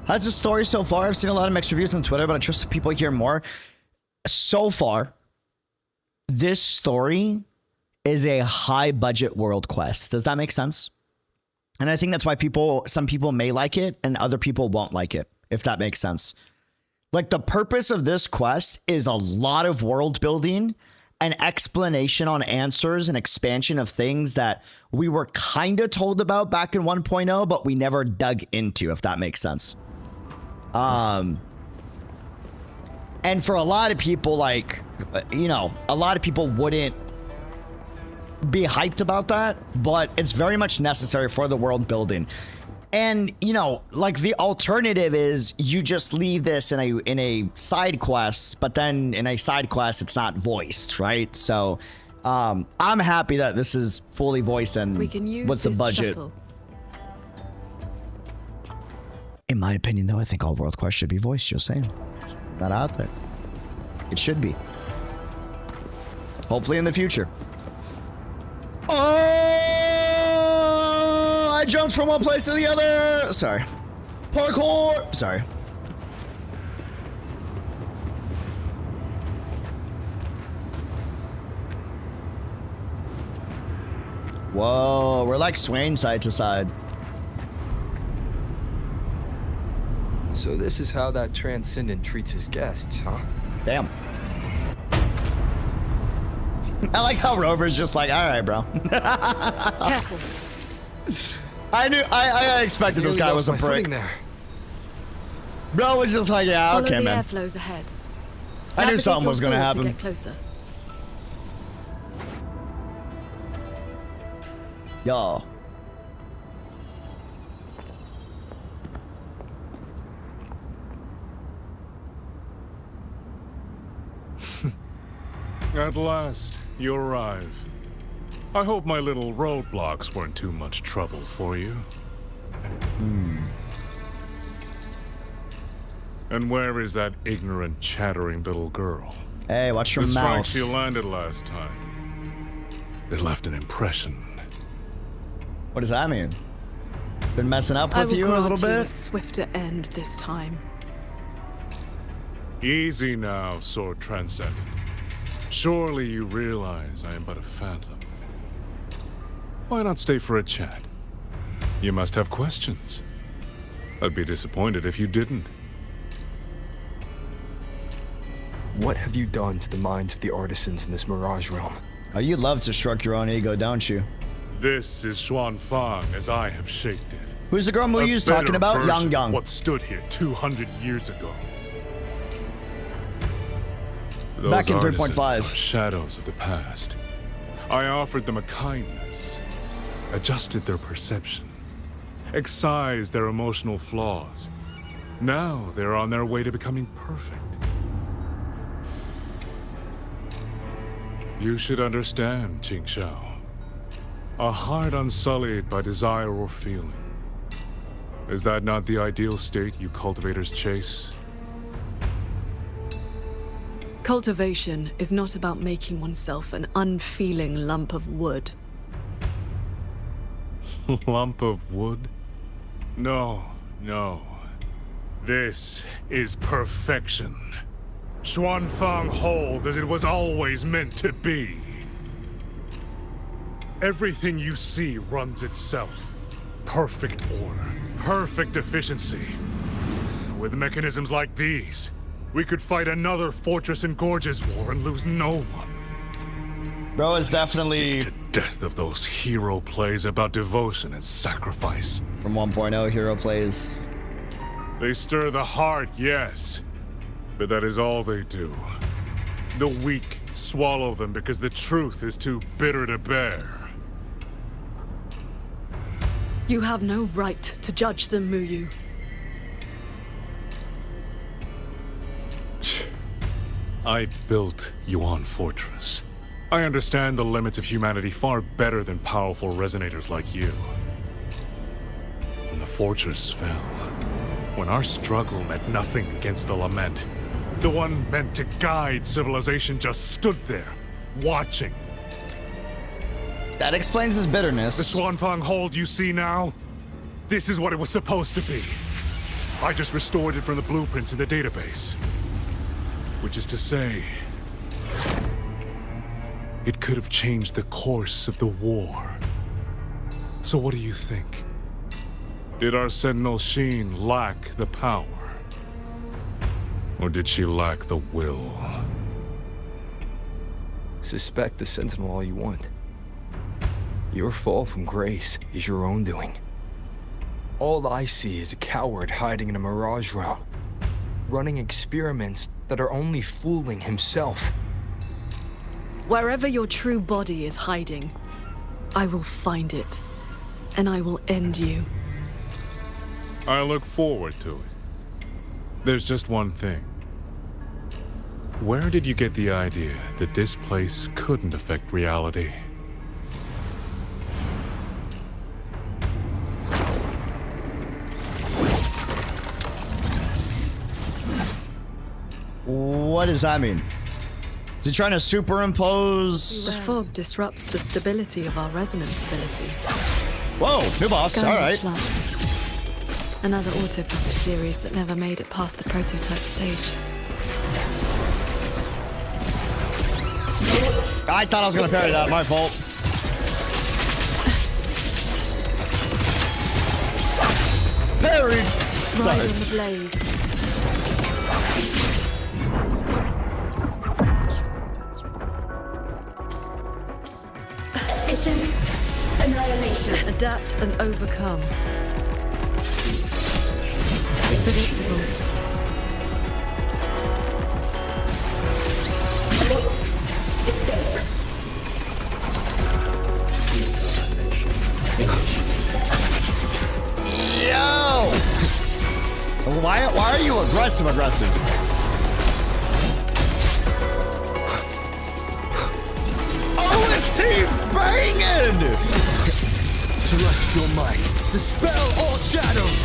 A: How's the story so far? I've seen a lot of mixed reviews on Twitter, but I trust people hear more. So far, this story is a high-budget world quest. Does that make sense? And I think that's why some people may like it and other people won't like it, if that makes sense. Like, the purpose of this quest is a lot of world building, an explanation on answers and expansion of things that we were kind of told about back in 1.0, but we never dug into, if that makes sense. And for a lot of people, like, you know, a lot of people wouldn't be hyped about that, but it's very much necessary for the world building. And, you know, like, the alternative is you just leave this in a side quest, but then in a side quest it's not voiced, right? So I'm happy that this is fully voiced and
C: We can use
A: with the
C: this
A: budget.
C: shuttle.
A: In my opinion, though, I think all world quests should be voiced. Just saying, not out there. It should be. Hopefully in the future. Oh, I jumped from one place to the other. Sorry. Parkour. Sorry. Whoa, we're like swaying side to side.
F: So this is how that transcendent treats his guests, huh?
A: Damn. I like how Rover's just like, all right, bro.
C: Careful.
A: I expected this guy was a prick.
F: There.
A: Bro was just like, yeah,
C: Follow
A: okay,
C: the
A: man.
C: airflows ahead.
A: I knew
C: Navigate
A: something
C: your
A: was gonna
C: sword
A: happen.
C: To get closer.
A: Yo.
S: At last, you arrive. I hope my little roadblocks weren't too much trouble for you. And where is that ignorant, chattering little girl?
A: Hey, watch your
S: the strike
A: mouth.
S: she landed last time. It left an impression.
A: What does that mean? Been messing up
C: I
A: with
C: will
A: you a little
C: grant you a
A: bit?
C: swifter end this time.
S: Easy now, Sword Transcendent. Surely you realize I am but a phantom. Why not stay for a chat? You must have questions. I'd be disappointed if you didn't.
F: What have you done to the minds of the artisans in this Mirage realm?
A: Oh, you love to stroke your own ego, don't you?
S: This is Xuanfang as I have shaped it.
A: Who's the girl Muyu's talking about? Yang Yang.
S: What stood here 200 years ago.
A: Back in
S: Those
A: 3.5.
S: artisans are shadows of the past. I offered them a kindness, adjusted their perception, excised their emotional flaws. Now they're on their way to becoming perfect. You should understand, Qingxiao. A heart unsullied by desire or feeling. Is that not the ideal state you cultivators chase?
C: Cultivation is not about making oneself an unfeeling lump of wood.
S: Lump of wood? No, no. This is perfection. Xuanfang hold as it was always meant to be. Everything you see runs itself. Perfect order, perfect efficiency. With mechanisms like these, we could fight another Fortress and Gorges war and lose no one.
A: Bro is definitely...
S: Sick to death of those hero plays about devotion and sacrifice.
A: From 1.0 hero plays.
S: They stir the heart, yes. But that is all they do. The weak swallow them because the truth is too bitter to bear.
C: You have no right to judge them, Muyu.
S: I built Yuan Fortress. I understand the limits of humanity far better than powerful resonators like you. When the fortress fell, when our struggle meant nothing against the lament, the one meant to guide civilization just stood there, watching.
A: That explains his bitterness.
S: The Xuanfang hold you see now? This is what it was supposed to be. I just restored it from the blueprints in the database. Which is to say, it could have changed the course of the war. So what do you think? Did our Sentinel Sheen lack the power? Or did she lack the will?
F: Suspect the Sentinel all you want. Your fall from grace is your own doing. All I see is a coward hiding in a mirage realm, running experiments that are only fooling himself.
C: Wherever your true body is hiding, I will find it, and I will end you.
S: I look forward to it. There's just one thing. Where did you get the idea that this place couldn't affect reality?
A: What does that mean? Is he trying to superimpose?
C: The fog disrupts the stability of our resonance ability.
A: Whoa, new boss, alright.
C: Another autopilot series that never made it past the prototype stage.
A: I thought I was gonna parry that, my fault. Parried!
C: Ride on the blade.
K: Efficient annihilation.
C: Adapt and overcome. Predictable.
K: Escape.
A: Yo! Why are you aggressive? OST banging!
L: Celestial might, dispel all shadows!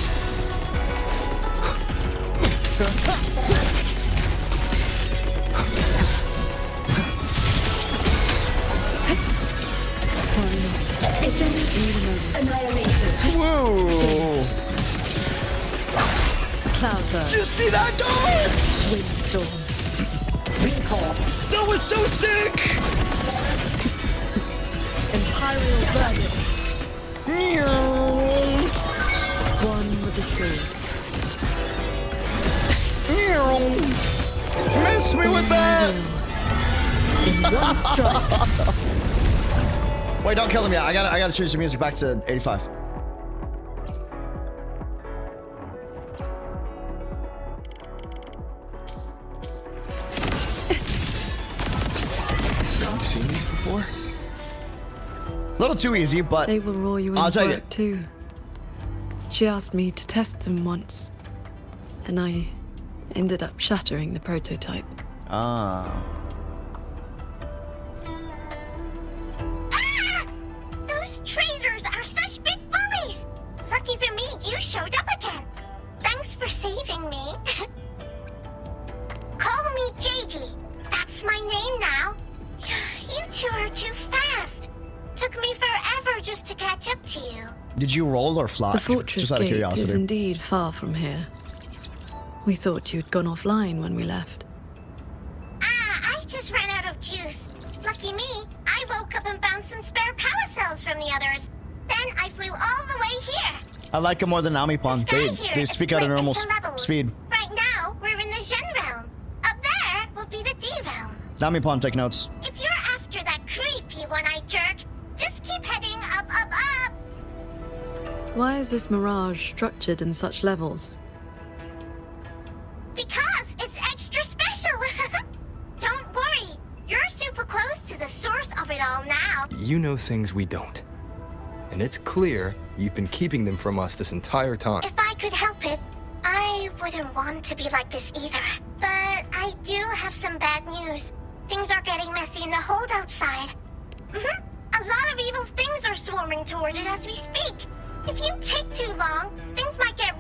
K: Efficient annihilation.
A: Whoa!
C: Cloudburst.
A: Did you see that dodge?
C: Windstorm.
K: Recall.
A: That was so sick!
C: Imperial verdict. One with the sword.
A: Miss me with that!
C: In one strike.
A: Wait, don't kill them yet. I gotta change the music back to 85.
F: You've seen these before?
A: A little too easy, but
C: they will roar you in
A: I'll take
C: work
A: it.
C: too. She asked me to test them once, and I ended up shattering the prototype.
A: Ah.
V: Those traitors are such big bullies! Lucky for me, you showed up again. Thanks for saving me. Call me JD. That's my name now. You two are too fast. Took me forever just to catch up to you.
A: Did you roll or fly?
C: The fortress
A: Just out of
C: gate is
A: curiosity.
C: indeed far from here. We thought you'd gone offline when we left.
V: I just ran out of juice. Lucky me, I woke up and found some spare power cells from the others. Then I flew all the way here.
A: I like it more than Amipon. They
V: is
A: speak at a
V: split
A: normal
V: into levels.
A: speed.
V: Right now, we're in the Zhen realm. Up there will be the D realm.
A: Amipon, take notes.
V: If you're after that creepy one-eyed jerk, just keep heading up, up, up.
C: Why is this mirage structured in such levels?
V: Because it's extra special. Don't worry, you're super close to the source of it all now.
F: You know things we don't. And it's clear you've been keeping them from us this entire time.
V: If I could help it, I wouldn't want to be like this either. But I do have some bad news. Things are getting messy in the hold outside. A lot of evil things are swarming toward it as we speak. If you take too long, things might get...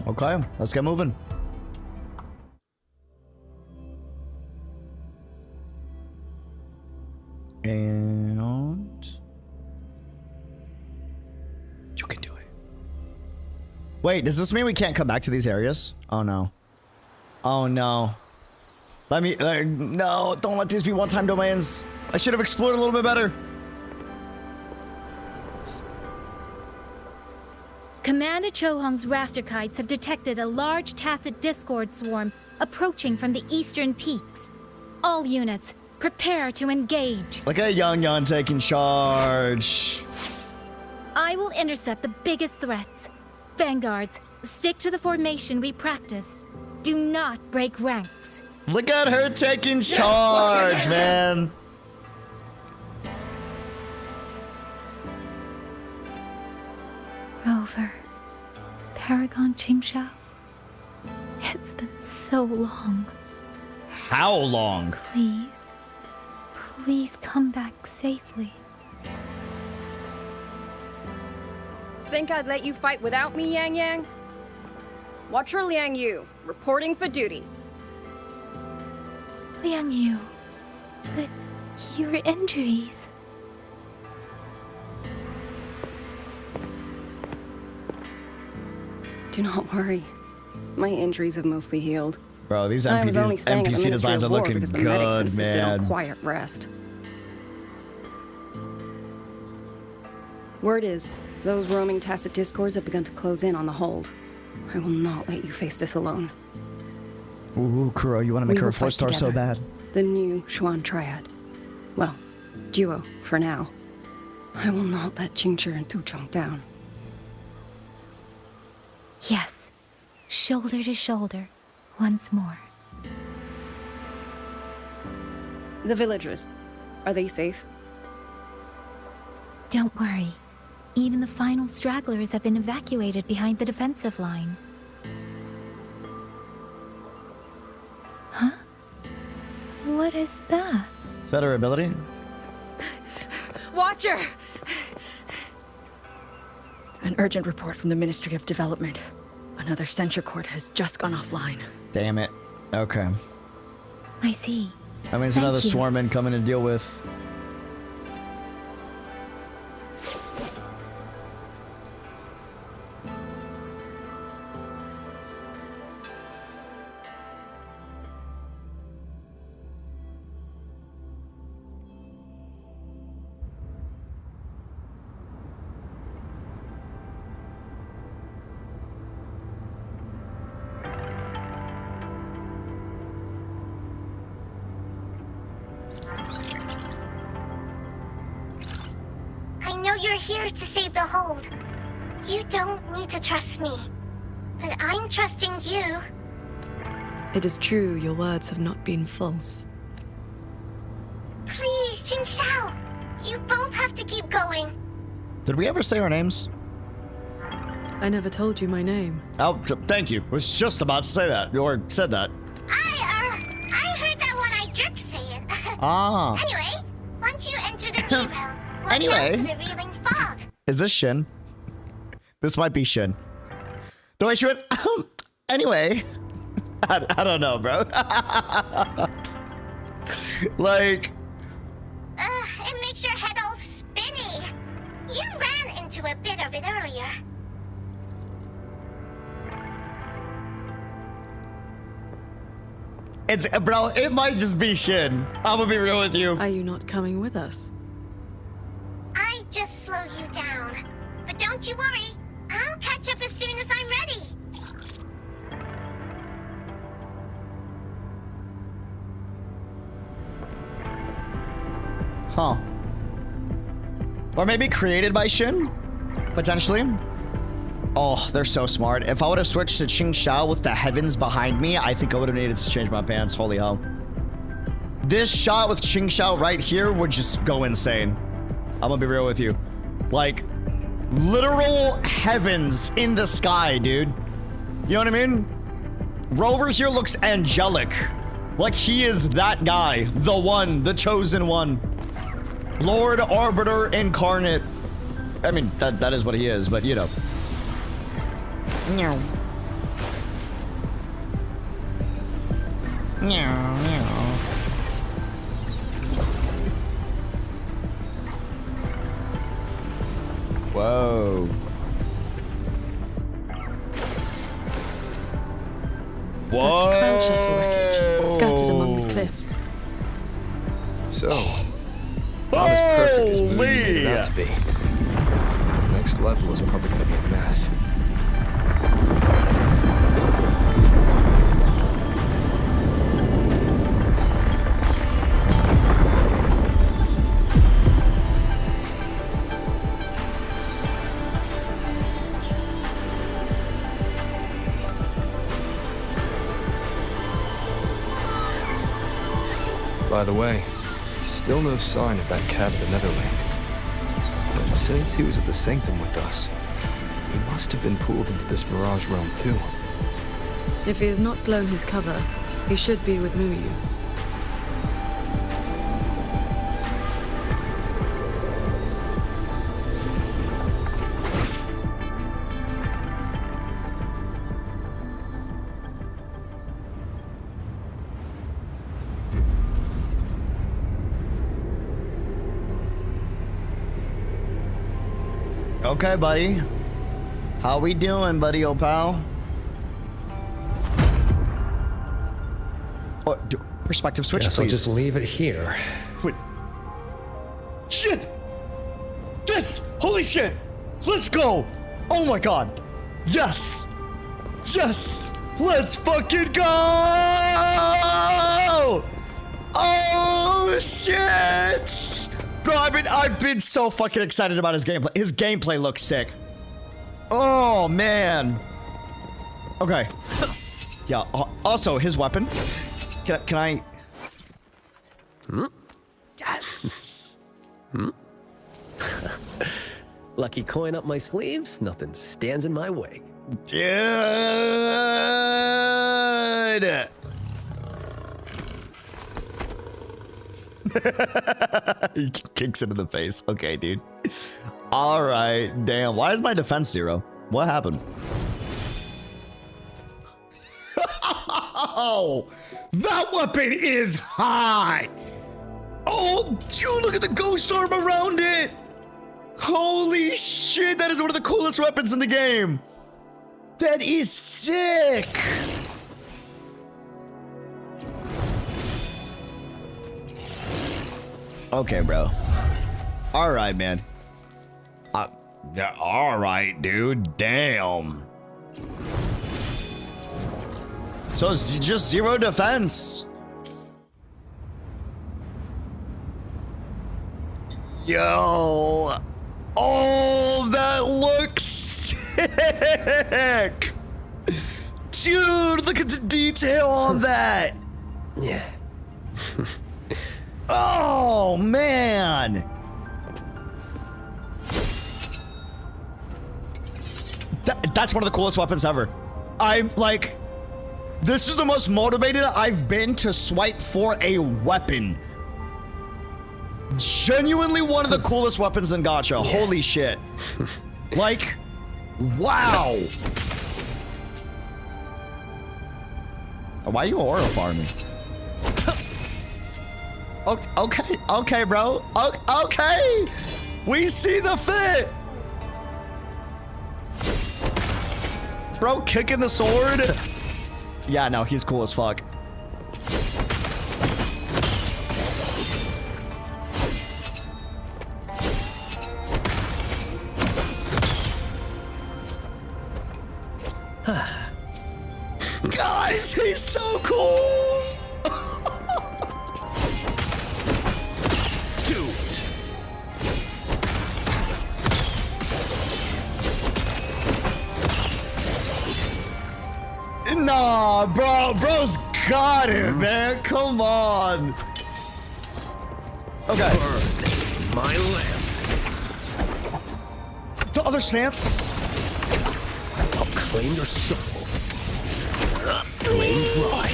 A: Okay, let's get moving. And you can do it. Wait, does this mean we can't come back to these areas? Oh no. Oh no. No, don't let these be one-time domains. I should have explored a little bit better.
O: Commander Chohong's rafter kites have detected a large tacit discord swarm approaching from the eastern peaks. All units, prepare to engage.
A: Look at Yang taking charge.
O: I will intercept the biggest threats. Vanguards, stick to the formation we practiced. Do not break ranks.
A: Look at her taking charge, man.
O: Rover, Paragon Qingxiao. It's been so long.
A: How long?
O: Please, please come back safely.
P: Think I'd let you fight without me, Yang Yang? Watcher Liang Yu, reporting for duty.
O: Liang Yu, but your injuries.
P: Do not worry. My injuries have mostly healed.
A: Bro, these
P: I was only staying at the
A: NPC
P: Ministry
A: designs
P: of
A: are
P: War
A: looking
P: because the medics
A: good,
P: insisted on
A: man.
P: quiet rest. Word is, those roaming tacit discords have begun to close in on the hold. I will not let you face this alone.
A: Ooh, Kuro, you want to make
P: We
A: her a
P: will fight
A: 4-star so
P: together.
A: bad.
P: The new Xuan Triad. Well, duo, for now. I will not let Qingchi and Tuchong down.
O: Yes, shoulder to shoulder, once more.
P: The villagers, are they safe?
O: Don't worry. Even the final stragglers have been evacuated behind the defensive line. Huh? What is that?
A: Is that her ability?
P: Watcher! An urgent report from the Ministry of Development. Another censure court has just gone offline.
A: Damn it. Okay.
O: I see.
A: That means
O: Thank
A: another
O: you.
A: swarm in coming to deal with.
V: know you're here to save the hold. You don't need to trust me, but I'm trusting you.
C: It is true your words have not been false.
V: Please, Qingxiao, you both have to keep going.
A: Did we ever say our names?
C: I never told you my name.
A: Oh, thank you. Was just about to say that, or said that.
V: I heard that when I jerk say it.
A: Ah.
V: Anyway, once you enter the T realm, watch
A: Anyway.
V: out for the reeling fog.
A: Is this Shin? This might be Shin. The way she went, anyway. I don't know, bro. Like.
V: It makes your head all spinny. You ran into a bit of it earlier.
A: It's, bro, it might just be Shin. I'm gonna be real with you.
C: Are you not coming with us?
V: I just slow you down. But don't you worry. I'll catch up as soon as I'm ready.
A: Huh. Or maybe created by Shin? Potentially? Oh, they're so smart. If I would have switched to Qingxiao with the heavens behind me, I think I would have needed to change my pants. Holy hell. This shot with Qingxiao right here would just go insane. I'm gonna be real with you. Like, literal heavens in the sky, dude. You know what I mean? Rover here looks angelic. Like he is that guy. The one, the chosen one. Lord Arbiter Incarnate. I mean, that is what he is, but you know. Meow. Meow, meow. Whoa.
C: That's cloud shuttle wreckage, scattered among the cliffs.
F: So, not as perfect as Moon made it out to be. The next level is probably going to be a mess. By the way, still no sign of that cat of the Netherland. But since he was at the Sanctum with us, he must have been pulled into this Mirage realm too.
C: If he has not blown his cover, he should be with Muyu.
A: Okay, buddy. How we doing, buddy, old pal? Oh, perspective switch,
U: Guess
A: please.
U: I'll just leave it here.
A: Wait. Shit! Yes! Holy shit! Let's go! Oh my god! Yes! Yes! Let's fucking go! Oh shit! Bro, I've been so fucking excited about his gameplay. His gameplay looks sick. Oh man. Okay. Yeah. Also, his weapon. Can I?
U: Hmm?
A: Yes.
U: Hmm? Lucky coin up my sleeves. Nothing stands in my way.
A: Dude. He kicks it in the face. Okay, dude. All right. Damn. Why is my defense 0? What happened? Oh, that weapon is hot. Oh, dude, look at the ghost arm around it. Holy shit. That is one of the coolest weapons in the game. That is sick. Okay, bro. All right, man. Yeah, all right, dude. Damn. So it's just 0 defense. Yo. Oh, that looks sick! Dude, look at the detail on that!
W: Yeah.
A: Oh, man! That's one of the coolest weapons ever. I'm like, this is the most motivated I've been to swipe for a weapon. Genuinely one of the coolest weapons in Gacha. Yeah. Holy shit. Like, wow. Why are you aura farming? Okay, bro. Okay. We see the fit. Bro, kicking the sword. Yeah, no, he's cool as fuck. Guys, he's so cool.
L: Dude.
A: Nah, bro's got it, man. Come on. Okay.
L: Burn my lamp.
A: The other stance.
L: I'll claim your soul. Drain dry.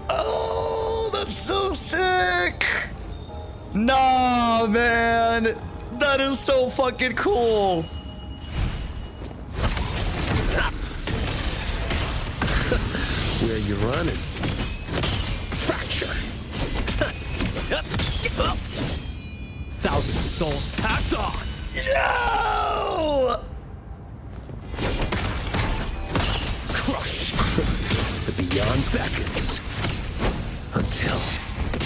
A: Oh, that's so sick. Nah, man. That is so fucking cool.
L: Where you running? Fracture. 1,000 souls pass on.
A: Yo!
L: Crush. The beyond beckons. Until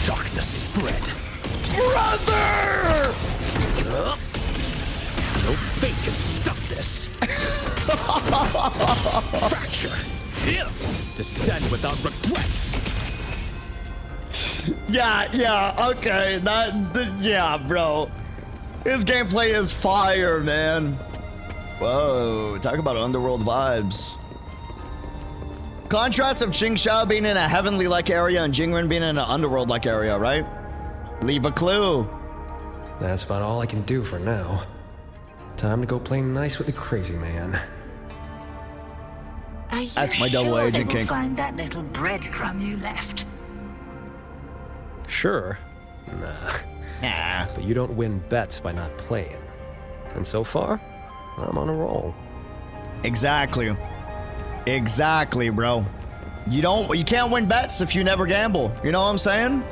L: darkness spread.
A: Brother!
L: No fate can stop this. Fracture. Descend without regrets.
A: Yeah, okay. Yeah, bro. His gameplay is fire, man. Whoa, talk about underworld vibes. Contrast of Qingxiao being in a heavenly-like area and Jingren being in an underworld-like area, right? Leave a clue.
W: That's about all I can do for now. Time to go play nice with the crazy man.
A: That's my double agent king.
N: Find that little breadcrumb you left.
W: Sure. Nah. But you don't win bets by not playing. And so far, I'm on a roll.
A: Exactly, bro. You can't win bets if you never gamble. You know what I'm saying?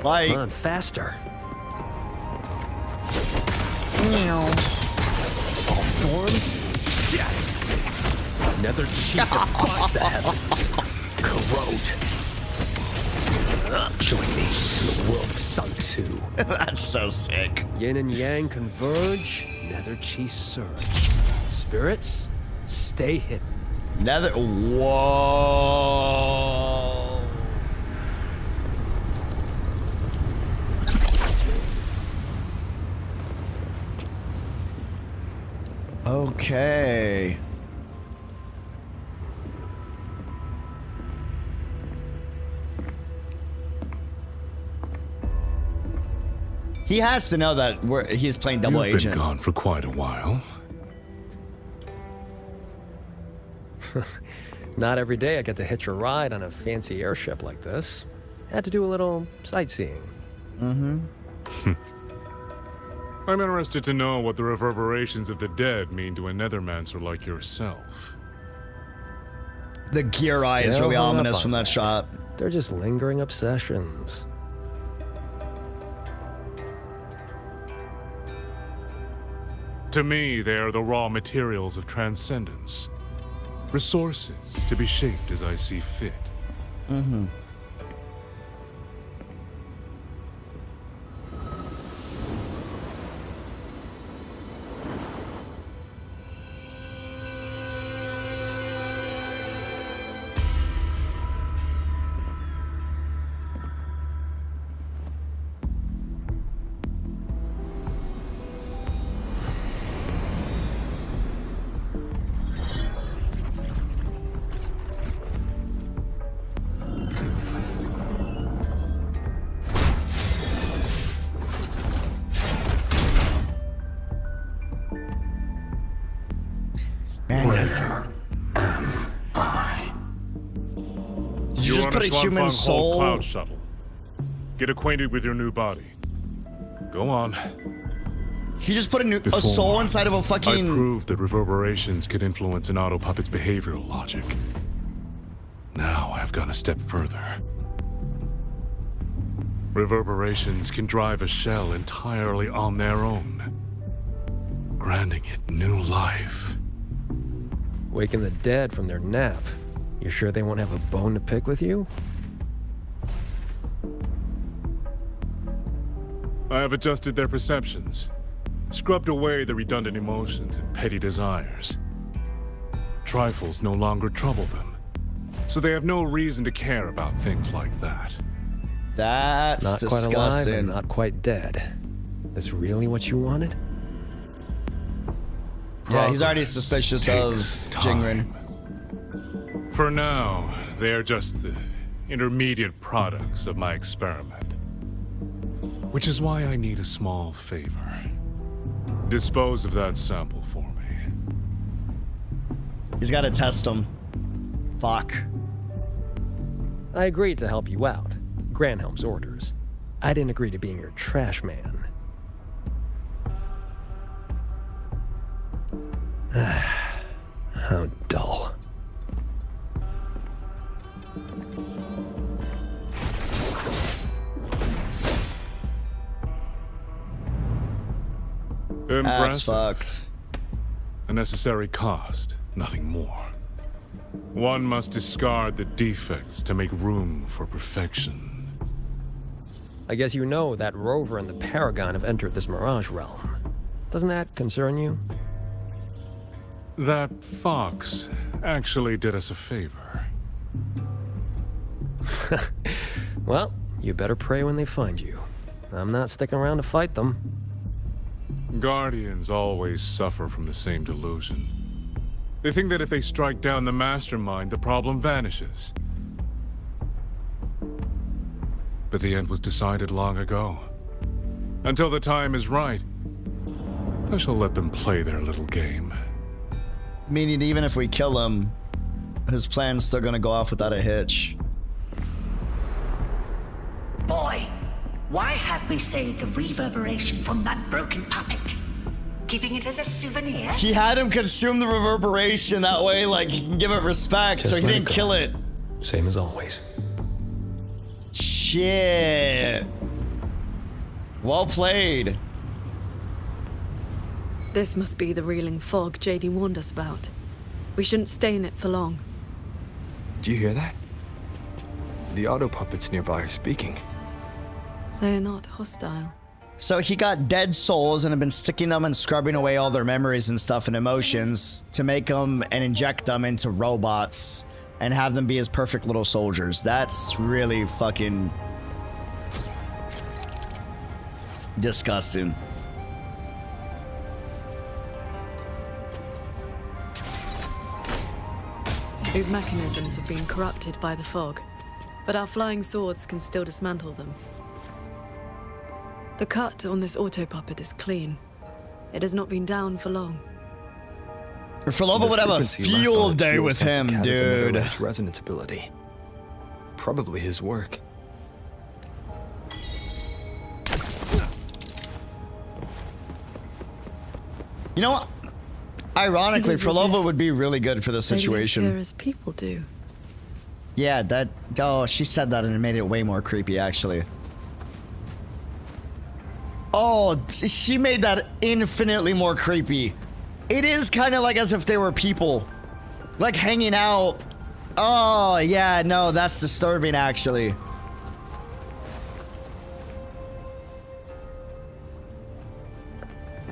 A: Like,
W: come on, faster.
L: All forms shattered. Nether Chi defies the heavens. Corrode. Join me in the world of Sun 2.
A: That's so sick.
W: Yin and Yang converge, Nether Chi surge. Spirits, stay hidden.
A: Nether. Whoa. Okay. He has to know that he's playing double agent.
S: You've been gone for quite a while.
W: Not every day I get to hitch a ride on a fancy airship like this. Had to do a little sightseeing.
A: Mm-hmm.
S: I'm interested to know what the reverberations of the dead mean to a Nethermancer like yourself.
A: The gear eye is really ominous from that shot.
W: They're just lingering obsessions.
S: To me, they are the raw materials of transcendence. Resources to be shaped as I see fit.
A: Mm-hmm. Man, did you just put a human soul?
S: Cloud shuttle. Get acquainted with your new body. Go on.
A: He just put a soul inside of a fucking...
S: I proved that reverberations can influence an auto puppet's behavioral logic. Now I've gone a step further. Reverberations can drive a shell entirely on their own, granting it new life.
W: Waking the dead from their nap. You sure they won't have a bone to pick with you?
S: I have adjusted their perceptions, scrubbed away the redundant emotions and petty desires. Trifles no longer trouble them, so they have no reason to care about things like that.
A: That's
W: not
A: disgusting.
W: Quite alive and not quite dead. That's really what you wanted?
A: Yeah, he's already suspicious of Jingren.
S: For now, they are just the intermediate products of my experiment. Which is why I need a small favor. Dispose of that sample for me.
A: He's got to test him. Fuck.
W: I agreed to help you out. Granhelm's orders. I didn't agree to being your trash man. How dull.
A: That's fucked.
S: A necessary cost, nothing more. One must discard the defects to make room for perfection.
W: I guess you know that Rover and the Paragon have entered this Mirage realm. Doesn't that concern you?
S: That fox actually did us a favor.
W: Well, you better pray when they find you. I'm not sticking around to fight them.
S: Guardians always suffer from the same delusion. They think that if they strike down the mastermind, the problem vanishes. But the end was decided long ago. Until the time is right, I shall let them play their little game.
A: Meaning even if we kill him, his plan's still gonna go off without a hitch.
N: Boy, why have we saved the reverberation from that broken puppet? Keeping it as a souvenir?
A: He had him consume the reverberation, that way, like, he can give it respect,
W: Just
A: so he
W: let it
A: didn't
W: go.
A: kill it.
W: Same as always.
A: Shit. Well played.
C: This must be the reeling fog JD warned us about. We shouldn't stay in it for long.
F: Do you hear that? The auto puppets nearby are speaking.
C: They are not hostile.
A: So he got dead souls and have been sticking them and scrubbing away all their memories and stuff and emotions to make them and inject them into robots and have them be his perfect little soldiers. That's really fucking disgusting.
C: These mechanisms have been corrupted by the fog, but our flying swords can still dismantle them. The cut on this auto puppet is clean. It has not been down for long.
A: Philova would have a field day with him, dude.
F: Resonance ability. Probably his work.
A: You know what? Ironically,
C: It is as
A: Frolova
C: if
A: would be really good for this
C: They live
A: situation.
C: here as people do.
A: Yeah, that... Oh, she said that and it made it way more creepy, actually. Oh, she made that infinitely more creepy. It is kind of like as if they were people. Like, hanging out. Oh, yeah, no, that's disturbing, actually.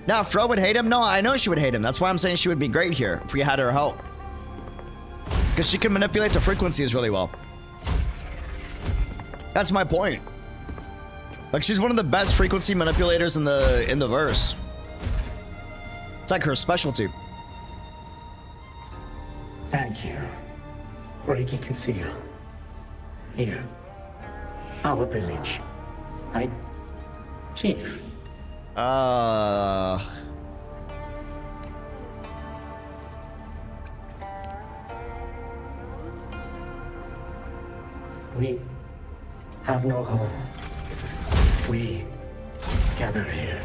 A: Now, Fro would hate him? No, I know she would hate him. That's why I'm saying she would be great here if we had her help. Because she can manipulate the frequencies really well. That's my point. Like, she's one of the best frequency manipulators in the verse. It's like her specialty.
N: Thank you. Reiki Conceal. Here. Our village. Right? Chief.
H: We have no home. We gather here.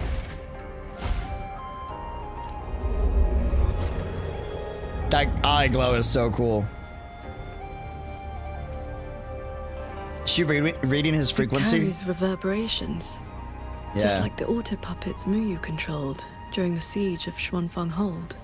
A: That eye glow is so cool. She reading his frequency?
C: It carries reverberations.
A: Yeah.
C: Just like the auto puppets Muyu controlled during the siege of Xuanfang Hold.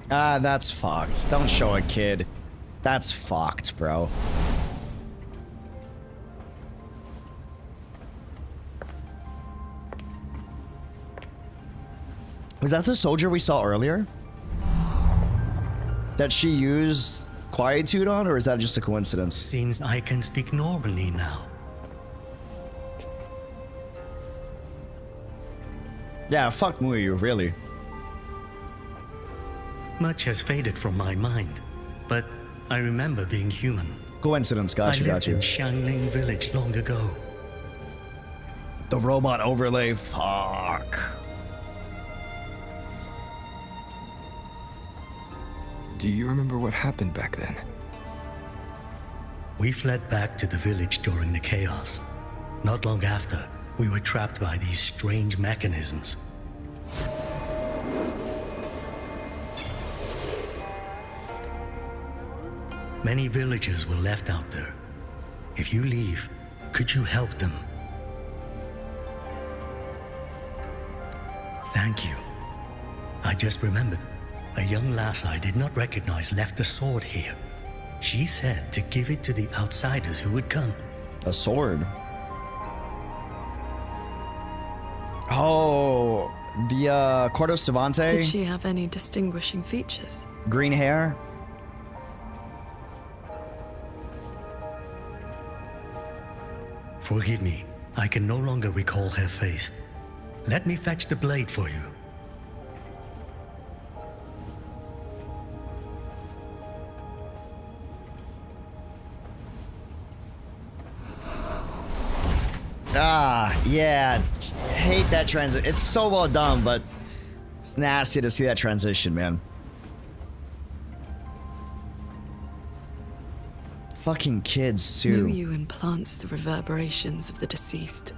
A: Ah, that's fucked. Don't show a kid. That's fucked, bro. Was that the soldier we saw earlier? That she used quietude on, or is that just a coincidence?
H: Since I can speak normally now.
A: Yeah, fuck Muyu, really.
H: Much has faded from my mind, but I remember being human.
A: Coincidence,
H: I
A: got
H: lived
A: you.
H: in Xiangling village long ago.
A: The robot overlay, fuck.
F: Do you remember what happened back then?
H: We fled back to the village during the chaos. Not long after, we were trapped by these strange mechanisms. Many villagers were left out there. If you leave, could you help them? Thank you. I just remembered. A young lass I did not recognize left a sword here. She said to give it to the outsiders who would come.
A: A sword? Oh, the Cordo Savante?
C: Did she have any distinguishing features?
A: Green hair?
H: Forgive me, I can no longer recall her face. Let me fetch the blade for you.
A: Ah, yeah. Hate that transition. It's so well done, but it's nasty to see that transition, man. Fucking kids, too.
C: Muyu implants the reverberations of the deceased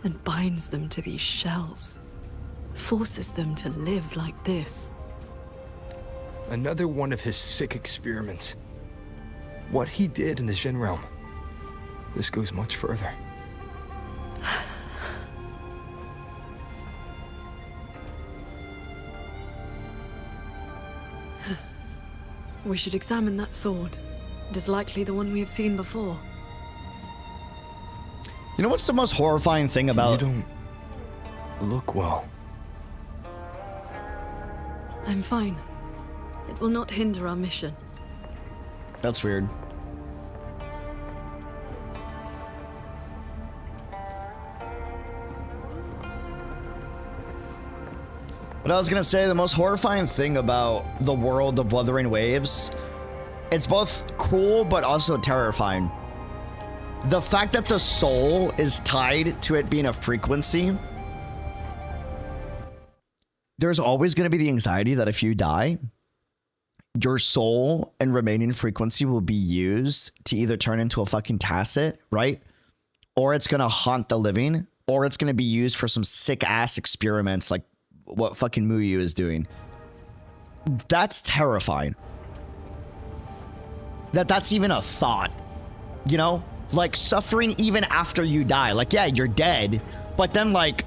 C: and binds them to these shells. Forces them to live like this.
F: Another one of his sick experiments. What he did in the Jin realm. This goes much further.
C: We should examine that sword. It is likely the one we have seen before.
A: You know what's the most horrifying thing about...
F: You don't look well.
C: I'm fine. It will not hinder our mission.
A: That's weird. But I was gonna say, the most horrifying thing about the world of Wuthering Waves, it's both cool but also terrifying. The fact that the soul is tied to it being a frequency, there's always gonna be the anxiety that if you die, your soul and remaining frequency will be used to either turn into a fucking tacit, right? Or it's gonna haunt the living, or it's gonna be used for some sick ass experiments like what fucking Muyu is doing. That's terrifying. That's even a thought, you know? Like suffering even after you die. Like, yeah, you're dead, but then like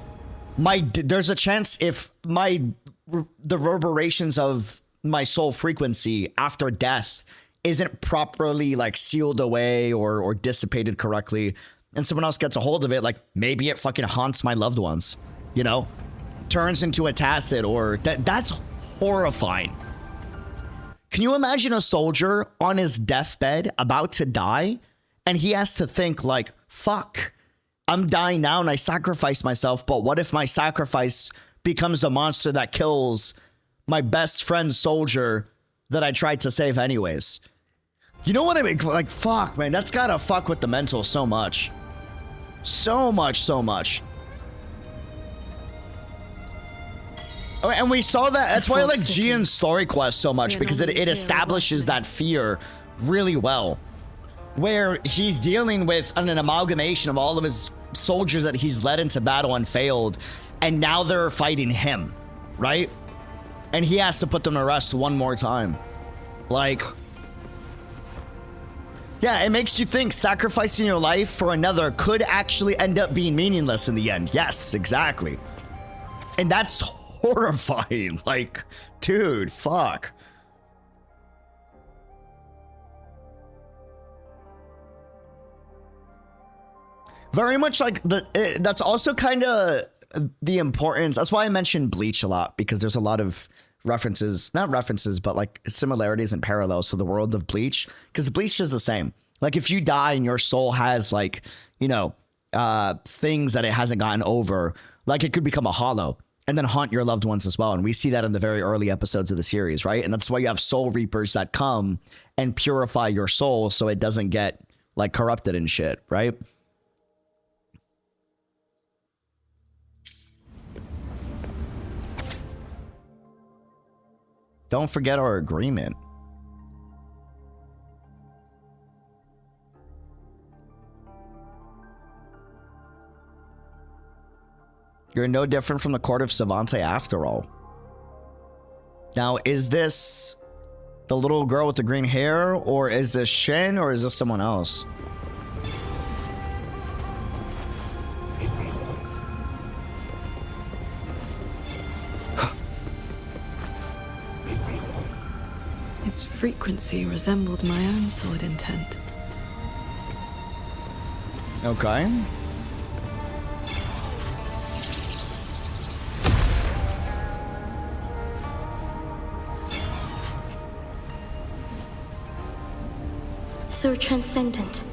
A: there's a chance if the reverberations of my soul frequency after death isn't properly like sealed away or dissipated correctly, and someone else gets a hold of it, like maybe it fucking haunts my loved ones, you know? Turns into a tacit, or that's horrifying. Can you imagine a soldier on his deathbed about to die and he has to think like, fuck, I'm dying now and I sacrifice myself, but what if my sacrifice becomes the monster that kills my best friend soldier that I tried to save anyways. You know what I mean? Like, fuck, man. That's gotta fuck with the mental so much. So much. Oh, and we saw that. That's why I like Jian's story quest so much, because it establishes that fear really well. Where he's dealing with an amalgamation of all of his soldiers that he's led into battle and failed, and now they're fighting him, right? And he has to put them to rest one more time. Like, yeah, it makes you think sacrificing your life for another could actually end up being meaningless in the end. Yes, exactly. And that's horrifying. Like, dude, fuck. Very much like that's also kind of the importance. That's why I mentioned Bleach a lot, because there's a lot of references, not references, but like similarities and parallels to the world of Bleach, because Bleach is the same. Like, if you die and your soul has, like, you know, things that it hasn't gotten over, like, it could become a hollow and then haunt your loved ones as well. And we see that in the very early episodes of the series, right? And that's why you have soul reapers that come and purify your soul so it doesn't get, like, corrupted and shit, right? Don't forget our agreement. You're no different from the court of Savante after all. Now, is this the little girl with the green hair, or is this Shin, or is this someone else?
C: Its frequency resembled my own sword intent.
A: Okay.
V: Sir Transcendent,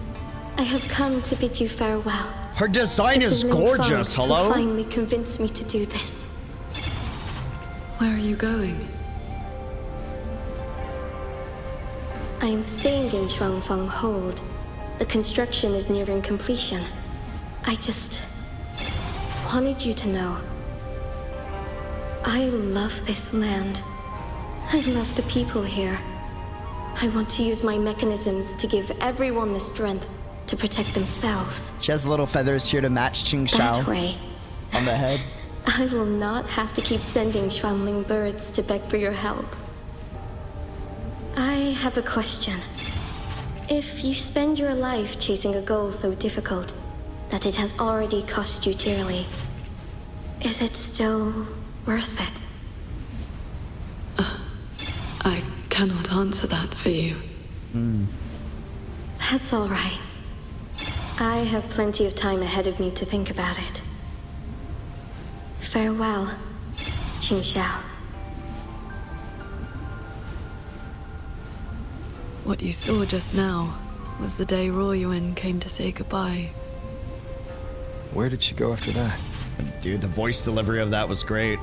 V: I have come to bid you farewell.
A: Her design is gorgeous, hello?
V: Who finally convinced me to do this.
C: Where are you going?
V: I am staying in Shuangfeng Hold. The construction is nearing completion. I just wanted you to know. I love this land. I love the people here. I want to use my mechanisms to give everyone the strength to protect themselves.
A: She has little feathers here to match Qingxiao
V: That way,
A: on the head.
V: I will not have to keep sending Xuanling birds to beg for your help. I have a question. If you spend your life chasing a goal so difficult that it has already cost you dearly, is it still worth it?
C: I cannot answer that for you.
V: That's all right. I have plenty of time ahead of me to think about it. Farewell, Qingxiao.
C: What you saw just now was the day Royuin came to say goodbye.
F: Where did she go after that?
A: Dude, the voice delivery of that was great.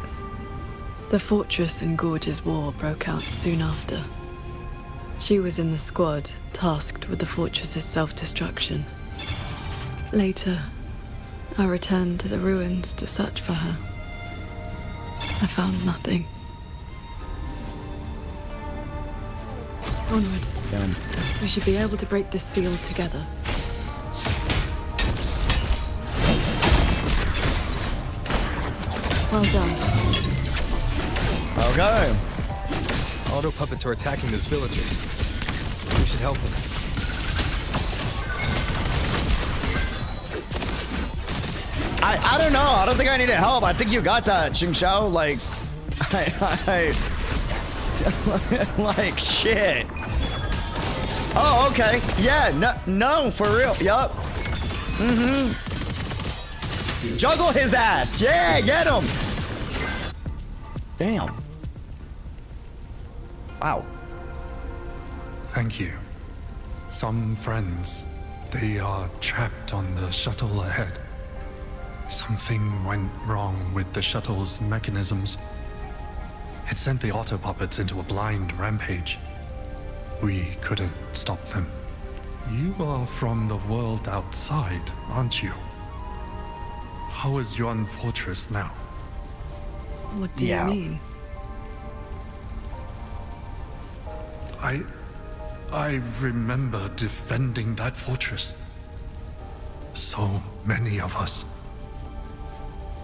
C: The Fortress and Gorge's War broke out soon after. She was in the squad tasked with the fortress's self-destruction. Later, I returned to the ruins to search for her. I found nothing. Onward. We should be able to break this seal together. Well done.
A: Okay.
F: Auto puppets are attacking those villagers. We should help them.
A: I don't know. I don't think I need help. I think you got that, Qingxiao. Like, like shit. Oh, okay. Yeah, no, for real. Yup. Juggle his ass. Yeah, get him. Damn. Wow.
M: Thank you. Some friends, they are trapped on the shuttle ahead. Something went wrong with the shuttle's mechanisms. It sent the auto puppets into a blind rampage. We couldn't stop them. You are from the world outside, aren't you? How is Yuan Fortress now?
C: What do you mean?
M: I remember defending that fortress. So many of us.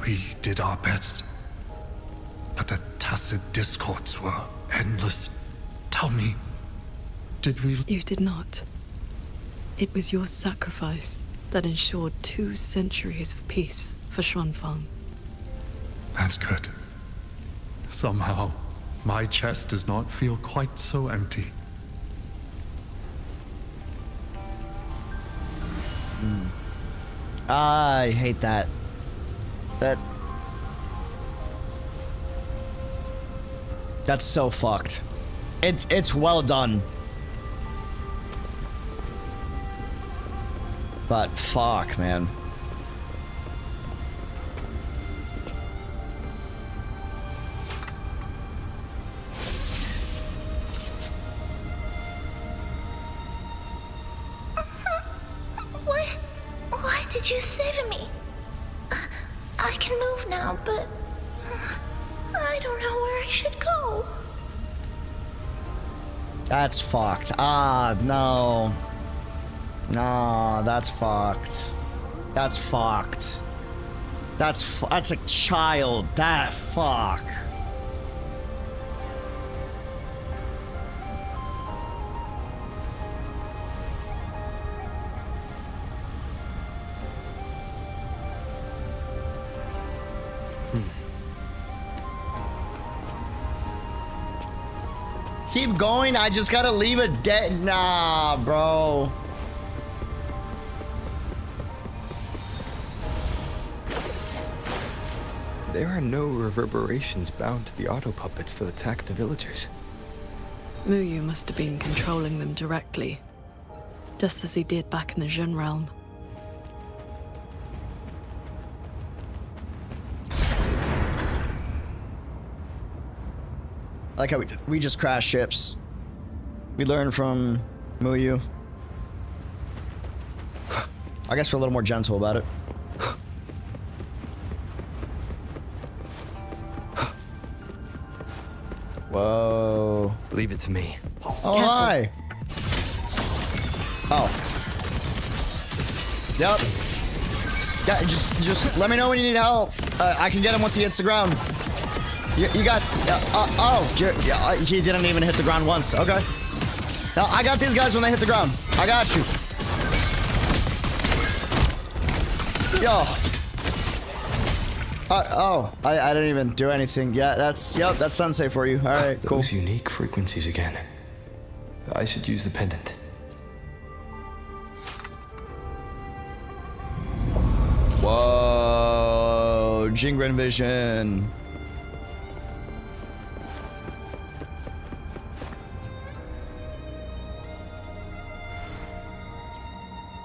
M: We did our best. But the tacit discords were endless. Tell me, did we...
C: You did not. It was your sacrifice that ensured 2 centuries of peace for Xuanfang.
M: That's good. Somehow, my chest does not feel quite so empty.
A: I hate that. That's so fucked. It's well done. But fuck, man.
V: Why did you save me? I can move now, but I don't know where I should go.
A: That's fucked. Ah, no. No, that's fucked. That's fucked. That's a child. That fuck. Keep going. I just gotta leave it dead. Nah, bro.
F: There are no reverberations bound to the auto puppets that attack the villagers.
C: Muyu must have been controlling them directly, just as he did back in the Jun realm.
A: I like how we just crash ships. We learn from Muyu. I guess we're a little more gentle about it. Whoa.
F: Leave it to me.
A: Oh, hi. Oh. Yep. Yeah, just let me know when you need help. I can get him once he hits the ground. You got... he didn't even hit the ground once. Okay. Now, I got these guys when they hit the ground. I got you. Yo. I didn't even do anything. Yeah, that's Sensei for you. All right, cool.
F: Those unique frequencies again. I should use the pendant.
A: Whoa, Jingren vision.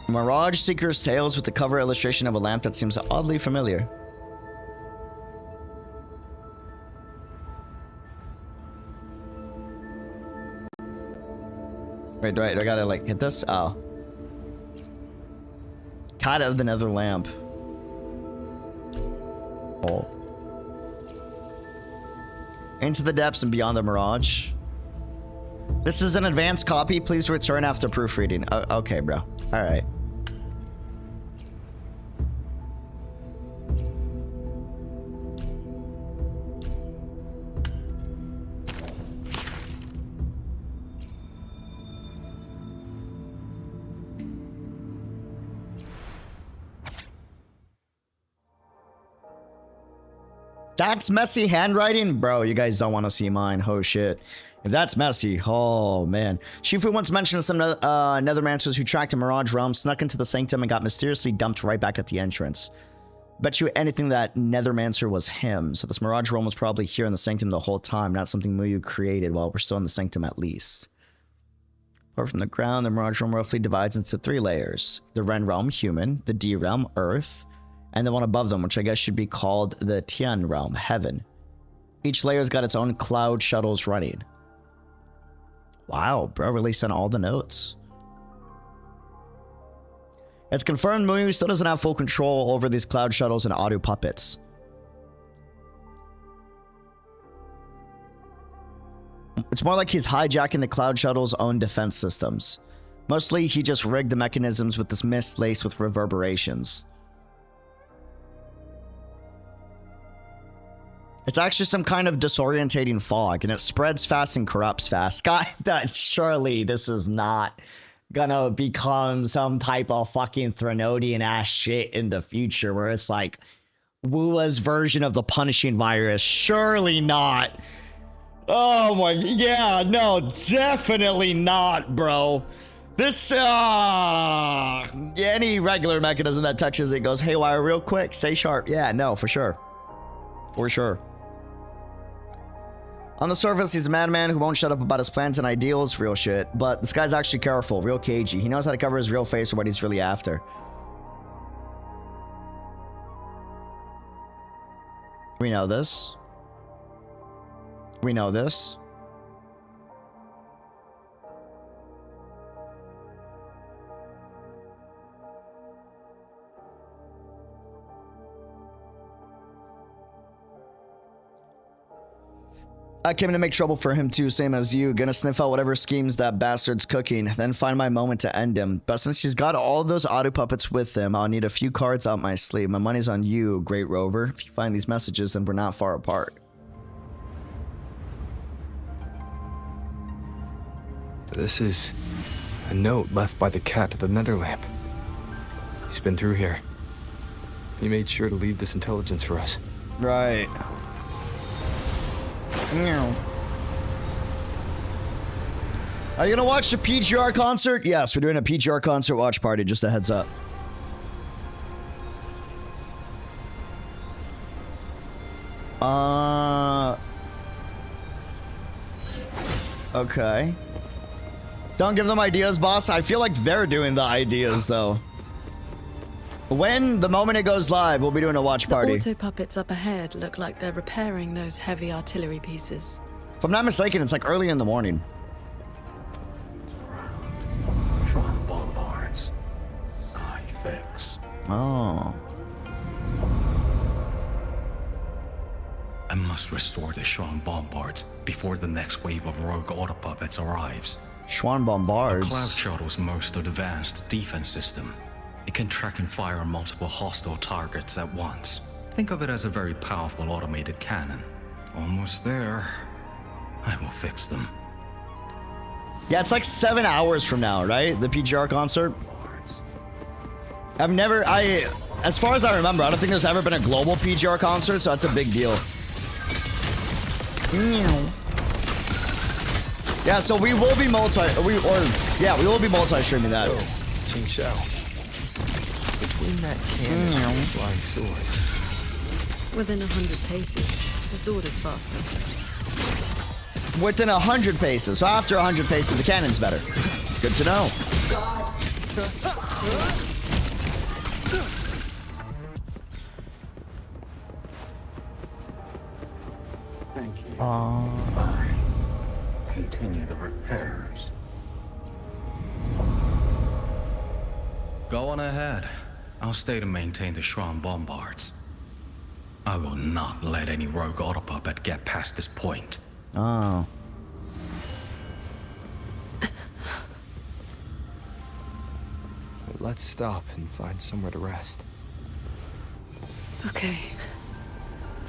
A: Mirage Seeker's Tales with the cover illustration of a lamp that seems oddly familiar. Wait, do I gotta like hit this? Oh. Cat of the Nether Lamp. Oh. Into the Depths and Beyond the Mirage. This is an advanced copy. Please return after proofreading. Okay, bro. All right. That's messy handwriting? Bro, you guys don't want to see mine. Oh, shit. If that's messy, oh, man. Shifu once mentioned some Nethermancers who tracked a Mirage realm, snuck into the Sanctum, and got mysteriously dumped right back at the entrance. Bet you anything that Nethermancer was him. So this Mirage realm was probably here in the Sanctum the whole time, not something Muyu created while we're still in the Sanctum at least. Apart from the ground, the Mirage realm roughly divides into 3 layers. The Ren realm, human. The D realm, earth. and the one above them, which I guess should be called the Tian realm, heaven. Each layer's got its own cloud shuttles running. Wow, bro really sent all the notes. It's confirmed Muyu still doesn't have full control over these cloud shuttles and auto puppets. It's more like he's hijacking the cloud shuttle's own defense systems. Mostly, he just rigged the mechanisms with this mist laced with reverberations. It's actually some kind of disorientating fog, and it spreads fast and corrupts fast. God, surely this is not gonna become some type of fucking Threnodian ass shit in the future where it's like Wua's version of the punishing virus. Surely not. Oh my, yeah, no, definitely not, bro. This, any regular mechanism that touches it goes haywire real quick. Stay sharp. Yeah, no, for sure. For sure. On the surface, he's a madman who won't shut up about his plans and ideals. Real shit. But this guy's actually careful, real cagey. He knows how to cover his real face or what he's really after. We know this. We know this. I came to make trouble for him too, same as you. Gonna sniff out whatever schemes that bastard's cooking, then find my moment to end him. But since he's got all those auto puppets with him, I'll need a few cards up my sleeve. My money's on you, Great Rover. If you find these messages, then we're not far apart.
F: This is a note left by the cat at the Netherlamp. He's been through here. He made sure to leave this intelligence for us.
A: Right. Are you gonna watch the PGR concert? Yes, we're doing a PGR concert watch party, just a heads up. Okay. Don't give them ideas, boss. I feel like they're doing the ideas, though. When the moment it goes live, we'll be doing a watch party.
C: The auto puppets up ahead look like they're repairing those heavy artillery pieces.
A: If I'm not mistaken, it's like early in the morning.
L: Bombards. I fix.
A: Oh.
J: I must restore the Schwan Bombards before the next wave of rogue auto puppets arrives.
A: Schwan Bombards?
J: The cloud shuttle's most advanced defense system. It can track and fire multiple hostile targets at once. Think of it as a very powerful automated cannon. Almost there. I will fix them.
A: Yeah, it's like 7 hours from now, right? The PGR concert. As far as I remember, I don't think there's ever been a global PGR concert, so that's a big deal. Yeah, so we will be we will be multi-streaming that.
F: So, Qingxiao. Between that cannon and flying swords.
C: Within 100 paces, the sword is faster.
A: Within 100 paces. So after 100 paces, the cannon's better. Good to know.
L: Thank you.
A: Fine.
L: Continue the repairs.
J: Go on ahead. I'll stay to maintain the Schwan Bombards. I will not let any rogue auto puppet get past this point.
A: Oh.
F: Let's stop and find somewhere to rest.
C: Okay.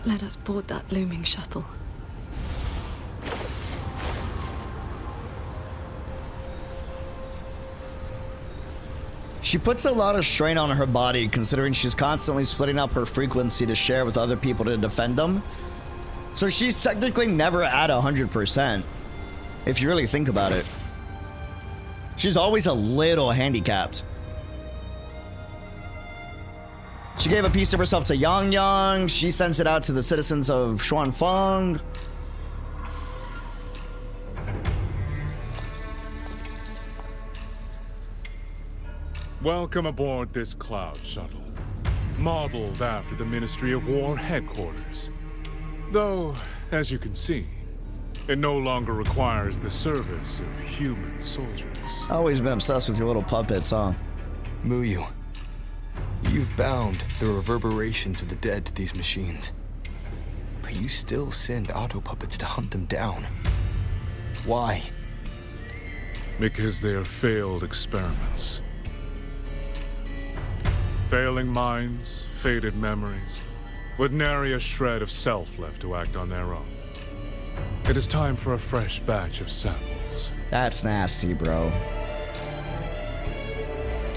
C: Let us board that looming shuttle.
A: She puts a lot of strain on her body, considering she's constantly splitting up her frequency to share with other people to defend them. So she's technically never at 100%, if you really think about it. She's always a little handicapped. She gave a piece of herself to Yang Yang. She sends it out to the citizens of Xuanfeng.
S: Welcome aboard this cloud shuttle. modeled after the Ministry of War headquarters. Though, as you can see, it no longer requires the service of human soldiers.
A: Always been obsessed with your little puppets, huh?
F: Muyu, you've bound the reverberations of the dead to these machines. But you still send auto-puppets to hunt them down. Why?
S: Because they are failed experiments. Failing minds, faded memories, with nary a shred of self left to act on their own. It is time for a fresh batch of samples.
A: That's nasty, bro.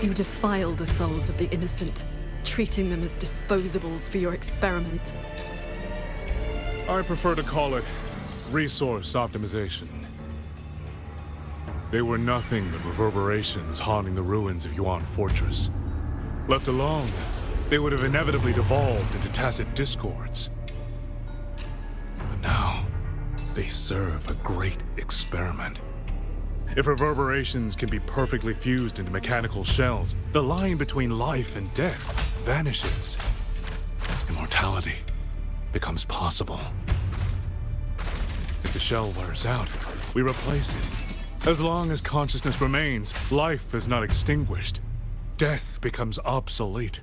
C: You defile the souls of the innocent, treating them as disposables for your experiment.
S: I prefer to call it resource optimization. They were nothing but reverberations haunting the ruins of Yuan Fortress. Left alone, they would have inevitably devolved into tacit discords. But now, they serve a great experiment. If reverberations can be perfectly fused into mechanical shells, the line between life and death vanishes. Immortality becomes possible. If the shell wears out, we replace it. As long as consciousness remains, life is not extinguished. Death becomes obsolete,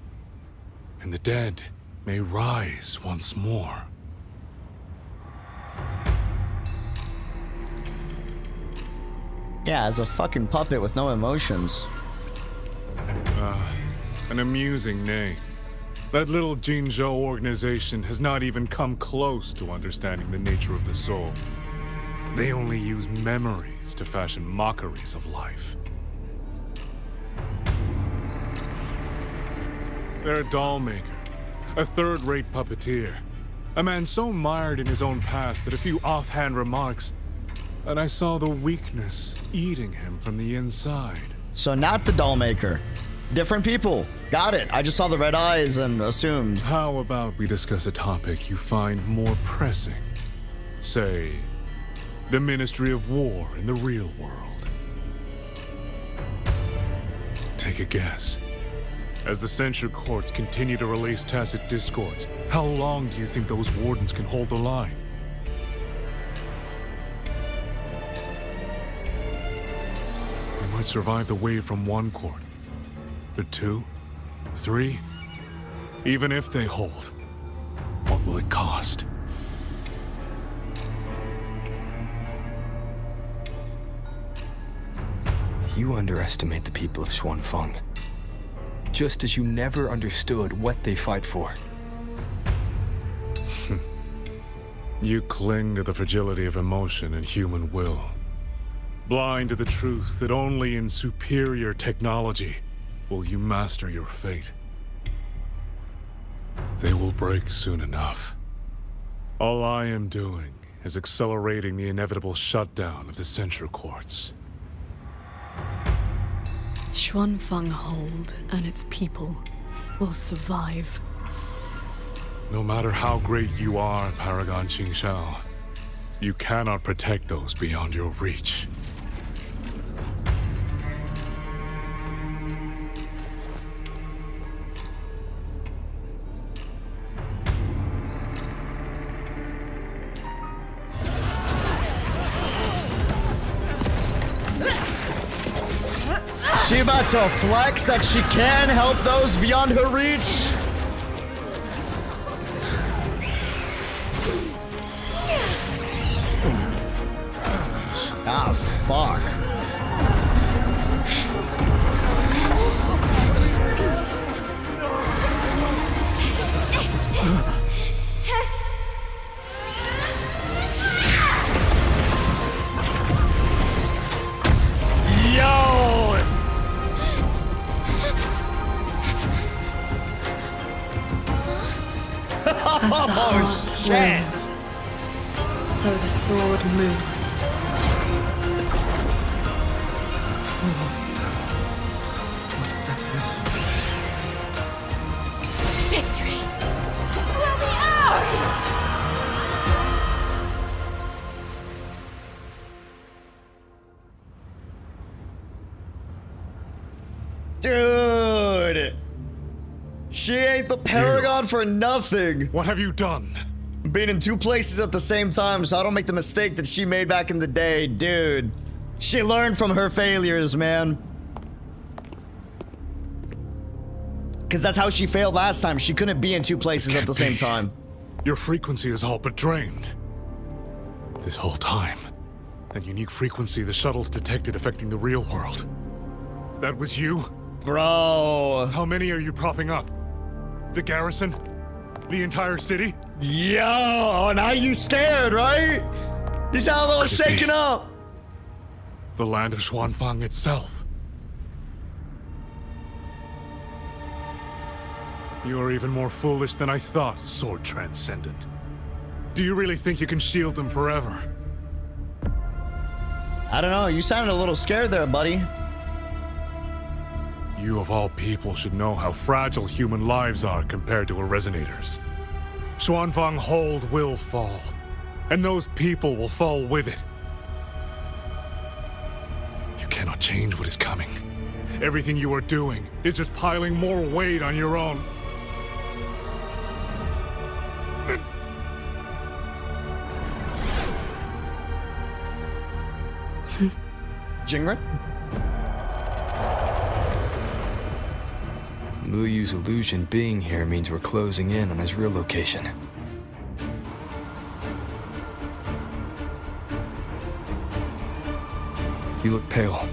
S: and the dead may rise once more.
A: Yeah, as a fucking puppet with no emotions.
S: An amusing name. That little Qingxiao organization has not even come close to understanding the nature of the soul. They only use memories to fashion mockeries of life. They're a doll maker, a third-rate puppeteer, a man so mired in his own past that a few offhand remarks, and I saw the weakness eating him from the inside.
A: So not the doll maker. Different people. Got it. I just saw the red eyes and assumed.
S: How about we discuss a topic you find more pressing? Say, the Ministry of War in the real world. Take a guess. As the censure courts continue to release tacit discords, how long do you think those wardens can hold the line? They might survive the wave from one court, but 2, 3, even if they hold, what will it cost?
F: You underestimate the people of Xuanfeng. Just as you never understood what they fight for.
S: You cling to the fragility of emotion and human will. Blind to the truth that only in superior technology will you master your fate. They will break soon enough. All I am doing is accelerating the inevitable shutdown of the censure courts.
C: Xuanfeng Hold and its people will survive.
S: No matter how great you are, Paragon Qingxiao, you cannot protect those beyond your reach.
A: She about to flex that she can help those beyond her reach. Ah, fuck. Yo!
C: As the heart wills, so the sword moves.
G: Victory will be ours!
A: Dude! She ain't the paragon for nothing.
S: What have you done?
A: Being in 2 places at the same time, so I don't make the mistake that she made back in the day, dude. She learned from her failures, man. Because that's how she failed last time. She couldn't be in 2 places at the same time.
S: Your frequency is all but drained. This whole time, that unique frequency the shuttles detected affecting the real world. That was you?
A: Bro.
S: How many are you propping up? The garrison? The entire city?
A: Yo, now you scared, right? You sound a little shaken up.
S: The land of Xuanfang itself. You are even more foolish than I thought, Sword Transcendent. Do you really think you can shield them forever?
A: I don't know, you sounded a little scared there, buddy.
S: You of all people should know how fragile human lives are compared to a Resonator's. Xuanfang Hold will fall, and those people will fall with it. You cannot change what is coming. Everything you are doing is just piling more weight on your own.
A: Jingrid?
F: Muyu's illusion being here means we're closing in on his real location. You look pale.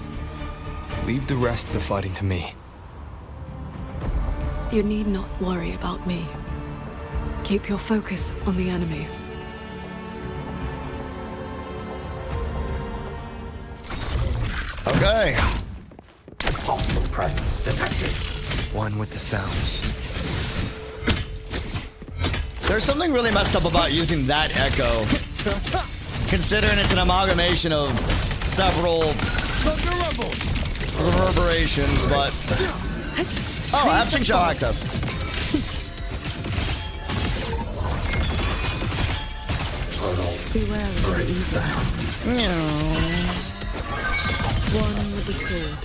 F: Leave the rest of the fighting to me.
C: You need not worry about me. Keep your focus on the enemies.
A: Okay.
L: Hostile presence detected.
F: One with the sounds.
A: There's something really messed up about using that echo. Considering it's an amalgamation of several reverberations, but... Oh, I have Qingxiao access.
C: Beware of the evil. One with the sword.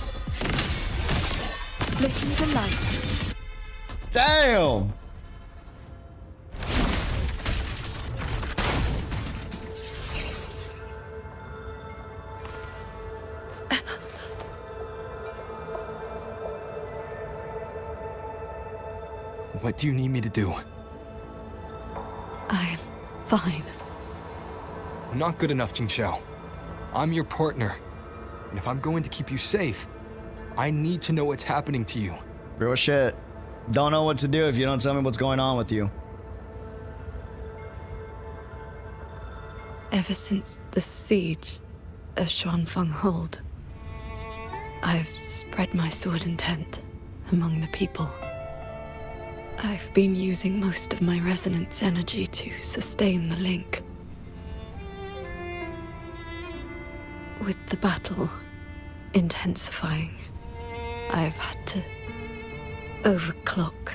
C: Split into lights.
A: Damn!
F: What do you need me to do?
C: I'm fine.
F: Not good enough, Qingxiao. I'm your partner. And if I'm going to keep you safe, I need to know what's happening to you.
A: Real shit. Don't know what to do if you don't tell me what's going on with you.
C: Ever since the siege of Xuanfang Hold, I've spread my sword intent among the people. I've been using most of my resonance energy to sustain the link. With the battle intensifying, I've had to overclock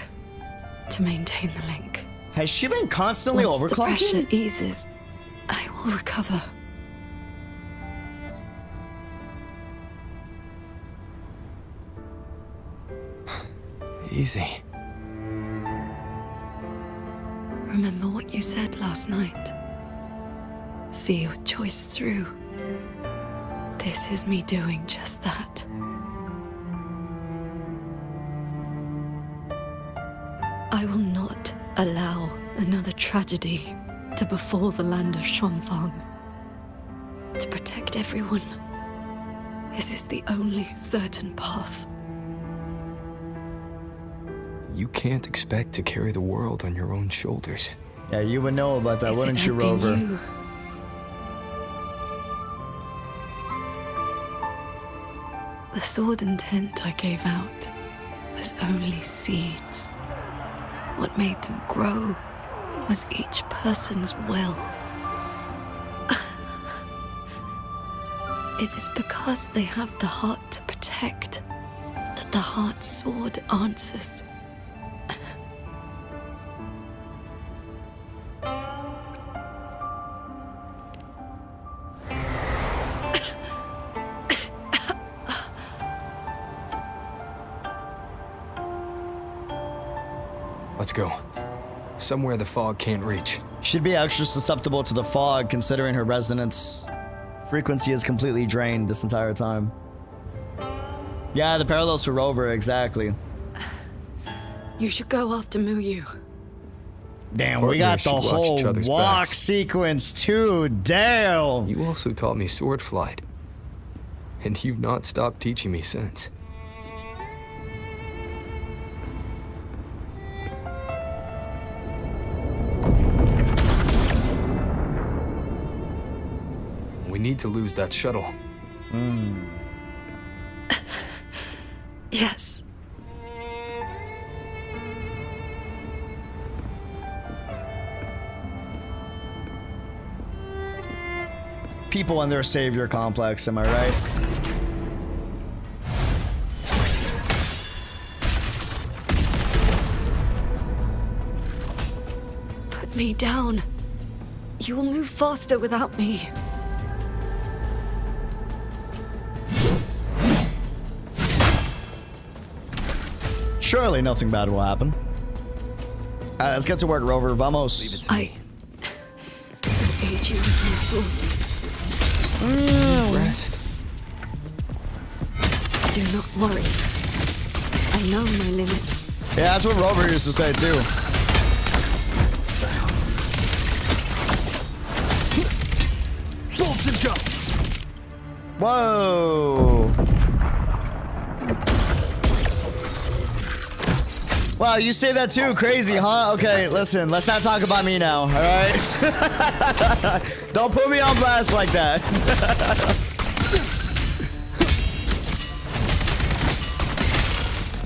C: to maintain the link.
A: Has she been constantly
C: Once the
A: overclocking?
C: pressure eases, I will recover.
F: Easy.
C: Remember what you said last night. See your choice through. This is me doing just that. I will not allow another tragedy to befall the land of Xuanfang. To protect everyone, this is the only certain path.
F: You can't expect to carry the world on your own shoulders.
A: Yeah, you would know about that,
C: If
A: wouldn't
C: it
A: you,
C: had been
A: Rover?
C: you, the sword intent I gave out was only seeds. What made them grow was each person's will. It is because they have the heart to protect that the heart sword answers.
F: Let's go. Somewhere the fog can't reach.
A: She'd be extra susceptible to the fog, considering her resonance frequency is completely drained this entire time. Yeah, the parallels to Rover, exactly.
C: You should go after Muyu.
A: Damn, we got the whole walk
F: backs.
A: sequence too. Damn.
F: You also taught me sword flight. And you've not stopped teaching me since. We need to lose that shuttle.
C: Yes.
A: People and their savior complex, am I right?
C: Put me down. You will move faster without me.
A: Surely nothing bad will happen. Let's get to work, Rover. Vamos.
C: I aid you with my swords.
F: Rest.
C: Do not worry. I know my limits.
A: Yeah, that's what Rover used to say too.
F: Bolts and guns.
A: Whoa. Wow, you say that too? Crazy, huh? Okay, listen, let's not talk about me now, all right? Don't put me on blast like that.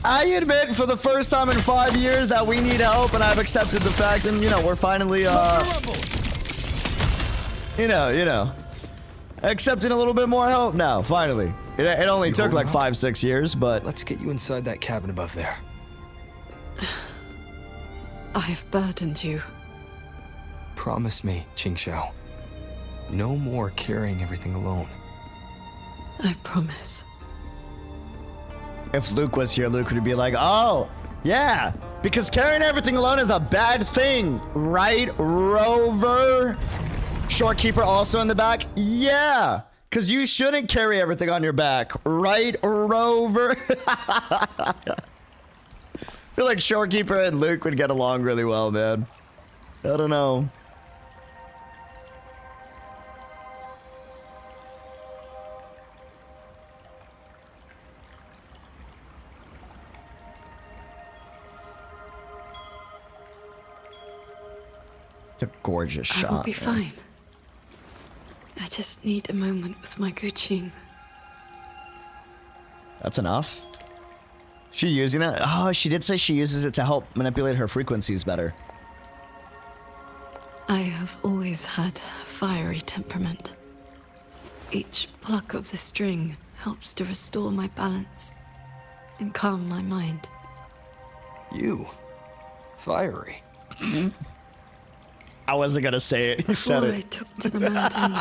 A: I admit for the first time in 5 years that we need help, and I've accepted the fact, and you know, we're finally, you know, accepting a little bit more help now, finally. It only took like 5-6 years, but...
F: Let's get you inside that cabin above there.
C: I have burdened you.
F: Promise me, Qingxiao. No more carrying everything alone.
C: I promise.
A: If Luke was here, Luke would be like, oh, yeah, because carrying everything alone is a bad thing, right, Rover? Shorekeeper also in the back? Yeah, because you shouldn't carry everything on your back, right, Rover? I feel like Shorekeeper and Luke would get along really well, man. I don't know. It's a gorgeous shot.
C: I will be fine. I just need a moment with my Guqin.
A: That's enough. She using that? Oh, she did say she uses it to help manipulate her frequencies better.
C: I have always had a fiery temperament. Each pluck of the string helps to restore my balance and calm my mind.
F: You? Fiery?
A: I wasn't gonna say it. He said
C: Before
A: it.
C: I took to the mountain,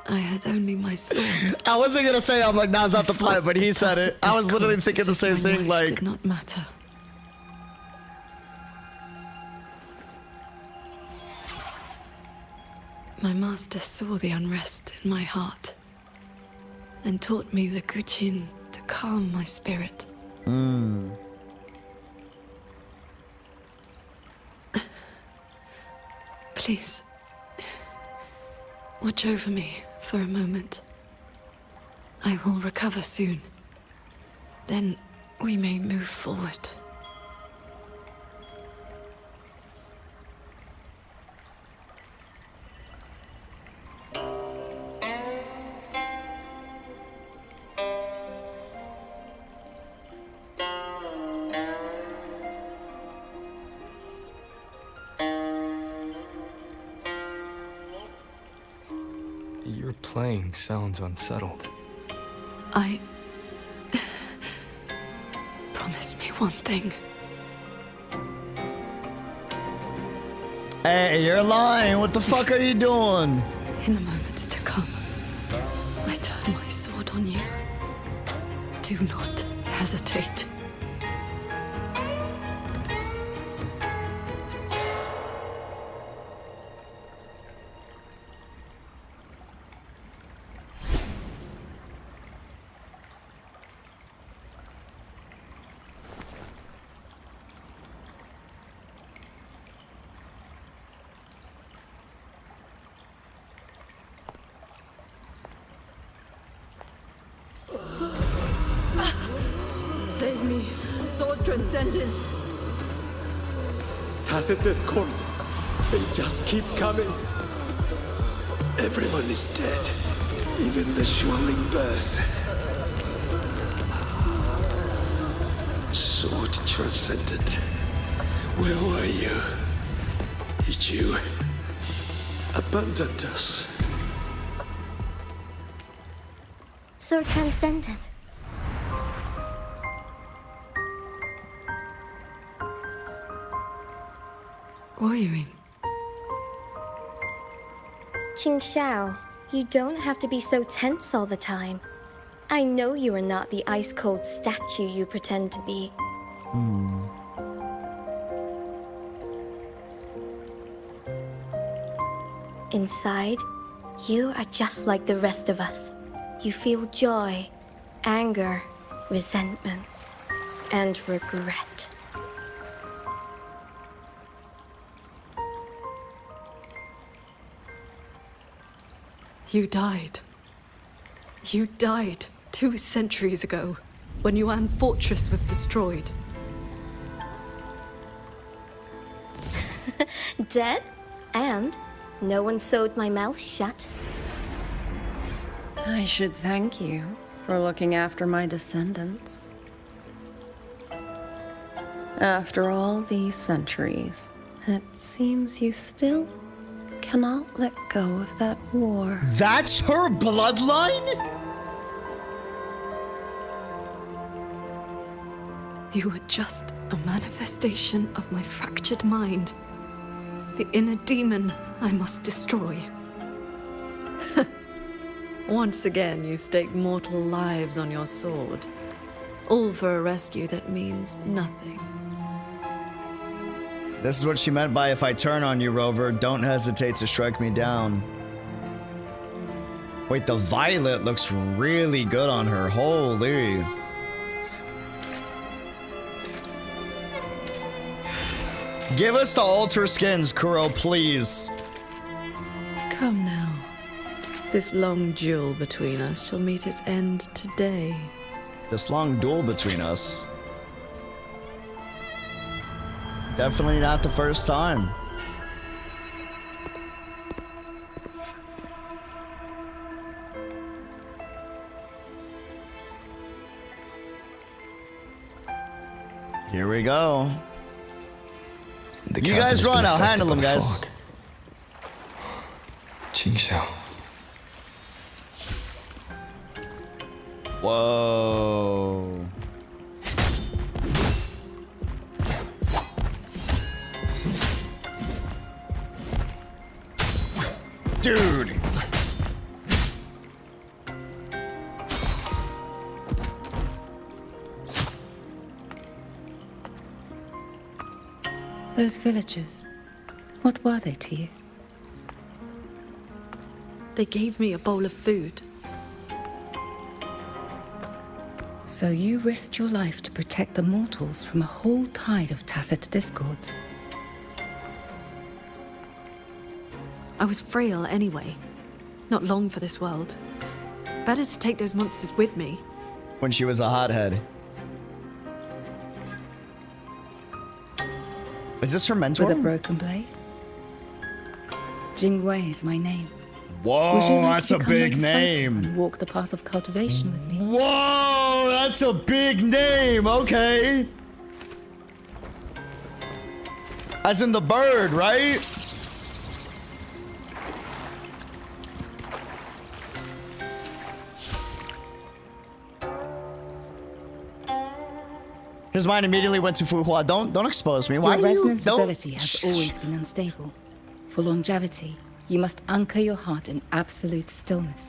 C: I had only my sword.
A: I wasn't gonna say, I'm like, now's not the time, but he said it. I was literally thinking the same thing,
C: life
A: like...
C: did not matter. My master saw the unrest in my heart and taught me the Guqin to calm my spirit. Please, watch over me for a moment. I will recover soon. Then we may move forward.
F: Your playing sounds unsettled.
C: Promise me one thing.
A: Hey, you're lying. What the fuck are you doing?
C: In the moments to come, I turn my sword on you. Do not hesitate.
K: sword transcendent.
B: Tacit discords. They just keep coming. Everyone is dead. Even the swirling birds. Sword transcendent. Where were you? Did you abandon us?
T: So transcendent.
C: Wuthering.
T: Qingxiao, you don't have to be so tense all the time. I know you are not the ice-cold statue you pretend to be. Inside, you are just like the rest of us. You feel joy, anger, resentment, and regret.
C: You died. You died 2 centuries ago, when Yuan Fortress was destroyed.
T: Dead? And no one sewed my mouth shut.
P: I should thank you for looking after my descendants. After all these centuries, it seems you still cannot let go of that war.
A: That's her bloodline?
C: You were just a manifestation of my fractured mind. The inner demon I must destroy. Once again, you stake mortal lives on your sword. All for a rescue that means nothing.
A: This is what she meant by if I turn on you, Rover, don't hesitate to strike me down. Wait, the violet looks really good on her. Holy. Give us the altar skins, Kuro, please.
C: Come now. This long duel between us shall meet its end today.
A: This long duel between us. Definitely not the first time. Here we go. You guys run, I'll handle them, guys.
F: Qingxiao.
A: Whoa. Dude.
P: Those villagers, what were they to you?
C: They gave me a bowl of food.
P: So you risked your life to protect the mortals from a whole tide of tacit discords.
C: I was frail anyway. Not long for this world. Better to take those monsters with me.
A: When she was a hothead. Is this her mentor?
P: With a broken blade? Jingwei is my name.
A: Whoa,
P: Would you like
A: that's
P: to
A: a
P: become
A: big
P: my disciple
A: name.
P: and walk the path of cultivation with me?
A: Whoa, that's a big name. Okay. As in the bird, right? His mind immediately went to Fuhua. Don't expose me. Why
P: Your
A: are you?
P: resonance
A: Don't.
P: ability has always been unstable. For longevity, you must anchor your heart in absolute stillness.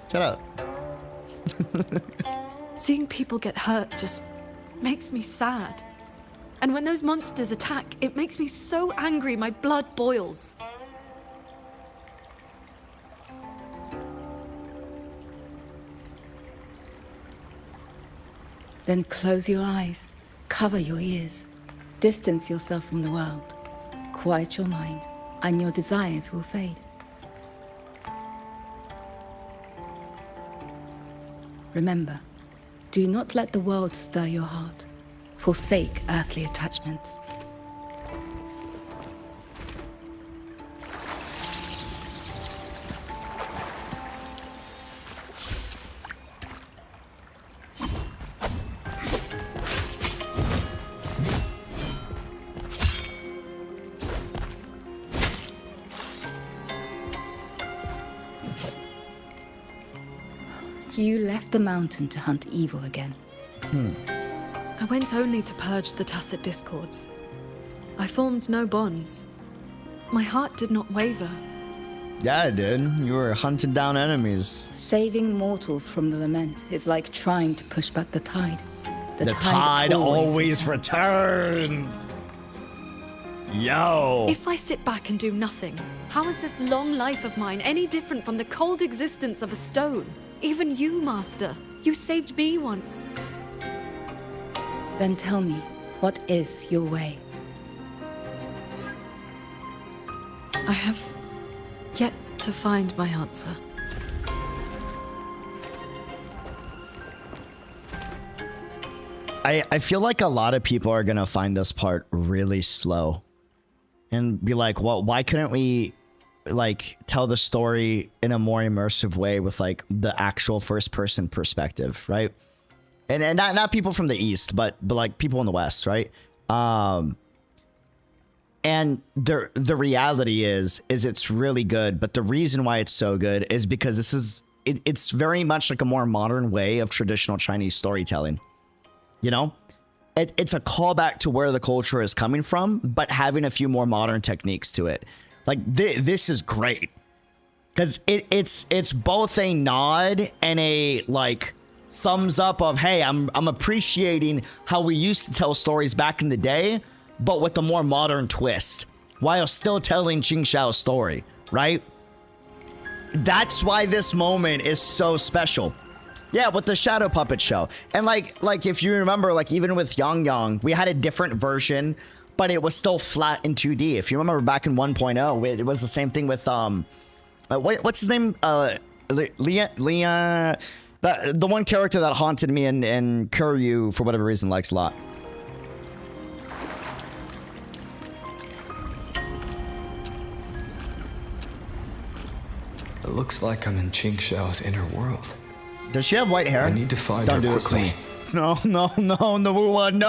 A: Shut up.
C: Seeing people get hurt just makes me sad. And when those monsters attack, it makes me so angry my blood boils.
P: Then close your eyes, cover your ears, distance yourself from the world, quiet your mind, and your desires will fade. Remember, do not let the world stir your heart. Forsake earthly attachments. You left the mountain to hunt evil again.
C: I went only to purge the tacit discords. I formed no bonds. My heart did not waver.
A: Yeah, it did. You were hunting down enemies.
P: Saving mortals from the lament is like trying to push back the tide.
A: The tide always returns. Yo.
C: If I sit back and do nothing, how is this long life of mine any different from the cold existence of a stone? Even you, Master. You saved me once.
P: Then tell me, what is your way?
C: I have yet to find my answer.
A: I feel like a lot of people are gonna find this part really slow and be like, well, why couldn't we like tell the story in a more immersive way with like the actual first person perspective, right? And not people from the East, but like people in the West, right? And the reality is it's really good, but the reason why it's so good is because it's very much like a more modern way of traditional Chinese storytelling. You know, it's a callback to where the culture is coming from, but having a few more modern techniques to it. Like this is great because it's both a nod and a like thumbs up of, hey, I'm appreciating how we used to tell stories back in the day, but with a more modern twist while still telling Qingxiao's story, right? That's why this moment is so special. Yeah, with the shadow puppet show. And like if you remember, like even with Yang Yang, we had a different version, but it was still flat in 2D. If you remember back in 1.0, it was the same thing with what's his name? Leon, the one character that haunted me and Kuryu for whatever reason likes a lot.
F: It looks like I'm in Qingxiao's inner world.
A: Does she have white hair?
F: I need to find
A: Don't
F: her
A: do this to
F: quickly.
A: me. No, Wait, no.
P: One need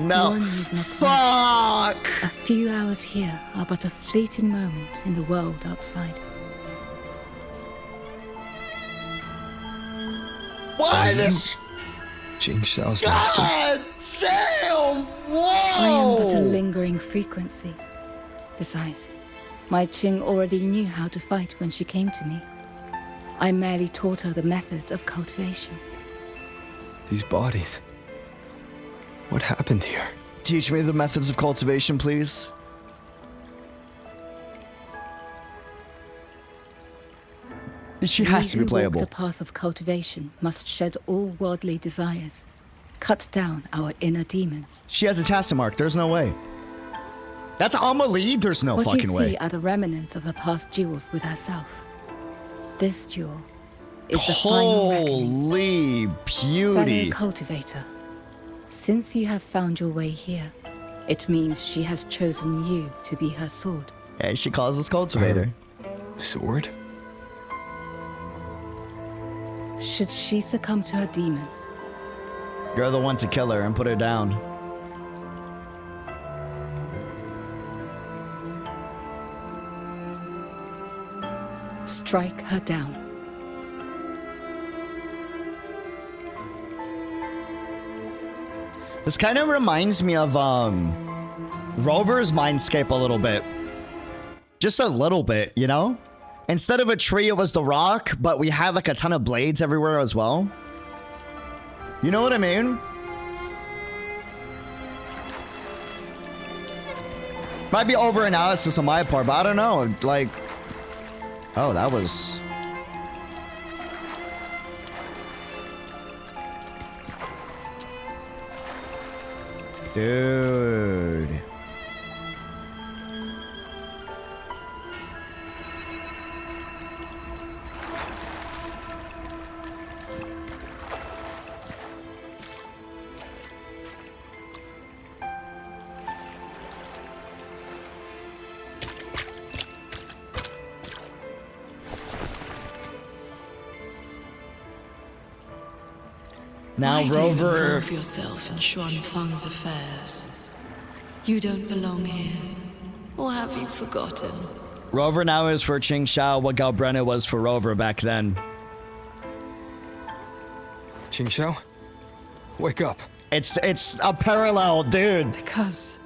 P: not
A: Fuck!
P: A few hours here are but a fleeting moment in the world outside.
A: Why this?
F: Qingxiao's master.
A: God damn! Whoa!
P: I am but a lingering frequency. Besides, my Qing already knew how to fight when she came to me. I merely taught her the methods of cultivation.
F: These bodies. What happened here?
A: Teach me the methods of cultivation, please. She has to be playable.
P: The path of cultivation must shed all worldly desires, cut down our inner demons.
A: She has a Tassa mark. There's no way. That's Amelie. There's no fucking way.
P: What you see are the remnants of her past duels with herself. This duel is the final reckoning.
A: Holy beauty.
P: Fellow cultivator, since you have found your way here, it means she has chosen you to be her sword.
A: And she calls us cultivator.
F: Sword?
P: Should she succumb to her demon,
A: You're the one to kill her and put her down.
P: strike her down.
A: This kind of reminds me of Rover's Mindscape a little bit. Just a little bit, you know? Instead of a tree, it was the rock, but we had like a ton of blades everywhere as well. You know what I mean? Might be over-analysis on my part, but I don't know. Like, oh, that was... Dude. Now
C: Why
A: Rover.
C: do you involve yourself in Xuan Feng's affairs? You don't belong here. Or have you forgotten?
A: Rover now is for Qingxiao what Galbrenna was for Rover back then.
F: Qingxiao? Wake up.
A: It's a parallel, dude.
C: Because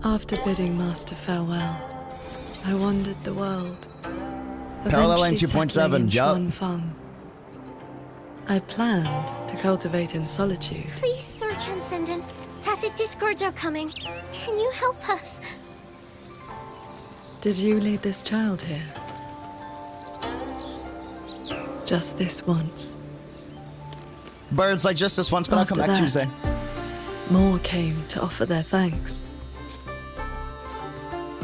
C: after bidding Master farewell, I wandered the world.
A: Paralleling
C: eventually
A: 2.7,
C: settling in
A: yup.
C: Xuan Feng. I planned to cultivate in solitude.
V: Please, Sir Transcendent. Tacit discords are coming. Can you help us?
C: Did you lead this child here? Just this once.
A: Birds like just this once, but I'll come
C: After
A: back
C: that,
A: Tuesday.
C: More came to offer their thanks.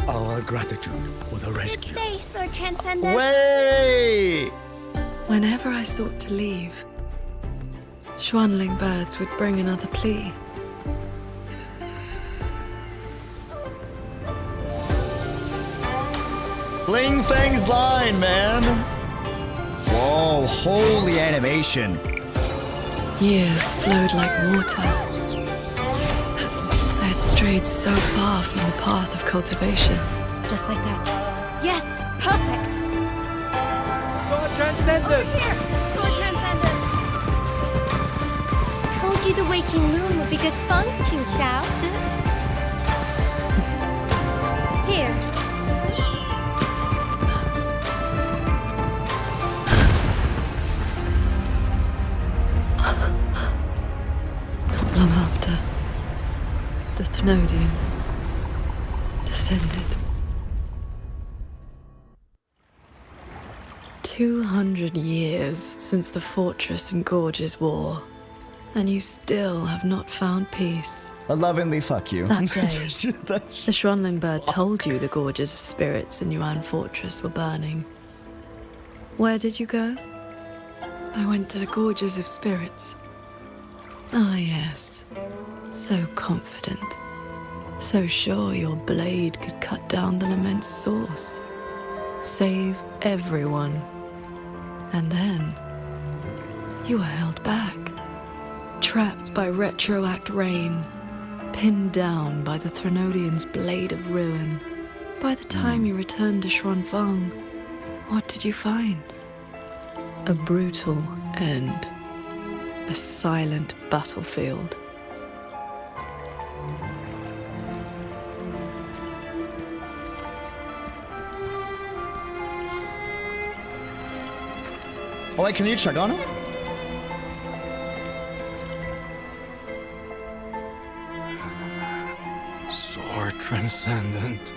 H: Our gratitude for the rescue.
V: Say, Sir Transcendent.
A: Wait!
C: Whenever I sought to leave, Xuanling birds would bring another plea.
A: Bling Fang's line, man. Whoa, holy animation.
C: Years flowed like water. I had strayed so far from the path of cultivation.
E: Just like that. Yes, perfect.
D: Sword Transcendent!
V: Over here! Sword Transcendent! Told you the waking moon would be good fun, Qingxiao. Here.
C: Not long after, the Thenodian descended. 200 years since the Fortress and Gorges War, and you still have not found peace.
A: A lovingly fuck you.
C: That day, the Xuanling bird told you the Gorges of Spirits in Yuan Fortress were burning. Where did you go? I went to the Gorges of Spirits. Ah, yes. So confident. So sure your blade could cut down the lament's source. Save everyone. And then, you were held back. Trapped by retroact rain. Pinned down by the Thenodian's blade of ruin. By the time you returned to Xuan Feng, what did you find? A brutal end. A silent battlefield.
A: Oh wait, can you check on him?
J: Sword Transcendent.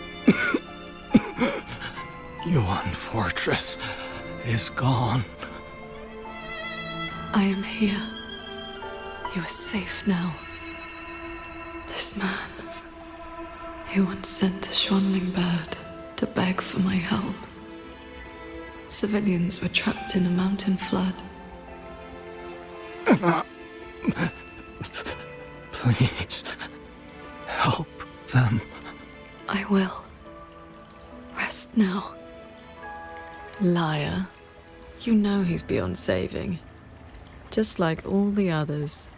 J: Yuan Fortress is gone.
C: I am here. You are safe now. This man, he once sent a Xuanling bird to beg for my help. Civilians were trapped in a mountain flood.
J: Please, help them.
C: I will. Rest now. Liar. You know he's beyond saving. Just like all the others.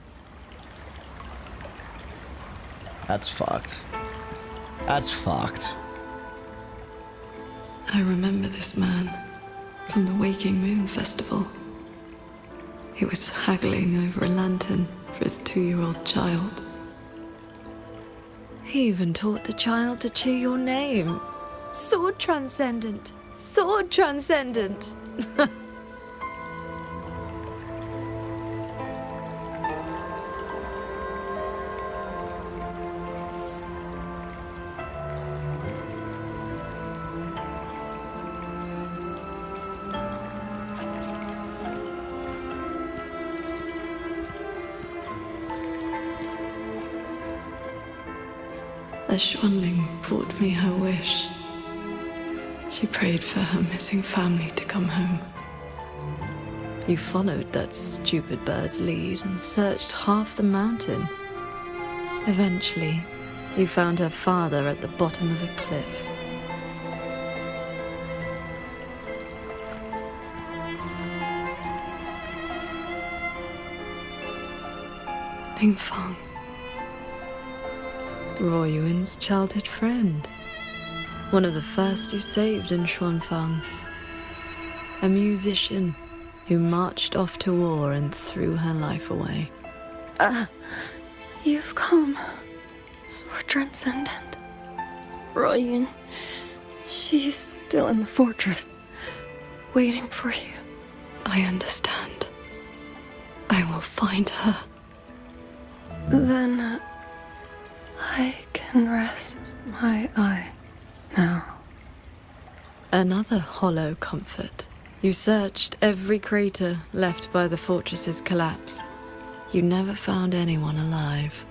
A: That's fucked. That's fucked.
C: I remember this man from the Waking Moon Festival. He was haggling over a lantern for his 2-year-old child. He even taught the child to cheer your name. Sword Transcendent! Sword Transcendent! A Xuanling brought me her wish. She prayed for her missing family to come home. You followed that stupid bird's lead and searched half the mountain. Eventually, You found her father at the bottom of a cliff. Lingfeng. Ruoyuan's childhood friend. One of the first you saved in Xuanfang. A musician who marched off to war and threw her life away.
I: You've come. Sword Transcendent. Ruoyuan. She's still in the fortress, waiting for you. I understand. I will find her. Then I can rest my eye now.
C: Another hollow comfort. You searched every crater left by the fortress's collapse. You never found anyone alive.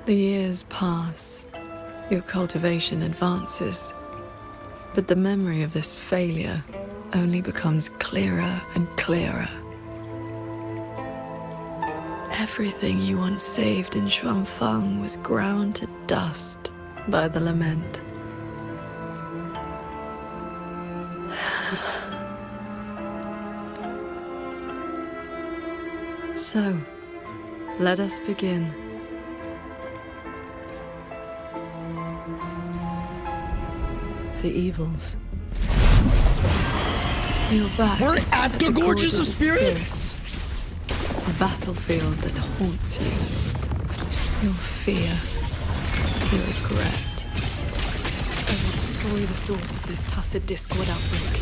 C: The years pass. Your cultivation advances. But the memory of this failure only becomes clearer and clearer. Everything you once saved in Xuanfang was ground to dust by the lament. So, let us begin. The evils. You're back.
A: We're at the Gorges of
C: Spirits. A battlefield that haunts you. Your fear. Your regret. I will destroy the source of this tacit discord outbreak.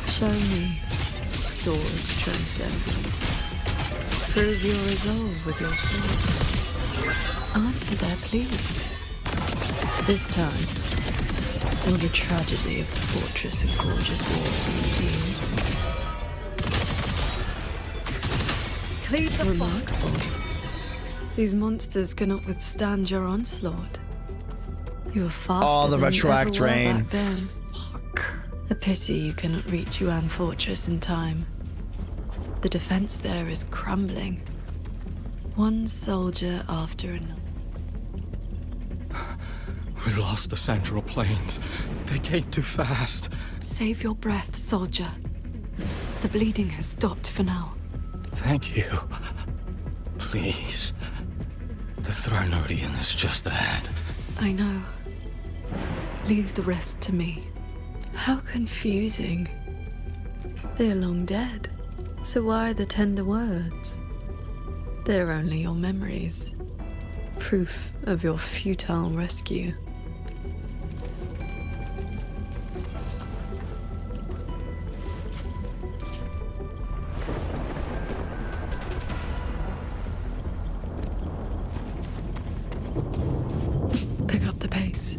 C: Show me sword transcendent. Prove your resolve with your sword. Answer their plea. This time, will the tragedy of the fortress and gorgeous war be redeemed? Cleave the remarkable. These monsters cannot withstand your onslaught. You are faster
A: the
C: than
A: retroact
C: you ever were
A: rain.
C: back then. A pity you cannot reach Yuan Fortress in time. The defense there is crumbling. One soldier after another.
J: We lost the Central Plains. They came too fast.
C: Save your breath, soldier. The bleeding has stopped for now.
J: Thank you. Please. The Thronodian is just ahead.
C: I know. Leave the rest to me. How confusing. They're long dead. So why the tender words? They're only your memories. Proof of your futile rescue. Pick up the pace.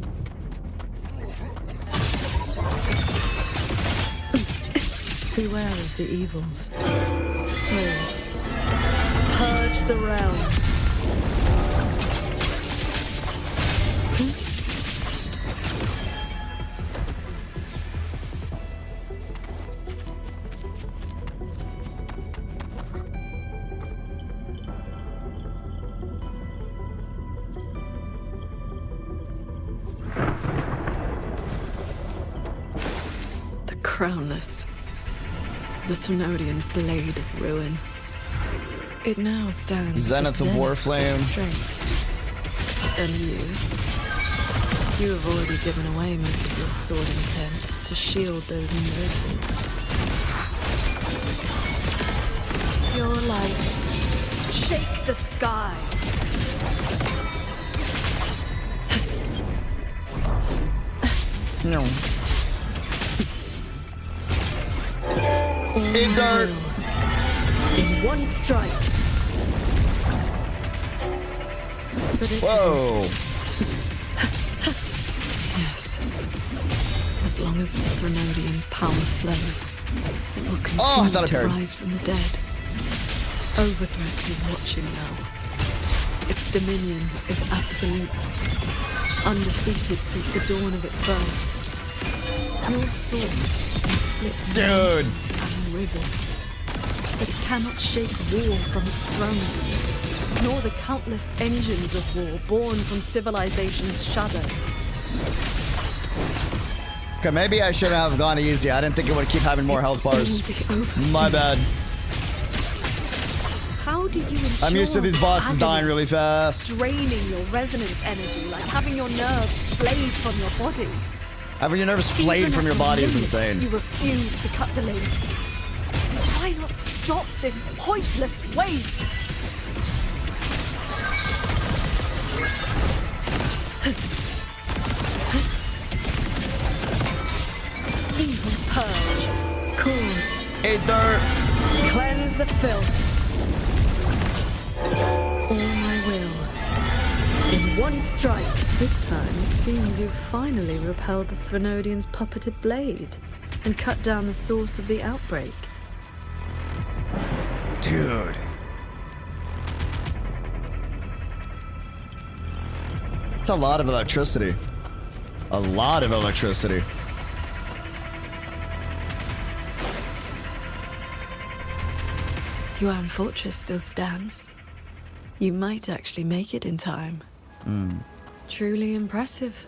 C: Beware of the evils. Swords. Purge the realm. The crownless. The Thronodian's blade of ruin. It now stands
A: Zenith of Warflame.
C: Strength. And you have already given away most of your sword intent to shield those inheritors. Your lights shake the sky.
A: No. In dark.
C: In one strike.
A: Whoa.
C: Yes. As long as the Thronodian's power flows, it will
A: Oh, I thought I
C: continue to
A: heard.
C: rise from the dead. Overthreat is watching now. Its dominion is absolute. Undefeated since the dawn of its birth. Your sword can split
A: Dude.
C: mountains and rivers, but it cannot shake war from its throne, nor the countless engines of war born from civilization's shadow.
A: Okay, maybe I shouldn't have gone easy. I didn't think it would keep having more health bars. My bad.
C: How do you ensure
A: I'm used to these bosses
C: agony,
A: dying really fast.
C: draining your resonance energy, like having your nerves flayed from your body?
A: Having your nerves flayed
C: Even
A: from your
C: at the
A: body is
C: limit,
A: insane.
C: You refuse to cut the link. Why not stop this pointless waste? Evil purge, cords,
A: Aether,
C: cleanse the filth. All my will. In one strike. This time, it seems you've finally repelled the Threnodian's puppeted blade and cut down the source of the outbreak.
A: Dude. It's a lot of electricity. A lot of electricity.
C: Yuan Fortress still stands. You might actually make it in time. Truly impressive.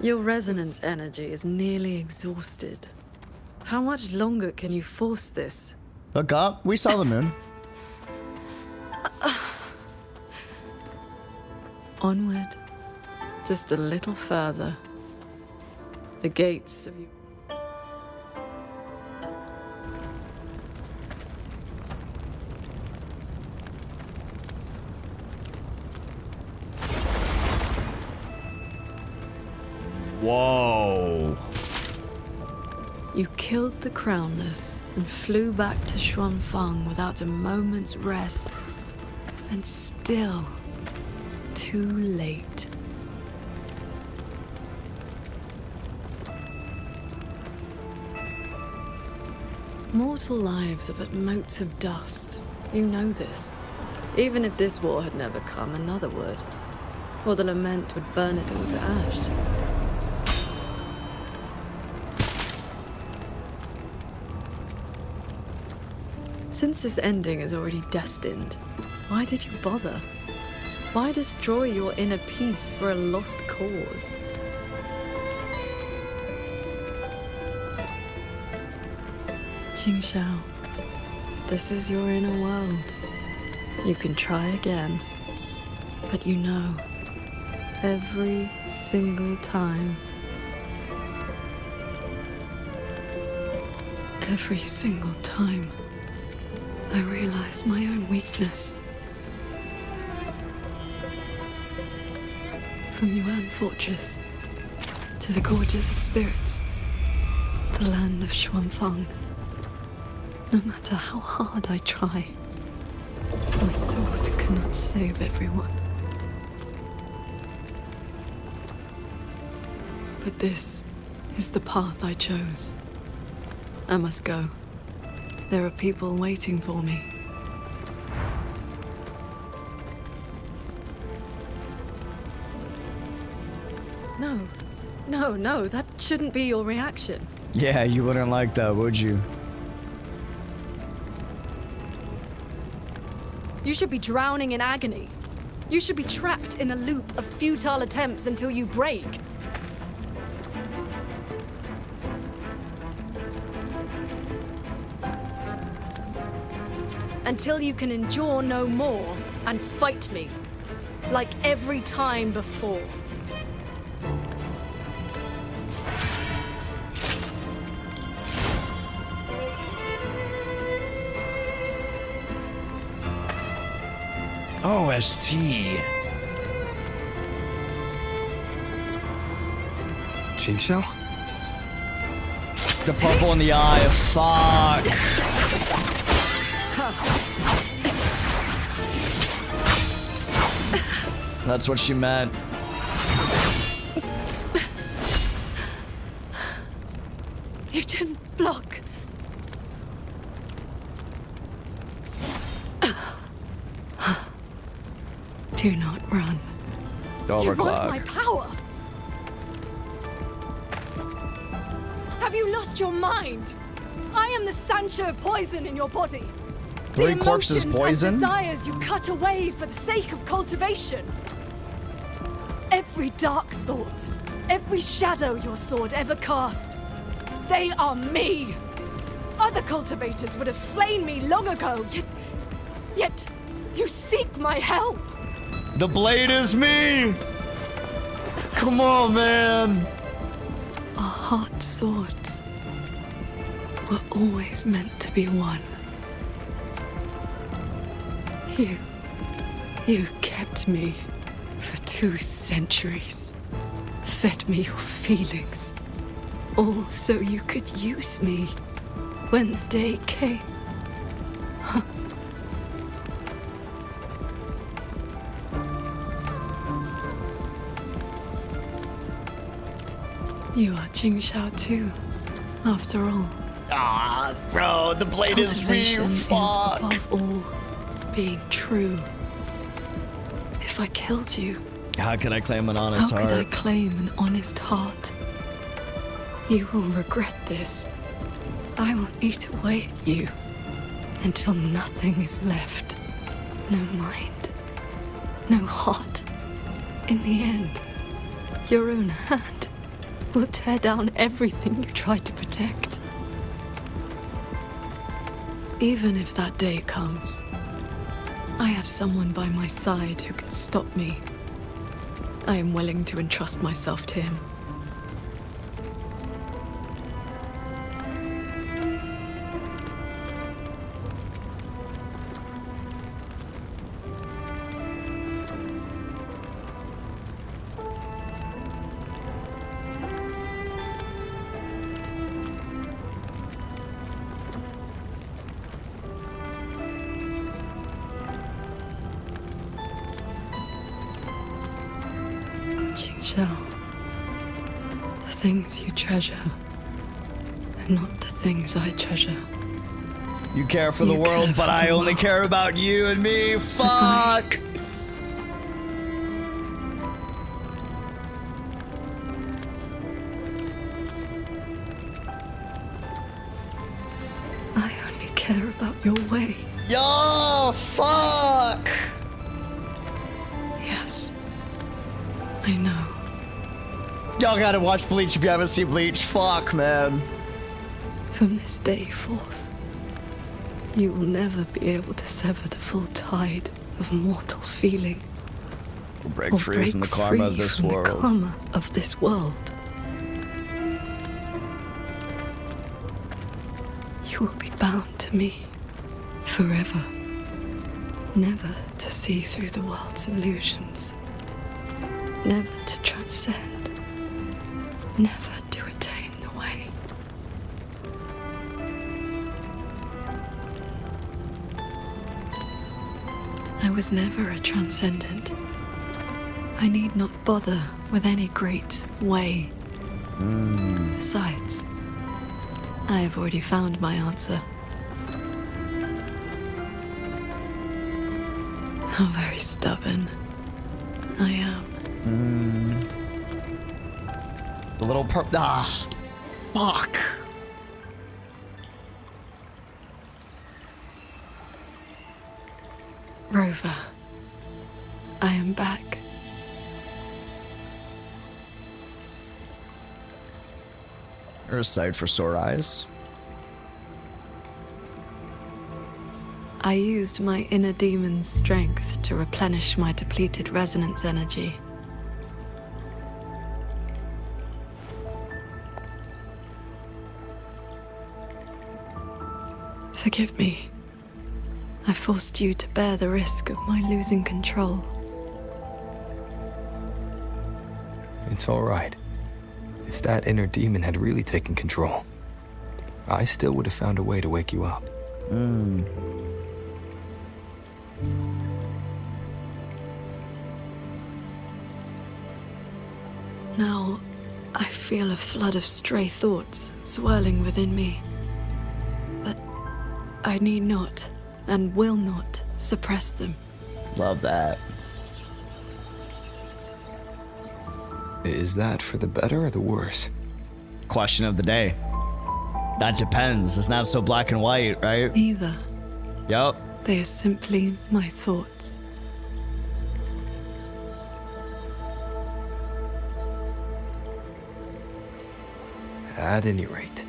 C: Your resonance energy is nearly exhausted. How much longer can you force this?
A: Look up. We saw the moon.
C: Onward. Just a little further. The gates of you.
A: Whoa.
C: You killed the Crownless and flew back to Xuanfang without a moment's rest. And still, too late. Mortal lives are but motes of dust. You know this. Even if this war had never come, another would. Or the lament would burn it all to ash. Since this ending is already destined, why did you bother? Why destroy your inner peace for a lost cause? Qingxiao, this is your inner world. You can try again, but you know, every single time, every single time, I realize my own weakness. From Yuan Fortress to the Gorges of Spirits, the land of Xuanfang. No matter how hard I try, my sword cannot save everyone. But this is the path I chose. I must go. There are people waiting for me. No, that shouldn't be your reaction.
A: Yeah, you wouldn't like that, would you?
C: You should be drowning in agony. You should be trapped in a loop of futile attempts until you break. Until you can endure no more and fight me, like every time before.
A: OST.
F: Qingxiao?
A: The purple in the eye. Fuck. That's what she meant.
C: You didn't block. Do not run. You want my
A: Overclock.
C: power. Have you lost your mind? I am the Sancho poison in your body.
A: 3 corpses
C: The
A: poison?
C: emotions and desires you cut away for the sake of cultivation. Every dark thought, every shadow your sword ever cast, they are me. Other cultivators would have slain me long ago, yet you seek my help.
A: The blade is me! Come on, man!
C: Our hot swords were always meant to be one. You kept me for 2 centuries. Fed me your feelings. All so you could use me when the day came. You are Qingxiao too, after all.
A: Ah, bro, the blade is me,
C: Cultivation is
A: fuck!
C: above all being true. If I killed you,
A: How could I claim an honest
C: how
A: heart?
C: could I claim an honest heart? You will regret this. I will eat away at you until nothing is left. No mind, no heart. In the end, your own hand will tear down everything you tried to protect. Even if that day comes, I have someone by my side who can stop me. I am willing to entrust myself to him. Qingxiao, the things you treasure are not the things I treasure.
A: You care for the
C: You
A: world,
C: care
A: but
C: for
A: I
C: the
A: only
C: world.
A: care about you and me. Fuck!
C: I only care about your way.
A: Yo, fuck!
C: Yes, I know.
A: Y'all gotta watch Bleach if you haven't seen Bleach. Fuck, man.
C: From this day forth, you will never be able to sever the full tide of mortal feeling.
A: We'll break
C: or
A: free
C: break
A: from the karma of
C: free
A: this
C: from
A: world.
C: The karma of this world. You will be bound to me forever, never to see through the world's illusions, never to transcend, never to attain the way. I was never a transcendent. I need not bother with any great way. Besides, I have already found my answer. How very stubborn I am.
A: The little fuck.
C: Rover, I am back.
A: Or a sight for sore eyes.
C: I used my inner demon's strength to replenish my depleted resonance energy. Forgive me. I forced you to bear the risk of my losing control.
F: It's all right. If that inner demon had really taken control, I still would have found a way to wake you up.
C: Now, I feel a flood of stray thoughts swirling within me. But I need not and will not suppress them.
A: Love that.
F: Is that for the better or the worse?
A: Question of the day. That depends. It's not so black and white, right?
C: Neither.
A: Yup.
C: They are simply my thoughts.
F: At any rate,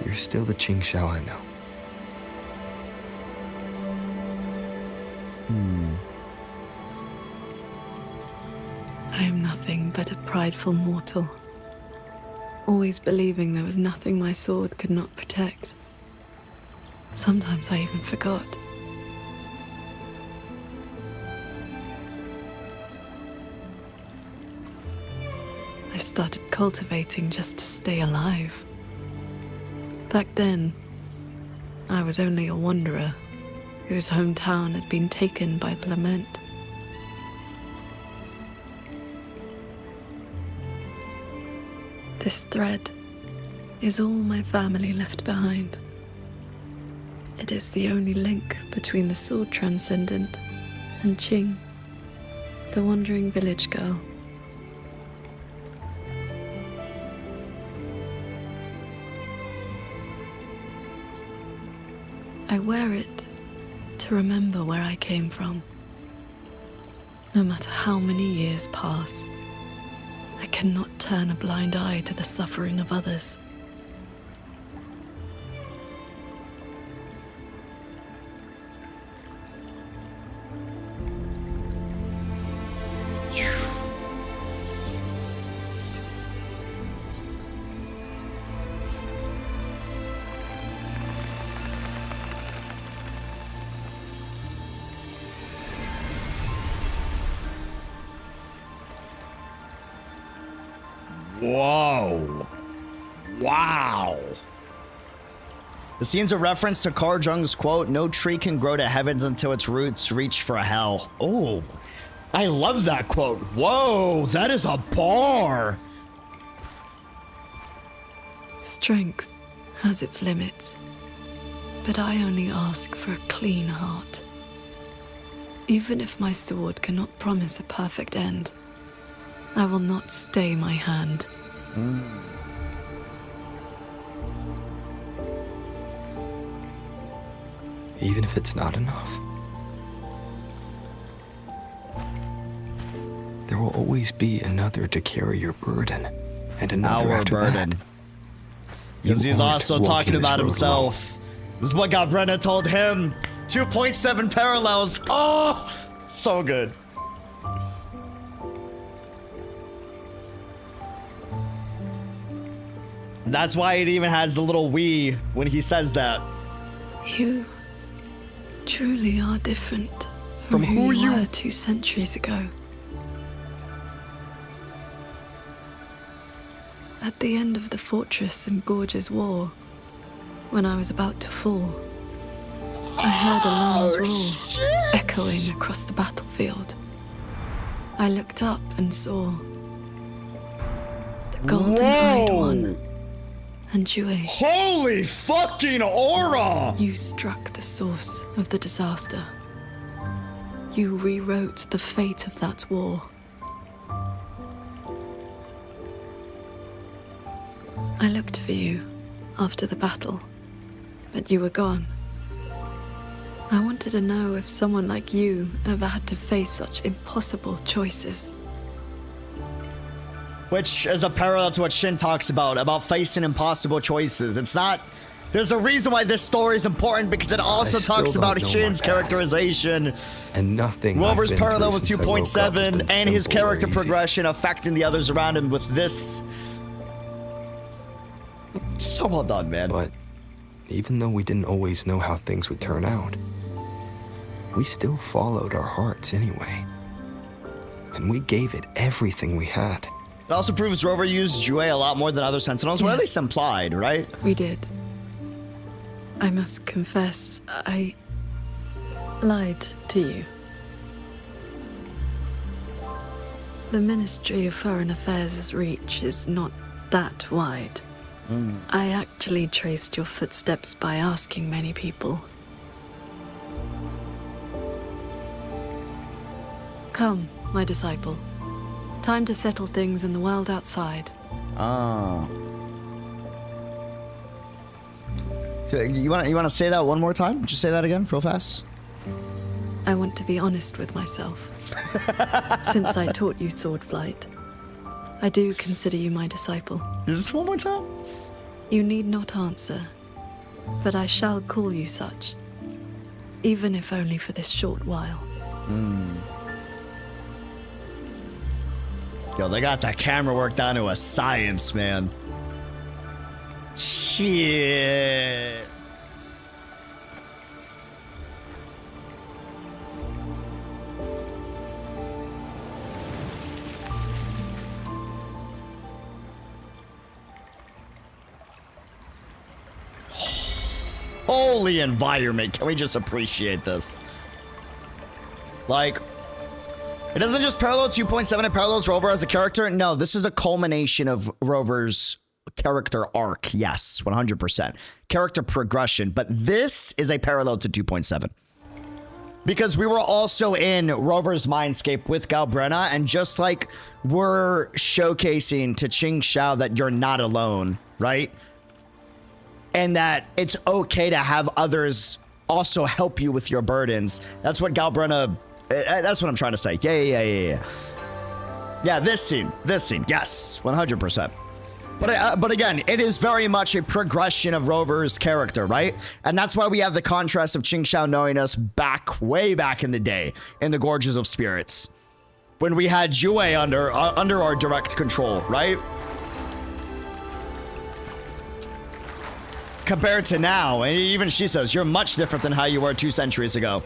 F: you're still the Qingxiao I know.
C: I am nothing but a prideful mortal, always believing there was nothing my sword could not protect. Sometimes I even forgot. I started cultivating just to stay alive. Back then, I was only a wanderer whose hometown had been taken by the lament. This thread is all my family left behind. It is the only link between the sword transcendent and Qing, the wandering village girl. I wear it to remember where I came from. No matter how many years pass, I cannot turn a blind eye to the suffering of others.
A: Whoa. Wow. The scene's a reference to Carl Jung's quote, "No tree can grow to heavens until its roots reach for hell." Oh, I love that quote. Whoa, that is a bar.
C: Strength has its limits, but I only ask for a clean heart. Even if my sword cannot promise a perfect end, I will not stay my hand.
F: Even if it's not enough. There will always be another to carry your burden, and another
A: Our
F: after
A: burden.
F: that.
A: Because
F: You
A: he's
F: aren't
A: also
F: walking
A: talking
F: this
A: about
F: road
A: himself. This is what God Brenna told him. 2.7 parallels. Oh, so good. That's why it even has the little "we" when he says that.
C: You truly are different
A: From who you
C: were 2 centuries ago. At the end of the Fortress and Gorge's War, when I was about to fall, I heard alarms roar, echoing across the battlefield. I looked up and saw the golden-eyed one, and Jue.
A: Holy fucking aura!
C: You struck the source of the disaster. You rewrote the fate of that war. I looked for you after the battle, but you were gone. I wanted to know if someone like you ever had to face such impossible choices.
A: Which is a parallel to what Shin talks about facing impossible choices. It's not... There's a reason why this story is important, because it also talks about Shin's characterization.
F: And nothing.
A: Rover's
F: I've been
A: parallel
F: through
A: with
F: since I woke up has
A: 2.7
F: been
A: and his
F: simple or
A: character
F: easy.
A: progression affecting the others around him with this. So well done, man.
F: But even though we didn't always know how things would turn out, we still followed our hearts anyway. And we gave it everything we had.
A: It also proves Rover used Jue a lot more than other Sentinels, or at least implied, right?
C: We did. I must confess, I lied to you. The Ministry of Foreign Affairs' reach is not that wide. I actually traced your footsteps by asking many people. Come, my disciple. Time to settle things in the world outside.
A: Ah. So you wanna say that one more time? Just say that again, real fast.
C: I want to be honest with myself. Since I taught you sword flight, I do consider you my disciple.
A: Is this one more time?
C: You need not answer, but I shall call you such, even if only for this short while.
A: Yo, they got that camera work down to a science, man. Shit. Holy environment. Can we just appreciate this? Like, it doesn't just parallel 2.7, it parallels Rover as a character. No, this is a culmination of Rover's character arc. Yes, 100%. Character progression. But this is a parallel to 2.7. Because we were also in Rover's Mindscape with Galbrenna, and just like we're showcasing to Qingxiao that you're not alone, right? And that it's okay to have others also help you with your burdens. That's what Galbrenna... That's what I'm trying to say. Yeah. Yeah, this scene. Yes, 100%. But again, it is very much a progression of Rover's character, right? And that's why we have the contrast of Qingxiao knowing us way back in the day in the Gorges of Spirits, when we had Jue under our direct control, right? Compared to now, and even she says, you're much different than how you were 2 centuries ago.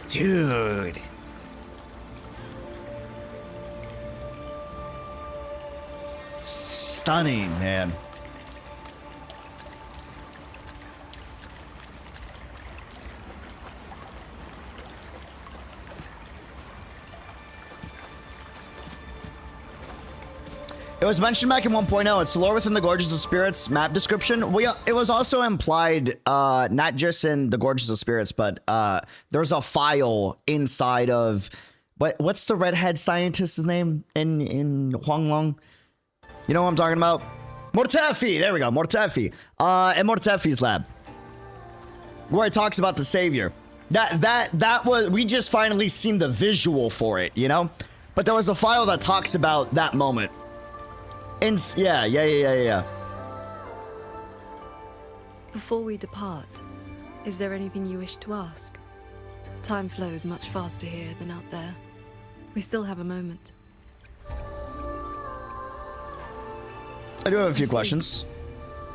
A: Dude. Stunning, man. It was mentioned back in 1.0. It's lore within the Gorges of Spirits map description. It was also implied, not just in the Gorges of Spirits, but there's a file inside of what's the redhead scientist's name in Huanglong? You know what I'm talking about? Mortefi. There we go, Mortefi. In Mortefi's lab, where it talks about the Savior. That was, we just finally seen the visual for it, you know. But there was a file that talks about that moment. Yeah.
C: Before we depart, is there anything you wish to ask? Time flows much faster here than out there. We still have a moment.
A: I do have a few questions.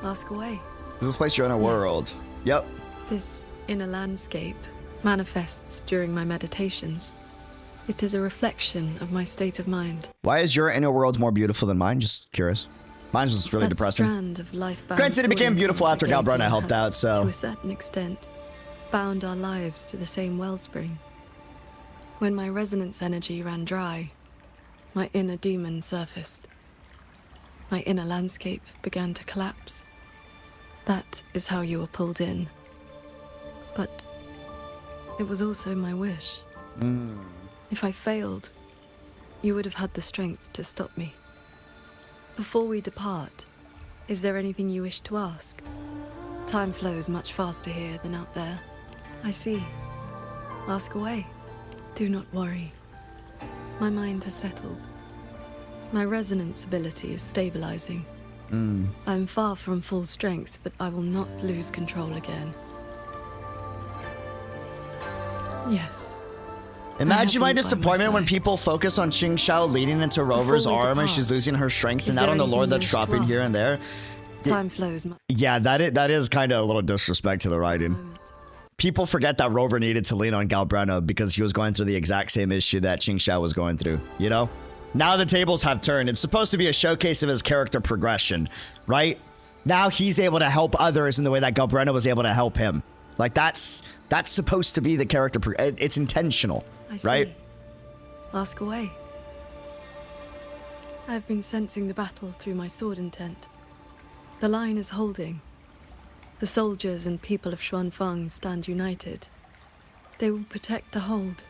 C: Ask away.
A: Is this place your inner world? Yep.
C: This inner landscape manifests during my meditations. It is a reflection of my state of mind.
A: Why is your inner world more beautiful than mine? Just curious. Mine was really depressing.
C: Strand of life
A: Granted, it became beautiful after Galbrenna helped out, so...
C: To a certain extent, bound our lives to the same wellspring. When my resonance energy ran dry, my inner demon surfaced. My inner landscape began to collapse. That is how you were pulled in. But it was also my wish. If I failed, you would have had the strength to stop me. Before we depart, is there anything you wish to ask? Time flows much faster here than out there. I see. Ask away. Do not worry. My mind has settled. My resonance ability is stabilizing. I'm far from full strength, but I will not lose control again. Yes.
A: Imagine my disappointment when people focus on Qingxiao leading into Rover's arm and she's losing her strength, and not on the lore that's dropping here and there.
C: Time flows.
A: Yeah, that is kind of a little disrespect to the writing. People forget that Rover needed to lean on Galbrenna because he was going through the exact same issue that Qingxiao was going through, you know? Now the tables have turned. It's supposed to be a showcase of his character progression, right? Now he's able to help others in the way that Galbrenna was able to help him. Like, that's supposed to be the character. It's intentional, right?
C: Ask away. I've been sensing the battle through my sword intent. The line is holding. The soldiers and people of Xuanfeng stand united. They will protect the hold.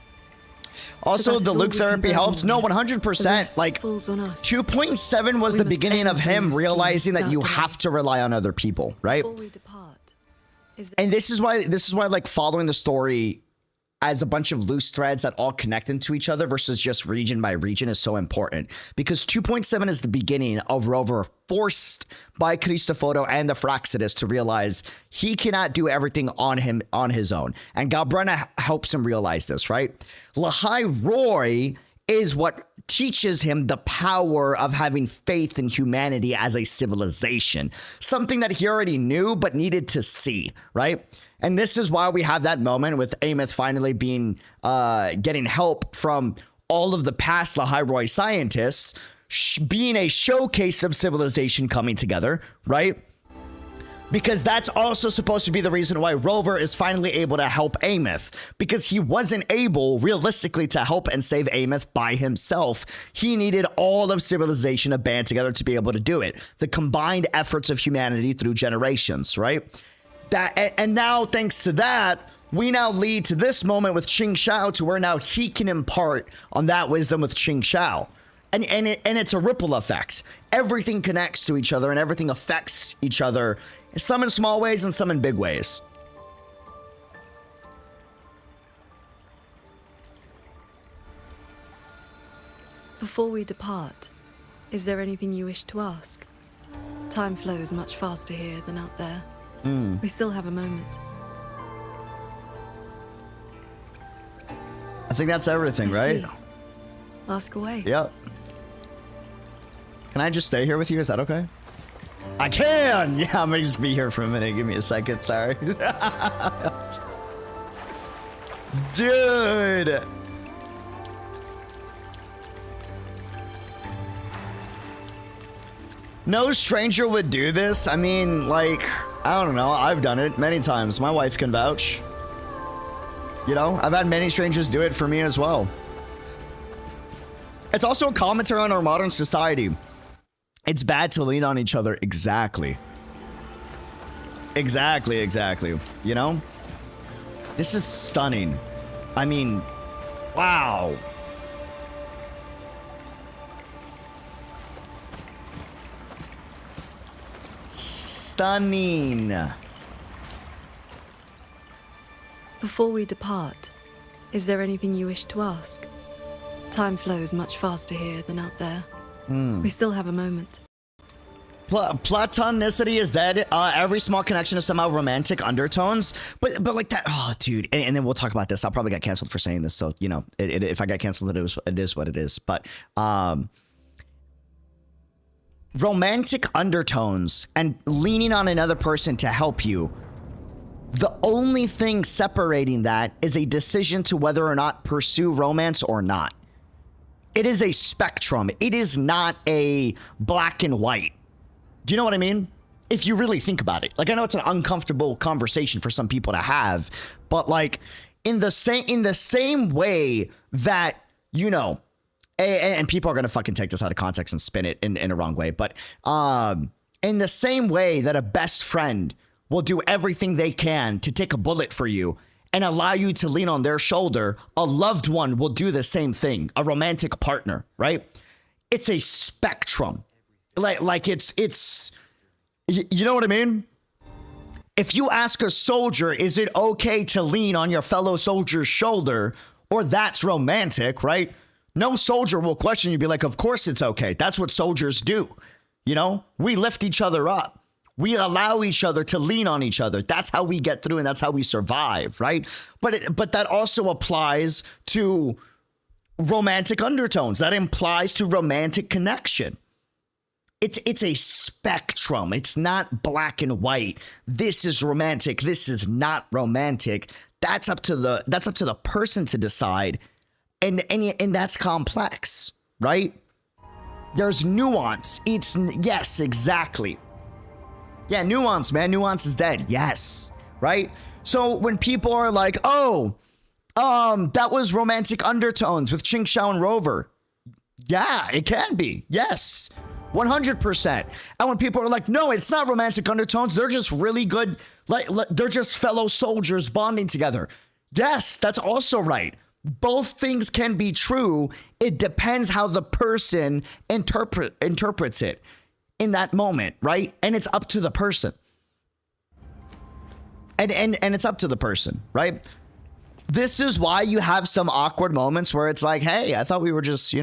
A: Also,
C: But that
A: the
C: is all
A: Luke
C: we
A: therapy
C: can
A: helps.
C: burden
A: No,
C: on.
A: 100%.
C: The rest
A: Like,
C: falls on us.
A: 2.7 was
C: We
A: the
C: must
A: beginning of
C: end
A: him
C: their
A: realizing that
C: scheme
A: you
C: without
A: have to rely on other people, right?
C: Before we depart,
A: And this is why like following the story as a bunch of loose threads that all connect into each other versus just region by region is so important, because 2.7 is the beginning of Rover forced by Cristoforo and the Fraxidus to realize he cannot do everything on his own. And Galbrena helps him realize this, right? Lahai Roy is what teaches him the power of having faith in humanity as a civilization, something that he already knew but needed to see, right? And this is why we have that moment with Amos finally being getting help from all of the past Lahai Roy scientists, being a showcase of civilization coming together, right? Because that's also supposed to be the reason why Rover is finally able to help Amos, because he wasn't able realistically to help and save Amos by himself. He needed all of civilization to band together to be able to do it. The combined efforts of humanity through generations, right? And now, thanks to that, we now lead to this moment with Qingxiao, to where now he can impart on that wisdom with Qingxiao. And it's a ripple effect. Everything connects to each other and everything affects each other, some in small ways and some in big ways.
C: before we depart, is there anything you wish to ask? Time flows much faster here than out there. We still have a moment.
A: I think that's everything,
C: I
A: right?
C: see. Ask away.
A: Yep. Can I just stay here with you? Is that okay? I can! Yeah, I'm gonna just be here for a minute. Give me a second, sorry. Dude! No stranger would do this. I mean, like, I don't know. I've done it many times. My wife can vouch. You know, I've had many strangers do it for me as well. It's also a commentary on our modern society. It's bad to lean on each other. Exactly. Exactly. You know? This is stunning. I mean, wow. Stunning.
C: Before we depart, is there anything you wish to ask? Time flows much faster here than out there. We still have a moment.
A: Platonicity is dead. Every small connection is somehow romantic undertones, but like that. Oh, dude. And then we'll talk about this. I'll probably get canceled for saying this. So, you know, if I get canceled, it is what it is. But romantic undertones and leaning on another person to help you. The only thing separating that is a decision to whether or not pursue romance or not. It is a spectrum. It is not a black and white. Do you know what I mean? If you really think about it. Like, I know it's an uncomfortable conversation for some people to have, but like in the same way that, you know, and people are going to fucking take this out of context and spin it in a wrong way, but in the same way that a best friend will do everything they can to take a bullet for you and allow you to lean on their shoulder, a loved one will do the same thing, a romantic partner, right? It's a spectrum. Like it's, you know what I mean? If you ask a soldier, is it okay to lean on your fellow soldier's shoulder, or that's romantic, right? No soldier will question you, be like, of course it's okay. That's what soldiers do. You know, we lift each other up. We allow each other to lean on each other. That's how we get through and that's how we survive, right? But that also applies to romantic undertones. That implies to romantic connection. It's a spectrum. It's not black and white. This is romantic. This is not romantic. That's up to the person to decide. And that's complex, right? There's nuance. Yes, exactly. Yeah, nuance, man. Nuance is dead. Yes. Right? So when people are like, oh, that was romantic undertones with Qingxiao and Rover. Yeah, it can be. Yes. 100%. And when people are like, no, it's not romantic undertones. They're just really good. Like they're just fellow soldiers bonding together. Yes, that's also right. both things can be true. It depends how the person interprets it in that moment, right? And it's up to the person. And it's up to the person, right? This is why you have some awkward moments where it's like, hey, I thought we were just,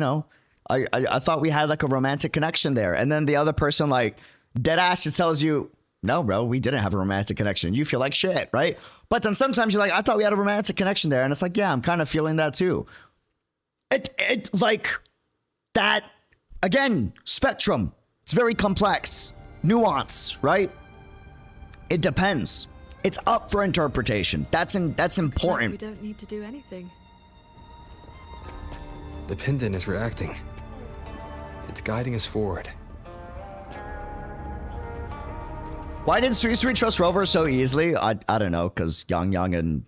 A: I thought we had like a romantic connection there. And then the other person like dead ass just tells you, no, bro, we didn't have a romantic connection. You feel like shit, right? But then sometimes you're like, I thought we had a romantic connection there. And it's like, yeah, I'm kind of feeling that too. It like that, again, spectrum. It's very complex. Nuance, right? It depends. It's up for interpretation. That's important.
C: We don't need to do anything.
F: The pendant is reacting. It's guiding us forward.
A: Why did Suisui trust Rover so easily? I don't know, because Yang and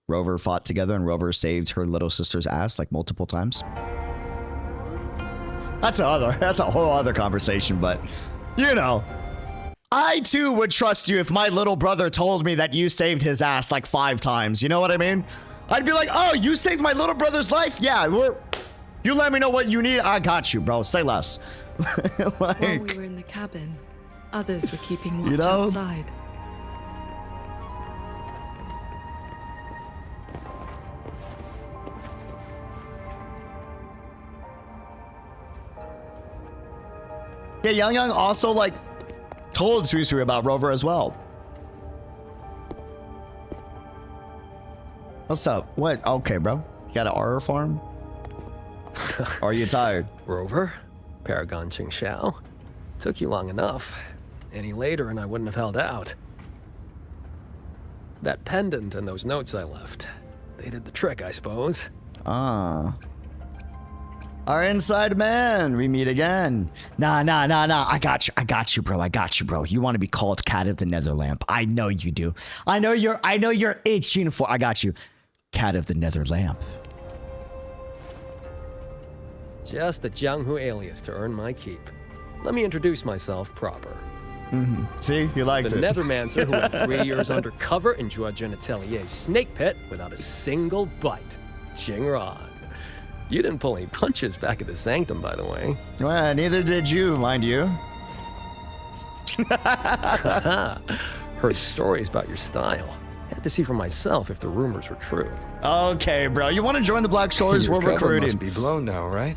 A: Rover fought together and Rover saved her little sister's ass like multiple times. That's a whole other conversation, but I too would trust you if my little brother told me that you saved his ass like 5 times. You know what I mean? I'd be like, oh, you saved my little brother's life? Yeah, you let me know what you need. I got you, bro. Say less.
C: While we were in the cabin, others were keeping watch outside.
A: Yeah, Yang also like told Suisui about Rover as well. What's up? What? Okay, bro. You got an horror farm? Or are you tired?
W: Rover? Paragon Qingxiao? Took you long enough. Any later and I wouldn't have held out. That pendant and those notes I left. They did the trick, I suppose.
A: Ah. Our inside man. We meet again. Nah. I got you, bro. You want to be called Cat of the Netherlamp. I know you do. I know you're itching for. I got you. Cat of the Netherlamp.
W: Just a Jianghu alias to earn my keep. Let me introduce myself proper.
A: See, you liked
W: the
A: it.
W: The Nethermancer who had 3 years undercover in Zhuo Atelier's snake pit without a single bite. Qingran. You didn't pull any punches back at the Sanctum, by the way.
A: Well, neither did you, mind you.
W: Heard stories about your style. Had to see for myself if the rumors were true.
A: Okay, bro. You want to join the Black Swords? We're
F: Your cover
A: recruiting.
F: must be blown now, right?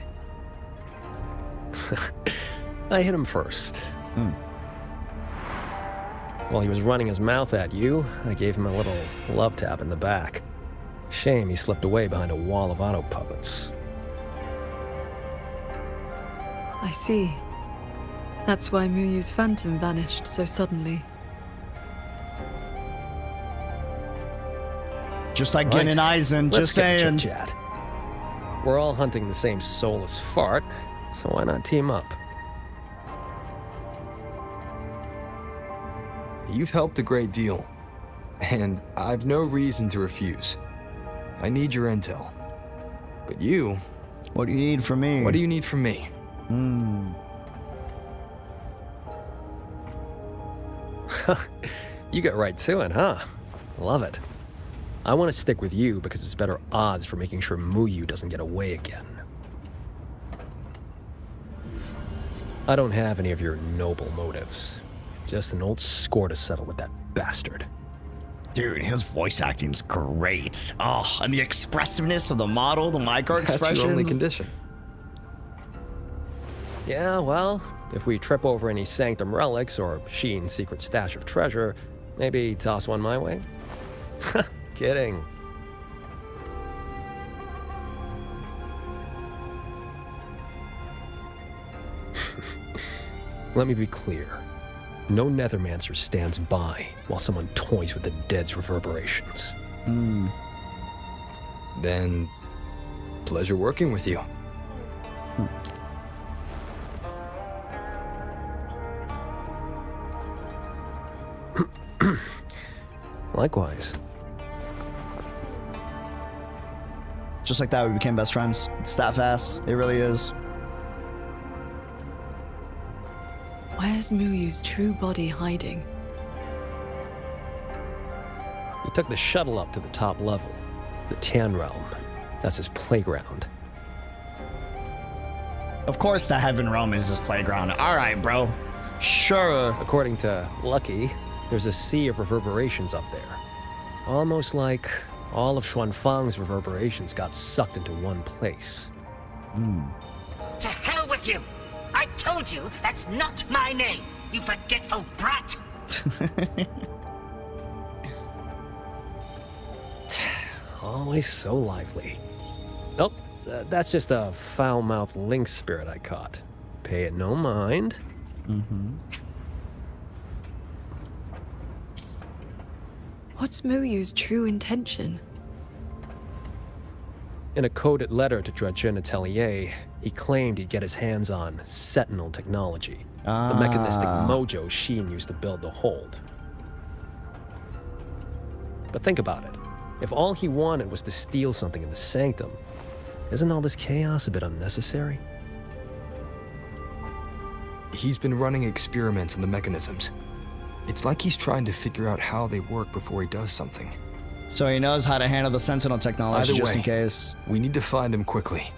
W: I hit him first. While he was running his mouth at you, I gave him a little love tap in the back. Shame he slipped away behind a wall of auto puppets.
C: I see. That's why Muyu's phantom vanished so suddenly.
A: Just like Gin and Eisen, just saying.
W: Chit-chat. We're all hunting the same soulless fart, so why not team up?
F: You've helped a great deal, and I've no reason to refuse. I need your intel. But you...
A: What do you need from me?
F: What do you need from me?
W: You get right to it, huh? Love it. I want to stick with you because it's better odds for making sure Muyu doesn't get away again. I don't have any of your noble motives. Just an old score to settle with that bastard.
A: Dude, his voice acting's great. Oh, and the expressiveness of the model, the micro expressions.
F: That's your only condition.
W: Yeah, well, if we trip over any Sanctum relics or Sheen's secret stash of treasure, maybe toss one my way? Kidding. Let me be clear. No Nethermancer stands by while someone toys with the dead's reverberations.
F: Then, pleasure working with you.
W: Likewise.
A: Just like that, we became best friends. It's that fast. It really is.
C: Where's Muyu's true body hiding?
W: You took the shuttle up to the top level, the Tian Realm. That's his playground.
A: Of course the Heaven Realm is his playground. All right, bro. Sure.
W: According to Lucky, there's a sea of reverberations up there. Almost like all of Xuanfang's reverberations got sucked into one place.
N: To hell with you! I told you that's not my name, you forgetful brat!
W: Always so lively. Oh, that's just a foul-mouthed lynx spirit I caught. Pay it no mind.
C: What's Muyu's true intention?
W: In a coded letter to Dredgen Atelier, he claimed he'd get his hands on Sentinel technology, the mechanistic mojo Xin used to build the hold. But think about it. If all he wanted was to steal something in the Sanctum, isn't all this chaos a bit unnecessary?
F: He's been running experiments on the mechanisms. It's like he's trying to figure out how they work before he does something.
A: So he knows how to handle the Sentinel technology
F: Either
A: just
F: way,
A: in case.
F: We need to find him quickly.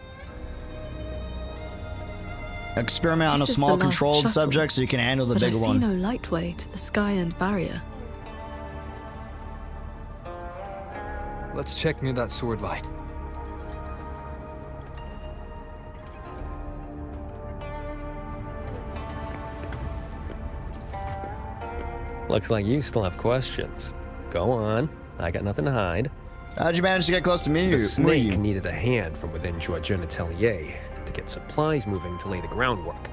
A: Experiment on a
C: This is
A: small
C: the last
A: controlled
C: shuttle,
A: subject so you can handle the
C: but
A: bigger
C: I see
A: one.
C: no lightway to the sky and barrier.
F: Let's check near that sword light.
W: Looks like you still have questions. Go on. I got nothing to hide.
A: How'd you manage to get close to me?
W: The snake needed a hand from within Dredgen Atelier to get supplies moving to lay the groundwork.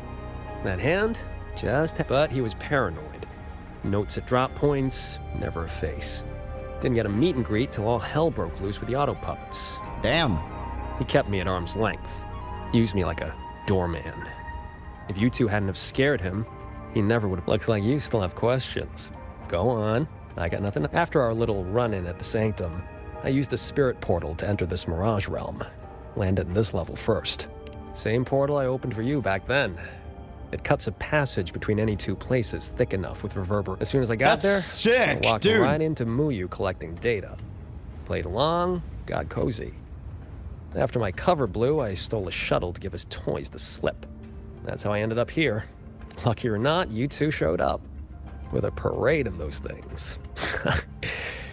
W: That hand? But he was paranoid. Notes at drop points, never a face. Didn't get a meet and greet till all hell broke loose with the auto puppets.
A: Damn.
W: He kept me at arm's length. Used me like a doorman. If you two hadn't have scared him, he never would have. Looks like you still have questions. Go on. I got nothing. After our little run-in at the Sanctum, I used a spirit portal to enter this Mirage realm. Landed in this level first. Same portal I opened for you back then. It cuts a passage between any two places thick enough with reverber. As soon as I got there,
A: sick,
W: I walked
A: dude.
W: right into Muyu collecting data. Played along, got cozy. After my cover blew, I stole a shuttle to give his toys the slip. That's how I ended up here. Lucky or not, you two showed up. With a parade of those things.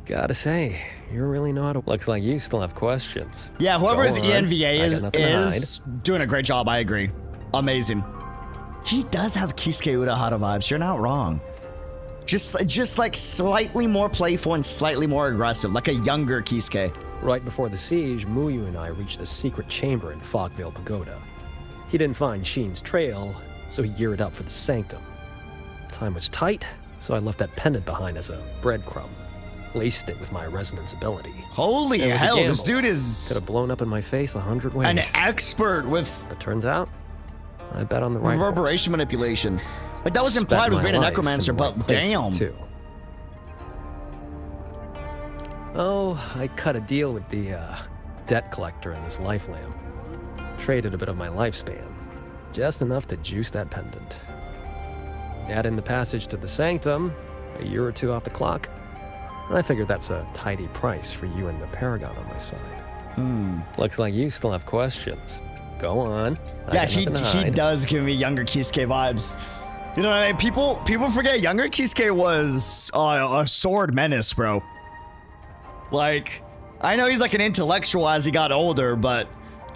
W: Gotta say, you really know how to. Looks like you still have questions.
A: Yeah, whoever
W: Go
A: his
W: on.
A: ENVA
W: I got
A: is
W: nothing to hide.
A: doing a great job, I agree. Amazing. He does have Kisuke Urahara vibes, you're not wrong. Just like slightly more playful and slightly more aggressive, like a younger Kisuke.
W: Right before the siege, Muyu and I reached a secret chamber in Fogvale Pagoda. He didn't find Sheen's trail, so he geared up for the Sanctum. Time was tight, so I left that pendant behind as a breadcrumb. Laced it with my resonance ability.
A: Holy
W: It was a
A: hell, this
W: gamble.
A: dude is
W: Could have blown up in my face 100 ways.
A: an expert with
W: But turns out, I bet on the right
A: reverberation manipulation. Like that was
W: Spent
A: implied with
W: my
A: being a
W: life
A: necromancer,
W: in the right
A: but
W: places,
A: damn.
W: Too. Oh, I cut a deal with the debt collector in this life lamp. Traded a bit of my lifespan. Just enough to juice that pendant. Add in the passage to the Sanctum, a year or two off the clock. I figured that's a tidy price for you and the Paragon on my side. Looks like you still have questions. Go on. I
A: Yeah,
W: got
A: he
W: nothing to hide.
A: does give me younger Kisuke vibes. You know what I mean? People forget younger Kisuke was a sword menace, bro. Like, I know he's like an intellectual as he got older, but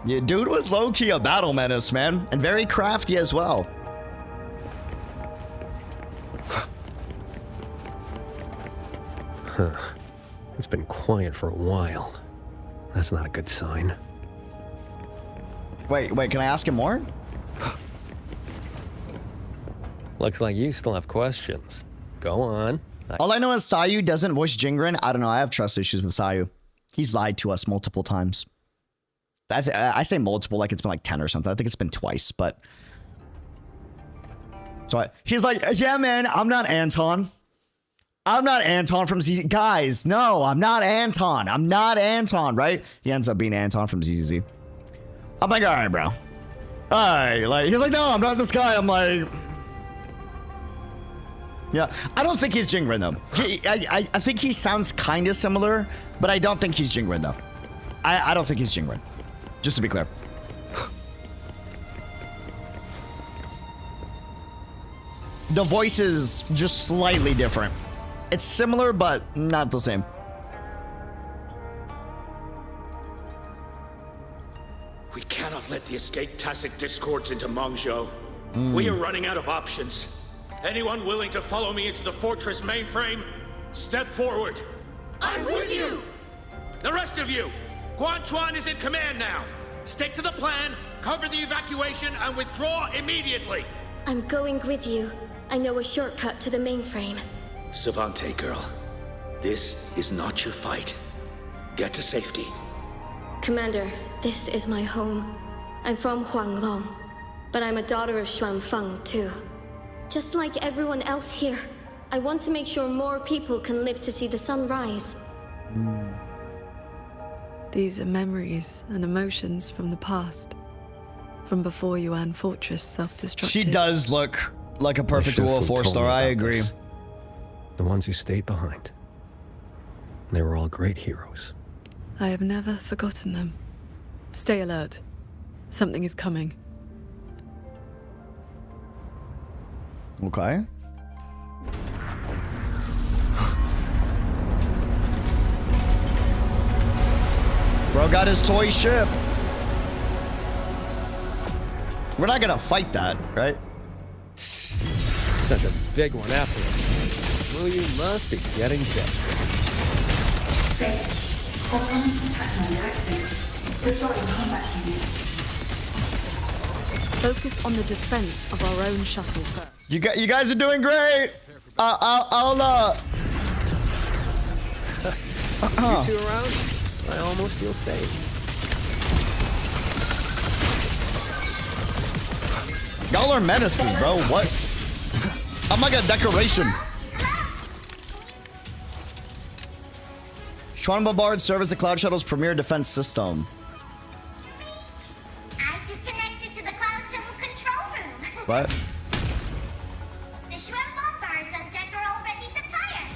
A: yeah, dude was low-key a battle menace, man. And very crafty as well.
W: Huh. It's been quiet for a while. That's not a good sign.
A: Wait, can I ask him more?
W: Looks like you still have questions. Go on.
A: All I know is Sayu doesn't voice Jingren. I don't know. I have trust issues with Sayu. He's lied to us multiple times. I say multiple like it's been like 10 or something. I think it's been twice, but... So he's like, yeah, man, I'm not Anton. I'm not Anton from ZZ. Guys, no, I'm not Anton. I'm not Anton, right? He ends up being Anton from ZZZ. I'm like, all right, bro. All right. Like, he's like, no, I'm not this guy. I'm like... Yeah, I don't think he's Jingren, though. I think he sounds kind of similar, but I don't think he's Jingren, though. I don't think he's Jingren. Just to be clear. The voice is just slightly different. It's similar, but not the same.
L: We cannot let the escape tacit discords into Mengzhou. We are running out of options. Anyone willing to follow me into the fortress mainframe? Step forward.
K: I'm with you!
L: The rest of you, Guan Chuan is in command now. Stick to the plan, cover the evacuation, and withdraw immediately.
V: I'm going with you. I know a shortcut to the mainframe.
L: Savante girl, this is not your fight. Get to safety.
V: Commander, this is my home. I'm from Huanglong, but I'm a daughter of Xuanfeng too. Just like everyone else here, I want to make sure more people can live to see the sun rise.
C: These are memories and emotions from the past. From before Yuan Fortress self-destructed.
A: She does look like a perfect Wolf 4-star, I agree.
W: This. The ones who stayed behind. They were all great heroes.
C: I have never forgotten them. Stay alert. Something is coming.
A: Okay. Bro got his toy ship. We're not gonna fight that, right?
W: Such a big one after us. Well, you must be getting desperate.
K: Autonomous attack mode activated. Deploying combat units.
C: Focus on the defense of our own shuttle first.
A: You guys are doing great. I'll
W: You two around? I almost feel safe.
A: Y'all are menacing, bro. What? I'm like a decoration. Schwan Bombard serves as the Cloud Shuttle's premier defense system.
V: I just connected to the Cloud Shuttle control room.
A: What?
V: The Schwan Bombards on deck are all ready to fire.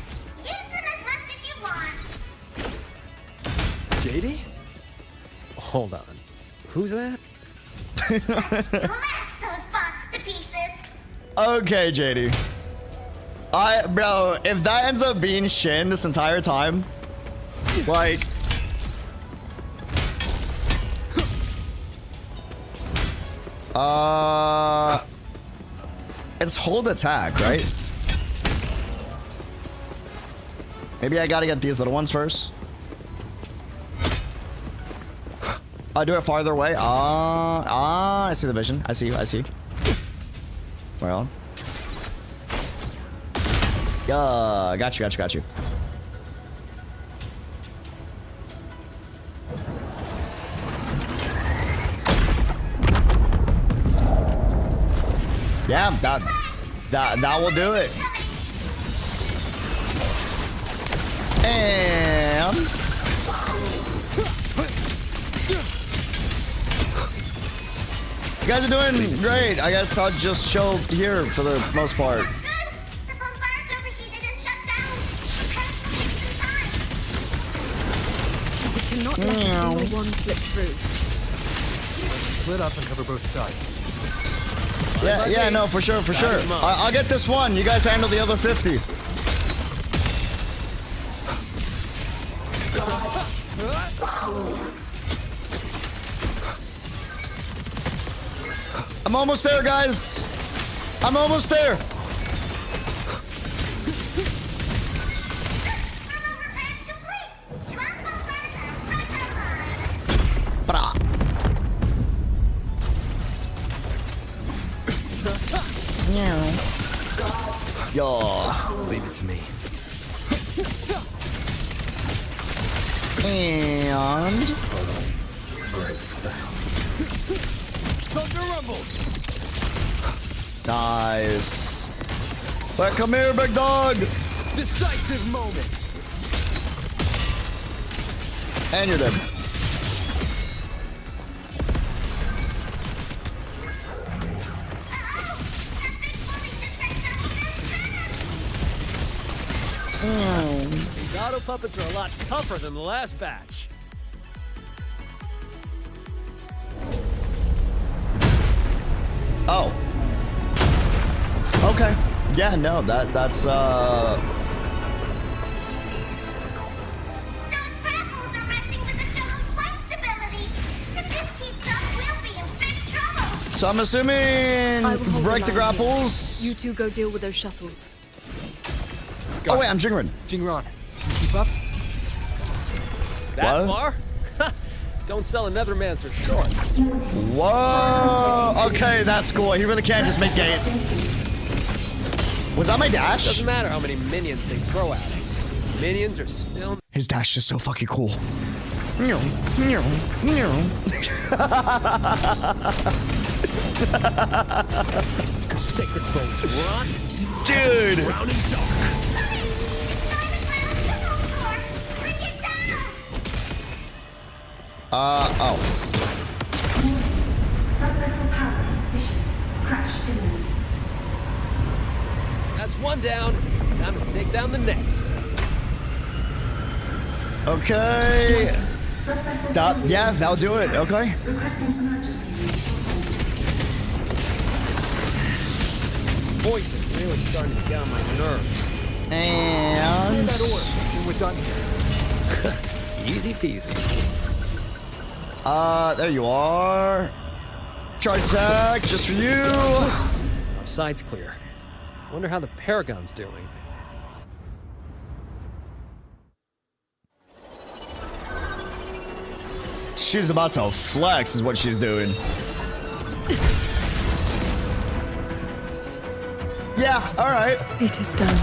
V: Use them as much as you want.
W: JD? Hold on. Who's that?
V: Blast those bots to pieces.
A: Okay, JD. Bro, if that ends up being Shin this entire time, like, it's hold attack, right? Maybe I gotta get these little ones first. I'll do it farther away. I see the vision. I see you. I see you. Well. Yeah, got you. Yeah, that will do it. And you guys are doing great. I guess I'll just chill here for the most part.
C: We cannot let a single one slip through.
F: Let's split up and cover both sides.
A: Yeah, no, for sure. I'll get this one. You guys handle the other 50. I'm almost there, guys. I'm almost there. Bra. Yo.
F: Leave it to me.
A: And
F: Thunder rumble.
A: Nice. But come here, big dog.
F: Decisive moment.
A: And you're dead.
W: These auto puppets are a lot tougher than the last batch.
A: Oh. Okay. Yeah, no, that's So I'm assuming break the grapples.
C: You two go deal with those shuttles.
A: Oh wait, I'm Jingren.
F: Jingron, keep up.
W: That
A: What?
W: far? Don't sell another man so short.
A: Whoa. Okay, that's cool. He really can just make gates. Was that my dash?
W: Doesn't matter how many minions they throw at us. Minions are still.
A: His dash is so fucking cool.
W: Sacred bones rot.
A: Dude.
W: Drowning dark.
A: Oh.
K: Subvessel power insufficient. Crash imminent.
W: That's one down. Time to take down the next.
A: Okay. Yeah, that'll do it. Okay.
K: Requesting emergency
W: Voice is really starting to get on my nerves.
A: And
W: that orb, and we're done here. Easy peasy.
A: There you are. Charge attack, just for you.
W: Our side's clear. Wonder how the Paragon's doing.
A: She's about to flex, is what she's doing. Yeah, all right.
C: It is done.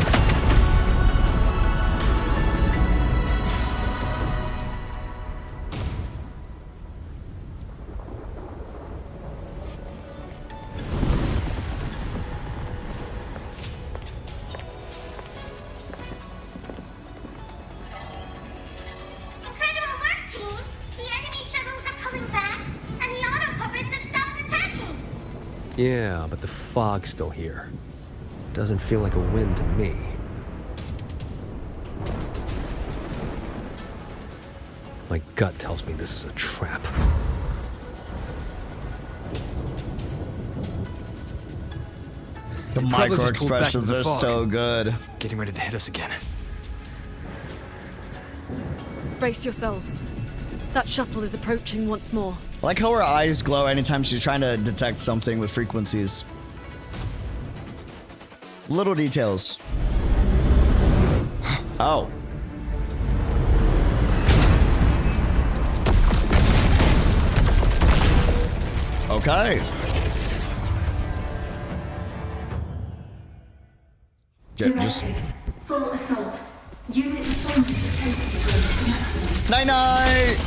W: Yeah, but the fog's still here. Doesn't feel like a win to me. My gut tells me this is a trap.
A: The
F: Probably
A: micro
F: just pulled back
A: expressions
F: with the
A: are
F: fog.
A: so good.
F: Getting ready to hit us again.
C: Brace yourselves. That shuttle is approaching once more.
A: I like how her eyes glow anytime she's trying to detect something with frequencies. Little details. Oh. Okay. Just
K: full assault. Unit deployment intensity raised to maximum.
A: night.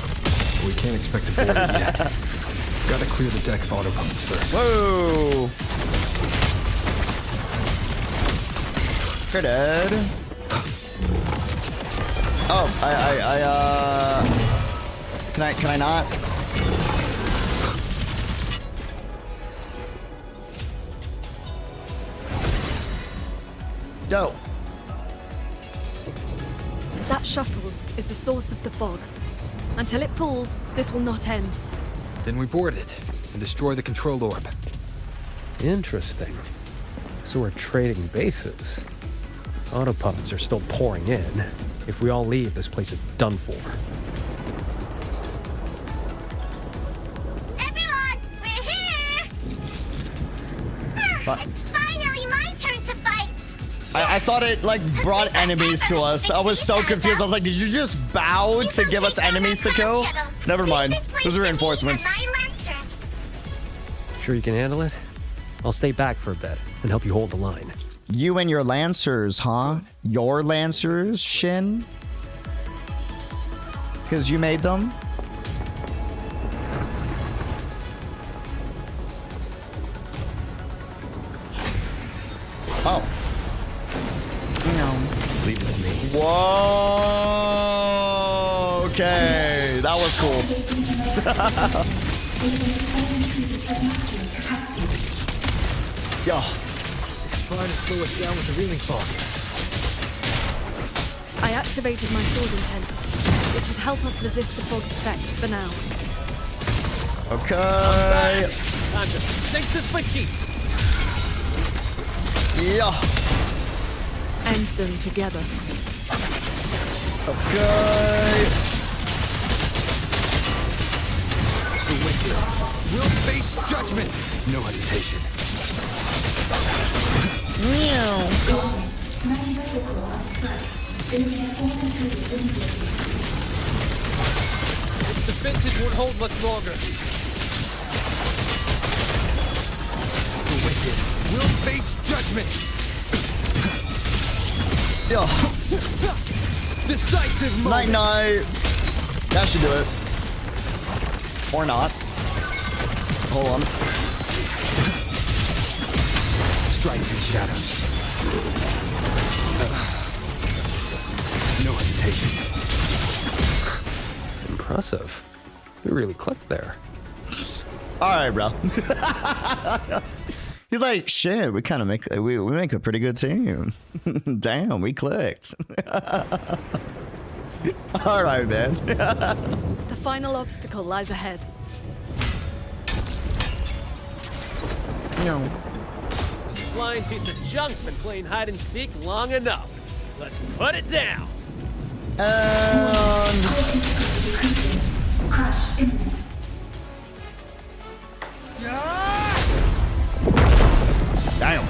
F: We can't expect to board it yet. Gotta clear the deck of auto puppets first.
A: Whoa. You're dead. Oh, can I not? Dope.
C: That shuttle is the source of the fog. Until it falls, this will not end.
F: Then we board it and destroy the control orb.
W: Interesting. So we're trading bases. Auto puppets are still pouring in. If we all leave, this place is done for.
V: Everyone, we're here! It's finally my turn to fight!
A: I thought it like brought enemies to us. I was so confused. I was like, did you just bow to give us enemies to kill? Never mind. Those are reinforcements.
W: Sure you can handle it? I'll stay back for a bit and help you hold the line.
A: You and your lancers, huh? Your lancers, Shin? Because you made them? Oh.
F: Leave it to me.
A: Whoa. Okay. That was cool. Yo.
F: It's trying to slow us down with the reeling fog.
C: I activated my sword intent, which should help us resist the fog's effects for now.
A: Okay.
D: Time to sink this for keep.
A: Yeah.
C: End them together.
A: Okay.
F: The wicked will face judgment. No hesitation.
D: Its defenses won't hold much longer.
F: The wicked will face judgment.
A: Yeah.
F: Decisive moment.
A: Night. That should do it. Or not. Hold on.
F: Strike in shadows. No hesitation.
W: Impressive. We really clicked there.
A: All right, bro. He's like, shit. We kind of make we make a pretty good team. Damn, we clicked. All right, man.
C: The final obstacle lies ahead.
A: No.
D: This flying piece of junk's been playing hide and seek long enough. Let's put it down.
K: Crash imminent.
A: Damn.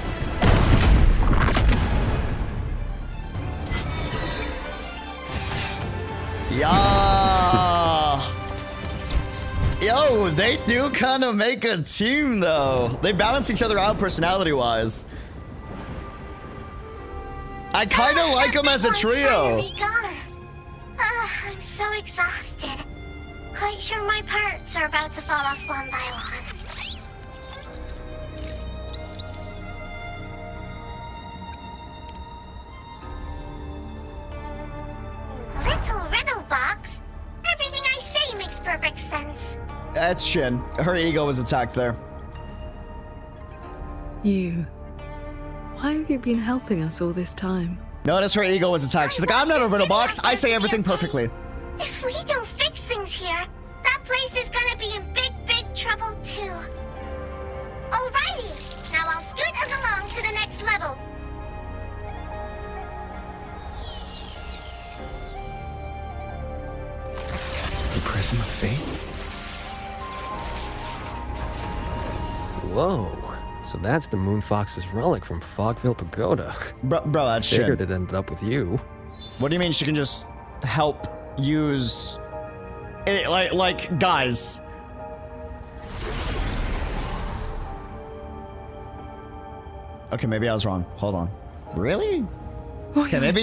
A: Yeah. Yo, they do kind of make a team though. They balance each other out personality-wise. I kind of like them as a trio.
V: I'm so exhausted. Quite sure my parts are about to fall off one by one. Little riddle box. Everything I say makes perfect sense.
A: That's Shin. Her ego was attacked there.
C: You. Why have you been helping us all this time?
A: Notice her ego was attacked. She's like, I'm not a riddle box. I say everything perfectly.
V: If we don't fix things here, that place is gonna be in big, big trouble too. Alrighty, now I'll scoot us along to the next level.
F: The Prism of Fate?
W: Whoa. So that's the Moon Fox's relic from Fogville Pagoda.
A: Bro, that's
W: Figured
A: shit.
W: it ended up with you.
A: What do you mean she can just help use it, like guys? Okay, maybe I was wrong. Hold on. Really? Okay, maybe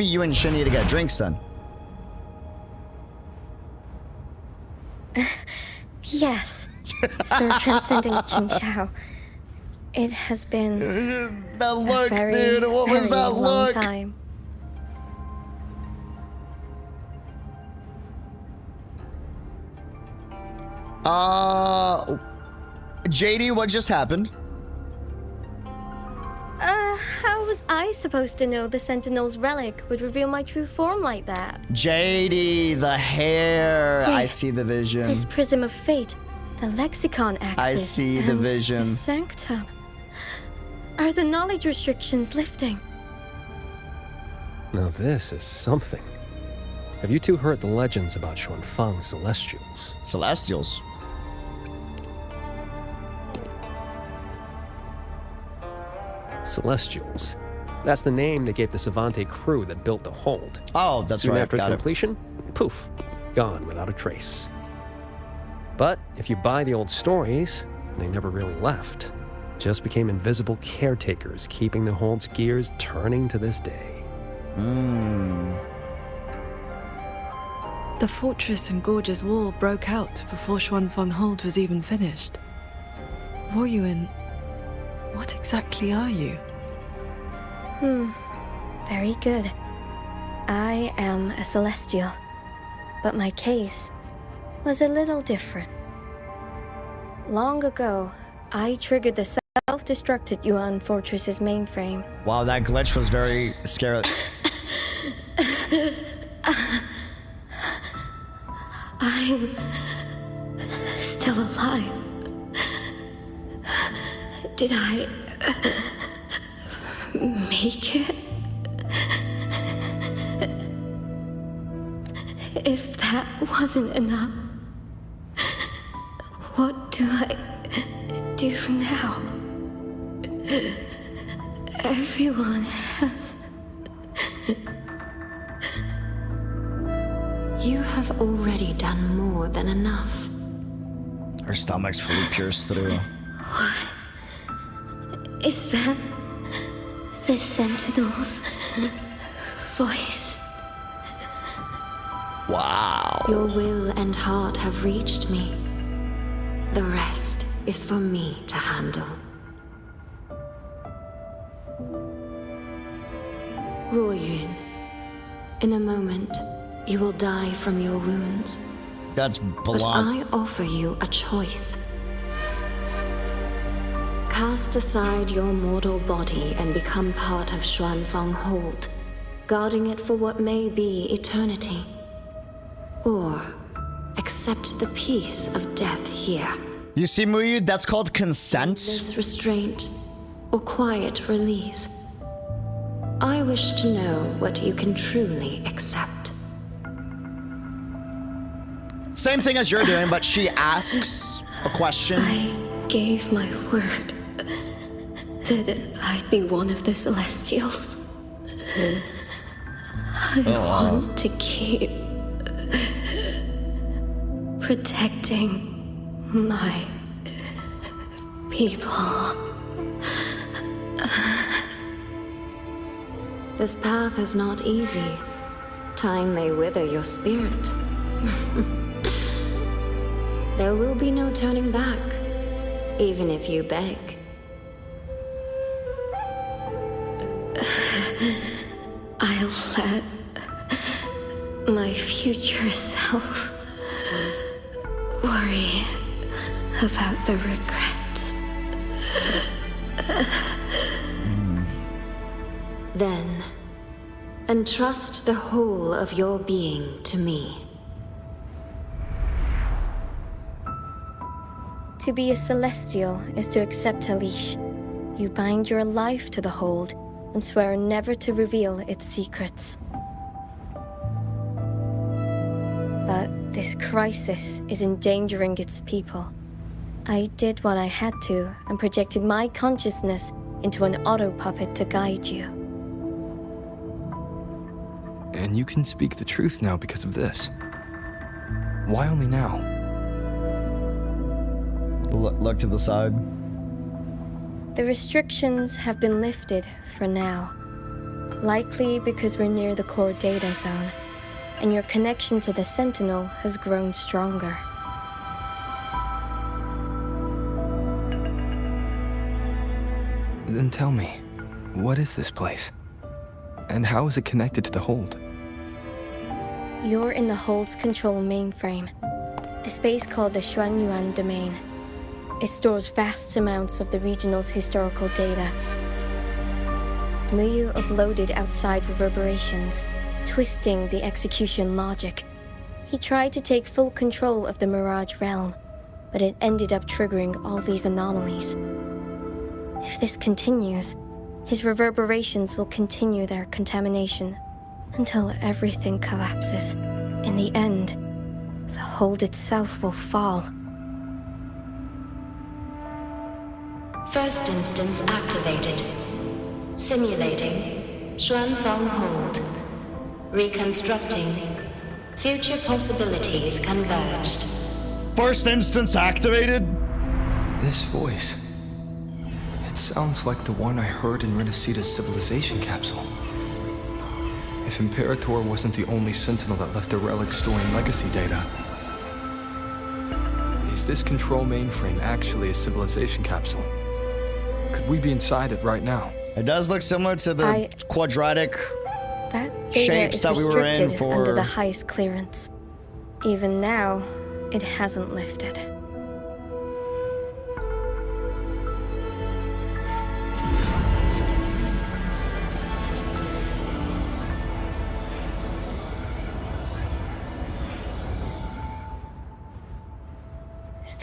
A: you and Shin need to get drinks then.
I: Yes, Sir Transcendent Qingxiao. It has been
A: that look,
I: a very,
A: dude. What was
I: very
A: that
I: long
A: look?
I: time.
A: JD, what just happened?
I: How was I supposed to know the Sentinel's relic would reveal my true form like that?
A: JD, the hair. I
I: Yes,
A: see the vision.
I: This prism of fate, the lexicon axis.
A: I see the
I: and
A: vision.
I: The sanctum. Are the knowledge restrictions lifting?
W: Now this is something. Have you two heard the legends about Xuanfang's Celestials?
A: Celestials?
W: Celestials. That's the name they gave the Savante crew that built the hold.
A: Oh, that's
W: Soon
A: right.
W: after its
A: Got it.
W: completion, poof, gone without a trace. But if you buy the old stories, they never really left. Just became invisible caretakers, keeping the hold's gears turning to this day.
C: The fortress and Gorge's War broke out before Xuanfang Hold was even finished. Voyuin, what exactly are you?
I: Very good. I am a Celestial, but my case was a little different. Long ago, I triggered the self-destructed Yuan Fortress's mainframe.
A: Wow, that glitch was very scary.
I: I'm still alive? Did I make it? If that wasn't enough, what do I do now? Everyone has...
O: You have already done more than enough.
A: Her stomach's fully pierced through.
I: What? Is that the Sentinel's voice?
A: Wow.
O: Your will and heart have reached me. The rest is for me to handle. Ruoyun, in a moment, you will die from your wounds.
A: That's
O: But
A: blunt.
O: I offer you a choice. Cast aside your mortal body and become part of Xuanfang Hold, guarding it for what may be eternity. Or accept the peace of death here.
A: You see, Muyu, that's called consent.
O: This restraint or quiet release. I wish to know what you can truly accept.
A: Same thing as you're doing, but she asks a question.
I: I gave my word that I'd be one of the Celestials. I want to keep protecting my people.
O: This path is not easy. Time may wither your spirit. There will be no turning back, even if you beg.
I: I'll let my future self worry about the regrets.
O: Then, entrust the whole of your being to me.
I: To be a Celestial is to accept a leash. You bind your life to the hold and swear never to reveal its secrets. But this crisis is endangering its people. I did what I had to and projected my consciousness into an auto puppet to guide you.
F: And you can speak the truth now because of this. Why only now?
A: Look to the side.
I: The restrictions have been lifted for now. Likely because we're near the core data zone, and your connection to the Sentinel has grown stronger.
F: Then tell me, what is this place? And how is it connected to the Hold?
I: You're in the Hold's control mainframe, a space called the Xuanyuan Domain. It stores vast amounts of the regional's historical data. Muyu uploaded outside reverberations, twisting the execution logic. He tried to take full control of the Mirage realm, but it ended up triggering all these anomalies. If this continues, his reverberations will continue their contamination until everything collapses. In the end, the Hold itself will fall.
O: First instance activated. Simulating. Xuanfang Hold. Reconstructing. Future possibilities converged.
A: First instance activated?
F: This voice. It sounds like the one I heard in Renacita's civilization capsule. If Imperator wasn't the only Sentinel that left a relic storing legacy data. Is this control mainframe actually a civilization capsule? Could we be inside it right now?
A: It does look similar to the quadratic
I: That data
A: shapes
I: is
A: that we were in
I: restricted
A: for...
I: under the highest clearance. Even now, it hasn't lifted.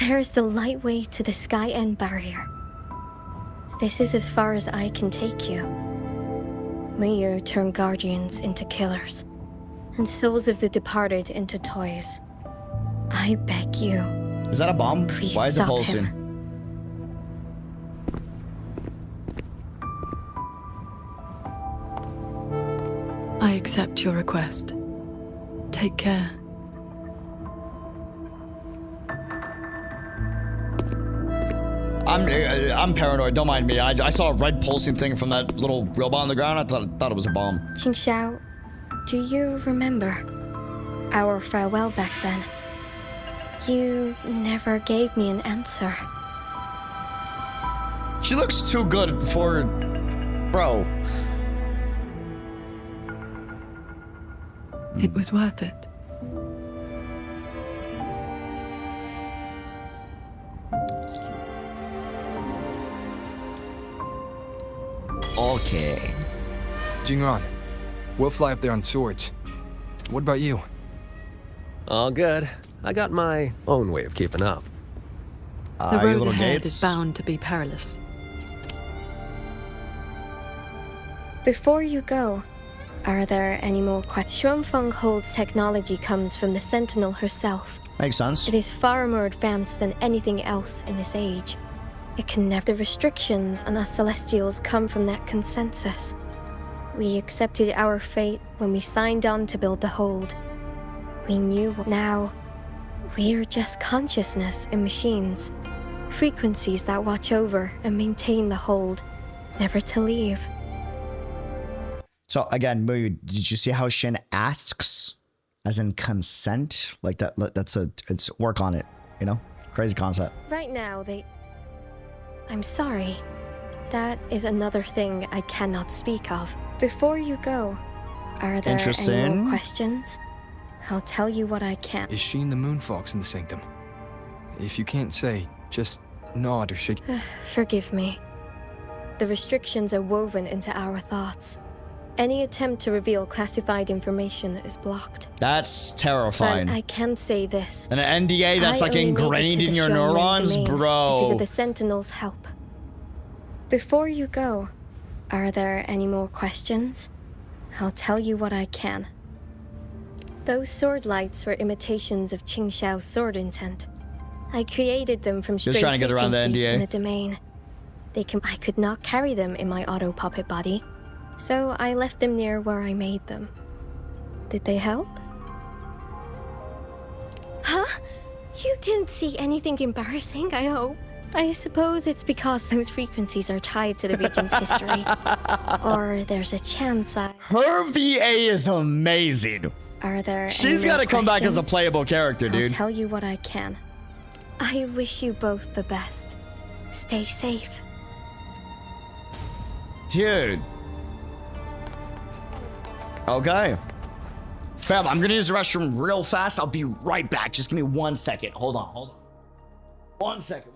I: There's the lightway to the Sky End barrier. This is as far as I can take you. May you turn guardians into killers, and souls of the departed into toys. I beg you.
A: Is that a bomb?
I: Please
A: Why is it
I: stop
A: pulsing?
I: him.
C: I accept your request. Take care.
A: I'm paranoid. Don't mind me. I saw a red pulsing thing from that little robot on the ground. I thought it was a bomb.
I: Qingxiao, do you remember our farewell back then? You never gave me an answer.
A: She looks too good for, bro.
C: It was worth it.
A: Okay.
F: Jingran, we'll fly up there on swords. What about you?
W: All good. I got my own way of keeping up.
C: The road ahead is bound to be perilous.
I: Before you go, are there any more questions? Xuanfeng Hold's technology comes from the Sentinel herself.
A: Makes sense.
I: It is far more advanced than anything else in this age. It can never. The restrictions on us Celestials come from that consensus. We accepted our fate when we signed on to build the Hold. We knew now we're just consciousness in machines. Frequencies that watch over and maintain the Hold, never to leave.
A: So again, Mu, did you see how Shin asks, as in consent? Like that. It's work on it. You know, crazy concept.
I: Right now, I'm sorry. That is another thing I cannot speak of. Before you go, are there any more questions? I'll tell you what I can.
F: Is Sheen the Moonfox in the Sanctum? If you can't say, just nod or shake.
I: Forgive me. The restrictions are woven into our thoughts. Any attempt to reveal classified information is blocked.
A: That's terrifying.
I: But I can say this.
A: An NDA that's like
I: I only made it
A: ingrained
I: to
A: in
I: the
A: your
I: Shuanyan
A: neurons,
I: domain
A: bro.
I: Because of the Sentinel's help. Before you go, are there any more questions? I'll tell you what I can. Those sword lights were imitations of Qingxiao's sword intent. I created them from stray
A: Just trying to get around the
I: frequencies
A: NDA.
I: in the domain. I could not carry them in my auto puppet body, so I left them near where I made them. Did they help? Huh? You didn't see anything embarrassing, I hope. I suppose it's because those frequencies are tied to the region's history. Or there's a chance
A: Her VA is amazing.
I: Are there
A: She's
I: got
A: to come back as a playable character, dude.
I: I'll tell you what I can. I wish you both the best. Stay safe.
A: Dude. Okay. Fam, I'm gonna use the restroom real fast. I'll be right back. Just give me 1 second. Hold on. 1 second.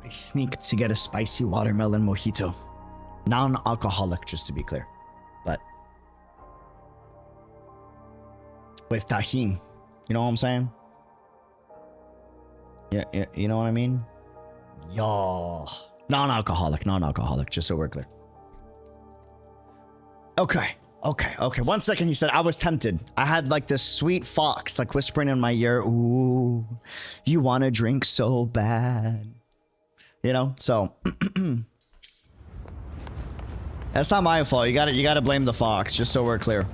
A: I sneaked to get a spicy watermelon mojito. Non-alcoholic, just to be clear. But with tahini. You know what I'm saying? Yeah, you know what I mean? Yo. Non-alcoholic, just so we're clear. Okay. 1 second, he said, I was tempted. I had like this sweet fox like whispering in my ear, ooh, you want to drink so bad. You know, so that's not my fault. You gotta blame the fox, just so we're clear.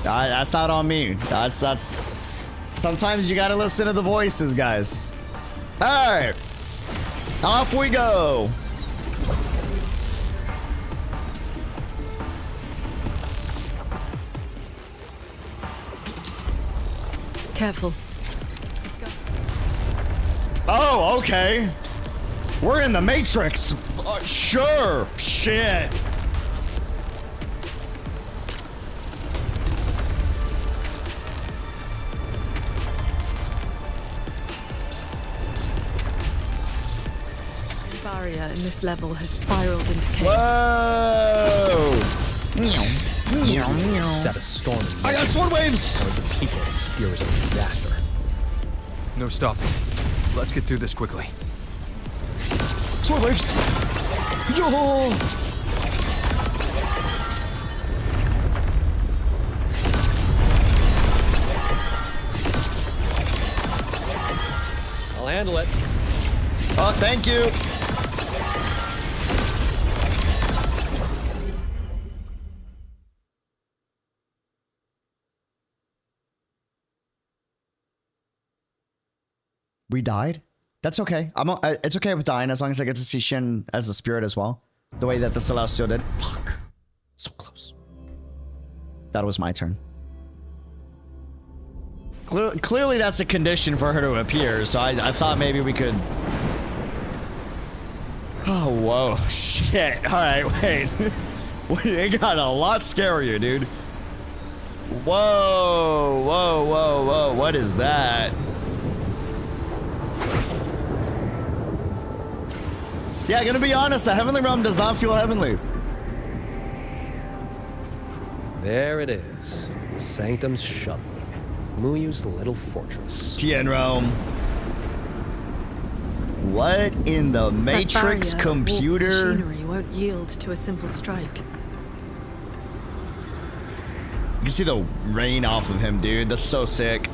A: That's not on me. That's sometimes you gotta listen to the voices, guys. All right, off we go.
C: Careful.
A: Oh, okay. We're in the Matrix. Sure. Shit.
C: The barrier in this level has spiraled into chaos.
A: Whoa.
F: Set a storm.
A: I got sword waves.
F: Or the people it steers a disaster. No stopping. Let's get through this quickly.
A: Sword waves. Yo.
W: I'll handle it.
A: Oh, thank you. We died? That's okay. It's okay with dying as long as I get to see Shin as a spirit as well. The way that the Celestial did. Fuck. So close. That was my turn. Clearly that's a condition for her to appear, so I thought maybe we could... Oh, whoa. Shit. Alright, wait. It got a lot scarier, dude. Whoa. What is that? Yeah, gonna be honest, the Heavenly Realm does not feel heavenly.
W: There it is. The Sanctum's shuttle. Muyu's little fortress.
A: Tien Realm. What in the Matrix
C: That barrier,
A: computer?
C: machinery won't yield to a simple strike.
A: You can see the rain off of him, dude. That's so sick.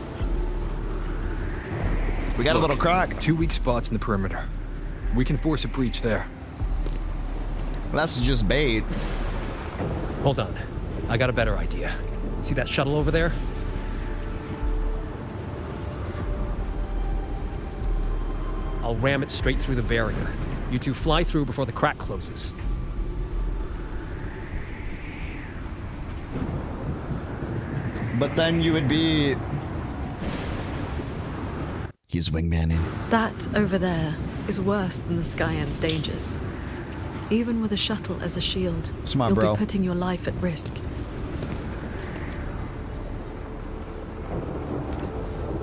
A: We got a little crack.
F: 2 weak spots in the perimeter. We can force a breach there.
A: Well, that's just bait.
W: Hold on. I got a better idea. See that shuttle over there? I'll ram it straight through the barrier. You two fly through before the crack closes.
A: But then you would be... He's wingmanning.
C: That over there is worse than the Skyend's dangers. Even with a shuttle as a shield,
A: Smart,
C: you'll
A: bro.
C: be putting your life at risk.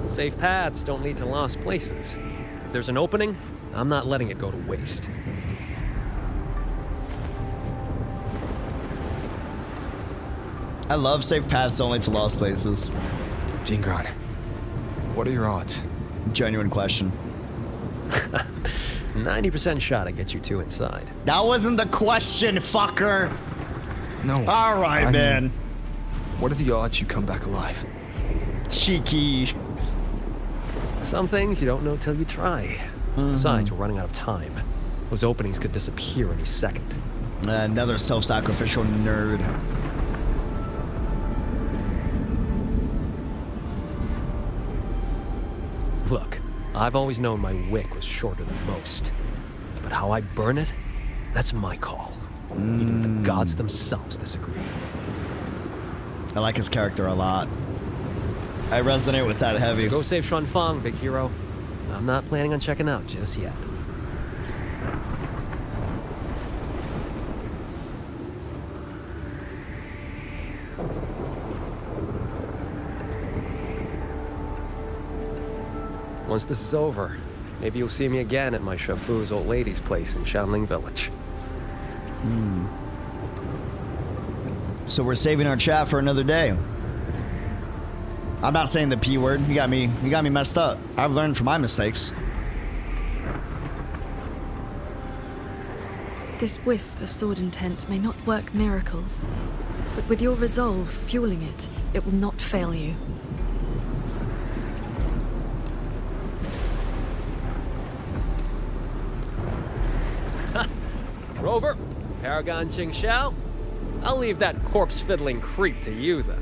W: Safe paths don't lead to lost places. If there's an opening, I'm not letting it go to waste.
A: I love safe paths only to lost places.
F: Jingron, what are your odds?
A: Genuine question.
W: 90% shot to get you two inside.
A: That wasn't the question, fucker.
F: No.
A: All right,
F: I
A: man.
F: mean, what are the odds you come back alive?
A: Cheeky.
W: Some things you don't know till you try. Besides, we're running out of time. Those openings could disappear any second.
A: Another self-sacrificial nerd.
W: Look, I've always known my wick was shorter than most. But how I burn it, that's my call. Even if the gods themselves disagree.
A: I like his character a lot. I resonate with that heavy.
W: So go save Xuanfang, big hero. I'm not planning on checking out just yet. Once this is over, Maybe you'll see me again at my Shafu's old lady's place in Shanling Village.
A: So we're saving our chat for another day. I'm not saying the P word. You got me messed up. I've learned from my mistakes.
C: This wisp of sword intent may not work miracles, but with your resolve fueling it, it will not fail you.
D: Rover, Paragon Qingxiao, I'll leave that corpse-fiddling creep to you then.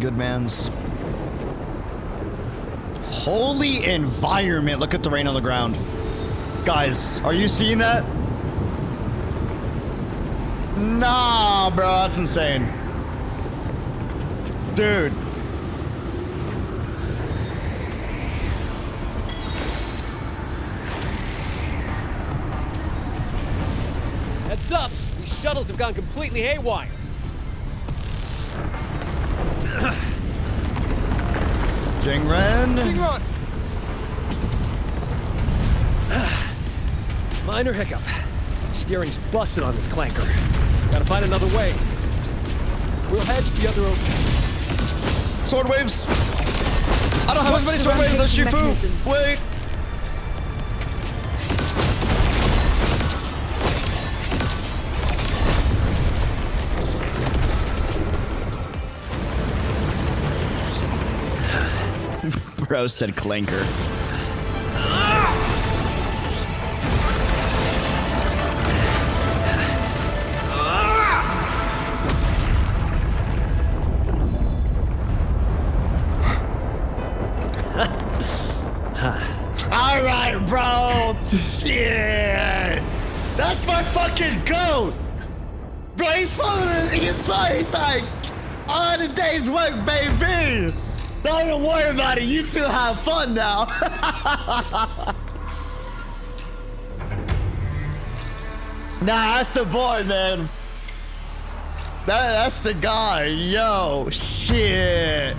A: Good man's. Holy environment. Look at the rain on the ground. Guys, are you seeing that? Nah, bro, that's insane. Dude.
D: Heads up! These shuttles have gone completely haywire.
A: Jingren.
D: Jingren! Minor hiccup. Steering's busted on this clanker. Gotta find another way. We'll head to the other opening.
A: Sword waves. I don't have as many sword waves as Shifu. Wait. Bro said clanker. All right, bro. Shit. That's my fucking goat. Bro, he's following. He's like, on a day's work, baby. Don't even worry about it. You two have fun now. Nah, that's the boy, man. That's the guy. Yo, shit.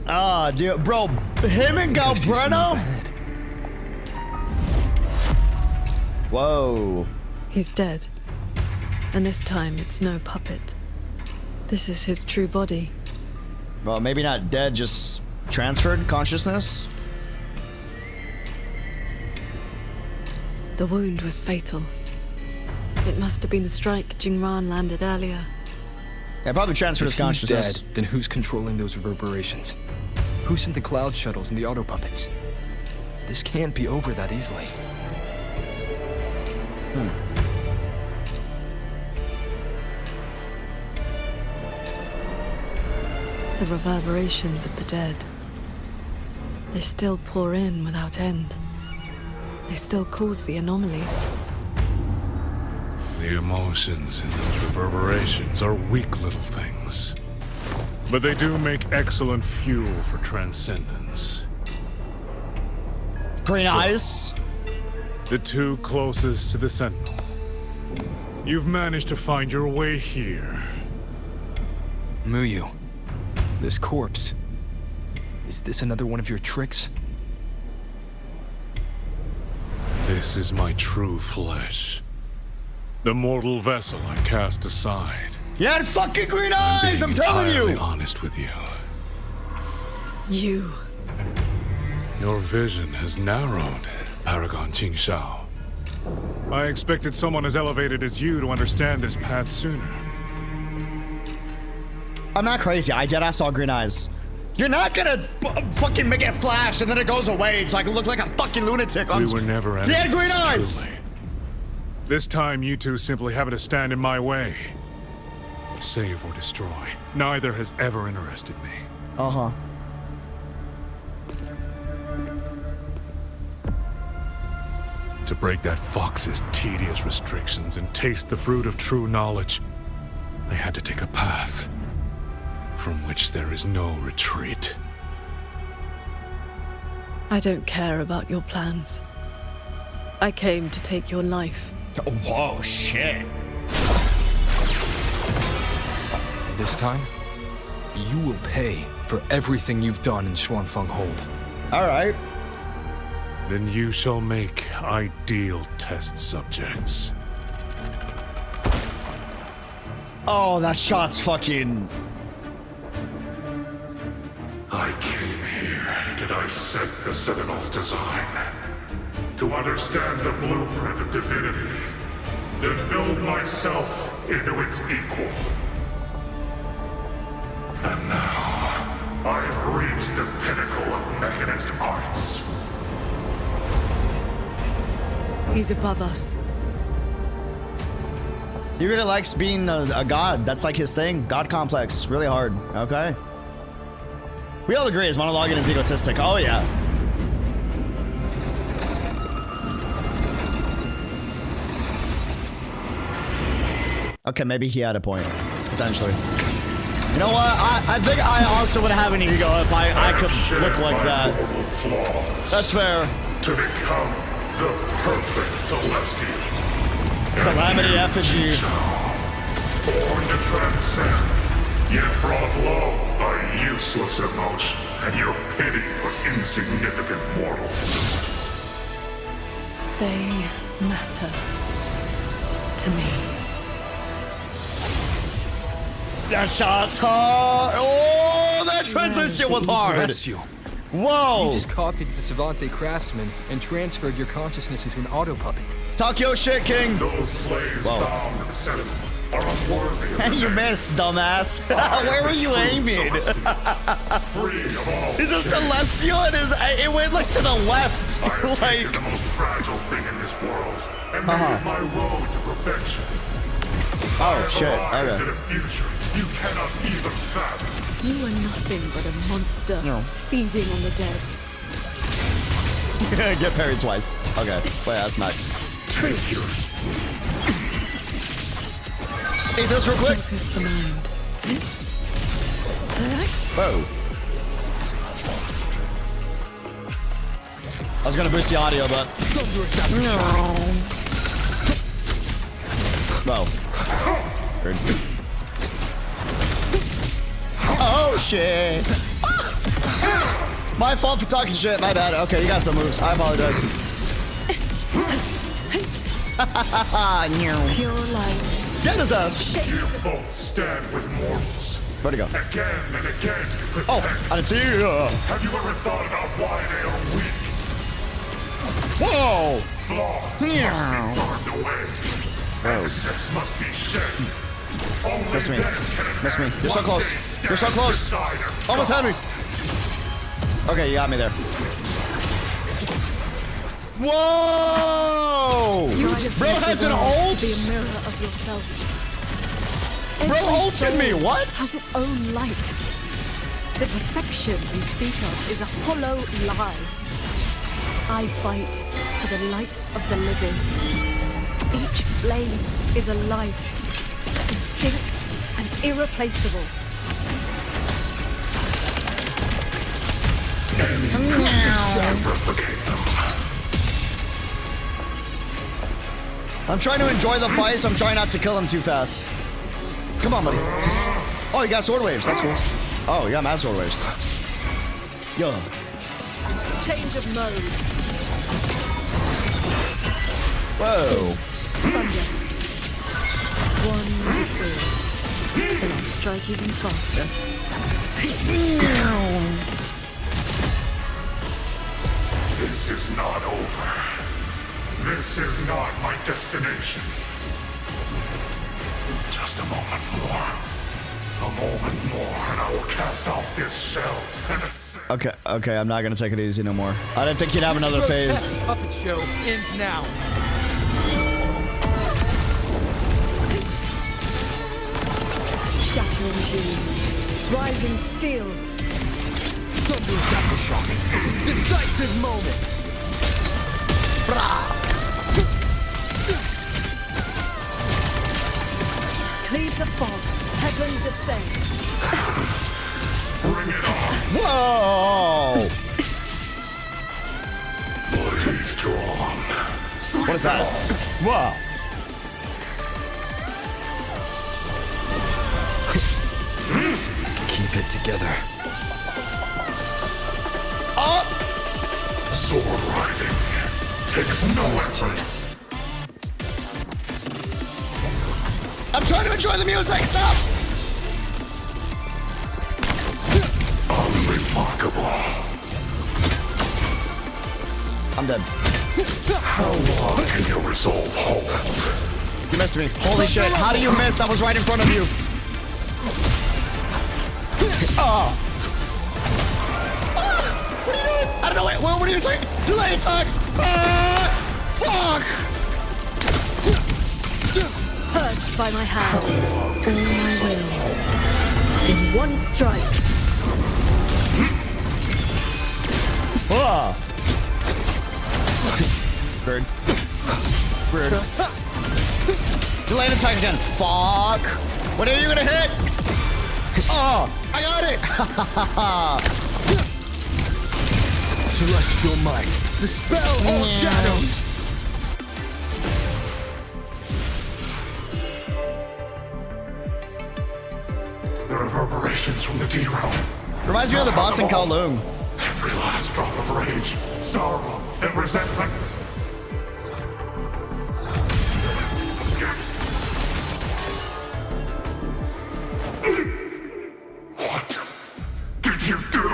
A: Ah, dude, bro, him and Galbreno. Whoa.
C: He's dead. And this time, it's no puppet. This is his true body.
A: Well, maybe not dead, just transferred consciousness.
C: The wound was fatal. It must have been the strike Jingran landed earlier.
A: Yeah, probably transferred his
F: If he's
A: consciousness.
F: dead, then who's controlling those reverberations? Who sent the cloud shuttles and the auto puppets? This can't be over that easily.
C: The reverberations of the dead. They still pour in without end. They still cause the anomalies.
S: The emotions in those reverberations are weak little things. But they do make excellent fuel for transcendence.
A: Green eyes.
S: The two closest to the Sentinel. You've managed to find your way here.
F: Muyu, this corpse. Is this another one of your tricks?
S: This is my true flesh. The mortal vessel I cast aside.
A: He had fucking green eyes, I'm telling you!
S: Entirely honest with you.
C: You.
S: Your vision has narrowed, Paragon Qingxiao. I expected someone as elevated as you to understand this path sooner.
A: I'm not crazy. I deadass saw green eyes. You're not gonna fucking make it flash and then it goes away so I can look like a fucking lunatic.
S: We were never
A: He had green eyes!
S: truly. This time you two simply happen to stand in my way. Save or destroy. Neither has ever interested me. To break that fox's tedious restrictions and taste the fruit of true knowledge, I had to take a path from which there is no retreat.
C: I don't care about your plans. I came to take your life.
A: Oh, whoa, shit.
F: This time, you will pay for everything you've done in Xuanfeng Hold.
A: All right.
S: Then you shall make ideal test subjects.
A: Oh, that shot's fucking...
Q: I came here to dissect the Sentinel's design, to understand the blueprint of divinity, then build myself into its equal. And now, I've reached the pinnacle of mechanist arts.
C: He's above us.
A: He really likes being a god. That's like his thing. God complex. Really hard. Okay. We all agree his monologuing is egotistic. Oh, yeah. Okay, maybe he had a point. Potentially. You know what? I think I also would have an ego if I could look like that. That's fair.
Q: To become the perfect Celestial.
A: Calamity effigy.
Q: Born to transcend, yet brought low by useless emotion and your pity for insignificant mortals.
C: They matter to me.
A: That shot's hard. Oh, that transition was hard.
F: Celestial.
A: Whoa.
F: You just copied the Savante craftsman and transferred your consciousness into an auto puppet.
A: Talk your shit, King.
Q: Those slaves bound to the Sentinel are unworthy of
A: And you missed, dumbass. Where were you aiming? He's a Celestial and it went like to the left.
Q: Like the most fragile thing in this world and made it my road to perfection.
A: Oh shit. Okay.
Q: In a future you cannot even fathom.
C: You are nothing but a monster feeding on the dead.
A: Get parried twice. Okay. Wait, that's smack. Eat this real quick.
C: Focus the mind.
A: Whoa. I was gonna boost the audio, but... Whoa. Weird. Oh, shit. My fault for talking shit. My bad. Okay, you got some moves. I apologize.
C: Pure lights.
A: Get his ass.
Q: You both stand with mortals.
A: Where'd he go?
Q: Again and again to protect.
A: Oh, I didn't see you.
Q: Have you ever thought about why they are weak?
A: Whoa.
Q: Flaws must be burned away. Excess must be shed.
A: Miss me. Miss me. You're so close. You're so close. Almost had me. Okay, you got me there. Whoa! Bro has an ult?
C: Be a mirror of yourself.
A: Bro
C: Every
A: ulted me,
C: soul
A: what?
C: has its own light. The perfection you speak of is a hollow lie. I fight for the lights of the living. Each flame is a life, distinct and irreplaceable.
A: I'm trying to enjoy the fight, so I'm trying not to kill him too fast. Come on, buddy. Oh, you got sword waves. That's cool. Oh, you got mad sword waves. Yo.
C: Change of mode.
A: Whoa.
C: Thunder. One sword. Then I'll strike even faster.
Q: This is not over. This is not my destination. Just a moment more. A moment more, and I will cast off this shell and
A: Okay, I'm not gonna take it easy no more. I didn't think you'd have another phase.
F: Puppet show ends now.
C: Shattering tubes. Rising steel.
F: Thunderous aftershock. Decisive moment.
C: Cleave the fog. Heaven descends.
Q: Bring it on!
A: Whoa!
Q: Blade drawn.
A: What is that? Whoa!
F: Keep it together.
A: Up!
Q: Sword riding takes no effort.
A: I'm trying to enjoy the music. Stop!
Q: Unremarkable.
A: I'm dead.
Q: How long can your resolve hold?
A: You missed me. Holy shit! How do you miss? I was right in front of you. Oh! What are you doing? I don't know. Wait, what are you doing? Delay attack! Fuck!
C: Purged by my hand. All my will. In one strike.
A: Ah! Bird. Weird. Delay attack again. Fuck! What are you gonna hit? Oh! I got it!
F: Celestial might. Dispel all shadows.
Q: The reverberations from the D-Realm.
A: Reminds me of the boss in Kowloon.
Q: Every last drop of rage, sorrow, and resentment. What did you do?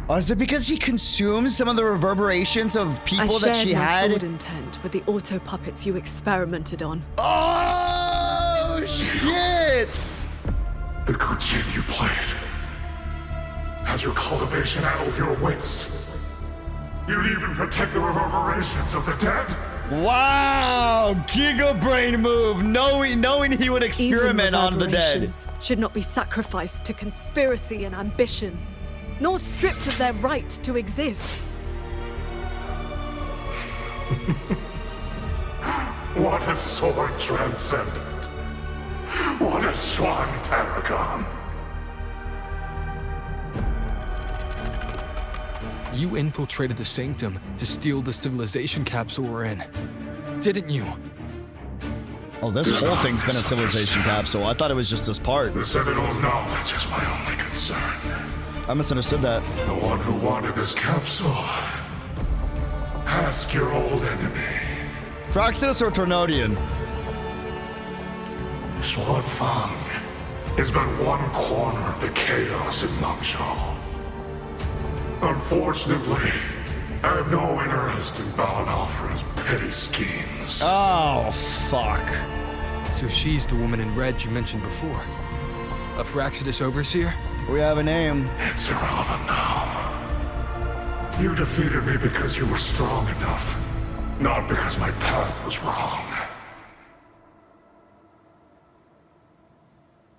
A: Oh, is it because he consumed some of the reverberations of people
C: I
A: that she
C: shared my
A: had?
C: sword intent with the auto puppets you experimented on.
A: Oh, shit!
Q: The good game you played. Has your cultivation addled your wits? You'd even protect the reverberations of the dead?
A: Wow! Giga brain move, knowing he would experiment on the dead.
C: Reverberations should not be sacrificed to conspiracy and ambition, nor stripped of their right to exist.
Q: What a sword transcendent. What a swan paragon.
F: You infiltrated the Sanctum to steal the civilization capsule we're in, didn't you?
A: Oh, this whole thing's been a civilization capsule. I thought it was just this part.
Q: The Sentinel's knowledge is my only concern.
A: I misunderstood that.
Q: The one who wanted this capsule. Ask your old enemy.
A: Fraxinus or Tornodian?
Q: Xuan Fang is but one corner of the chaos in Mengzhou. Unfortunately, I have no interest in bowing off for his petty schemes.
A: Oh, fuck.
F: So she's the woman in red you mentioned before. A Fraxidus overseer?
A: We have a name.
Q: It's irrelevant now. You defeated me because you were strong enough, not because my path was wrong.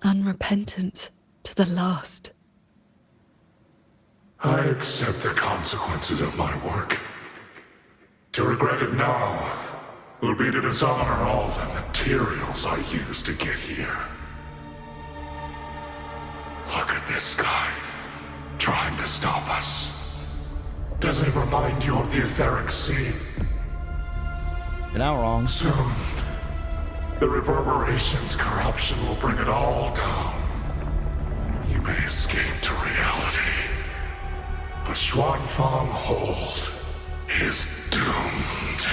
C: Unrepentant to the last.
Q: I accept the consequences of my work. To regret it now would be to dishonor all the materials I used to get here. Look at this guy, trying to stop us. Doesn't it remind you of the Etheric Sea?
A: You're not wrong.
Q: Soon, the reverberations' corruption will bring it all down. You may escape to reality. But Xuanfang Hold is doomed.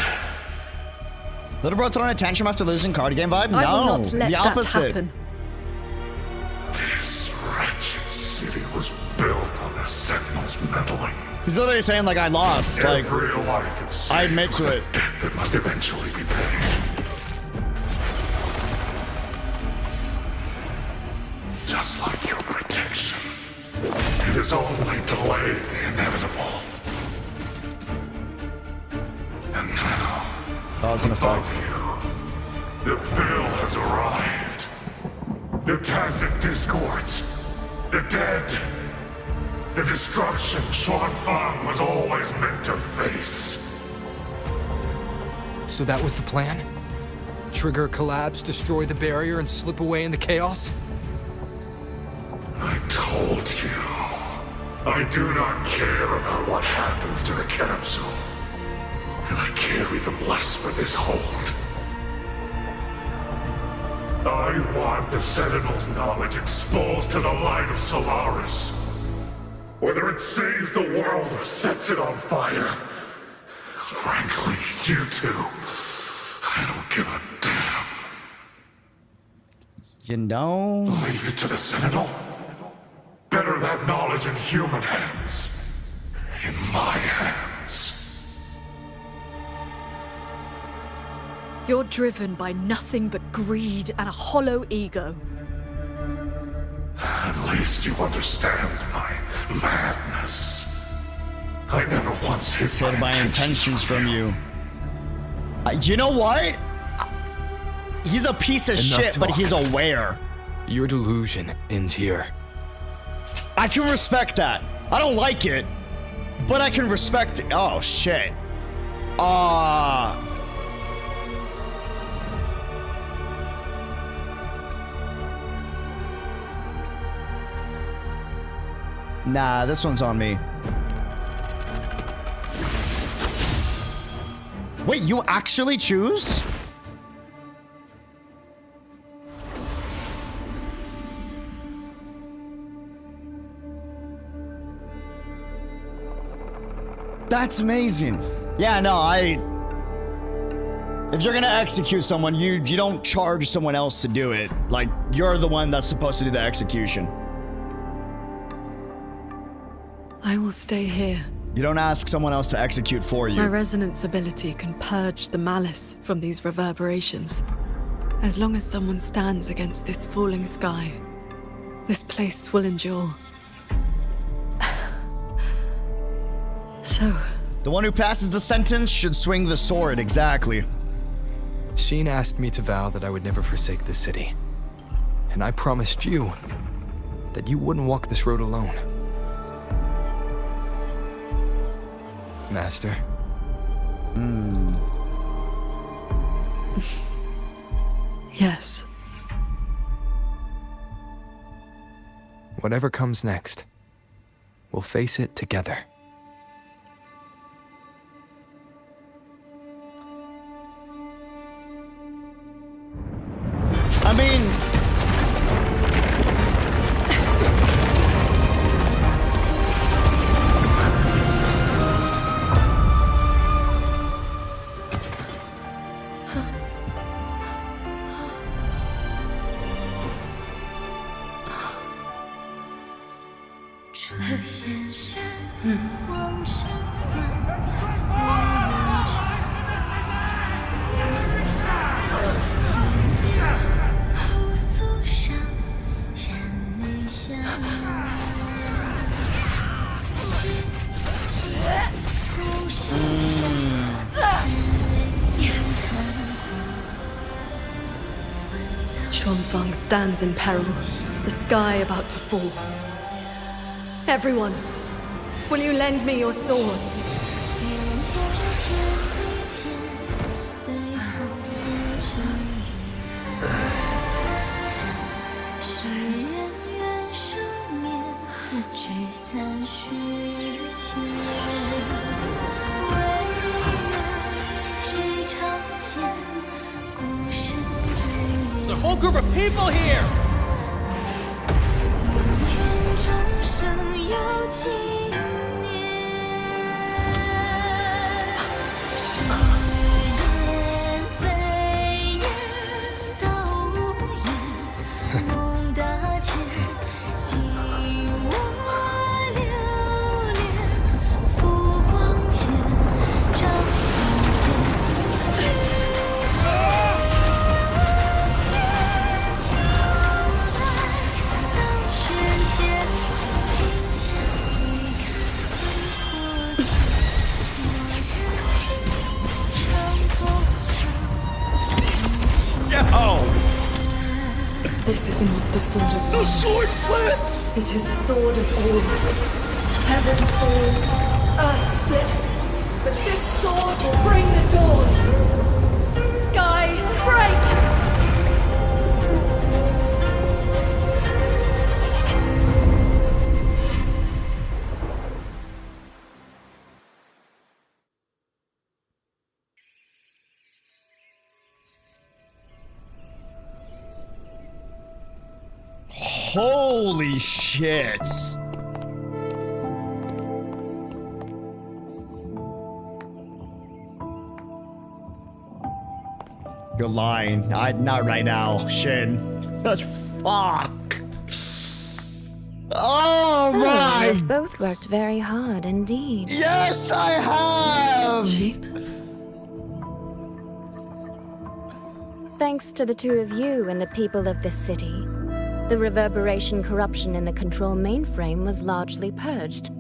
A: Little bro throwing a tantrum after losing card game vibe?
C: I
A: No,
C: will not let
A: the
C: that
A: opposite.
C: happen.
Q: This wretched city was built on the Sentinel's meddling.
A: He's literally saying like I lost. Like
Q: Every life at sea
A: I admit to
Q: was
A: it.
Q: a debt that must eventually be paid. Just like your protection. It has only delayed the inevitable. And now,
A: Cause and effect.
Q: above you, the bill has arrived. The Tacit Discords, the dead, the destruction Xuanfang was always meant to face.
F: So that was the plan? trigger a collapse, destroy the barrier, and slip away in the chaos?
Q: I told you. I do not care about what happens to the capsule. And I care even less for this hold. I want the Sentinel's knowledge exposed to the light of Solaris. Whether it saves the world or sets it on fire. Frankly, you two, I don't give a damn.
A: You know?
Q: Leave it to the Sentinel. Better that knowledge in human hands. In my hands.
C: You're driven by nothing but greed and a hollow ego.
Q: At least you understand my madness. I never once hid my
A: intentions from you. You know what? He's a piece of
F: Enough
A: shit, but he's
F: talk.
A: aware.
F: Your delusion ends here.
A: I can respect that. I don't like it, but I can respect it. Oh, shit. Nah, this one's on me. Wait, you actually choose? That's amazing. Yeah, no, if you're gonna execute someone, you don't charge someone else to do it. Like, you're the one that's supposed to do the execution.
C: I will stay here.
A: You don't ask someone else to execute for you.
C: My resonance ability can purge the malice from these reverberations. As long as someone stands against this falling sky, this place will endure. So...
A: The one who passes the sentence should swing the sword, exactly.
F: Sheen asked me to vow that I would never forsake this city. And I promised you that you wouldn't walk this road alone. Master.
C: Yes.
F: Whatever comes next, we'll face it together.
A: I mean...
C: Xuanfang stands in peril, the sky about to fall. Everyone, will you lend me your swords?
D: There's a whole group of people here!
C: This is not the sword of
A: the sword flip!
C: It is the sword of all. Heaven falls, earth splits, but this sword will bring the dawn. Sky break!
A: Holy shit. You're lying. Not right now, Shin. That's fuck. Oh my!
O: You've both worked very hard indeed.
A: Yes, I have!
O: Thanks to the two of you and the people of this city, the reverberation corruption in the control mainframe was largely purged.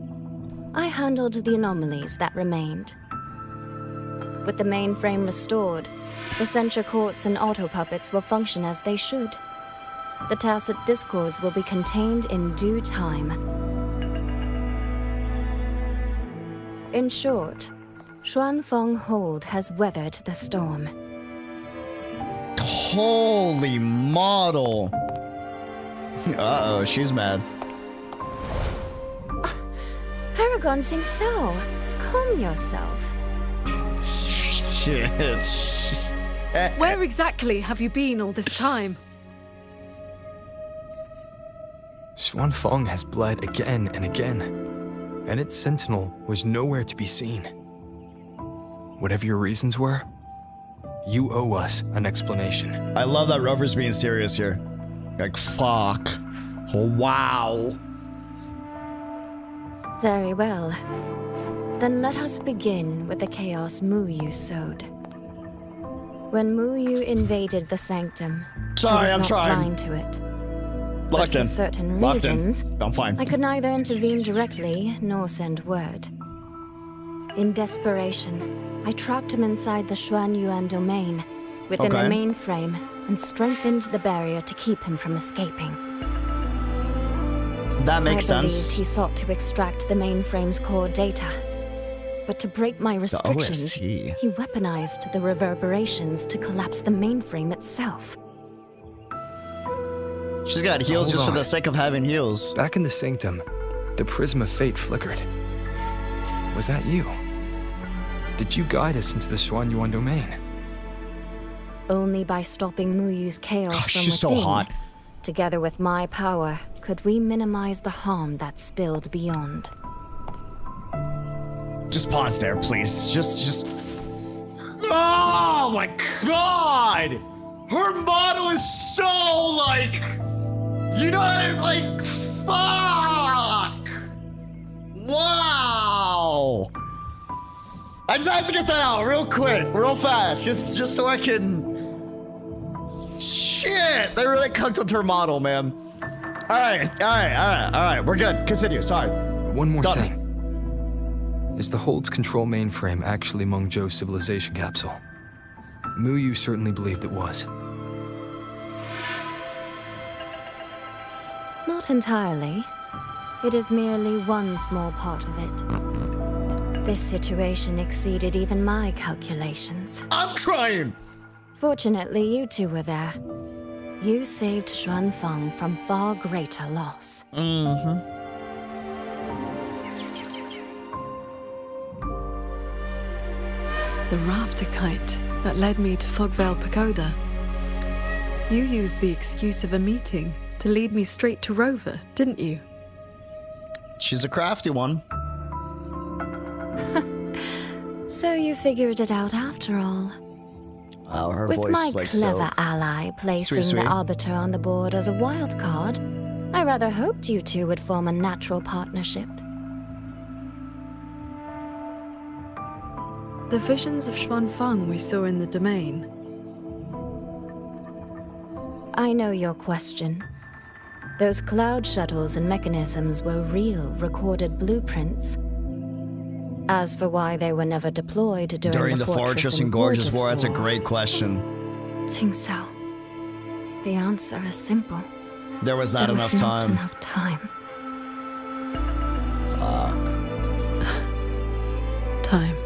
O: I handled the anomalies that remained. With the mainframe restored, the censure courts and auto-puppets will function as they should. The tacit discords will be contained in due time. In short, Xuanfeng Hold has weathered the storm.
A: Holy model. Uh-oh, she's mad.
O: Paragon Qingxiao, calm yourself.
A: Shit.
C: Where exactly have you been all this time?
F: Xuanfeng has bled again and again, and its sentinel was nowhere to be seen. Whatever your reasons were, you owe us an explanation.
A: I love that Rover's being serious here. Like, fuck. Oh, wow.
O: Very well. Then let us begin with the chaos Mu Yu sowed. When Mu Yu invaded the sanctum,
A: Sorry,
O: I
A: I'm
O: was not
A: trying.
O: blind to it.
A: Locked
O: But
A: in.
O: for certain
A: Locked
O: reasons,
A: in. I'm fine.
O: I could neither intervene directly nor send word. In desperation, I trapped him inside the Xuan Yuan domain within
A: Okay.
O: the mainframe and strengthened the barrier to keep him from escaping.
A: That makes
O: I believed
A: sense.
O: he sought to extract the mainframe's core data. But to break my restrictions,
A: OST.
O: he weaponized the reverberations to collapse the mainframe itself.
A: She's got heals
F: Hold
A: just for
F: on.
A: the sake of having heals.
F: Back in the sanctum, the prism of fate flickered. Was that you? Did you guide us into the Xuan Yuan domain?
O: Only by stopping Mu Yu's chaos
A: Gosh,
O: from
A: she's so
O: within,
A: hot.
O: together with my power, could we minimize the harm that spilled beyond.
A: Just pause there, please. Just. Oh my god! Her model is so like. You know what I'm like? Fuck! Wow! I just had to get that out real quick, real fast, just so I can. Shit! They really cooked with her model, man. All right. We're good. Continue. Sorry.
F: One more
A: Done.
F: thing. Is the Hold's control mainframe actually Mengzhou's civilization capsule? Mu Yu certainly believed it was.
O: Not entirely. It is merely one small part of it. This situation exceeded even my calculations.
A: I'm trying!
O: Fortunately, you two were there. You saved Xuanfeng from far greater loss.
A: Mm-hmm.
C: The rafter kite that led me to Fogvale Pagoda. You used the excuse of a meeting to lead me straight to Rover, didn't you?
A: She's a crafty one.
O: So you figured it out after all.
A: Wow, her
O: With
A: voice
O: my
A: like
O: clever
A: so.
O: ally placing
A: Sweet.
O: the Arbiter on the board as a wild card, I rather hoped you two would form a natural partnership.
C: The visions of Xuanfeng we saw in the domain.
O: I know your question. Those cloud shuttles and mechanisms were real, recorded blueprints. As for why they were never deployed during
A: the Fortress and Gorgeous War, that's a great question.
O: Qingxiao, the answer is simple.
A: There was not
O: There
A: enough
O: was
A: time.
O: Not enough time.
C: Time.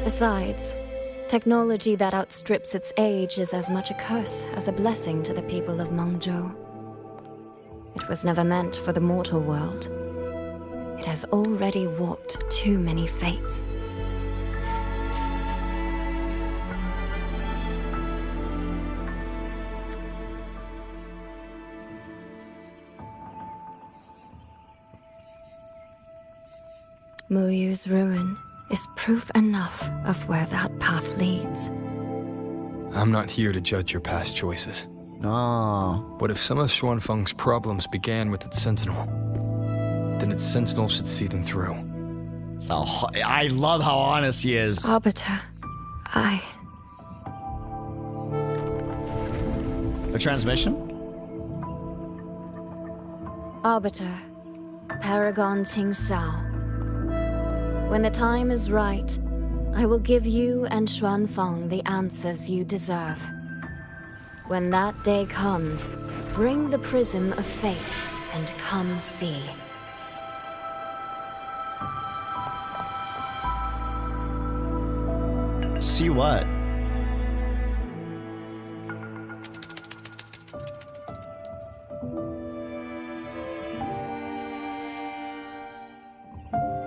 O: Besides, technology that outstrips its age is as much a curse as a blessing to the people of Mengzhou. It was never meant for the mortal world. It has already warped too many fates. Muyu's ruin is proof enough of where that path leads.
F: I'm not here to judge your past choices.
A: Oh.
F: But if some of Xuanfeng's problems began with its sentinel, then its sentinel should see them through.
A: So I love how honest he is.
O: Arbiter,
A: A transmission?
O: Arbiter, Paragon Qingxiao. When the time is right, I will give you and Xuanfeng the answers you deserve. When that day comes, bring the prism of fate and come see.
A: See what?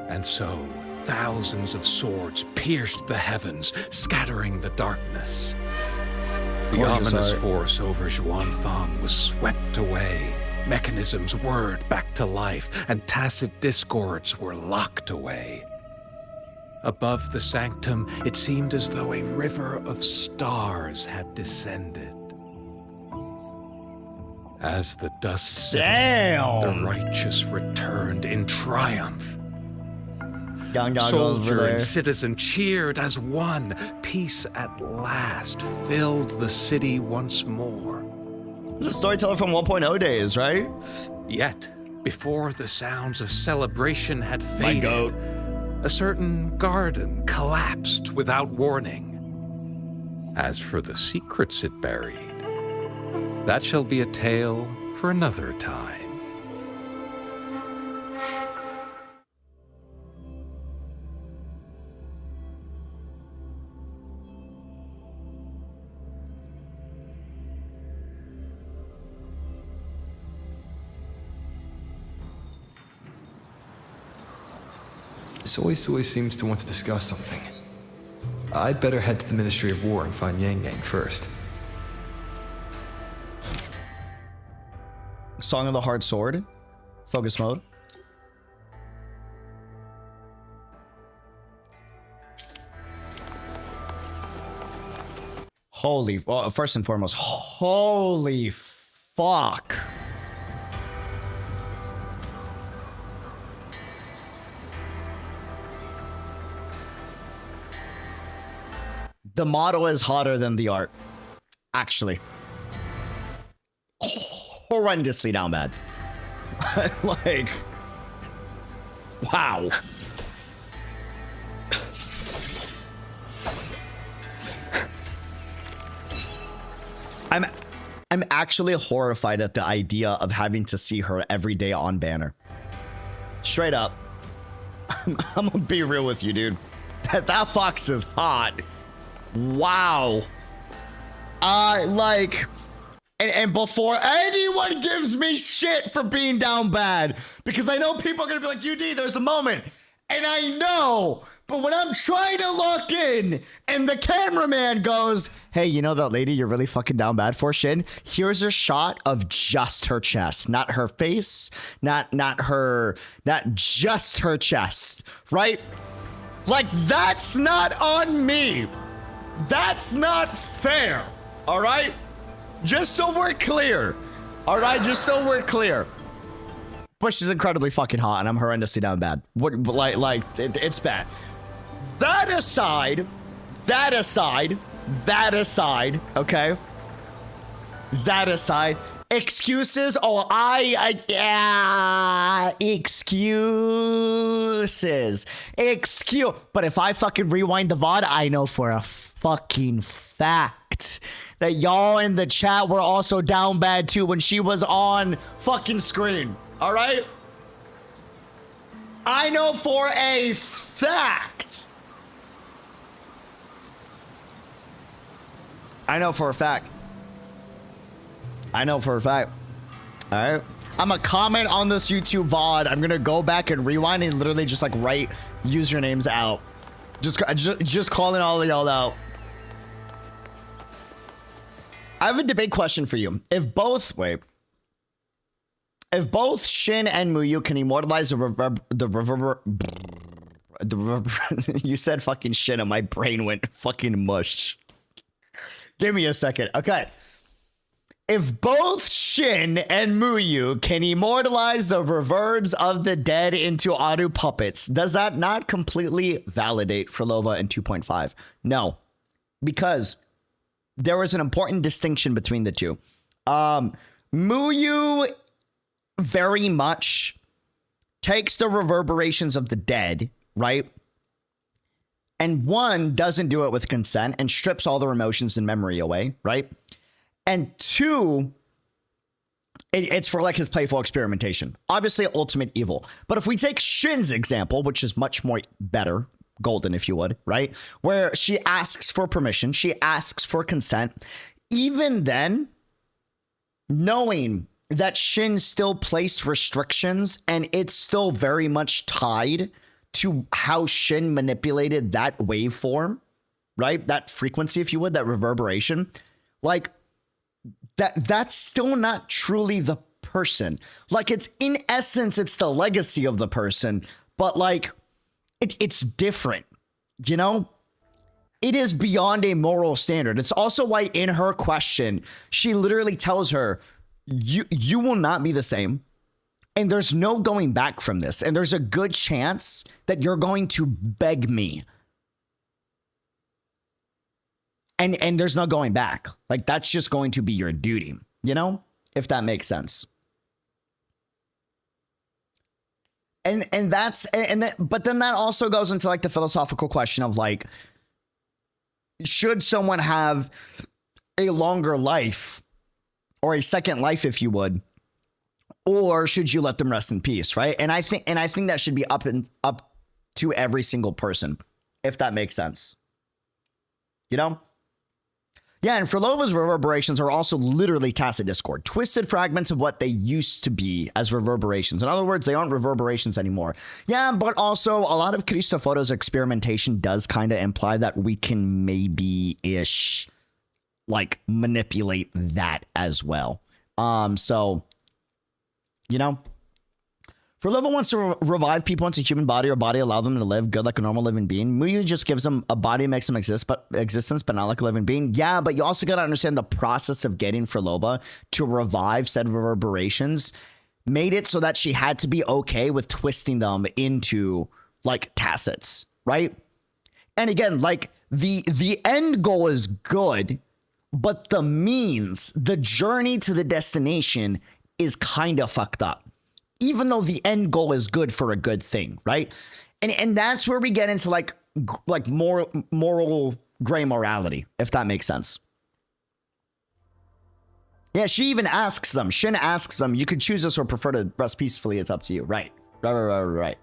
L: And so, thousands of swords pierced the heavens, scattering the darkness. The
A: Gorgeous
L: ominous
A: art.
L: force over Xuanfeng was swept away. Mechanisms whirred back to life, and tacit discords were locked away. Above the sanctum, it seemed as though a river of stars had descended. As the dust settled, the righteous returned in triumph. Soldier and citizen cheered as one. Peace at last filled the city once more.
A: This is a storyteller from 1.0 days, right?
L: Yet, before the sounds of celebration had faded, a certain garden collapsed without warning. As for the secrets it buried, that shall be a tale for another time.
F: Soy seems to want to discuss something. I'd better head to the Ministry of War and find Yang Yang first.
A: Song of the Hard Sword. Focus mode. Holy, well, first and foremost, holy fuck. The model is hotter than the art. Actually. Horrendously down bad. Like, wow. I'm actually horrified at the idea of having to see her every day on banner. Straight up. I'm gonna be real with you, dude. That fox is hot. Wow. Like, and before anyone gives me shit for being down bad, because I know people are gonna be like, UD, there's a moment, and I know, but when I'm trying to look in, and the cameraman goes, hey, you know that lady you're really fucking down bad for, Shin? Here's a shot of just her chest, not her face, not just her chest, right? Like, that's not on me. That's not fair, all right? Just so we're clear, all right? Just so we're clear. But she's incredibly fucking hot, and I'm horrendously down bad. It's bad. That aside, okay? That aside, excuses, excuses. But if I fucking rewind the VOD, I know for a fucking fact that y'all in the chat were also down bad too when she was on fucking screen. All right? I know for a fact. I know for a fact. All right? I'm gonna comment on this YouTube VOD. I'm gonna go back and rewind and literally just like write usernames out. Just calling all of y'all out. I have a debate question for you. If both Shin and Muyu can immortalize the You said fucking shit and my brain went fucking mush. Give me a second. Okay. If both Shin and Muyu can immortalize the reverbs of the dead into auto puppets, does that not completely validate Frolova in 2.5? No, because there was an important distinction between the two. Muyu very much takes the reverberations of the dead, right? And one, doesn't do it with consent and strips all their emotions and memory away, right? And two, it's for like his playful experimentation. Obviously, ultimate evil. But if we take Shin's example, which is much more better, golden if you would, right? Where she asks for permission, she asks for consent. Even then, knowing that Shin still placed restrictions and it's still very much tied to how Shin manipulated that waveform, right? That frequency, if you would, that reverberation, like that's still not truly the person. Like it's in essence, it's the legacy of the person, but like it's different, you know? It is beyond a moral standard. It's also why in her question, she literally tells her, you will not be the same. And there's no going back from this. And there's a good chance that you're going to beg me. And there's no going back. Like that's just going to be your duty, you know? If that makes sense. But then that also goes into like the philosophical question of like, should someone have a longer life or a second life, if you would, or should you let them rest in peace, right? And I think that should be up to every single person, if that makes sense. You know? Yeah, and Frolova's reverberations are also literally tacit discord, twisted fragments of what they used to be as reverberations. In other words, they aren't reverberations anymore. Yeah, but also a lot of Cristoforo's experimentation does kind of imply that we can maybe-ish like manipulate that as well. So, you know, Frolova wants to revive people into human body or body, allow them to live good like a normal living being. Muyu just gives them a body, makes them existence, but not like a living being. Yeah, but you also got to understand the process of getting Frolova to revive said reverberations made it so that she had to be okay with twisting them into like tacits, right? And again, like the end goal is good, but the means, the journey to the destination is kind of fucked up. Even though the end goal is good for a good thing, right? And that's where we get into like moral gray morality, if that makes sense. Yeah, she even asks them. Shin asks them, you could choose this or prefer to rest peacefully. It's up to you. Right. Right.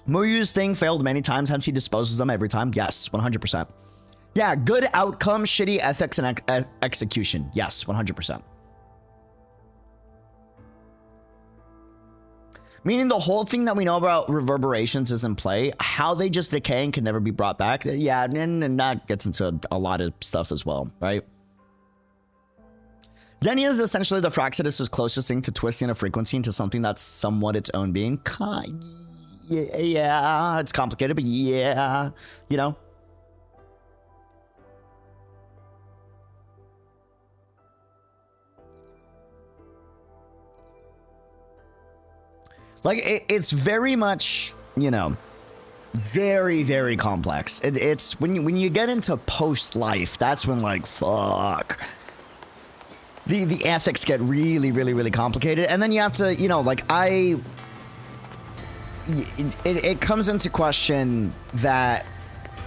A: Muyu's thing failed many times, hence he disposes them every time. Yes, 100%. Yeah, good outcome, shitty ethics, and execution. Yes, 100%. Meaning the whole thing that we know about reverberations is in play. How they just decay and can never be brought back. Yeah, and that gets into a lot of stuff as well, right? Denia is essentially the Fraxidus' closest thing to twisting a frequency into something that's somewhat its own being. Yeah, it's complicated, but yeah, you know? Like, it's very much, you know, very, very complex. It's when you get into post-life, that's when, like, fuck. The ethics get really, really, really complicated. And then you have to, you know, like, it comes into question that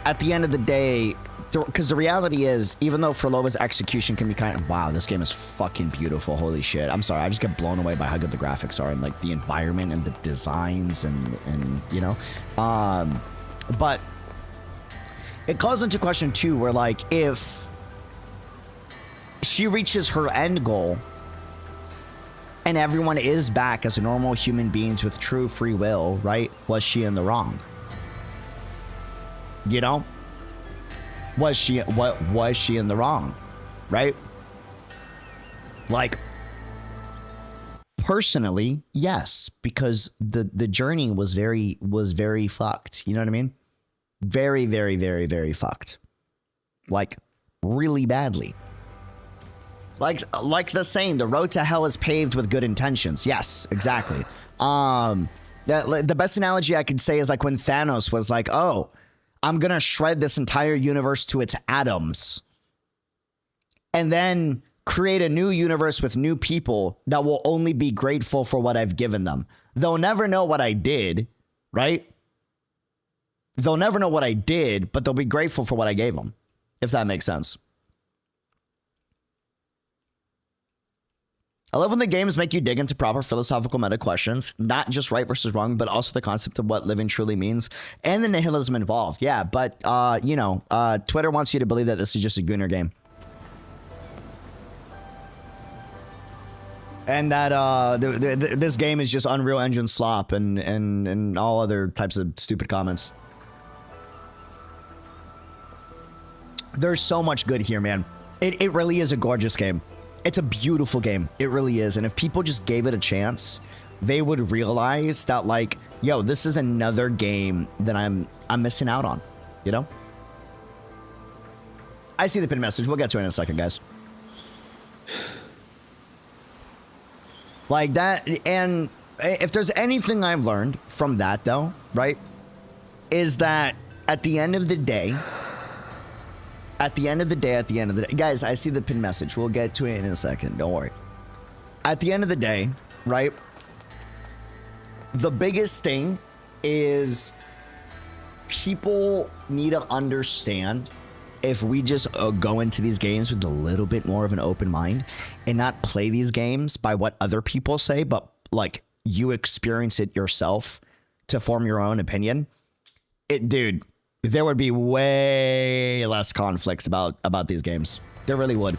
A: at the end of the day, because the reality is, even though Frolova's execution can be kind of, wow, this game is fucking beautiful. Holy shit. I'm sorry. I just get blown away by how good the graphics are and like the environment and the designs and you know, but it calls into question too, where like, if she reaches her end goal and everyone is back as normal human beings with true free will, right? Was she in the wrong? You know? Was she in the wrong? Right? Like, personally, yes, because the journey was very fucked. You know what I mean? Very, very, very, very fucked. Like, really badly. Like the saying, the road to hell is paved with good intentions. Yes, exactly. The best analogy I could say is like when Thanos was like, oh, I'm gonna shred this entire universe to its atoms and then create a new universe with new people that will only be grateful for what I've given them. They'll never know what I did, right? They'll never know what I did, but they'll be grateful for what I gave them, if that makes sense. I love when the games make you dig into proper philosophical meta questions, not just right versus wrong, but also the concept of what living truly means and the nihilism involved. Yeah, but, Twitter wants you to believe that this is just a gooner game. And that this game is just Unreal Engine slop and all other types of stupid comments. There's so much good here, man. It really is a gorgeous game. It's a beautiful game. It really is. And if people just gave it a chance, they would realize that, like, yo, this is another game that I'm missing out on, you know? I see the pinned message. We'll get to it in a second, guys. Like that, and if there's anything I've learned from that, though, right, is that at the end of the day, guys, I see the pinned message. We'll get to it in a second. Don't worry. At the end of the day, right, the biggest thing is people need to understand if we just go into these games with a little bit more of an open mind and not play these games by what other people say, but like you experience it yourself to form your own opinion. Dude, there would be way less conflicts about these games. There really would.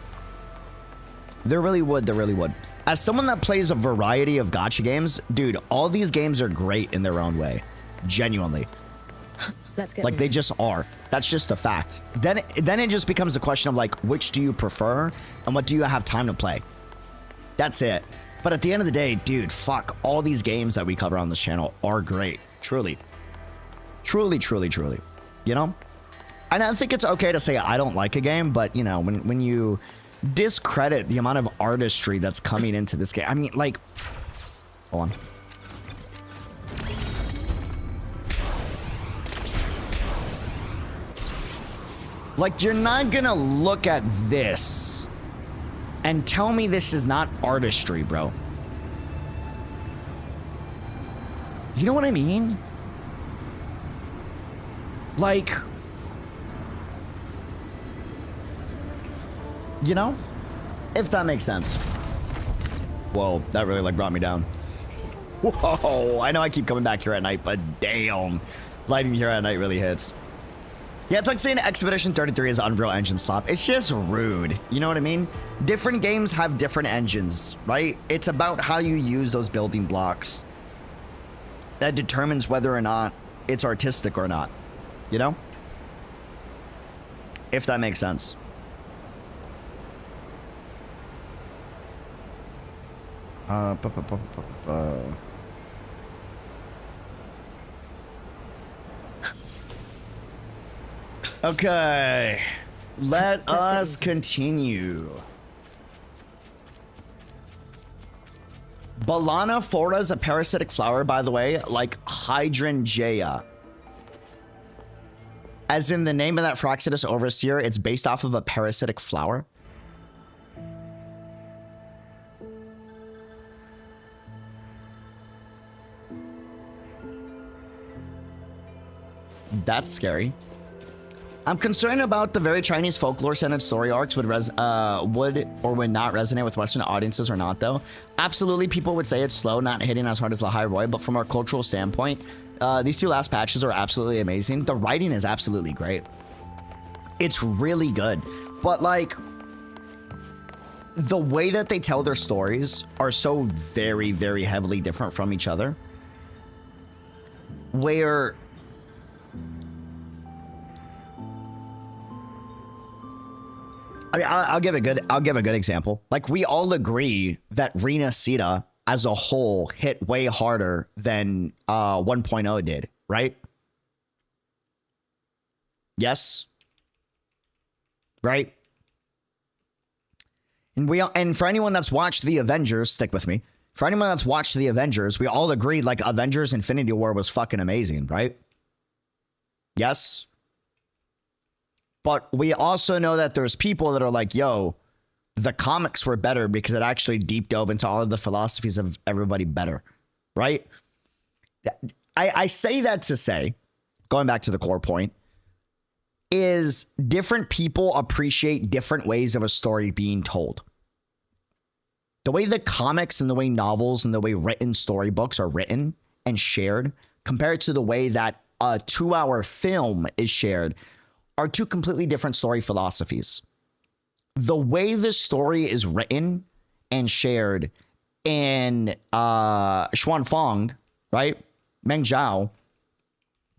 A: There really would. As someone that plays a variety of gacha games, dude, all these games are great in their own way. Genuinely.
E: Let's get
A: like they just are. That's just a fact. Then it just becomes a question of like, which do you prefer and what do you have time to play? That's it. But at the end of the day, dude, fuck, all these games that we cover on this channel are great. Truly. Truly, truly, truly. You know? And I think it's okay to say I don't like a game, but you know, when you discredit the amount of artistry that's coming into this game, I mean, like, hold on. Like, you're not gonna look at this and tell me this is not artistry, bro. You know what I mean? Like, you know? If that makes sense. Whoa, that really like brought me down. Whoa, I know I keep coming back here at night, but damn. Lighting here at night really hits. Yeah, it's like saying Expedition 33 is Unreal Engine slop. It's just rude. You know what I mean? Different games have different engines, right? It's about how you use those building blocks that determines whether or not it's artistic or not. You know? If that makes sense. Okay, let us continue. Balana fora is a parasitic flower, by the way, like hydrangea. As in the name of that Phroxidus overseer, it's based off of a parasitic flower. That's scary. I'm concerned about the very Chinese folklore-centered story arcs would or would not resonate with Western audiences or not, though. Absolutely, people would say it's slow, not hitting as hard as Lahai Roy, but from a cultural standpoint, these two last patches are absolutely amazing. The writing is absolutely great. It's really good. But, like, the way that they tell their stories are so very, very heavily different from each other. Where I mean, I'll give a good example. Like, we all agree that Rina Sita as a whole hit way harder than 1.0 did, right? Yes. Right? And for anyone that's watched the Avengers, stick with me. For anyone that's watched the Avengers, we all agreed like Avengers Infinity War was fucking amazing, right? Yes. But we also know that there's people that are like, yo, the comics were better because it actually deep dove into all of the philosophies of everybody better, right? I say that to say, going back to the core point, is different people appreciate different ways of a story being told. The way the comics and the way novels and the way written storybooks are written and shared compared to the way that a 2-hour film is shared are two completely different story philosophies. The way the story is written and shared in Xuanfang, right? Meng Zhao,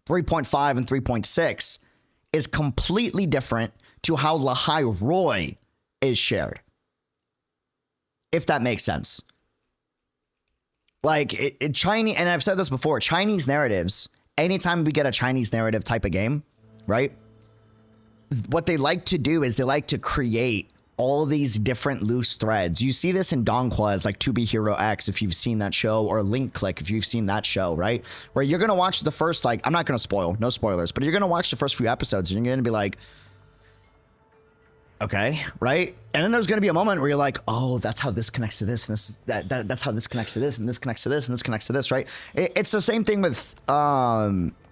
A: 3.5 and 3.6 is completely different to how Lahai Roy is shared. If that makes sense. Like, Chinese, and I've said this before, Chinese narratives, anytime we get a Chinese narrative type of game, right? What they like to do is they like to create all these different loose threads. You see this in Donghua's like To Be Hero X, if you've seen that show, or Link Click, if you've seen that show, right? Where you're going to watch the first, like, I'm not going to spoil, no spoilers, but you're going to watch the first few episodes and you're going to be like, okay, right? And then there's going to be a moment where you're like, oh, that's how this connects to this, and this, that's how this connects to this, and this connects to this, and this connects to this, right? It's the same thing with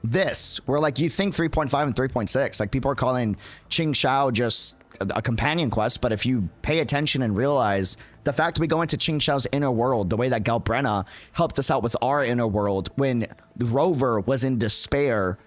A: this, where like you think 3.5 and 3.6, like people are calling Qingxiao just a companion quest, but if you pay attention and realize the fact we go into Qingxiao's inner world, the way that Galbrenna helped us out with our inner world when Rover was in despair,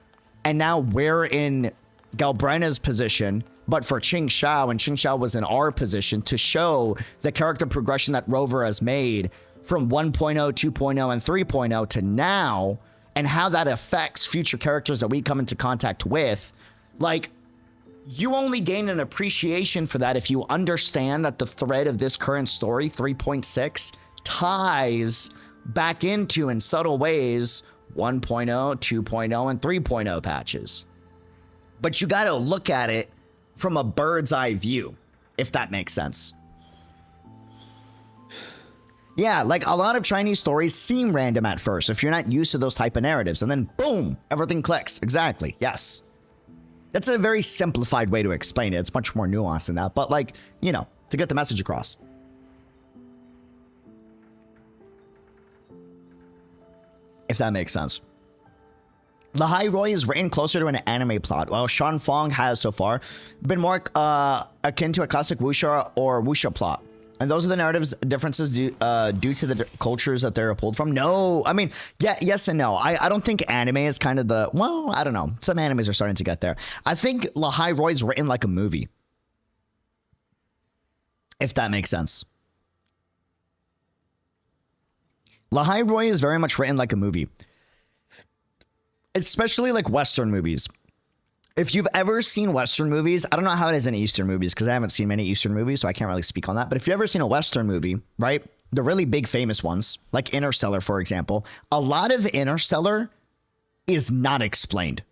A: and now we're in Galbrenna's position, but for Qingxiao, and Qingxiao was in our position to show the character progression that Rover has made from 1.0, 2.0, and 3.0 to now, and how that affects future characters that we come into contact with. Like, you only gain an appreciation for that if you understand that the thread of this current story, 3.6, ties back into, in subtle ways, 1.0, 2.0, and 3.0 patches. But you got to look at it from a bird's eye view, if that makes sense. Yeah, like a lot of Chinese stories seem random at first if you're not used to those type of narratives, and then boom, everything clicks. Exactly, yes. That's a very simplified way to explain it. It's much more nuanced than that, but like, you know, to get the message across. If that makes sense. Lahai Roy is written closer to an anime plot, while Xuanfang has so far been more akin to a classic wuxia or wuxia plot. And those are the narratives differences due to the cultures that they're pulled from. No, I mean, yeah, yes and no. I don't think anime is kind of the, well, I don't know. Some animes are starting to get there. I think Lahai Roy is written like a movie. If that makes sense. Lahai Roy is very much written like a movie. Especially like Western movies. If you've ever seen Western movies, I don't know how it is in Eastern movies because I haven't seen many Eastern movies, so I can't really speak on that. But if you've ever seen a Western movie, right? The really big famous ones, like Interstellar, for example, a lot of Interstellar is not explained.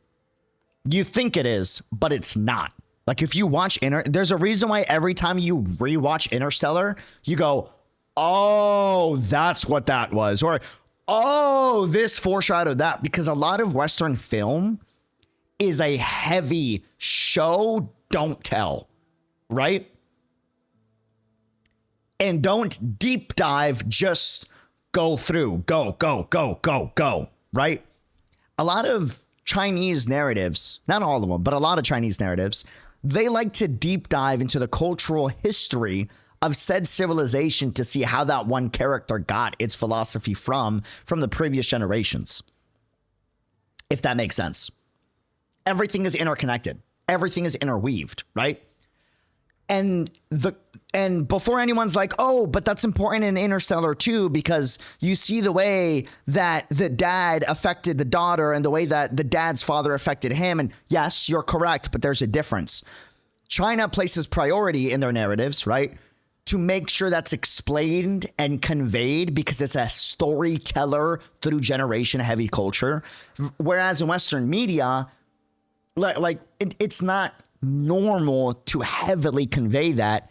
A: You think it is, but it's not. Like if you watch there's a reason why every time you rewatch Interstellar, you go, oh, that's what that was. Or, oh, this foreshadowed that, because a lot of Western film is a heavy show, don't tell, right? And don't deep dive, just go through, go, right? A lot of Chinese narratives, not all of them, but a lot of Chinese narratives, they like to deep dive into the cultural history of said civilization to see how that one character got its philosophy from the previous generations. If that makes sense. Everything is interconnected. Everything is interweaved, right? And before anyone's like, oh, but that's important in Interstellar too, because you see the way that the dad affected the daughter and the way that the dad's father affected him. And yes, you're correct, but there's a difference. China places priority in their narratives, right, to make sure that's explained and conveyed because it's a storyteller through generation heavy culture. Whereas in Western media, it's not normal to heavily convey that.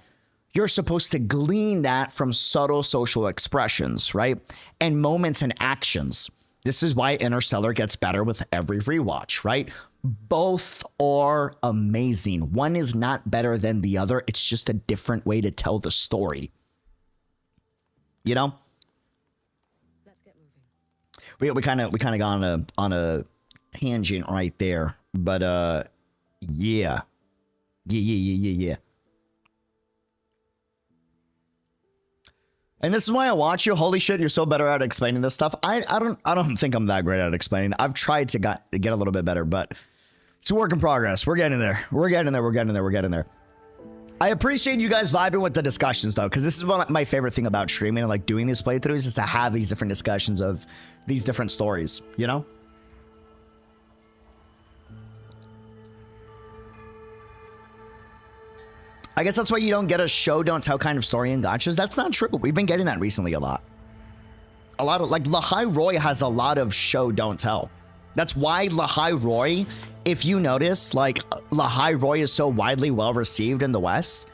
A: You're supposed to glean that from subtle social expressions, right? And moments and actions. This is why Interstellar gets better with every rewatch, right? Both are amazing. One is not better than the other. It's just a different way to tell the story. You know?
C: Let's get moving.
A: We kind of got on a tangent right there, but yeah. And this is why I watch you. Holy shit, you're so better at explaining this stuff. I don't think I'm that great at explaining. I've tried to get a little bit better, but it's a work in progress. We're getting there. We're getting there. I appreciate you guys vibing with the discussions though, because this is one of my favorite thing about streaming and like doing these playthroughs is to have these different discussions of these different stories, you know? I guess that's why you don't get a show don't tell kind of story in gachas. That's not true. We've been getting that recently a lot. A lot of like Lahai Roy has a lot of show don't tell. That's why Lahai Roy, if you notice, like Lahai Roy is so widely well received in the West,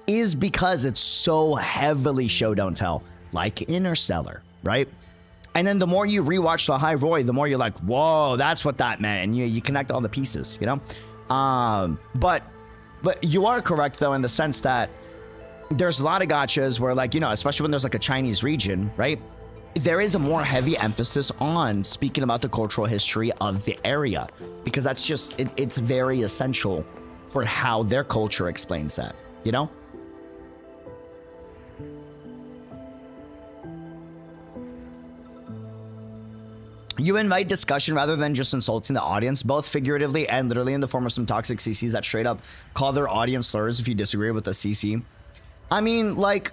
A: is because it's so heavily show don't tell, like Interstellar, right? And then the more you rewatch Lahai Roy, the more you're like, whoa, that's what that meant, and you connect all the pieces, you know. But you are correct, though, in the sense that there's a lot of gachas where, like, you know, especially when there's like a Chinese region, right? There is a more heavy emphasis on speaking about the cultural history of the area because that's just, it's very essential for how their culture explains that, you know? You invite discussion rather than just insulting the audience, both figuratively and literally in the form of some toxic CCs that straight up call their audience slurs if you disagree with the CC. I mean, like,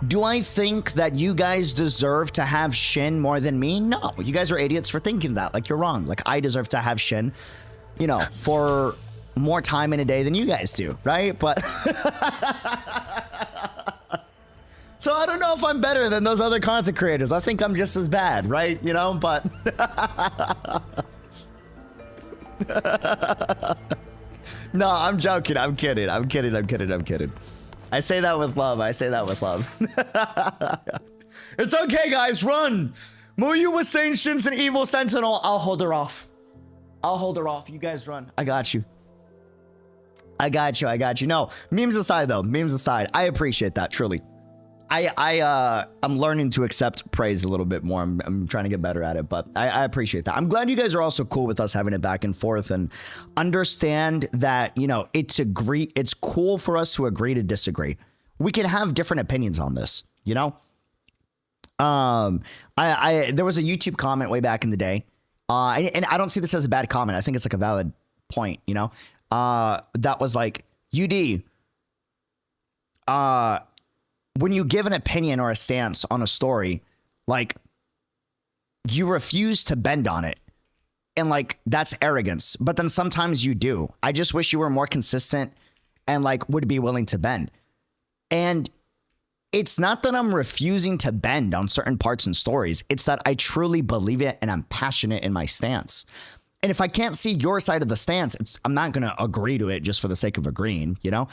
A: do I think that you guys deserve to have Shin more than me? No, you guys are idiots for thinking that. Like, you're wrong. Like, I deserve to have Shin, you know, for more time in a day than you guys do, right? But so I don't know if I'm better than those other content creators. I think I'm just as bad, right? You know, but no, I'm joking. I'm kidding. I say that with love. It's okay, guys. Run. Muyu was saying Shin's an evil sentinel. I'll hold her off. You guys run. I got you. No, memes aside though. I appreciate that, truly. I'm learning to accept praise a little bit more. I'm trying to get better at it, but I appreciate that. I'm glad you guys are also cool with us having it back and forth and understand that, you know, it's cool for us to agree to disagree. We can have different opinions on this, you know? There was a YouTube comment way back in the day, and I don't see this as a bad comment. I think it's like a valid point, you know? That was like, UD, when you give an opinion or a stance on a story, like, you refuse to bend on it. And like, that's arrogance. But then sometimes you do. I just wish you were more consistent and like would be willing to bend. And it's not that I'm refusing to bend on certain parts and stories. It's that I truly believe it and I'm passionate in my stance. And if I can't see your side of the stance, I'm not going to agree to it just for the sake of agreeing, you know?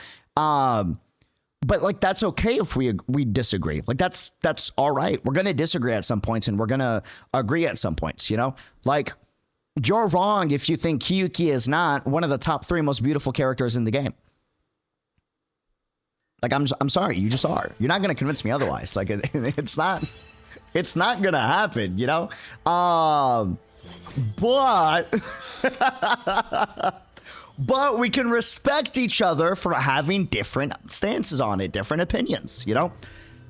A: But like, that's okay if we disagree. Like, that's all right. We're going to disagree at some points and we're going to agree at some points, you know? Like, you're wrong if you think Kyuki is not one of the top 3 most beautiful characters in the game. Like, I'm sorry, you just are. You're not going to convince me otherwise. Like, it's not going to happen, you know? But we can respect each other for having different stances on it, different opinions, you know?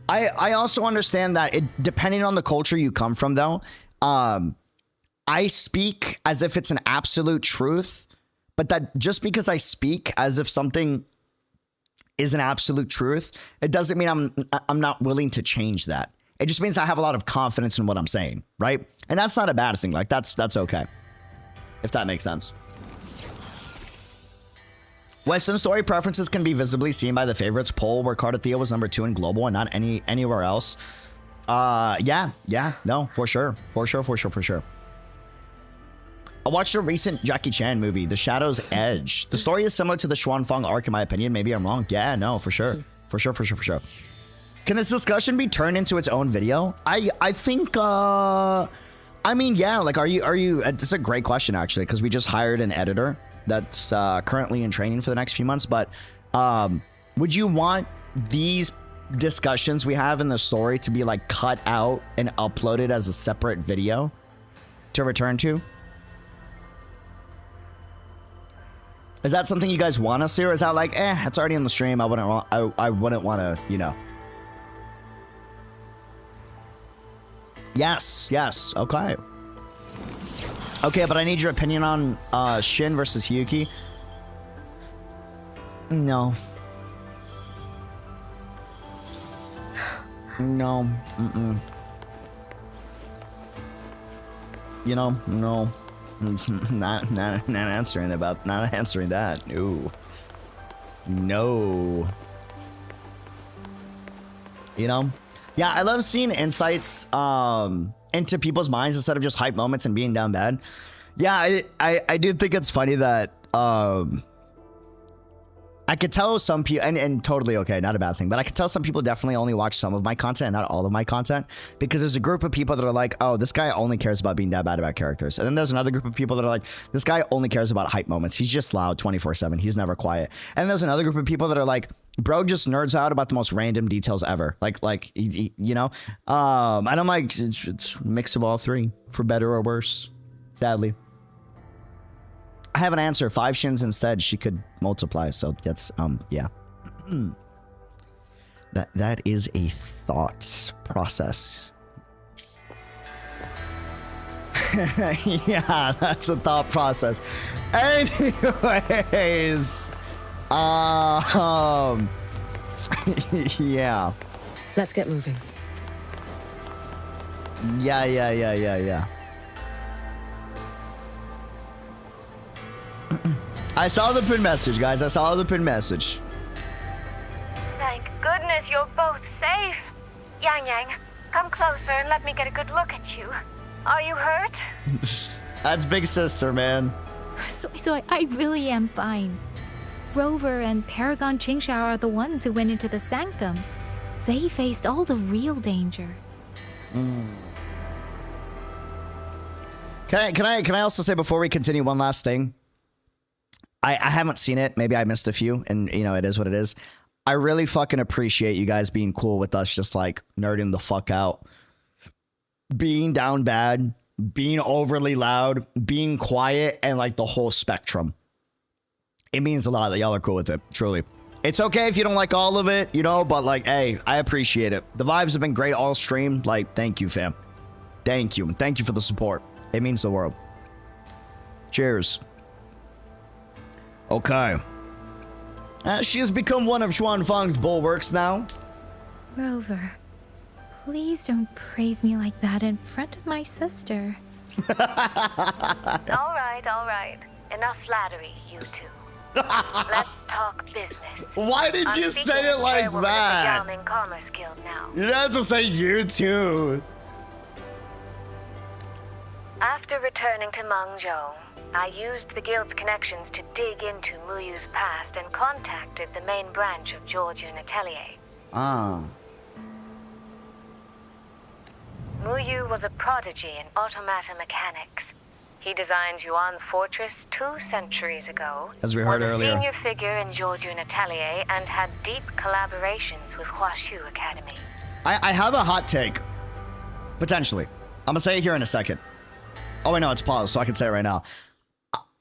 A: I also understand that depending on the culture you come from, though, I speak as if it's an absolute truth, but that just because I speak as if something is an absolute truth, it doesn't mean I'm not willing to change that. It just means I have a lot of confidence in what I'm saying, right? And that's not a bad thing. Like, that's okay, if that makes sense. Western story preferences can be visibly seen by the favorites poll, where Cardathea was number 2 in global and not anywhere else. Yeah, no, for sure. I watched a recent Jackie Chan movie, The Shadow's Edge. The story is similar to the Xuanfeng arc, in my opinion. Maybe I'm wrong. Yeah, no, for sure. For sure. Can this discussion be turned into its own video? I think, I mean, yeah, like, are you, it's a great question, actually, because we just hired an editor that's currently in training for the next few months. But would you want these discussions we have in the story to be, like, cut out and uploaded as a separate video to return to? Is that something you guys want to see, or is that like, it's already in the stream? I wouldn't want to, you know. Yes, okay. Okay, but I need your opinion on Shin versus Hyuki. No. No. You know, no. Not answering that. No. You know? Yeah, I love seeing insights into people's minds instead of just hype moments and being down bad. Yeah, I do think it's funny that I could tell some people, and totally okay, not a bad thing, but I could tell some people definitely only watch some of my content, not all of my content, because there's a group of people that are like, oh, this guy only cares about being that bad about characters. And then there's another group of people that are like, this guy only cares about hype moments. He's just loud 24/7. He's never quiet. And there's another group of people that are like, bro just nerds out about the most random details ever. Like you know? And I'm like, it's a mix of all three, for better or worse, sadly. I have an answer. 5 shins instead. She could multiply. So that's yeah. That is a thought process. Yeah, that's a thought process. Anyways, yeah.
C: Let's get moving.
A: Yeah. I saw the pinned message, guys. I saw the pinned message.
T: Thank goodness you're both safe. Yang, come closer and let me get a good look at you. Are you hurt?
A: That's big sister, man.
M: So I really am fine. Rover and Paragon Qingxiao are the ones who went into the sanctum. They faced all the real danger.
A: Can I also say before we continue one last thing? I haven't seen it. Maybe I missed a few, and you know, it is what it is. I really fucking appreciate you guys being cool with us, just like nerding the fuck out, being down bad, being overly loud, being quiet, and like the whole spectrum. It means a lot that y'all are cool with it, truly. It's okay if you don't like all of it, you know, but like, hey, I appreciate it. The vibes have been great all stream. Like, thank you, fam. Thank you. And thank you for the support. It means the world. Cheers. Okay. She has become one of Xuanfeng's bulwarks now.
M: Rover, please don't praise me like that in front of my sister.
T: All right. Enough flattery, you two. Let's talk business.
A: Why did you say it like that?
T: The Commerce Guild now.
A: You don't have to say you too.
T: After returning to Mengzhou, I used the Guild's connections to dig into Muyu's past and contacted the main branch of Georgian Atelier. Muyu was a prodigy in automata mechanics. He designed Yuan Fortress 2 centuries ago,
A: as we heard
T: was
A: earlier.
T: a senior figure in Georgian Atelier, and had deep collaborations with Huashu Academy.
A: I have a hot take. Potentially. I'm gonna say it here in a second. Oh, wait, no, it's paused, so I can say it right now.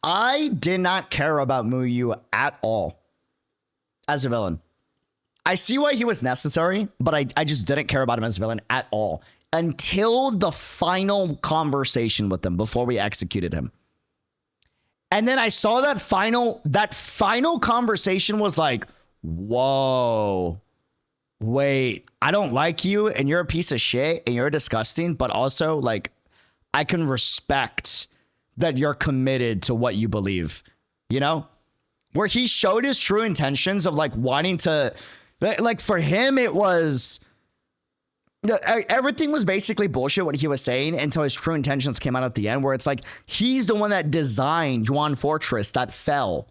A: I did not care about Muyu at all as a villain. I see why he was necessary, but I just didn't care about him as a villain at all until the final conversation with him before we executed him. And then I saw that final conversation was like, whoa, wait, I don't like you and you're a piece of shit and you're disgusting, but also like I can respect that you're committed to what you believe, you know? where he showed his true intentions of like wanting to, like for him, it was, everything was basically bullshit what he was saying until his true intentions came out at the end, where it's like, he's the one that designed Yuan Fortress that fell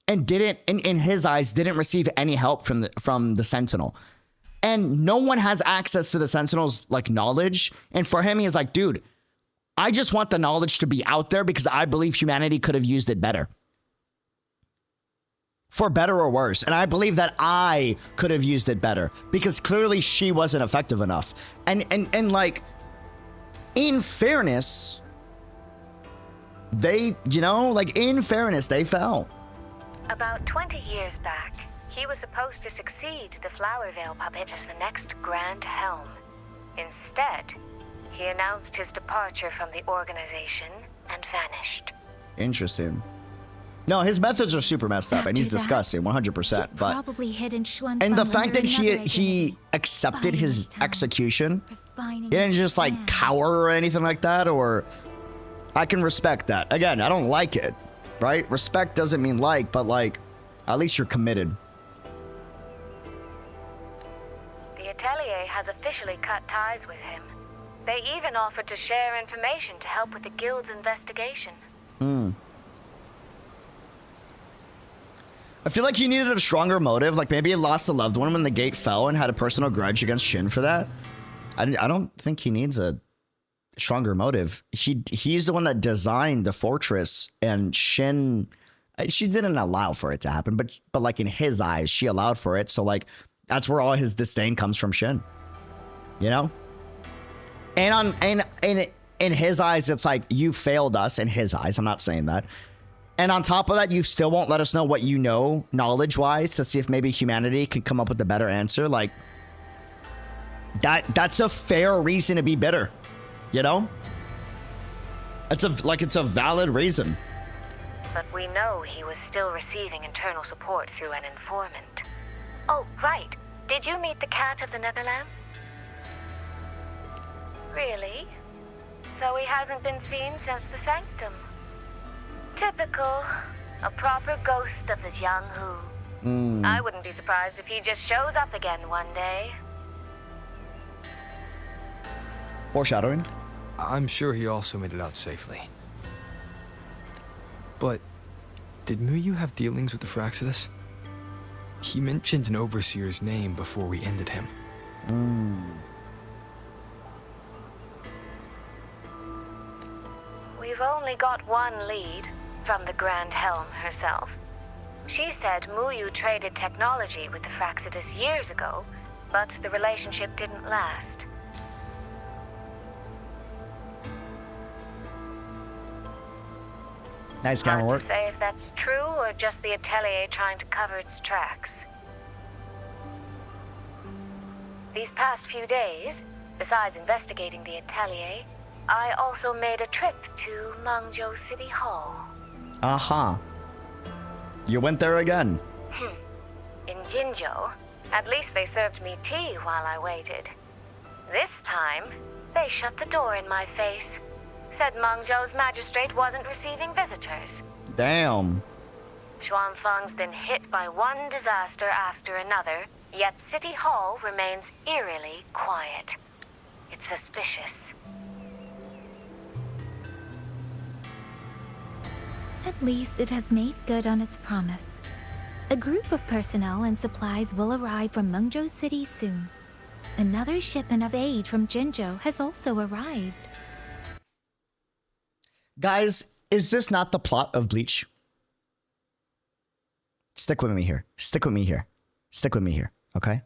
A: and didn't, in his eyes, didn't receive any help from the Sentinel. And no one has access to the Sentinel's like knowledge. And for him, he's like, dude, I just want the knowledge to be out there because I believe humanity could have used it better. For better or worse. And I believe that I could have used it better because clearly she wasn't effective enough. And like, in fairness, they, you know, like in fairness, they fell.
G: About 20 years back, he was supposed to succeed the Flower Veil puppet as the next Grand Helm. Instead, he announced his departure from the organization and vanished.
A: Interesting. No, his methods are super messed up, and he's disgusting, 100%. But
M: probably hidden Xuan
A: and the
M: Feng
A: fact
M: under
A: that he accepted his execution, he didn't just like cower or anything like that. Or I can respect that. Again, I don't like it, right? Respect doesn't mean like, but like, at least you're committed.
G: The Atelier has officially cut ties with him. They even offered to share information to help with the guild's investigation.
A: I feel like he needed a stronger motive. Like maybe he lost a loved one when the gate fell and had a personal grudge against Shin for that. I don't think he needs a stronger motive. He's the one that designed the fortress, and Shin, she didn't allow for it to happen, but like in his eyes, she allowed for it. So like that's where all his disdain comes from, Shin. You know? And in his eyes, it's like you failed us. In his eyes, I'm not saying that. And on top of that, you still won't let us know what you know knowledge-wise to see if maybe humanity can come up with a better answer. Like, that's a fair reason to be bitter, you know? It's a valid reason.
G: But we know he was still receiving internal support through an informant. Oh, right. Did you meet the cat of the Netherland? Really? So he hasn't been seen since the Sanctum. Typical. A proper ghost of the Jianghu. I wouldn't be surprised if he just shows up again one day.
A: Foreshadowing.
F: I'm sure he also made it out safely. But did Muyu have dealings with the Fraxidus? He mentioned an overseer's name before we ended him.
G: We've only got one lead. From the Grand Helm herself. She said Muyu traded technology with the Fraxidus years ago, but the relationship didn't last.
A: Nice camera work.
G: Hard to say if that's true or just the Atelier trying to cover its tracks. These past few days, besides investigating the Atelier, I also made a trip to Mengzhou City Hall.
A: You went there again.
G: In Qingxiao, at least they served me tea while I waited. This time, they shut the door in my face. Said Mengzhou's magistrate wasn't receiving visitors.
A: Damn.
G: Xuanfeng's been hit by one disaster after another, yet City Hall remains eerily quiet. It's suspicious.
M: At least it has made good on its promise. A group of personnel and supplies will arrive from Mengzhou City soon. Another shipment of aid from Qingxiao has also arrived.
A: Guys, is this not the plot of Bleach? Stick with me here. Stick with me here. Stick with me here, okay?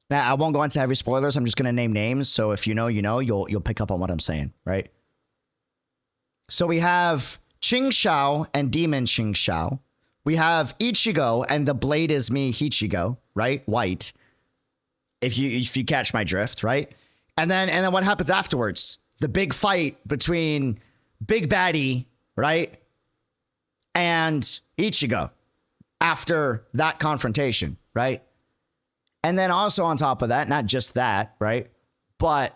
A: Now, I won't go into heavy spoilers. I'm just going to name names, so if you know, you know, you'll pick up on what I'm saying, right? So we have Qingxiao and Demon Qingxiao. We have Ichigo and the Blade is Me Hichigo, right? White. If you catch my drift, right? And then what happens afterwards? The big fight between Big Baddie, right? And Ichigo after that confrontation, right? And then also on top of that, not just that, right? But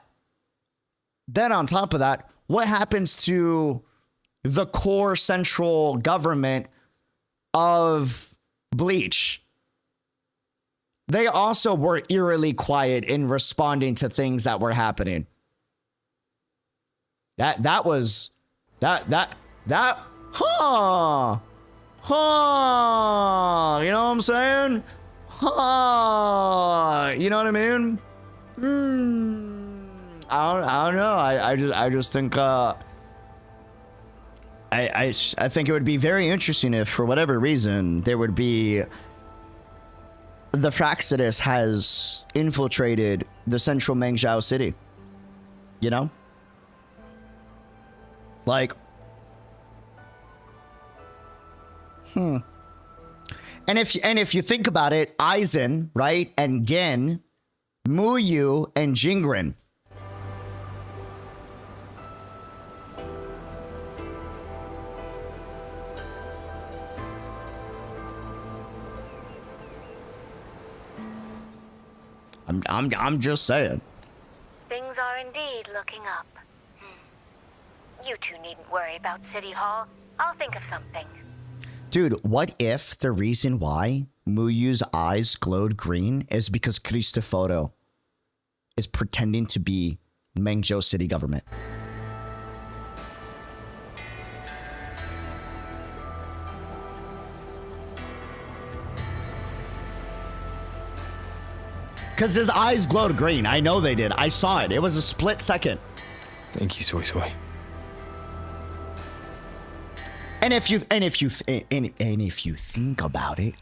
A: then on top of that, what happens to the core central government of Bleach. They also were eerily quiet in responding to things that were happening. Huh. You know what I'm saying? Huh. You know what I mean? I don't know. I just think I think it would be very interesting if, for whatever reason, there would be the Fraxidus has infiltrated the central Qingxiao city. You know? Like, And if you think about it, Aizen, right, and Gen, Muyu, and Jingren. I'm just saying.
G: Things are indeed looking up. You two needn't worry about City Hall. I'll think of something.
A: Dude, what if the reason why Muyu's eyes glowed green is because Cristoforo is pretending to be Qingxiao city government? Because his eyes glowed green. I know they did. I saw it. It was a split second.
F: Thank you, Soy Soy.
A: And if you think about it,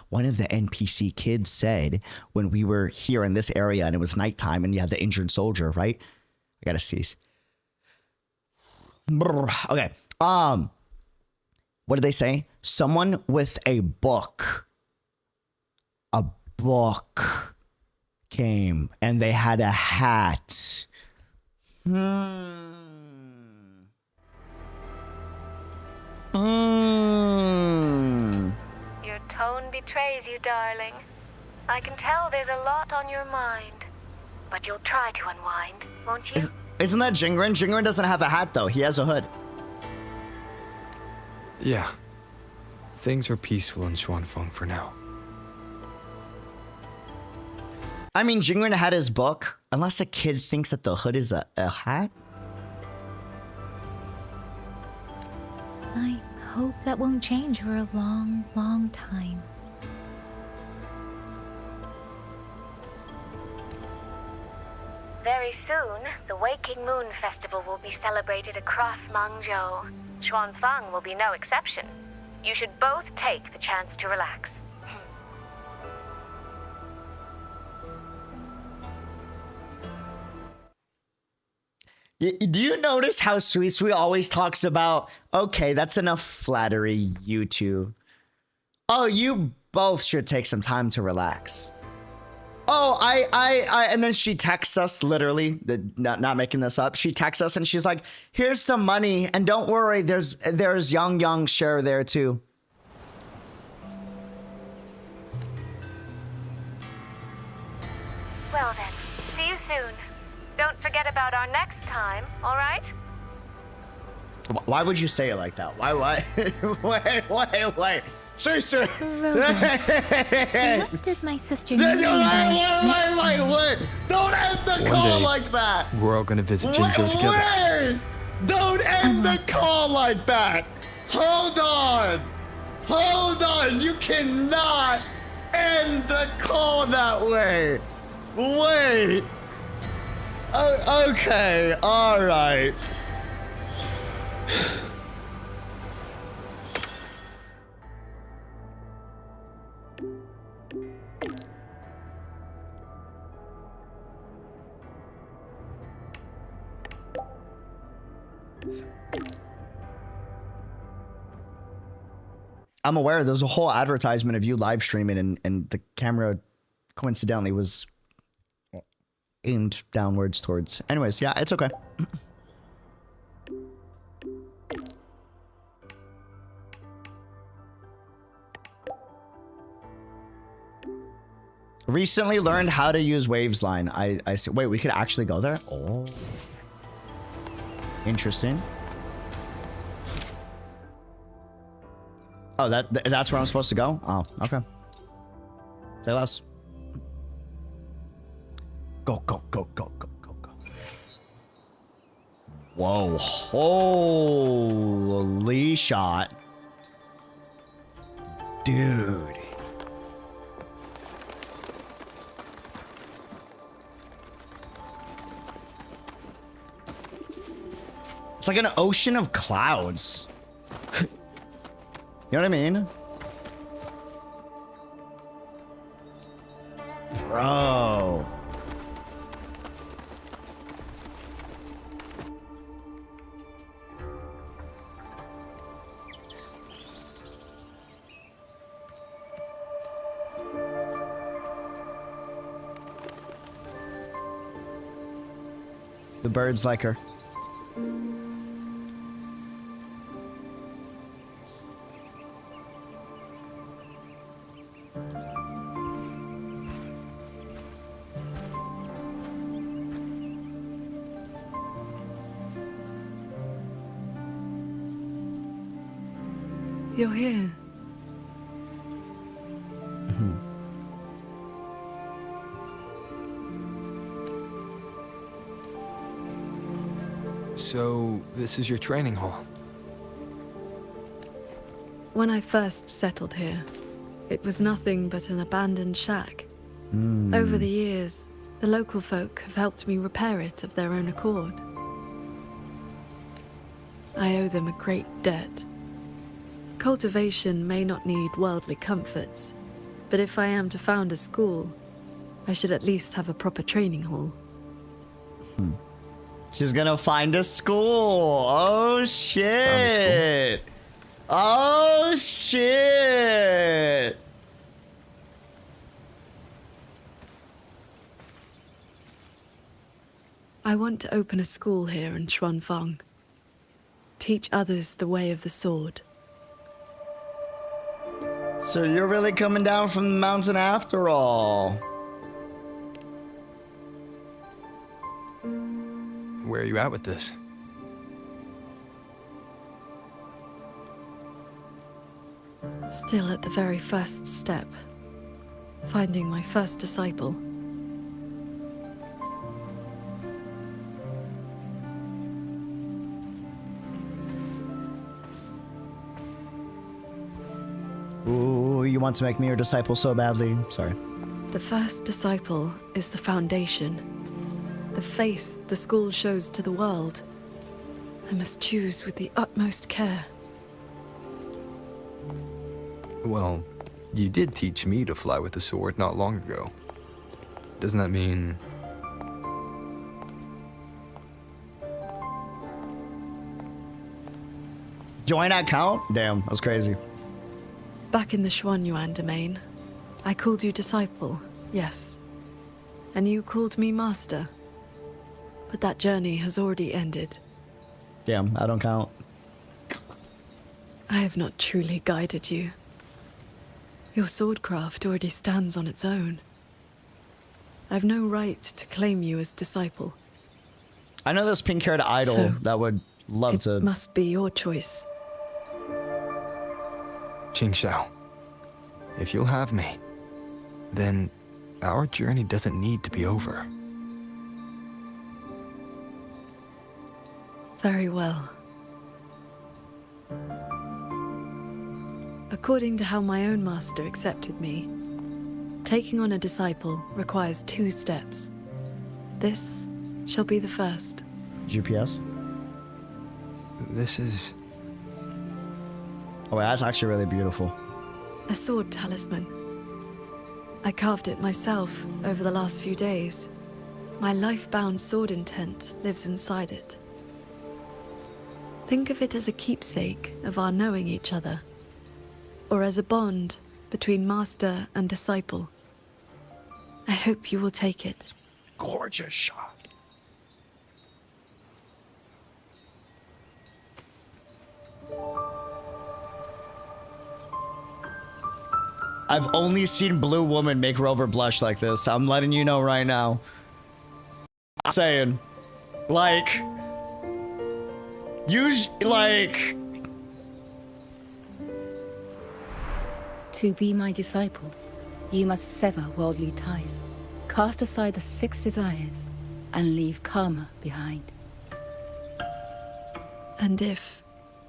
A: one of the NPC kids said when we were here in this area and it was nighttime and you had the injured soldier, right? I gotta sneeze. Okay. What did they say? Someone with a book came and they had a hat.
G: Your tone betrays you, darling. I can tell there's a lot on your mind. But you'll try to unwind, won't you?
A: Isn't that Jingren? Jingren doesn't have a hat, though. He has a hood.
F: Yeah. Things are peaceful in Xuanfeng for now.
A: I mean, Jingren had his book. Unless a kid thinks that the hood is a hat.
M: I hope that won't change for a long, long time.
G: Very soon, the Waking Moon Festival will be celebrated across Mangzhou. Xuanfeng will be no exception. You should both take the chance to relax.
A: Do you notice how Sweet always talks about, okay, that's enough flattery, you two. Oh, you both should take some time to relax. Oh, and then she texts us, literally, not making this up. She texts us and she's like, here's some money, and don't worry, there's Yang share there too.
G: Well then, see you soon. Don't forget about our next time, all right?
A: Why would you say it like that? Why? Wait. Sister!
M: What did my sister mean?
A: Wait. Don't end the call like that.
F: We're all gonna visit Qingxiao together.
A: Wait! Don't end the call like that. Hold on. You cannot end the call that way. Wait. Oh, okay. All right. I'm aware there's a whole advertisement of you live streaming and the camera coincidentally was aimed downwards towards. Anyways, yeah, it's okay. Recently learned how to use Wavesline. I see. Wait, we could actually go there? Oh. Interesting. Oh, that's where I'm supposed to go? Oh, okay. Say less. Go, go, go, go, go, go, go. Whoa. Holy shot. Dude. It's like an ocean of clouds. You know what I mean? Bro. The birds like her.
C: You're here.
F: So, this is your training hall?
C: When I first settled here, it was nothing but an abandoned shack. Over the years, the local folk have helped me repair it of their own accord. I owe them a great debt. Cultivation may not need worldly comforts, but if I am to found a school, I should at least have a proper training hall.
A: She's gonna find a school. Oh shit. Oh shit.
C: I want to open a school here in Xuanfang. Teach others the way of the sword.
A: So you're really coming down from the mountain after all.
F: Where are you at with this?
C: Still at the very first step. Finding my first disciple.
A: Ooh, you want to make me your disciple so badly. Sorry.
C: The first disciple is the foundation. The face the school shows to the world. I must choose with the utmost care.
F: Well, you did teach me to fly with the sword not long ago. Doesn't that mean...
A: Do I not count? Damn, that's crazy.
C: Back in the Xuanyuan domain, I called you disciple, yes. And you called me master. But that journey has already ended.
A: Damn, I don't count.
C: I have not truly guided you. Your swordcraft already stands on its own. I've no right to claim you as disciple.
A: I know this pink-haired idol
C: So,
A: that would love to...
C: It must be your choice.
F: Qingxiao, if you'll have me, then our journey doesn't need to be over.
C: Very well. According to how my own master accepted me, taking on a disciple requires 2 steps. This shall be the first.
A: GPS?
F: This is...
A: Oh, that's actually really beautiful.
C: A sword talisman. I carved it myself over the last few days. My life-bound sword intent lives inside it. Think of it as a keepsake of our knowing each other, or as a bond between master and disciple. I hope you will take it.
A: Gorgeous shot. I've only seen Blue Woman make Rover blush like this. I'm letting you know right now. I'm saying, like,
P: To be my disciple, you must sever worldly ties, cast aside the 6 desires, and leave karma behind.
C: And if,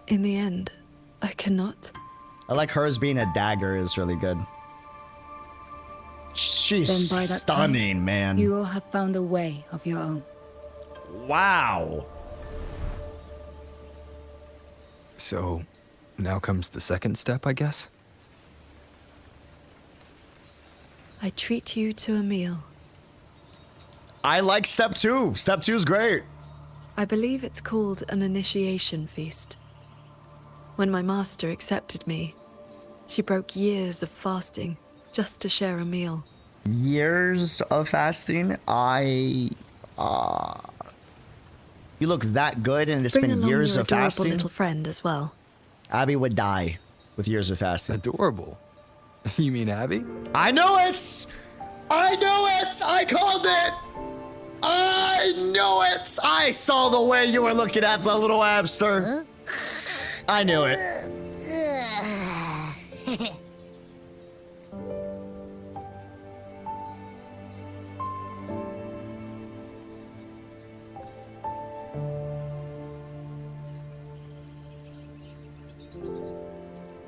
C: in the end, I cannot?
A: I like hers being a dagger is really good. She's
P: Then by that
A: stunning,
P: time,
A: man.
P: You will have found a way of your own.
A: Wow.
F: So, now comes the second step, I guess?
C: I treat you to a meal.
A: I like step 2. Step 2 is great.
C: I believe it's called an initiation feast. When my master accepted me, she broke years of fasting just to share a meal.
A: Years of fasting? You look that good and it's
C: Bring
A: been
C: along
A: years
C: your
A: of
C: adorable
A: fasting?
C: little friend as well.
A: Abby would die with years of fasting.
F: Adorable? You mean Abby?
A: I know it! I knew it! I called it! I knew it! I saw the way you were looking at the little hamster. I knew it.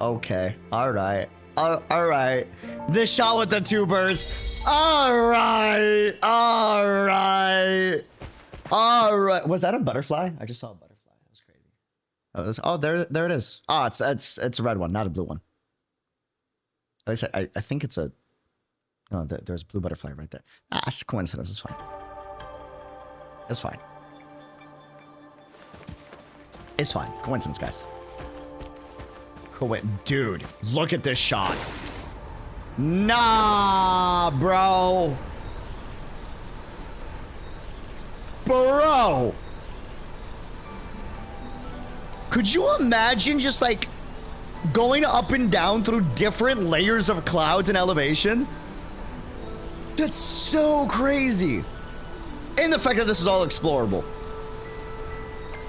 A: Okay. All right. All right. This shot with the 2 birds. All right. All right. All right. Was that a butterfly? I just saw a butterfly. That was crazy. Oh, there it is. Oh, it's a red one, not a blue one. At least I think it's a. No, there's a blue butterfly right there. Ah, it's a coincidence. It's fine. It's fine. It's fine. Coincidence, guys. Dude, look at this shot. Nah, bro. Bro. Could you imagine just like going up and down through different layers of clouds and elevation? That's so crazy. And the fact that this is all explorable.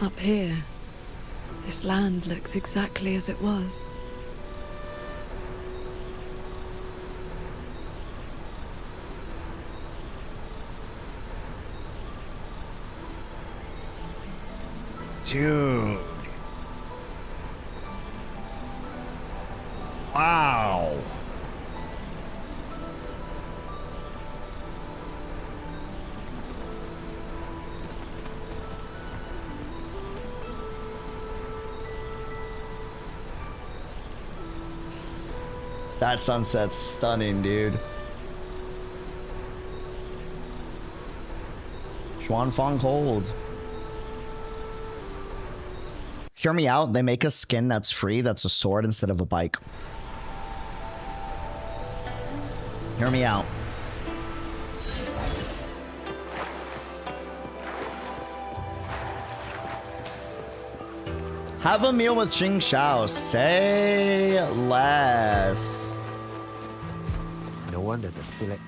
C: Up here, this land looks exactly as it was.
A: Dude. Wow. That sunset's stunning, dude. Xuanfang Hold. Hear me out, they make a skin that's free that's a sword instead of a bike. Hear me out. Have a meal with Qingxiao. Say less.
B: No wonder the fillet.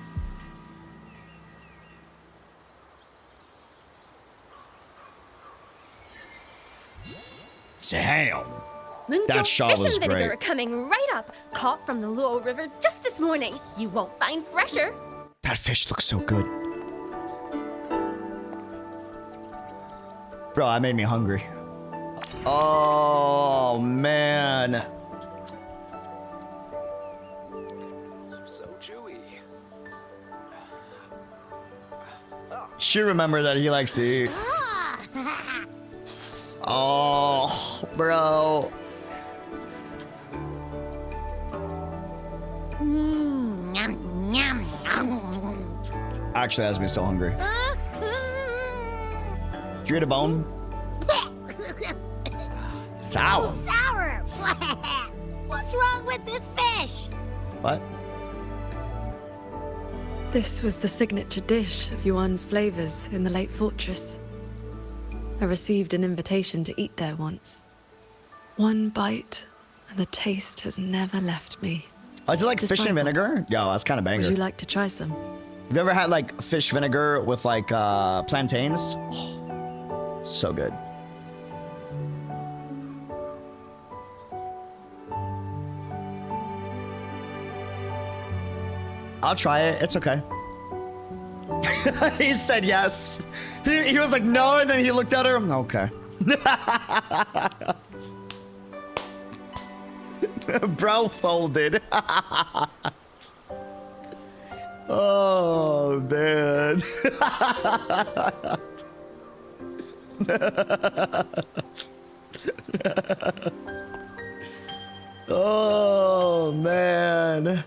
A: Damn.
E: Mungjo
A: That shot
E: fish
A: was
E: and vinegar
A: great.
E: coming right up. Caught from the Luo River just this morning. You won't find fresher.
A: That fish looks so good. Bro, that made me hungry. Oh, man.
F: So chewy.
A: She remember that he likes to eat. Oh, bro. Actually, has me so hungry. Did you eat a bone? Sour.
V: Oh, sour! What's wrong with this fish?
A: What?
C: This was the signature dish of Yuan's flavors in the Lake Fortress. I received an invitation to eat there once. One bite, and the taste has never left me.
A: Oh, is it like fish and
C: Disciple.
A: vinegar? Yo, that's kind of banger.
C: Would you like to try some?
A: Have you ever had like fish vinegar with like plantains? So good. I'll try it. It's okay. He said yes. He was like, no, and then he looked at her. Okay. Bro folded. Oh, man. Oh, man.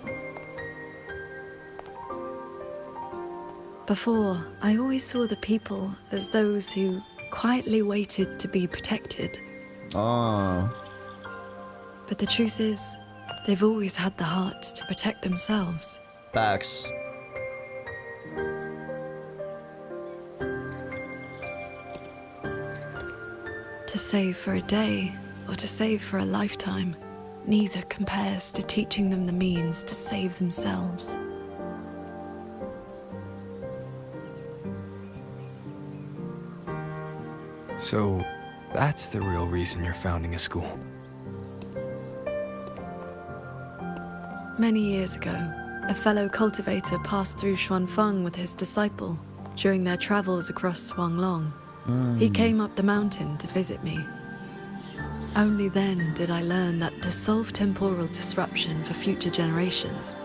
C: Before, I always saw the people as those who quietly waited to be protected.
A: Oh.
C: But the truth is, they've always had the heart to protect themselves.
A: Facts.
C: To save for a day or to save for a lifetime, neither compares to teaching them the means to save themselves.
F: So, that's the real reason you're founding a school.
C: Many years ago, a fellow cultivator passed through Xuanfeng with his disciple during their travels across Shuanglong. He came up the mountain to visit me. Only then did I learn that to solve temporal disruption for future generations,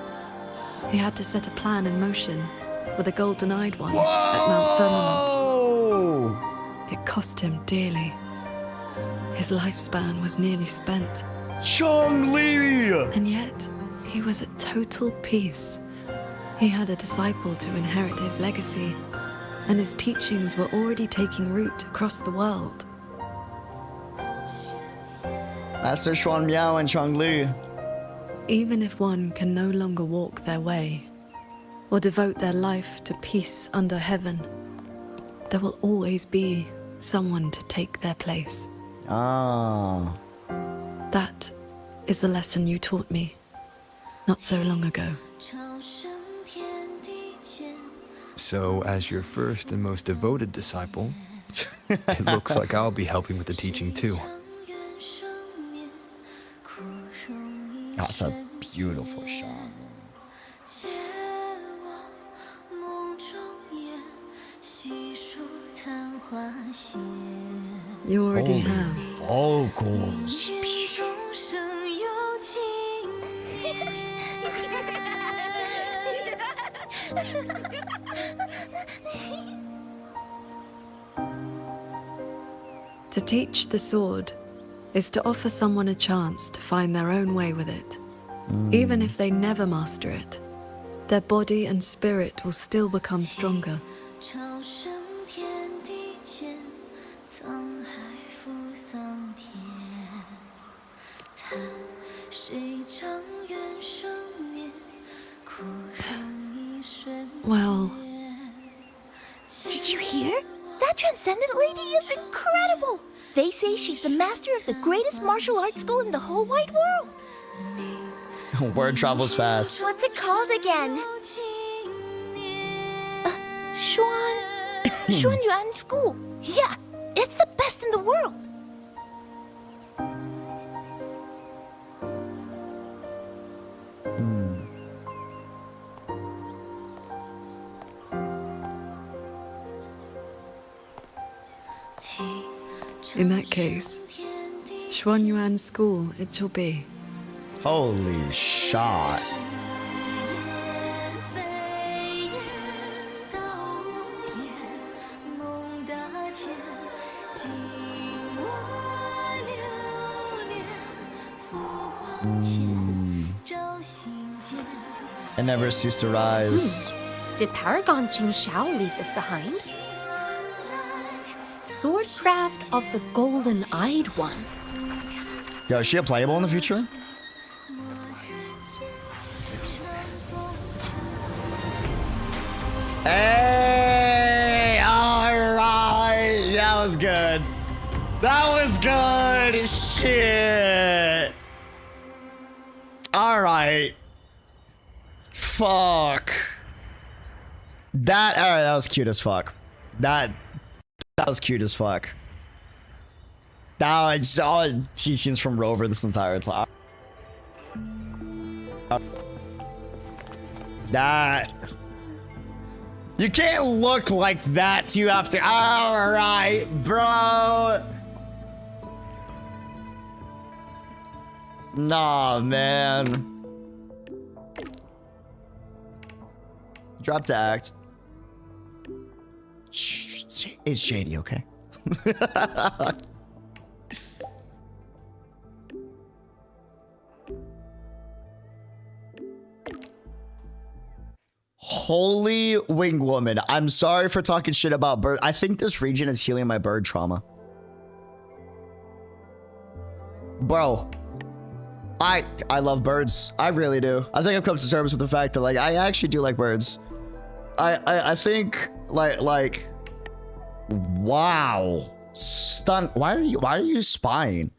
C: he had to set a plan in motion with a golden-eyed one at Mount Firmament. It cost him dearly. His lifespan was nearly spent.
A: Zhongli!
C: And yet, he was at total peace. He had a disciple to inherit his legacy, and his teachings were already taking root across the world.
A: Master Xuan Miao and Zhongli.
C: Even if one can no longer walk their way, or devote their life to peace under heaven, there will always be someone to take their place.
A: Ah.
C: That is the lesson you taught me not so long ago.
F: So, as your first and most devoted disciple, it looks like I'll be helping with the teaching too.
A: That's a beautiful shot.
C: You already
A: Holy
C: have.
A: vocals.
C: To teach the sword is to offer someone a chance to find their own way with it. Even if they never master it, their body and spirit will still become stronger. Well,
H: Did you hear? That Transcendent lady is incredible! They say she's the master of the greatest martial arts school in the whole wide world.
A: Word travels fast.
H: What's it called again? Xuan Yuan School. Yeah, it's the best in the world.
C: in that case, Xuanyuan School it shall be.
A: Holy shot. I never cease to rise.
E: Did Paragon Qingxiao leave this behind? Swordcraft of the Golden-Eyed One.
A: Yo, is she a playable in the future? Hey! Alright! That was good. That was good! Shit! Alright. Fuck. Alright, that was cute as fuck. That was cute as fuck. That was all teachings from Rover this entire time. That. You can't look like that. You have to. All right, bro. Nah, man. Drop the act. Shh, it's shady, okay? Holy wing woman. I'm sorry for talking shit about bird. I think this region is healing my bird trauma. Bro. I love birds. I really do. I think I've come to terms with the fact that like I actually do like birds. I think like wow. Stunned. Why are you spying?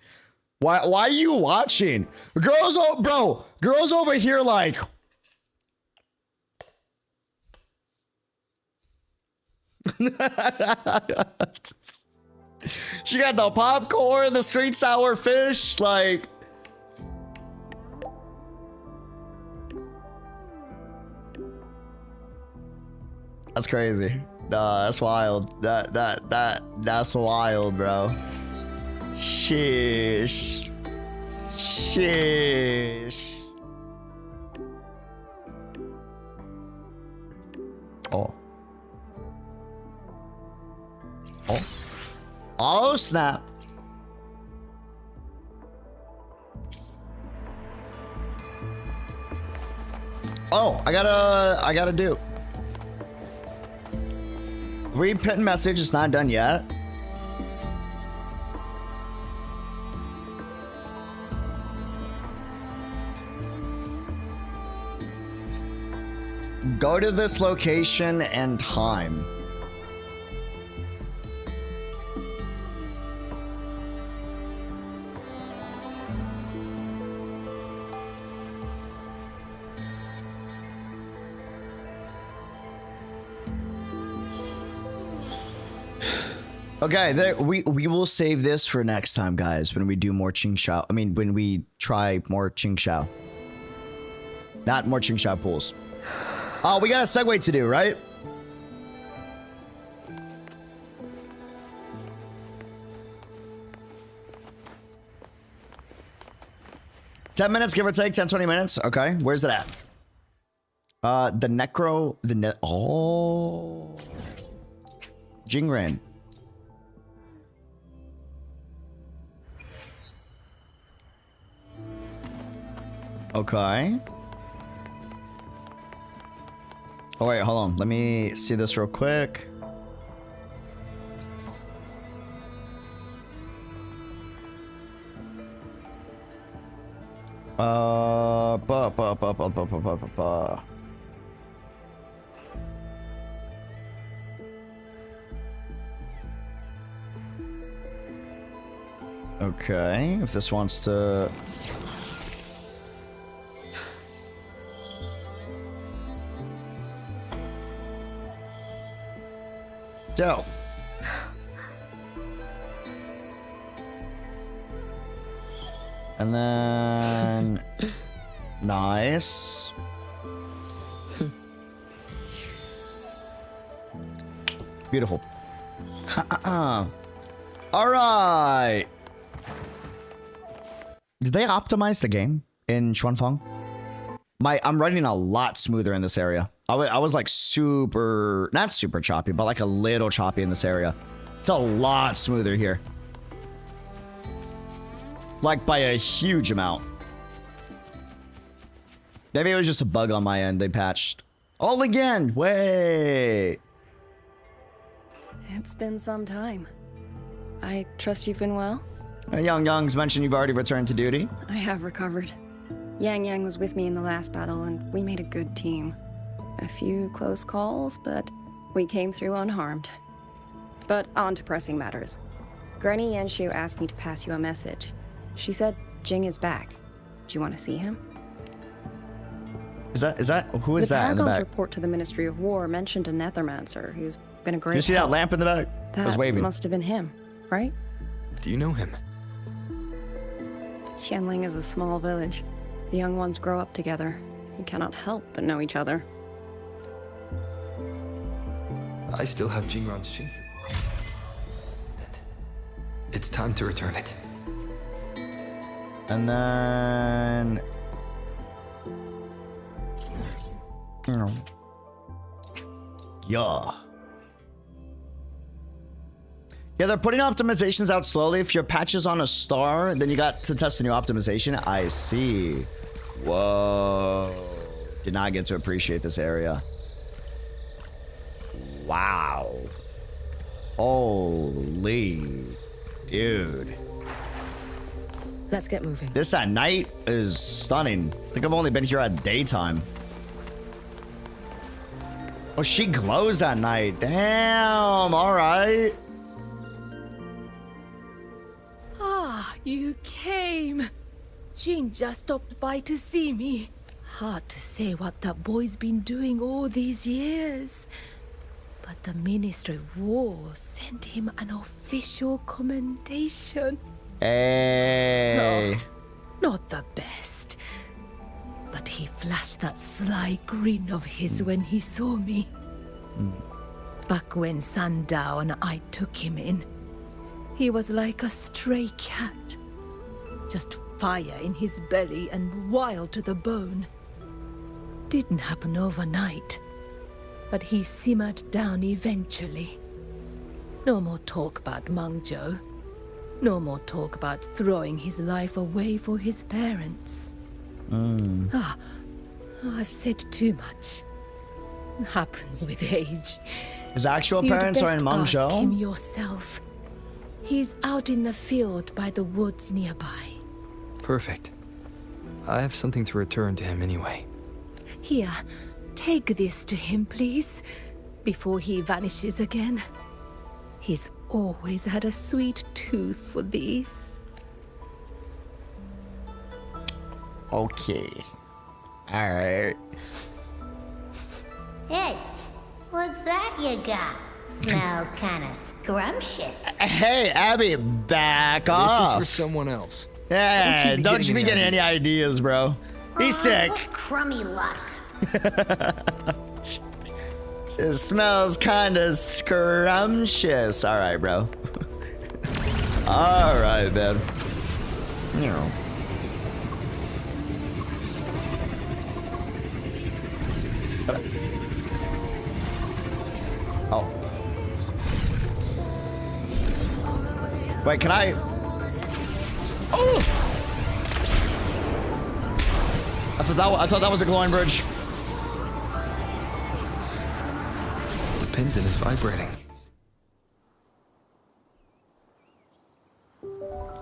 A: Why are you watching? Girls, bro, girls over here like she got the popcorn, the sweet sour fish, like that's crazy. That's wild. That's wild, bro. Sheesh. Sheesh. Oh. Oh. Oh, snap. Oh, I gotta do. Read pinned message. It's not done yet. Go to this location and time. Okay, we will save this for next time, guys, when we do more Qingxiao. I mean, when we try more Qingxiao. Not more Qingxiao pools. Oh, we got a segue to do, right? $10 minutes, give or take, 10, 20 minutes. Okay, where's it at? The Necro, oh. Jingren. Okay. Oh, wait, hold on. Let me see this real quick. Okay, if this wants to... Dope. And then... nice. Beautiful. All right. Did they optimize the game in Xuanfang? I'm running a lot smoother in this area. I was like not super choppy, but like a little choppy in this area. It's a lot smoother here. Like by a huge amount. Maybe it was just a bug on my end they patched. All again, wait.
J: It's been some time. I trust you've been well?
A: Young's mentioned you've already returned to duty.
J: I have recovered. Yang was with me in the last battle, and we made a good team. A few close calls, but we came through unharmed. But on to pressing matters. Granny Yanshu asked me to pass you a message. She said Jing is back. Do you want to see him?
A: Is that who is that in the
J: back?
A: back?
J: Report to the Ministry of War mentioned a Nethermancer who's been a great
A: Did you see
J: help.
A: that lamp in the back?
J: That
A: I was waving.
J: must have been him, right?
F: Do you know him?
J: Xianling is a small village. The young ones grow up together. You cannot help but know each other.
F: I still have Jingran's Qingfu. It's time to return it.
A: And then... Yeah. Yeah, they're putting optimizations out slowly. If your patch is on a star, then you got to test a new optimization. I see. Whoa. Did not get to appreciate this area. Wow. Holy dude.
J: Let's get moving.
A: This at night is stunning. I think I've only been here at daytime. Oh, she glows at night. Damn, all right.
N: Ah, you came. Jin just stopped by to see me. Hard to say what that boy's been doing all these years. But the Ministry of War sent him an official commendation.
A: Hey.
N: No, not the best. But he flashed that sly grin of his when he saw me. Back when Sandow and I took him in, he was like a stray cat. Just fire in his belly and wild to the bone. Didn't happen overnight, but he simmered down eventually. No more talk about Mengzhou. No more talk about throwing his life away for his parents. I've said too much. Happens with age.
A: His actual parents are in Mengzhou?
N: Ask him yourself. He's out in the field by the woods nearby.
F: Perfect. I have something to return to him anyway.
N: Here, take this to him, please, before he vanishes again. He's always had a sweet tooth for these.
A: Okay. All right.
R: Hey, what's that you got? Smells kind of scrumptious.
A: Hey, Abby, back off.
F: This is for someone else.
A: Yeah, don't you be getting any ideas, bro. He's sick.
R: Crummy luck.
A: It smells kind of scrumptious. All right, bro. All right, man. You know. Oh. Wait, can I? Oh! I thought that was a glowing bridge.
F: The pendant is vibrating.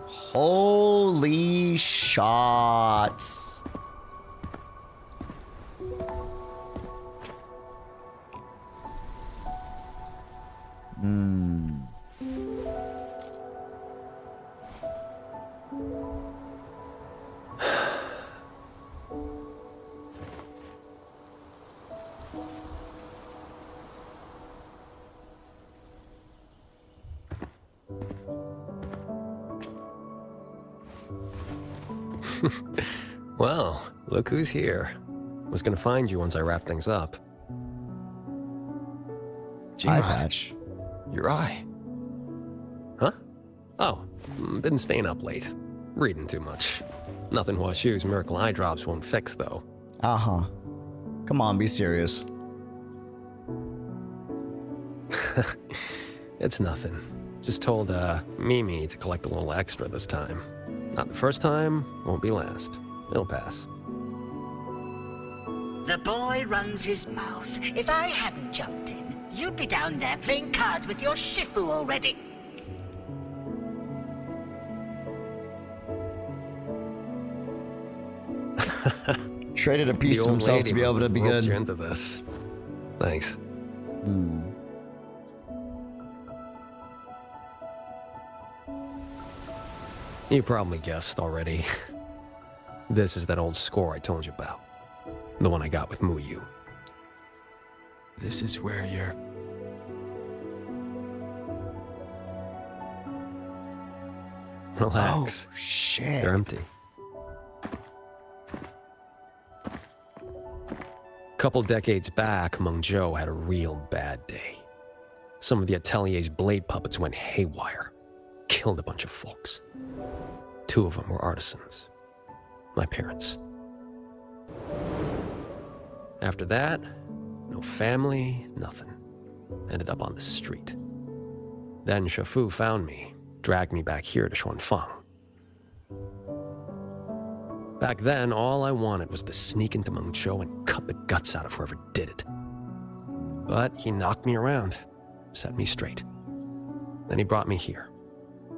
A: Holy shots.
W: Well, look who's here. Was gonna find you once I wrap things up.
A: Eye patch.
F: Your eye.
W: Huh? Oh, been staying up late. Reading too much. Nothing Huashu's miracle eye drops won't fix, though.
A: Uh-huh. Come on, be serious.
W: It's nothing. Just told, Mimi to collect a little extra this time. Not the first time, won't be last. It'll pass.
U: The boy runs his mouth. If I hadn't jumped in, you'd be down there playing cards with your Shifu already.
A: Traded a piece of himself to be able to be good.
W: You into this. Thanks. You probably guessed already. This is that old score I told you about. The one I got with Muyu.
F: This is where you're...
W: Relax.
A: Oh, shit.
W: They're empty. Couple decades back, Mengzhou had a real bad day. Some of the Atelier's blade puppets went haywire, killed a bunch of folks. 2 of them were artisans, my parents. After that, no family, nothing. Ended up on the street. Then Shifu found me, dragged me back here to Xuanfang. Back then, all I wanted was to sneak into Mengzhou and cut the guts out of whoever did it. But he knocked me around, set me straight. Then he brought me here,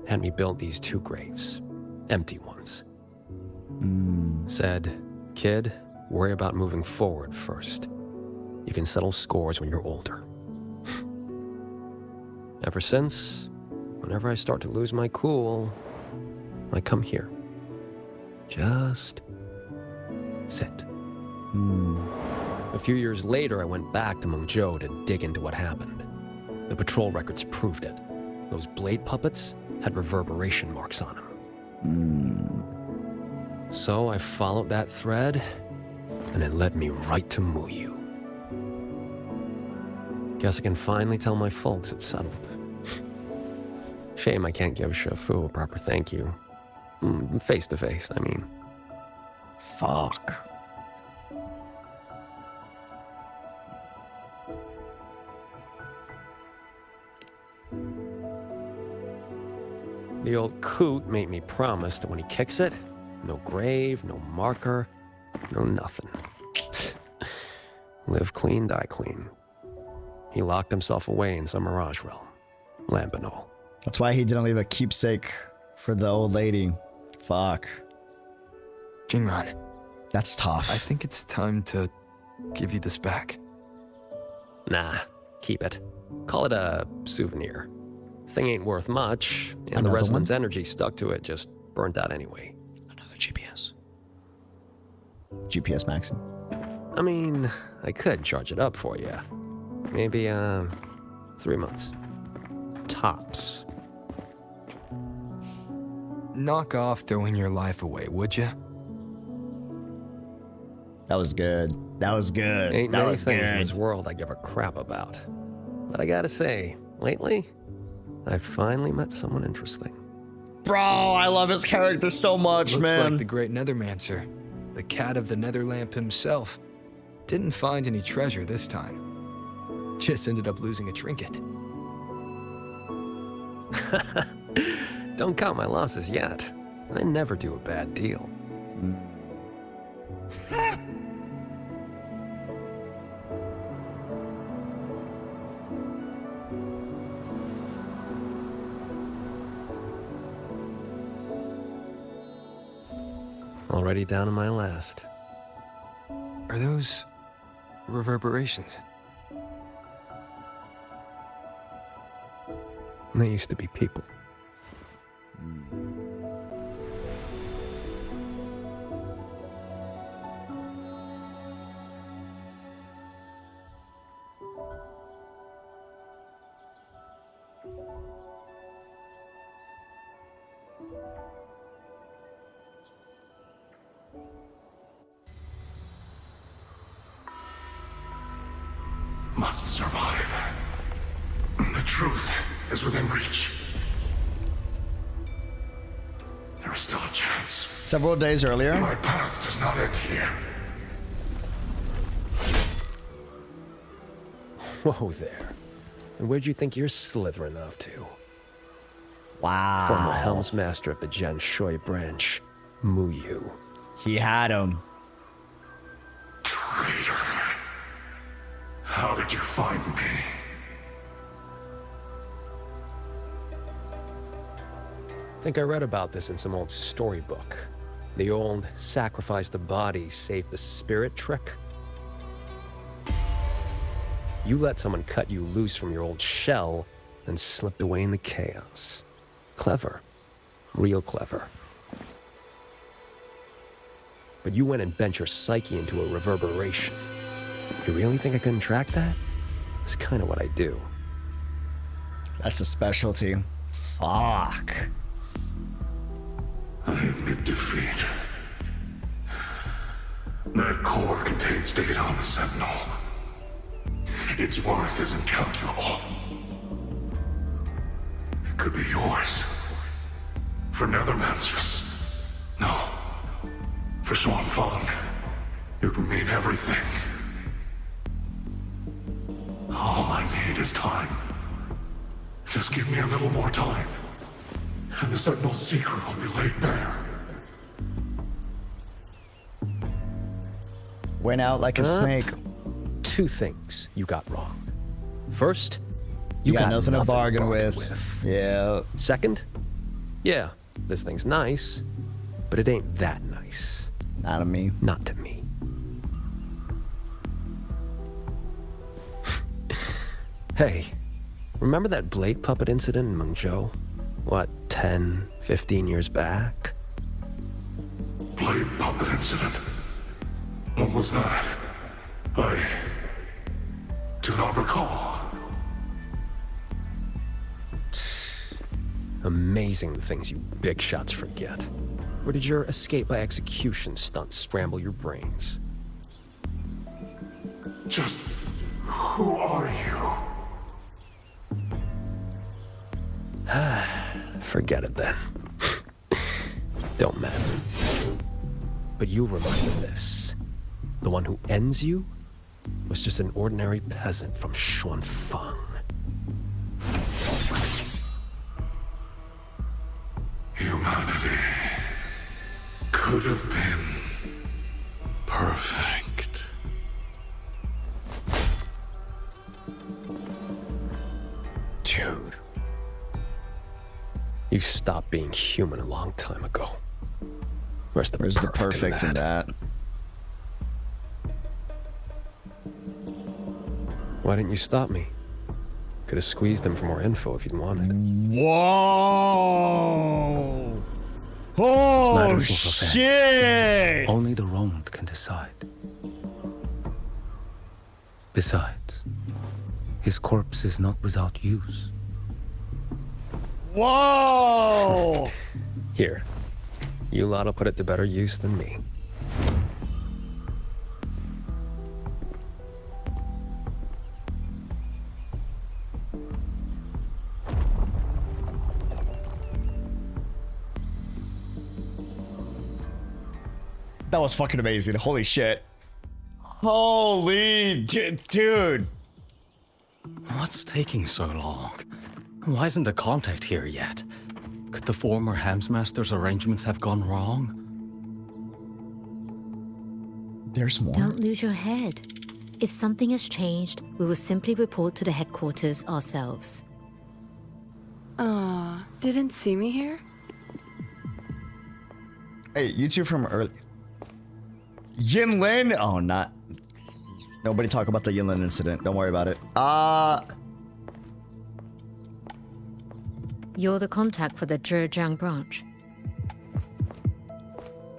W: had me build these 2 graves, empty ones. Said, kid, worry about moving forward first. You can settle scores when you're older. Ever since, whenever I start to lose my cool, I come here. Just sit. A few years later, I went back to Mengzhou to dig into what happened. The patrol records proved it. Those blade puppets had reverberation marks on them. So I followed that thread, and it led me right to Muyu. Guess I can finally tell my folks it's settled. Shame I can't give Shifu a proper thank you. Face to face, I mean.
A: Fuck.
W: The old coot made me promise that when he kicks it, no grave, no marker, no nothing. Live clean, die clean. He locked himself away in some mirage realm. Lambanol.
A: That's why he didn't leave a keepsake for the old lady. Fuck.
F: Jingran.
A: That's tough.
F: I think it's time to give you this back.
W: Nah, keep it. Call it a souvenir. Thing ain't worth much, and
A: Another
W: the resident's
A: one?
W: energy stuck to it just burnt out anyway.
A: Another GPS. GPS maxing.
W: I mean, I could charge it up for you. Maybe, 3 months. Tops.
F: Knock off throwing your life away, would you?
A: That was good. That was good.
W: Ain't
A: that
W: many
A: was
W: things in
A: good.
W: this world I give a crap about. But I gotta say, lately, I've finally met someone interesting.
A: Bro, I love his character so much,
F: Looks
A: man.
F: like the great Nethermancer, the cat of the Netherlamp himself. Didn't find any treasure this time. Just ended up losing a trinket.
W: Don't count my losses yet. I never do a bad deal. Already down to my last.
F: Are those reverberations?
W: They used to be people.
Q: Must survive. The truth is within reach. There is still a chance.
A: Several days earlier.
Q: My path does not end here.
W: Whoa there. And where'd you think you're slithering off to?
A: Wow.
W: Former Helms Master of the Jian Shui branch, Muyu.
A: He had him.
Q: Traitor. How did you find me?
W: Think I read about this in some old storybook. The old sacrifice the body, save the spirit trick. You let someone cut you loose from your old shell and slipped away in the chaos. Clever. Real clever. But you went and bent your psyche into a reverberation. You really think I couldn't track that? It's kind of what I do.
A: That's a specialty. Fuck.
Q: I admit defeat. That core contains data on the Sentinel. Its worth is incalculable. could be yours. For Nethermancers. No. For Xuanfang. It would mean everything. All I need is time. Just give me a little more time. And the Sentinel's secret will be laid bare.
A: Went out like a snake.
W: Two things you got wrong. First,
A: you got nothing to bargain with. Yeah.
W: Second, yeah, this thing's nice, but it ain't that nice.
A: Not to me.
W: Not to me. Hey, remember that blade puppet incident in Mengzhou? What, 10, 15 years back?
Q: Blade puppet incident? What was that? I do not recall.
W: Amazing the things you big shots forget. Or did your escape by execution stunt scramble your brains?
Q: Just who are you?
W: Forget it then. Don't matter. But you'll remember this. The one who ends you was just an ordinary peasant from Xuanfang.
Q: Humanity could have been perfect.
W: Dude. You stopped being human a long time ago. Where's the perfect
A: in that?
W: Why didn't you stop me? Could have squeezed him for more info if you'd wanted.
A: Whoa! Oh, shit!
I: Only the wronged can decide. Besides, his corpse is not without use.
A: Whoa!
W: Here. You lot'll put it to better use than me.
A: That was fucking amazing. Holy shit. Holy dude.
I: What's taking so long? Why isn't the contact here yet? Could the former Hamsmaster's arrangements have gone wrong?
A: There's more.
K: Don't lose your head. If something has changed, we will simply report to the headquarters ourselves.
J: Didn't see me here?
A: Hey, you two from early. Yinlin? Oh, not. Nobody talk about the Yinlin incident. Don't worry about it.
K: You're the contact for the Zhejiang branch.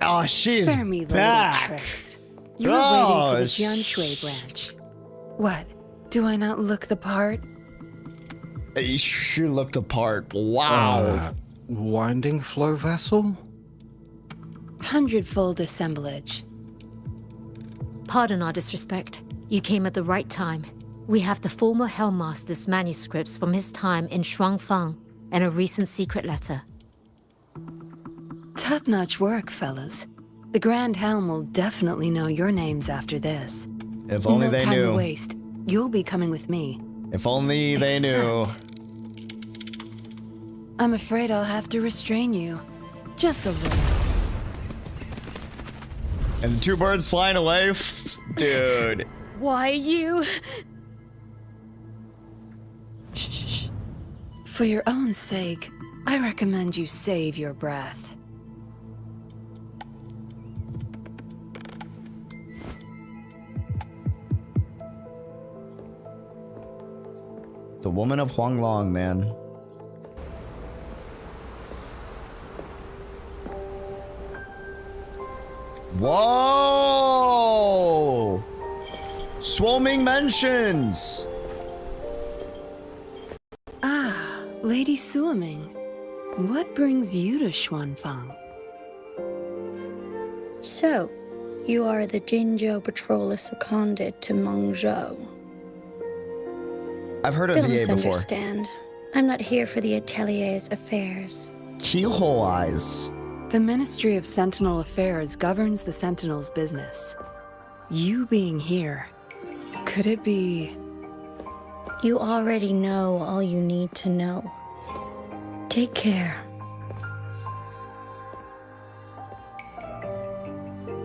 A: Oh, she's
P: Spare me the
A: back.
P: little tricks. You're waiting for the Jianshui branch. What? Do I not look the part?
A: She looked apart. Wow.
I: Winding flow vessel?
P: 100-fold assemblage.
K: Pardon our disrespect. You came at the right time. We have the former Hellmaster's manuscripts from his time in Xuanfang and a recent secret letter.
P: Top-notch work, fellas. The Grand Helm will definitely know your names after this.
A: If only
P: no
A: they
P: time
A: knew.
P: to waste. You'll be coming with me.
A: If only they knew.
P: I'm afraid I'll have to restrain you. Just a little.
A: And the two birds flying away? Dude.
P: Why you? Shh. For your own sake, I recommend you save your breath.
A: The woman of Huanglong, man. Whoa! Swarming mentions!
P: Ah, Lady Suoming. What brings you to Xuanfang?
S: So, you are the Qingxiao patroller seconded to Mengzhou.
A: I've heard of
S: Don't
A: VA before.
S: misunderstand. I'm not here for the Atelier's affairs.
A: Keyhole eyes.
D: The Ministry of Sentinel Affairs governs the Sentinel's business. You being here, could it be...
S: You already know all you need to know. Take care.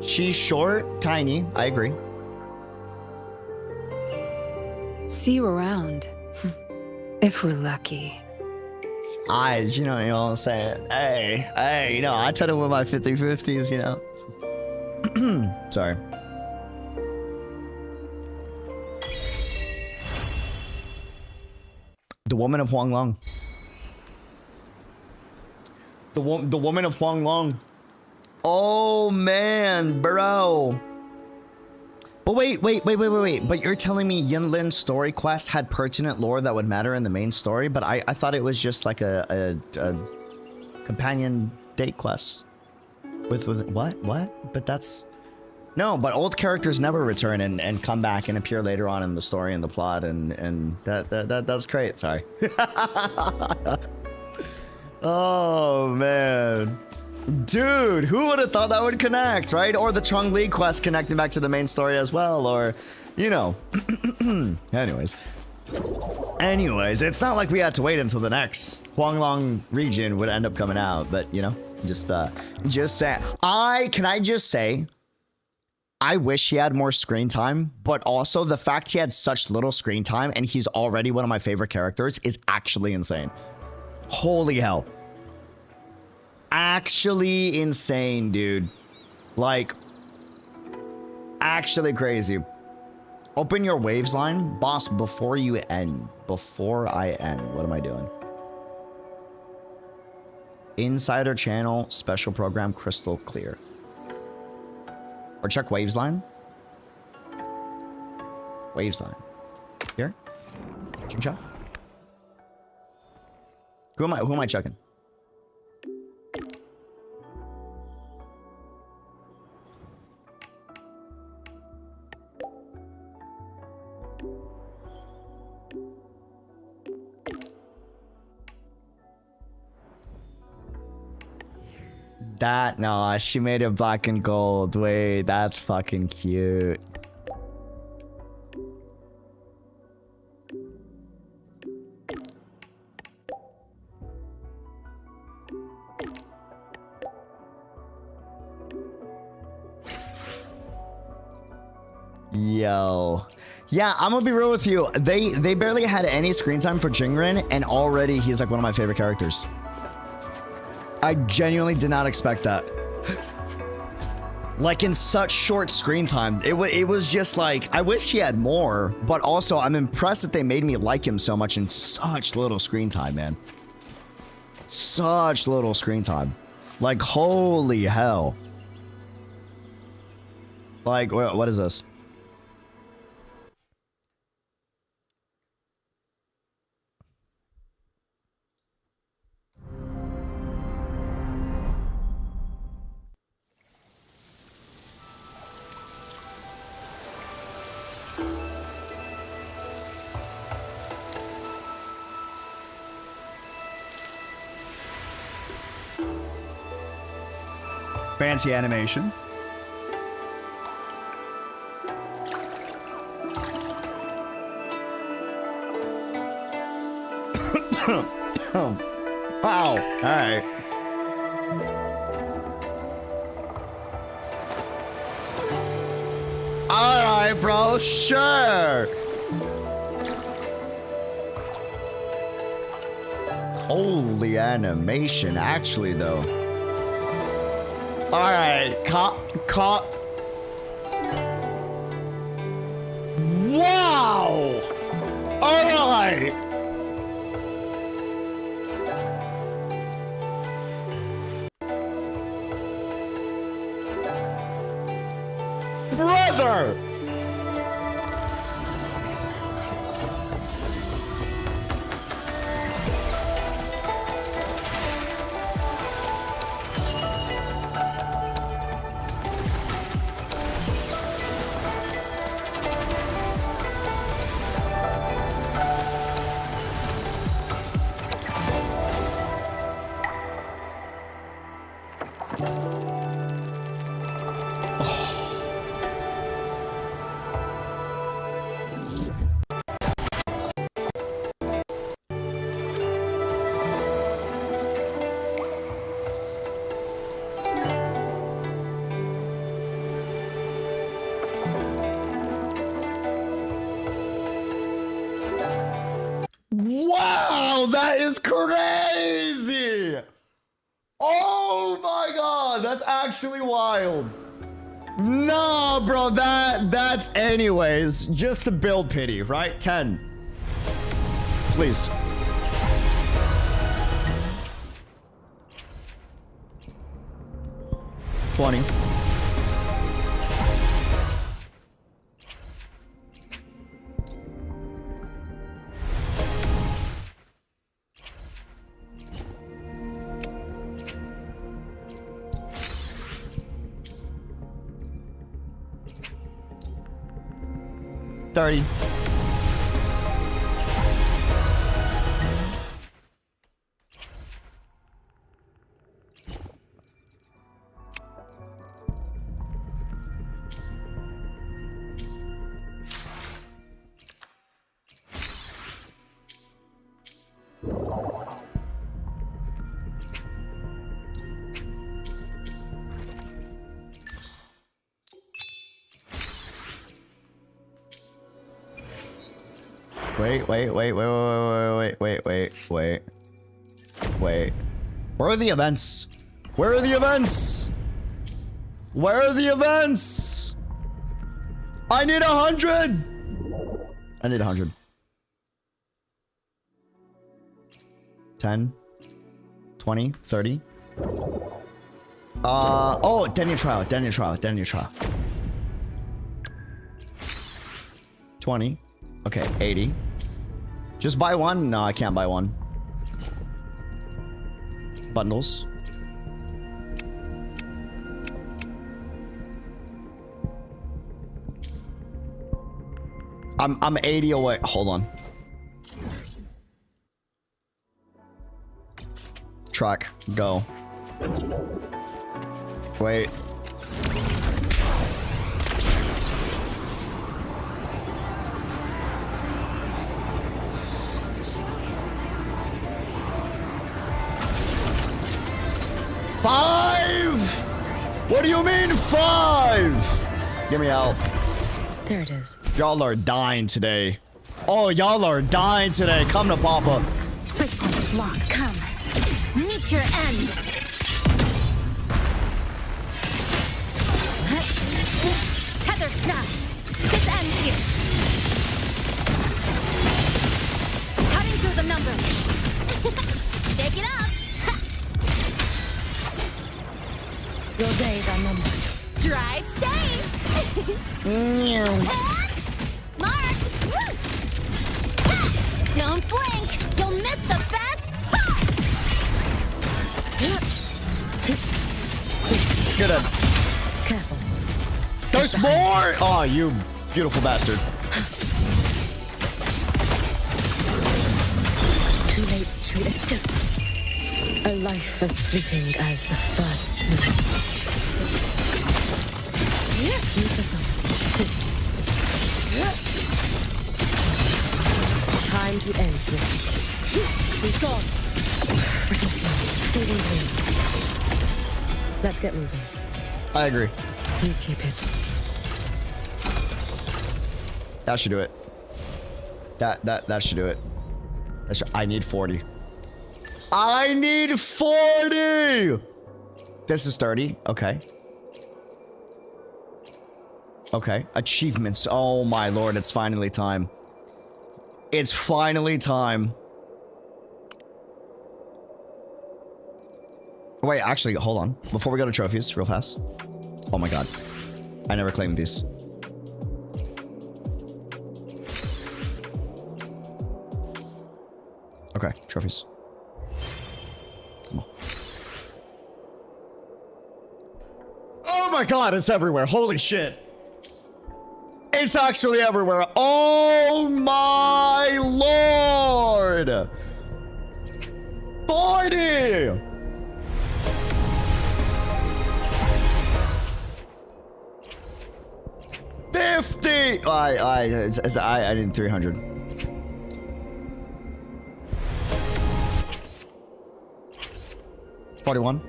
A: She's short, tiny. I agree.
D: See you around. If we're lucky.
A: Eyes, you know what I'm saying? Hey, you know, I tell them with my 50-50s, you know. Sorry. The woman of Huanglong. The woman of Huanglong. Oh man, bro. But wait. But you're telling me Yunlin's story quest had pertinent lore that would matter in the main story? But I thought it was just like a companion date quest. With what? But that's... No, but old characters never return and come back and appear later on in the story and the plot, and that's great. Sorry. Oh man. Dude, who would have thought that would connect, right? Or the Chongli quest connecting back to the main story as well, or, you know. Anyways, it's not like we had to wait until the next Huanglong region would end up coming out, but, you know, just say, can I just say, I wish he had more screen time, but also the fact he had such little screen time and he's already one of my favorite characters is actually insane. Holy hell. Actually insane, dude. Like, actually crazy. Open your waves line. Boss, before you end. Before I end. What am I doing? Insider channel, special program, crystal clear. Or check waves line. Waves line. Here. Qingxiao. Who am I checking? Nah, she made it black and gold. Wait, that's fucking cute. Yo. Yeah, I'm gonna be real with you. They barely had any screen time for Jingren, and already he's like one of my favorite characters. I genuinely did not expect that. Like, in such short screen time, it was just like, I wish he had more, but also I'm impressed that they made me like him so much in such little screen time, man. Such little screen time. Like, holy hell. Like, what is this? Fancy animation. Wow. All right. All right, bro. Sure. Holy animation, actually, though. All right, Wow! All right. Brother! bro, that is crazy. Oh my god, that's actually wild. Nah, bro, that's anyways just to build pity, right? 10. Please. $20. $30. Wait. Where are the events? Where are the events? Where are the events? I need 100. I need 100. 10, 20, 30. Oh, Denier trial. 20. Okay, 80. Just buy one? No, I can't buy one. Bundles. I'm 80 away. Hold on. Track. Go. Wait. Five? What do you mean 5? Get me out.
N: There it is.
A: Y'all are dying today. Oh, y'all are dying today. Come to Papa.
M: Quick on the block, come. Meet your end. Tether snap. This ends here. Cutting through the numbers. Shake it up.
N: Your days are numbered.
M: Drive safe. Marked. Don't blink. You'll miss the best part.
A: Get it.
N: Careful.
A: There's more. Oh, you beautiful bastard.
N: Too late to escape. A life as fleeting as the first snow. Meet the sun. Time to end this. He's gone. Pretty slow. Feeling green. Let's get moving.
A: I agree.
N: You keep it.
A: That should do it. That should do it. I need 40. I need 40. This is 30. Okay. Okay. Achievements. Oh my lord, it's finally time. It's finally time. Wait, actually, hold on. Before we go to trophies, real fast. Oh my god. I never claimed these. Okay, trophies. Come on. Oh my god, it's everywhere. Holy shit. It's actually everywhere. Oh my lord. 40. I need 300. $41.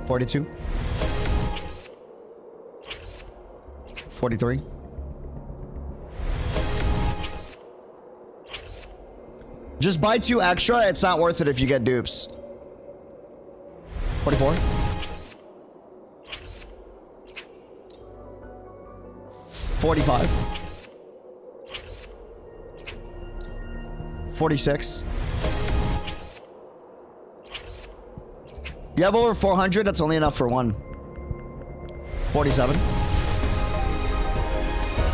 A: $42. $43. Just buy 2 extra. It's not worth it if you get dupes. 44. 45. 46. You have over 400. That's only enough for 1. 47.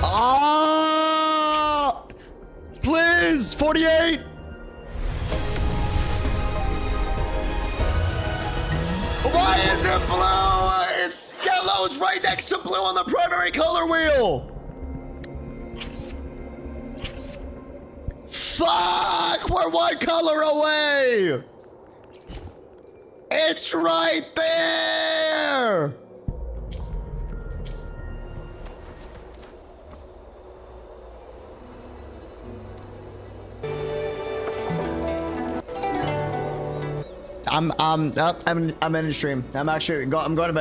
A: Ah! Please! 48! Why is it blue? It's yellow. It's right next to blue on the primary color wheel. Fuck! We're 1 color away! It's right there! I'm in the stream. I'm going to bed.